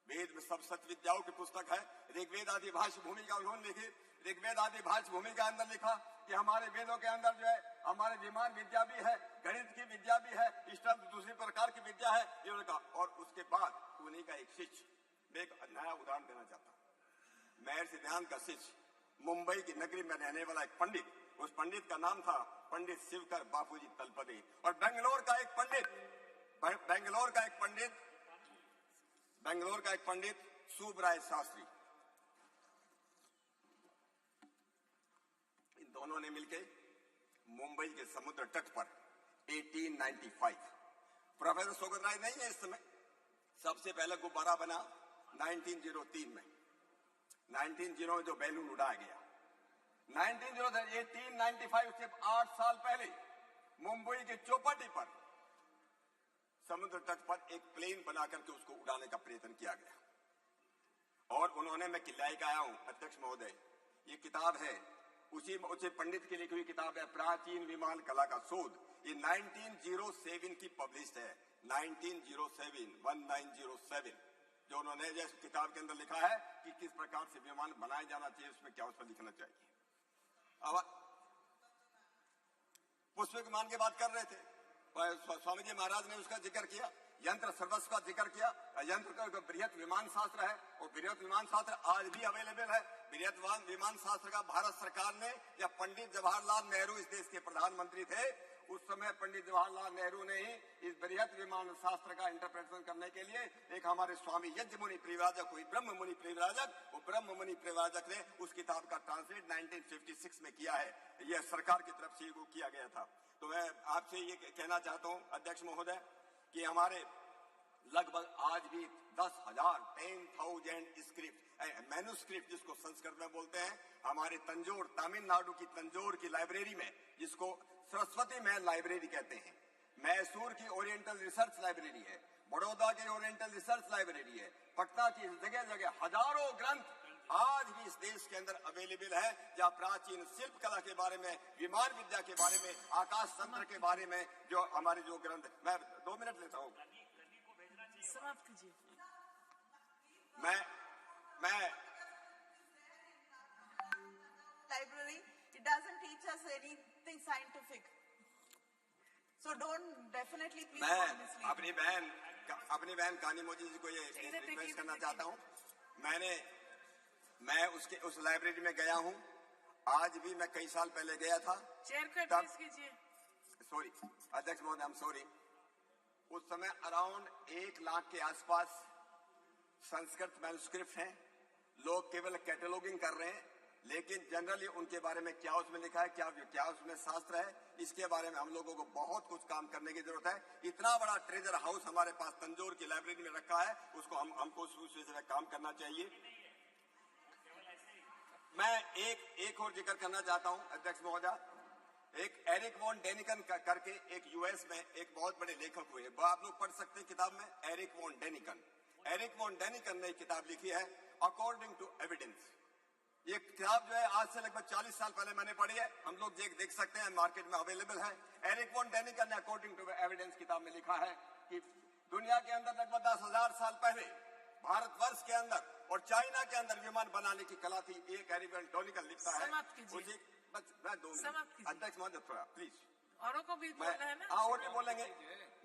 वेद में सब सत्य विद्याओं की पुस्तक है। ऋग्वेद आदि भाष्य भूमिका उन्होंने लिखी। ऋग्वेद आदि भाष्य भूमिका अंदर लिखा कि हमारे वेदों के अंदर जो है हमारे विमान विद्या भी है, गणित की विद्या भी है, इस तरह दूसरी प्रकार की विद्या है, ये उन्होंने कहा। और उसके बाद उन्हीं का एक शिष्य, मैं एक नया उदाहरण देना चाहता हूँ। महर्षि दयानंद का शिष्य, मुंबई की नगरी में रहने वाला एक पंडित, उस पंडित का नाम था पंडित शिवकर बापूजी तलपदे। और बेंगलोर का एक पंडित सुबराय शास्त्री, इन दोनों ने मिलकर मुंबई के समुद्र तट पर 1895, प्रोफेसर सोगत राय नहीं है इस समय, सबसे पहले गुब्बारा बना 1903 में, 1900 जो बैलून उड़ाया गया 1895 से 8 साल पहले मुंबई के चौपाटी पर समुद्र तट पर एक प्लेन बनाकर के उसको उड़ाने का प्रयत्न किया गया। और उन्होंने, मैं किलाई का आया हूं अध्यक्ष महोदय, ये किताब है उसी पंडित की लिखी हुई किताब है प्राचीन विमान कला का शोध। ये 1907 की पब्लिश है, 1907 जो उन्होंने जिस किताब के अंदर लिखा है कि किस प्रकार से विमान बनाया जाना चाहिए, उसमें क्या उस पर लिखना चाहिए। अब पुष्प विमान की बात कर रहे थे, स्वामी जी महाराज ने उसका जिक्र किया, यंत्र सर्वस्व का जिक्र किया। यंत्र का बृहत विमान शास्त्र है और बृहत विमान शास्त्र आज भी अवेलेबल है। बृहत विमान शास्त्र का भारत सरकार ने, या पंडित जवाहरलाल नेहरू इस देश के प्रधानमंत्री थे, उस समय पंडित जवाहरलाल नेहरू ने ही इस बृहत विमान शास्त्र का इंटरप्रिटेशन करने के लिए एक हमारे स्वामी यज्ञ मुनि परिव्राजक, कोई ब्रह्म मुनि परिव्राजक, वो ब्रह्म मुनि परिव्राजक ने उस किताब का ट्रांसलेट 1956 में किया है। यह सरकार की तरफ से किया गया था। तो मैं आपसे ये कहना चाहता हूं अध्यक्ष महोदय कि हमारे लगभग आज भी 10,000 स्क्रिप्ट, मैन्युस्क्रिप्ट जिसको संस्कृत में बोलते हैं, हमारे तमिलनाडु की तंजौर की लाइब्रेरी में, जिसको सरस्वती महल लाइब्रेरी कहते हैं, मैसूर की ओरिएंटल रिसर्च लाइब्रेरी है, बड़ौदा की ओरिएंटल रिसर्च लाइब्रेरी है, पटना की जगह जगह हजारों ग्रंथ आज भी इस देश के अंदर अवेलेबल है, जहाँ प्राचीन शिल्प कला के बारे में, विमान विद्या के बारे में, आकाश तंत्र के बारे में जो हमारे जो ग्रंथ, मैं 2 मिनट लेता हूँ। समाप्त कीजिए। मैं library, it doesn't teach us anything scientific. So don't definitely please don't mislead. अपनी बहन कानी मोदी जी को ये रिक्वेस्ट करना चाहता हूँ। मैं उस लाइब्रेरी में गया हूँ। आज भी मैं कई साल पहले गया था। चेयर को एड्रेस कीजिए। सॉरी अध्यक्ष महोदय, आई एम सॉरी। उस समय अराउंड 1 लाख के आसपास संस्कृत मैन्युस्क्रिप्ट हैं। लोग केवल कैटलॉगिंग कर रहे हैं, लेकिन जनरली उनके बारे में क्या उसमें लिखा है, क्या उसमें शास्त्र है, इसके बारे में हम लोगों को बहुत कुछ काम करने की जरूरत है। इतना बड़ा ट्रेजर हाउस हमारे पास तंजौर की लाइब्रेरी में रखा है, उसको हमको उस विषय में काम करना चाहिए। मैं एक और जिक्र करना चाहता हूं अध्यक्ष महोदय। एक एरिक वॉन डेनिकन करके एक यूएस में एक बहुत बड़े लेखक हुए, वो आप लोग पढ़ सकते हैं किताब में, Erich von Daniken. Erich von Daniken ने एक किताब लिखी है अकॉर्डिंग टू एविडेंस। ये किताब जो है आज से लगभग 40 साल पहले मैंने पढ़ी है, हम लोग देख सकते हैं, मार्केट में अवेलेबल है। एरिक वॉन डेनिकन ने अकॉर्डिंग टू एविडेंस किताब में लिखा है कि दुनिया के अंदर लगभग 10,000 साल पहले भारतवर्ष के अंदर और चाइना के अंदर विमान बनाने की कला थी। एक एरिक वॉन डेनिकन लिखता है। मैं 2 मिनट अध्यक्ष महोदय, थोड़ा प्लीज। औरों को भी बोलना है ना? हाँ, और भी बोलेंगे।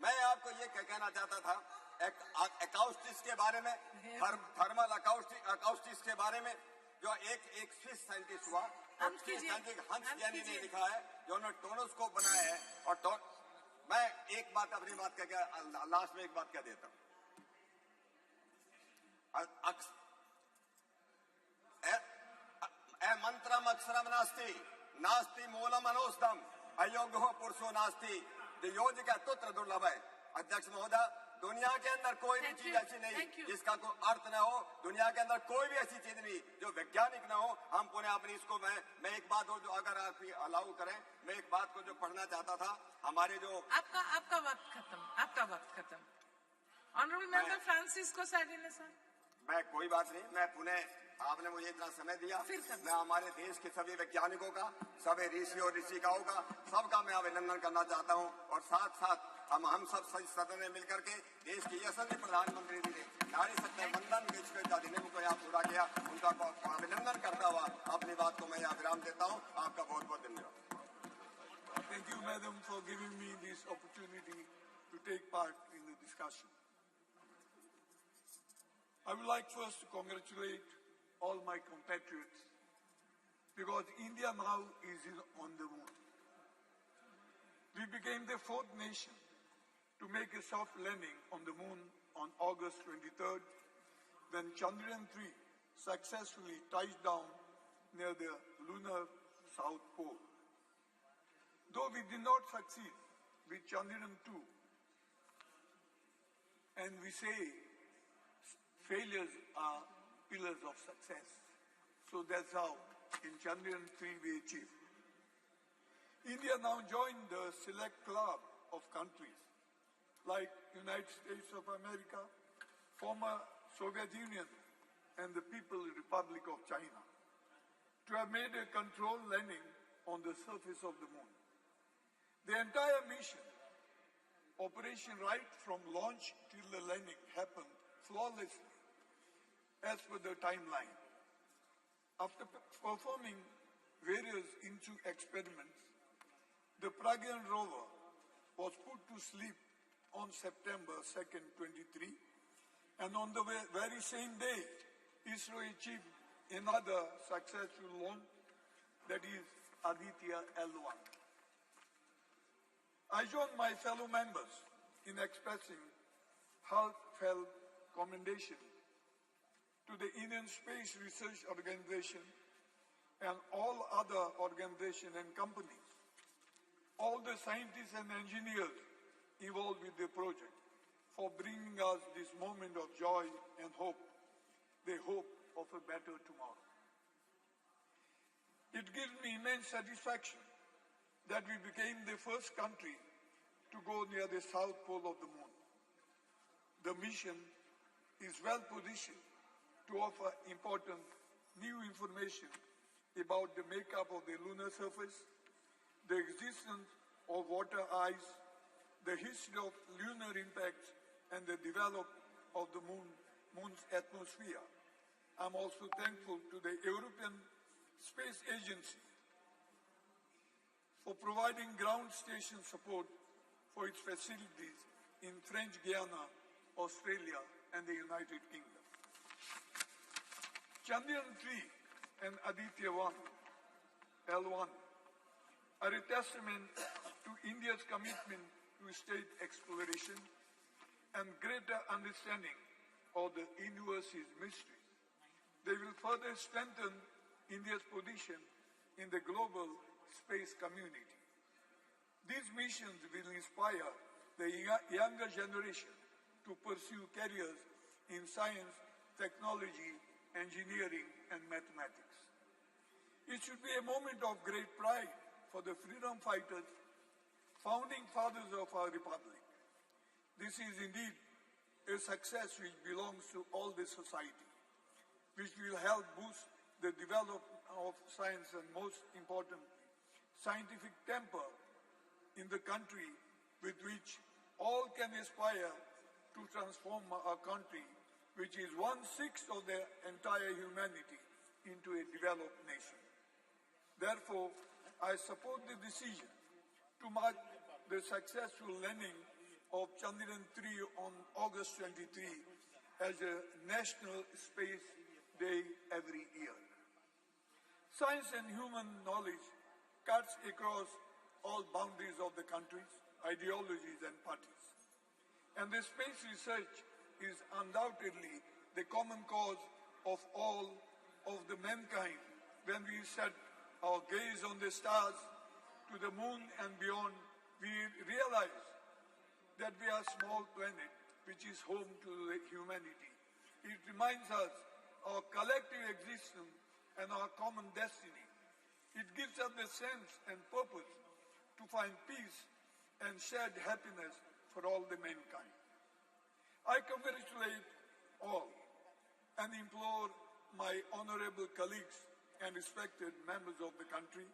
मैं आपको ये कहना चाहता था अकाउस्टिक्स के बारे में, थर्मल अकाउस्टिक्स के बारे में, जो एक स्विस साइंटिस्ट हुआ, हंस जैनी ने लिखा है, जो उन्होंने टोनोस्कोप बनाया है। और मैं एक बात अपनी बात कह लास्ट में एक बात कह देता हूँ। मंत्रम अक्षरम नास्ति मूलम अनोस्तम अयोग्यो पुरुषो नास्ति योजिका तुत्र दुर्लभ है। अध्यक्ष महोदय, दुनिया के अंदर कोई भी चीज ऐसी नहीं जिसका कोई अर्थ न हो। दुनिया के अंदर कोई भी ऐसी चीज नहीं जो वैज्ञानिक न हो। हम पुनः अपनी इसको मैं एक बात हो, जो अगर आप अलाउ करें, मैं एक बात को जो पढ़ना चाहता था, हमारे जो आपका वक्त खत्म। Honourable member Francisco Sardinha sir. मैं कोई बात नहीं, मैं पुनः आपने मुझे इतना समय दिया, मैं हमारे देश के सभी वैज्ञानिकों का, सभी ऋषि और ऋषिकाओं का, सबका मैं अभिनंदन करना चाहता हूं। और साथ साथ हम सब सदन में मिलकर के देश के यशस्वी प्रधानमंत्री जी ने नारी शक्ति वंदन विश्व अधिनियम को यहाँ पूरा किया, उनका अभिनंदन करता हुआ अपनी बात को मैं यहाँ विराम देता हूँ। आपका बहुत बहुत धन्यवाद। Thank you, madam, for giving me this opportunity to take part in the discussion. I would like first to congratulate all my compatriots, because India now is on the moon. We became the 4th nation to make a soft landing on the moon on August 23rd, when Chandrayaan-3 successfully touched down near the lunar South Pole. Though we did not succeed with Chandrayaan-2, and we say failures are pillars of success. So that's how in Chandrayaan-3 we achieved. India now joined the select club of countries like United States of America, former Soviet Union, and the People's Republic of China to have made a controlled landing on the surface of the moon. The entire mission, operation right from launch till the landing, happened flawlessly as per the timeline. After performing various experiments, the Pragyan rover was put to sleep on September 2nd, 23, and on the very same day, ISRO achieved another successful launch, that is Aditya L1. I join my fellow members in expressing heartfelt commendation to the Indian Space Research Organization and all other organizations and companies, all the scientists and engineers involved with the project, for bringing us this moment of joy and hope, the hope of a better tomorrow. It gives me immense satisfaction that we became the first country to go near the South Pole of the moon. The mission is well positioned to offer important new information about the makeup of the lunar surface, the existence of water ice, the history of lunar impacts, and the development of the moon's atmosphere. I'm also thankful to the European Space Agency for providing ground station support for its facilities in French Guiana, Australia, and the United Kingdom. Chandrayaan-3 and Aditya-1, L1, are a testament to India's commitment to state exploration and greater understanding of the universe's mystery. They will further strengthen India's position in the global space community. These missions will inspire the younger generation to pursue careers in science, technology, engineering, and mathematics. It should be a moment of great pride for the freedom fighters, founding fathers of our republic. This is indeed a success which belongs to all the society, which will help boost the development of science and, most importantly, scientific temper in the country, with which all can aspire to transform our country, which is 1/6 of the entire humanity, into a developed nation. Therefore, I support the decision to mark the successful landing of Chandrayaan-3 on August 23 as a National Space Day every year. Science and human knowledge cuts across all boundaries of the countries, ideologies, and parties. And the space research is undoubtedly the common cause of all of the mankind when we set our gaze on the stars, to the moon and beyond. We realize that we are a small planet which is home to the humanity. It reminds us our collective existence and our common destiny. It gives us the sense and purpose to find peace and shared happiness for all the mankind. I congratulate all and implore my honorable colleagues and respected members of the country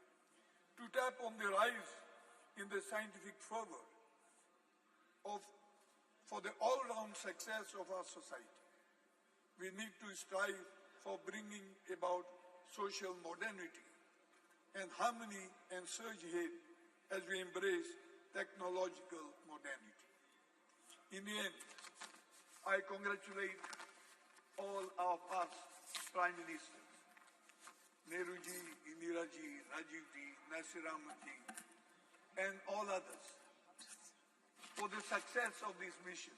to tap on the rise in the scientific fervor for the all-round success of our society. We need to strive for bringing about social modernity and harmony and surge ahead as we embrace technological modernity. In the end, I congratulate all our past Prime Ministers, Nehruji, Indiraji, Rajivji, Nasiramji, and all others for the success of this mission.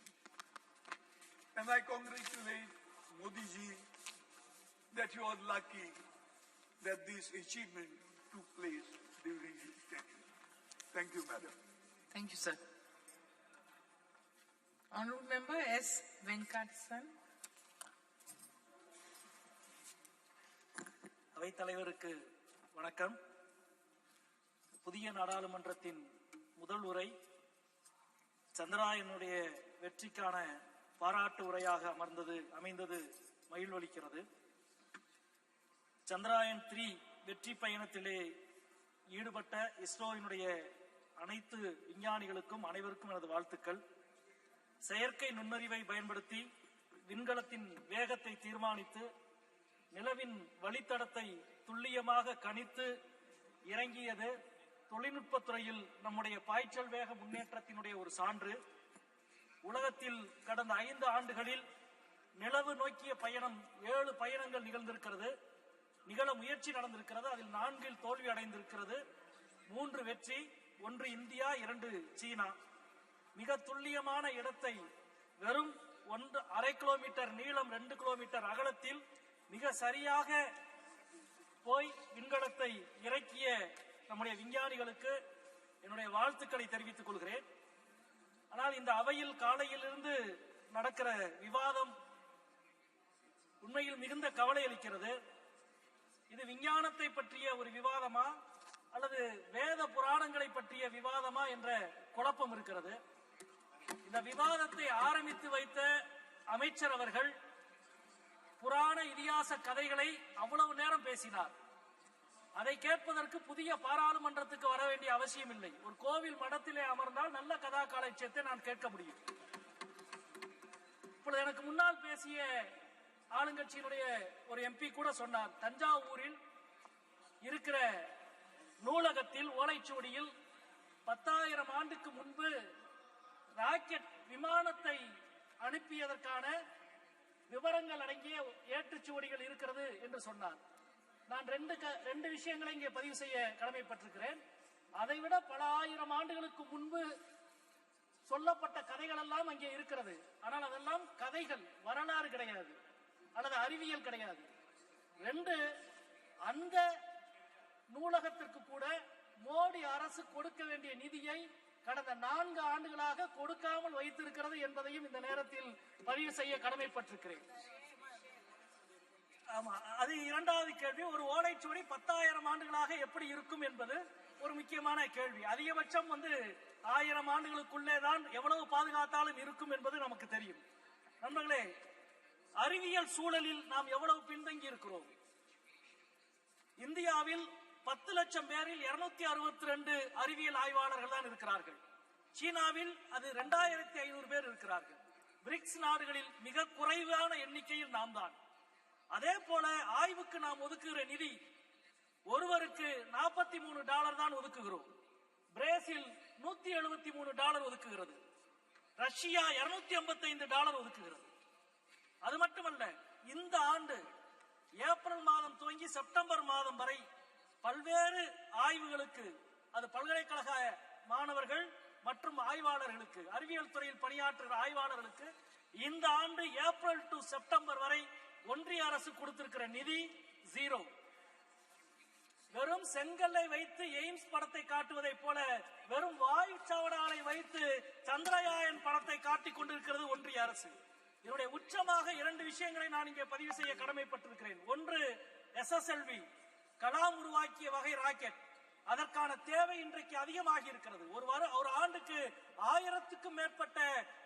And I congratulate Modiji that you are lucky that this achievement took place during his tenure. Thank you, Madam. Thank you, sir. Honorable Member S. Venkatasan. அவைத்தலைவருக்கு வணக்கம். புதிய நாடாளுமன்றத்தின் முதல் உரை சந்திராயனுடைய வெற்றிக்கான பாராட்டு உரையாக அமைந்தது மகிழ்வளிக்கிறது. Chandrayaan-3 வெற்றி பயணத்திலே ஈடுபட்ட இஸ்ரோவினுடைய அனைத்து விஞ்ஞானிகளுக்கும் அனைவருக்கும் எனது வாழ்த்துக்கள். செயற்கை நுண்ணறிவை பயன்படுத்தி விண்கலத்தின் வேகத்தை தீர்மானித்து நிலவின் வழித்தடத்தை துல்லியமாக கணித்து இறங்கியது தொழில்நுட்பத்துறையில் நம்முடைய பாய்ச்சல் வேக முன்னேற்றத்தினுடைய ஒரு சான்று. உலகத்தில் கடந்த 5 ஆண்டுகளில் நிலவு நோக்கிய பயணம் 7 பயணங்கள் நிகழ முயற்சி நடந்திருக்கிறது. அதில் 4 தோல்வி அடைந்திருக்கிறது. 3 வெற்றி, 1 இந்தியா, 2 சீனா. மிக துல்லியமான இடத்தை வெறும் 1/2 கிலோமீட்டர் நீளம், 2 கிலோமீட்டர் அகலத்தில் மிக சரியாக போய் விண்கலத்தை இறக்கிய நம்முடைய விஞ்ஞானிகளுக்கு என்னுடைய வாழ்த்துக்களை தெரிவித்துக் கொள்கிறேன். ஆனால் இந்த அவையில் காலையிலிருந்து நடக்கிற விவாதம் உண்மையில் மிகுந்த கவலை அளிக்கிறது. இது விஞ்ஞானத்தை பற்றிய ஒரு விவாதமா அல்லது வேத புராணங்களை பற்றிய விவாதமா என்ற குழப்பம் இருக்கிறது. இந்த விவாதத்தை ஆரம்பித்து வைத்த அமைச்சர் அவர்கள் புராண இதிகாச கதைகளை அவ்வளவு நேரம் பேசினார். அதை கேட்பதற்கு புதிய பாராளுமன்றத்துக்கு வர வேண்டிய அவசியம் இல்லை. ஒரு கோவில் மடத்திலே அமர்ந்தால் நல்ல கதா காலட்சியத்தை நான் கேட்க முடியும். இப்பொழுது எனக்கு முன்னால் பேசிய ஆளுங்கட்சியினுடைய ஒரு எம்பி கூட சொன்னார், தஞ்சாவூரில் இருக்கிற நூலகத்தில் ஓலைச்சுவடியில் 10,000 ஆண்டுக்கு முன்பு ராக்கெட் விமானத்தை அனுப்பியதற்கான விவரங்கள் அடங்கிய ஏட்டுச்சுவடிகள் இருக்கிறது என்று சொன்னார். நான் ரெண்டு விஷயங்களை இங்கே பதிவு செய்ய கடமைப்பட்டிருக்கிறேன். அதைவிட பல ஆயிரம் ஆண்டுகளுக்கு முன்பு சொல்லப்பட்ட கதைகள் எல்லாம் அங்கே இருக்கிறது. ஆனால் அதெல்லாம் கதைகள், வரலாறு கிடையாது அல்லது அறிவியல் கிடையாது. 2, அந்த நூலகத்திற்கு கூட மோடி அரசு கொடுக்க வேண்டிய நிதியை கடந்த 4 ஆண்டுகளாக கொடுக்காமல் வைத்திருக்கிறது என்பதையும் இந்த நேரத்தில் பதிவு செய்ய கடமைப்பட்டிருக்கிறேன். ஆமா, அது இரண்டாவது கேள்வி. ஒரு ஓலைச்சுவடி 10,000 ஆண்டுகளாக எப்படி இருக்கும் என்பது ஒரு முக்கியமான கேள்வி. அதிகபட்சம் 1000 ஆண்டுகளுக்குள்ளே தான் எவ்வளவு பாதுகாத்தாலும் இருக்கும் என்பது நமக்கு தெரியும். நண்பர்களே, அறிவியல் சூழலில் நாம் எவ்வளவு பின்தங்கி இருக்கிறோம். இந்தியாவில் 10 லட்சம் பேரில் 262 அறிவியல் ஆய்வாளர்கள் தான் இருக்கிறார்கள். சீனாவில் அது 2500 பேர் இருக்கிறார்கள். பிரிக்ஸ் நாடுகளில் மிக குறைவான எண்ணிக்கையில் நாம் தான். அதே போல ஆய்வுக்கு நாம் ஒதுக்குகிற நிதி ஒருவருக்கு $43 தான் ஒதுக்குகிறோம். பிரேசில் $173 ஒதுக்குகிறது. ரஷ்யா $255 ஒதுக்குகிறது. அது மட்டுமல்ல, இந்த ஆண்டு ஏப்ரல் மாதம் துவங்கி செப்டம்பர் மாதம் வரை பல்வேறு ஆய்வுகளுக்கு, அது பல்கலைக்கழக மாணவர்கள் மற்றும் ஆய்வாளர்களுக்கு, அறிவியல் துறையில் பணியாற்றுகிற ஆய்வாளர்களுக்கு இந்த ஆண்டு ஏப்ரல் டு செப்டம்பர் வரை ஒன்றிய அரசு கொடுத்திருக்கிற நிதி 0. வெறும் செங்கல்லை வைத்து எய்ம்ஸ் படத்தை காட்டுவதை போல வெறும் வாயுச்சாவடாலை வைத்து சந்திரயான் படத்தை காட்டிக் கொண்டிருக்கிறது ஒன்றிய அரசு. இதனுடைய உச்சமாக 2 விஷயங்களை நான் இங்கே பதிவு செய்ய கடமைப்பட்டிருக்கிறேன். ஒன்று, SSLV கலாம் உருவாக்கிய வகை ராக்கெட். அதற்கான தேவை இன்றைக்கு அதிகமாகி இருக்கிறது. ஒரு ஆண்டுக்கு 1000க்கும் மேற்பட்ட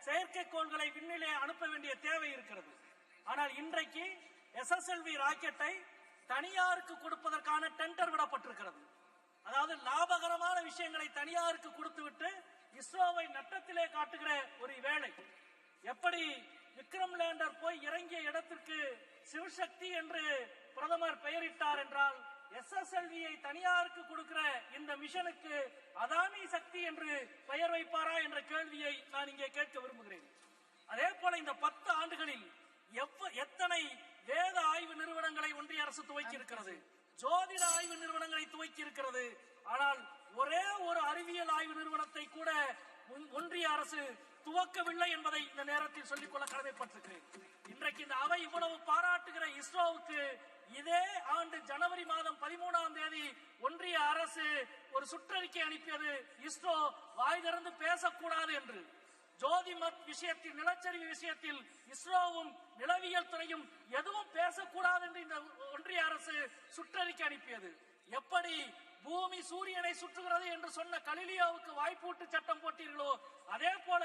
செயற்கைக்கோள்களை விண்ணிலே அனுப்ப வேண்டிய தேவை இருக்கிறது. ஆனால் இன்றைக்கு SSLV ராக்கெட்டை தனியாருக்கு கொடுப்பதற்கான டெண்டர் விடப்பட்டிருக்கிறது. அதாவது லாபகரமான விஷயங்களை தனியாருக்கு கொடுத்துவிட்டு இஸ்ரோவை நட்டத்திலே காட்டுகிற ஒரு வேலை. எப்படி விக்ரம் லேண்டர் போய் இறங்கிய இடத்திற்கு சிவசக்தி என்று பிரதமர் பெயரிட்டார் என்றால், SSLV-யை தனியாருக்கு கொடுக்கிற இந்த மிஷனுக்கு அதானி சக்தி என்று பெயர் வைப்பாரா என்ற கேள்வியை நான் இங்கே கேட்க விரும்புகிறேன். அதே போல இந்த 10 ஆண்டுகளில் எத்தனை வேத ஆய்வு நிறுவனங்களை ஒன்றிய அரசு துவக்கி இருக்கிறது, ஜோதிட ஆய்வு நிறுவனங்களை துவக்கி இருக்கிறது. ஆனால் ஒரே ஒரு அறிவியல் ஆய்வு நிறுவனத்தை கூட ஒன்றிய அரசு துவக்கவில்லை என்பதை இந்த நேரத்தில் சொல்லிக்கொள்ள கடமைப்பட்டிருக்கிறேன். இன்றைக்கு இந்த அவை இவ்வளவு பாராட்டுகிற இஸ்ரோவுக்கு இதே ஆண்டு ஜனவரி மாதம் 13ஆம் தேதி ஒன்றிய அரசு ஒரு சுற்றறிக்கை அனுப்பியது, இஸ்ரோ வாய் திறந்து பேசக்கூடாது என்று. ஜோதிமத் விஷயத்தில், நிலச்சரிவு விஷயத்தில் இஸ்ரோவும் நிலவியல் துறையும் எதுவும் பேசக்கூடாது என்று இந்த ஒன்றிய அரசு சுற்றறிக்கை அனுப்பியது. எப்படி பூமி சூரியனை சுற்றுகிறது என்று சொன்ன கலிலியோவுக்கு வாய்ப்பூட்டு சட்டம் போட்டீர்களோ, அதே போல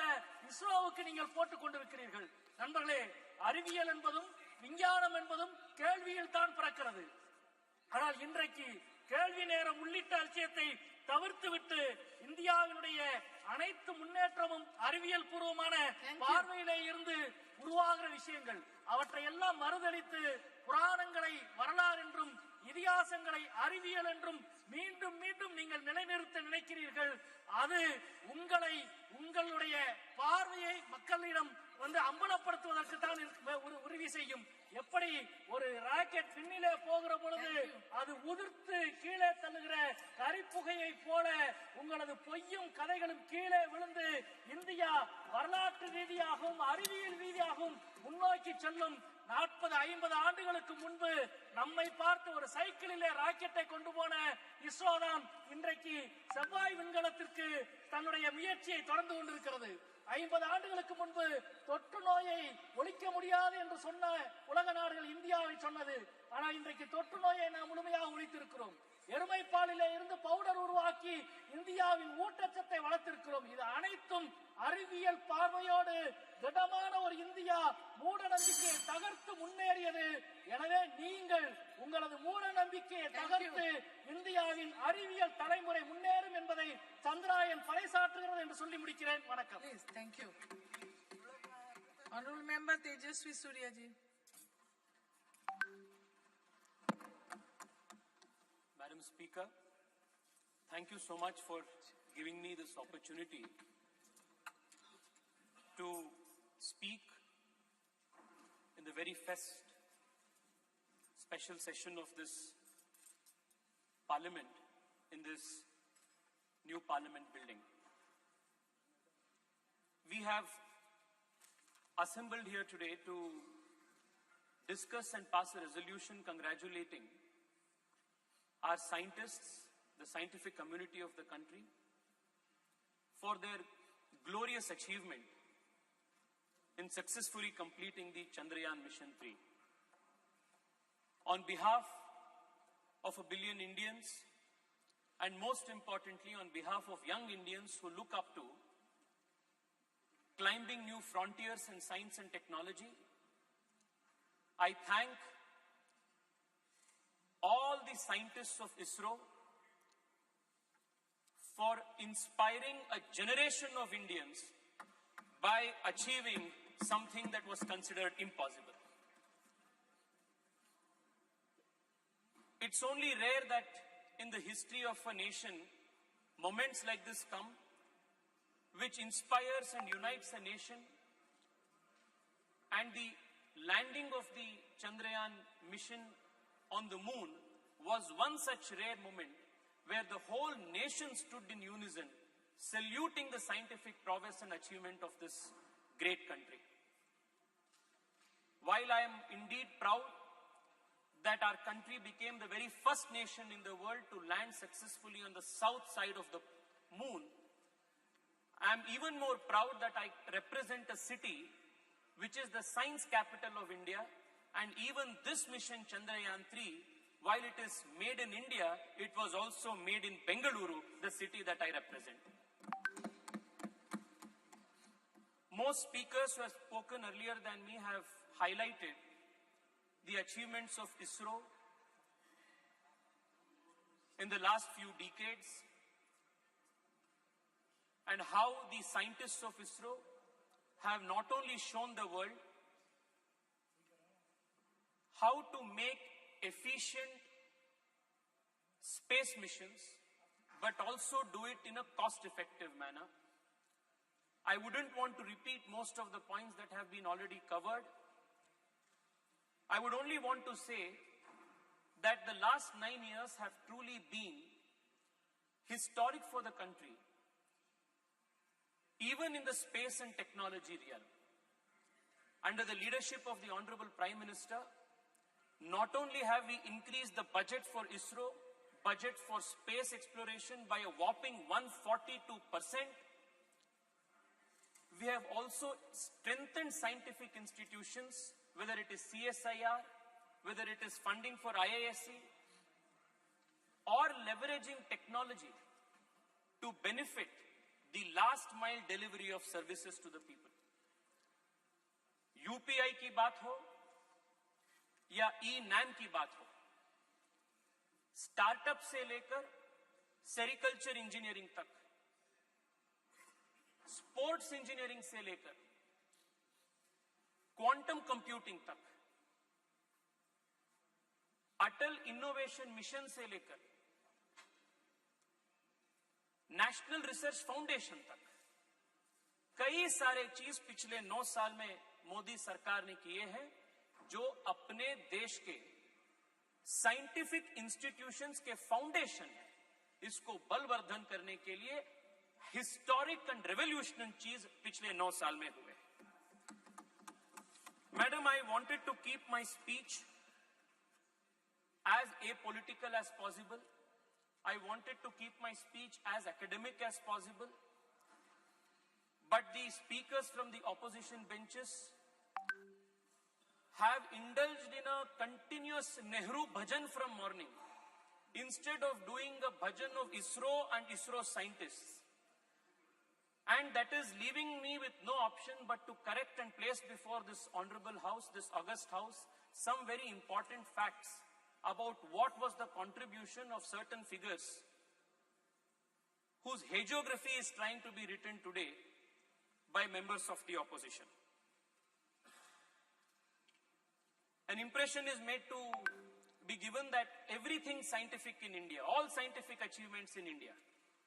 இஸ்ரோவுக்கு நீங்கள் போட்டுக் கொண்டிருக்கிறீர்கள். நண்பர்களே, அறிவியல் என்பதும் விஞ்ஞானம் என்பதும் கேள்வியில் தான் பிறக்கிறது. ஆனால் இன்றைக்கு கேள்வி நேரம் உள்ளிட்ட விஷயத்தை தவிர்த்துவிட்டு இந்தியாவினுடைய அனைத்து முன்னேற்றமும் அறிவியல் பூர்வமான பார்வையிலே இருந்து உருவாகிற விஷயங்கள், அவற்றை எல்லாம் மறுதளித்து புராணங்களை வரலாறு என்றும் இதிகாசங்களை அறிவியல் என்றும் மீண்டும் மீண்டும் நீங்கள் நிலைநிறுத்த நினைக்கிறீர்கள். அது உங்களுடைய பார்வையை மக்களிடம் அம்பலப்படுத்துவதற்கு தான் உறுதி செய்யும். எப்படி ஒரு ராக்கெட் விண்ணிலே போகிற பொழுது அது உதிர்த்து கீழே தள்ளுகிற கரிப்புகையை போல உங்களது பொய்யும் கதைகளும் கீழே விழுந்து இந்தியா வரலாற்று ரீதியாகவும் அறிவியல் ரீதியாகவும் முன்னோக்கி செல்லும். 40-50 ஆண்டுகளுக்கு முன்பு நம்மை பார்த்து ஒரு சைக்கிளிலே ராக்கெட்டை கொண்டு போன இஸ்ரோ தான் இன்றைக்கு செவ்வாய் விண்கலத்திற்கு தன்னுடைய முயற்சியை தொடர்ந்து கொண்டிருக்கிறது. 50 ஆண்டுகளுக்கு முன்பு தொற்று நோயை ஒழிக்க முடியாது என்று சொன்ன உலக நாடுகள் இந்தியாவை சொன்னது. ஆனால் இன்றைக்கு தொற்று நோயை நாம் முழுமையாக ஒழித்திருக்கிறோம். எருமைப்பாலிலே இருந்து பவுடர் உருவாக்கி இந்தியாவின் ஊட்டச்சத்தை வளர்த்திருக்கிறோம். இது அனைத்தும் அறிவியல் பார்வையோடு திடமான ஒரு இந்தியா மூட நம்பிக்கையை தகர்த்து முன்னேறியது. எனவே நீங்கள் உங்களது மூட நம்பிக்கையை தகர்த்து இந்தியாவின் அறிவியல் தலைமுறை முன்னேறும் என்பதை சந்திராயன் பறைசாற்றுகிறது என்று சொல்லி முடிக்கிறேன். வணக்கம். Thank you. Honorable Member Tejaswi Surya ji. Madam Speaker, thank you so much for giving me this opportunity to speak in the very first special session of this Parliament in this new Parliament building. We have assembled here today to discuss and pass a resolution congratulating our scientists, the scientific community of the country, for their glorious achievement in successfully completing the Chandrayaan Mission 3. On behalf of 1 billion Indians, and most importantly on behalf of young Indians who look up to climbing new frontiers in science and technology, I thank all the scientists of ISRO for inspiring a generation of Indians by achieving something that was considered impossible. It's only rare that in the history of a nation, moments like this come, which inspires and unites a nation, and the landing of the Chandrayaan mission on the moon was one such rare moment where the whole nation stood in unison, saluting the scientific prowess and achievement of this great country. While I am indeed proud that our country became the very first nation in the world to land successfully on the south side of the moon, I am even more proud that I represent a city which is the science capital of India, and even this mission Chandrayaan 3, while it is made in India, it was also made in Bengaluru, the city that I represent. Most speakers who have spoken earlier than me have highlighted the achievements of ISRO in the last few decades and how the scientists of ISRO have not only shown the world how to make efficient space missions, but also do it in a cost-effective manner. I wouldn't want to repeat most of the points that have been already covered. I would only want to say that the last 9 years have truly been historic for the country, even in the space and technology realm. Under the leadership of the Honorable Prime Minister, not only have we increased the budget for ISRO, budget for space exploration by a whopping 142%, we have also strengthened scientific institutions, whether it is CSIR, whether it is funding for IISc, or leveraging technology to benefit the last mile delivery of services to the people. UPI की बात हो या e-NAM की बात हो, startup से लेकर sericulture engineering तक, स्पोर्ट्स इंजीनियरिंग से लेकर क्वांटम कंप्यूटिंग तक, अटल इनोवेशन मिशन से लेकर नेशनल रिसर्च फाउंडेशन तक कई सारे चीज पिछले 9 साल में मोदी सरकार ने किए हैं, जो अपने देश के साइंटिफिक इंस्टीट्यूशंस के फाउंडेशन है, इसको बलवर्धन करने के लिए हिस्टोरिक एंड रेवोल्यूशनरी चीज पिछले 9 साल में हुए. Madam, I wanted to keep my speech as apolitical as possible. I wanted to keep my speech as academic as possible. But the speakers from the opposition benches have indulged in a continuous Nehru bhajan from morning, instead of doing a bhajan of ISRO and ISRO scientists. And that is leaving me with no option but to correct and place before this honorable house, this august house, some very important facts about what was the contribution of certain figures whose hagiography is trying to be written today by members of the opposition. An impression is made to be given that everything scientific in India, all scientific achievements in India,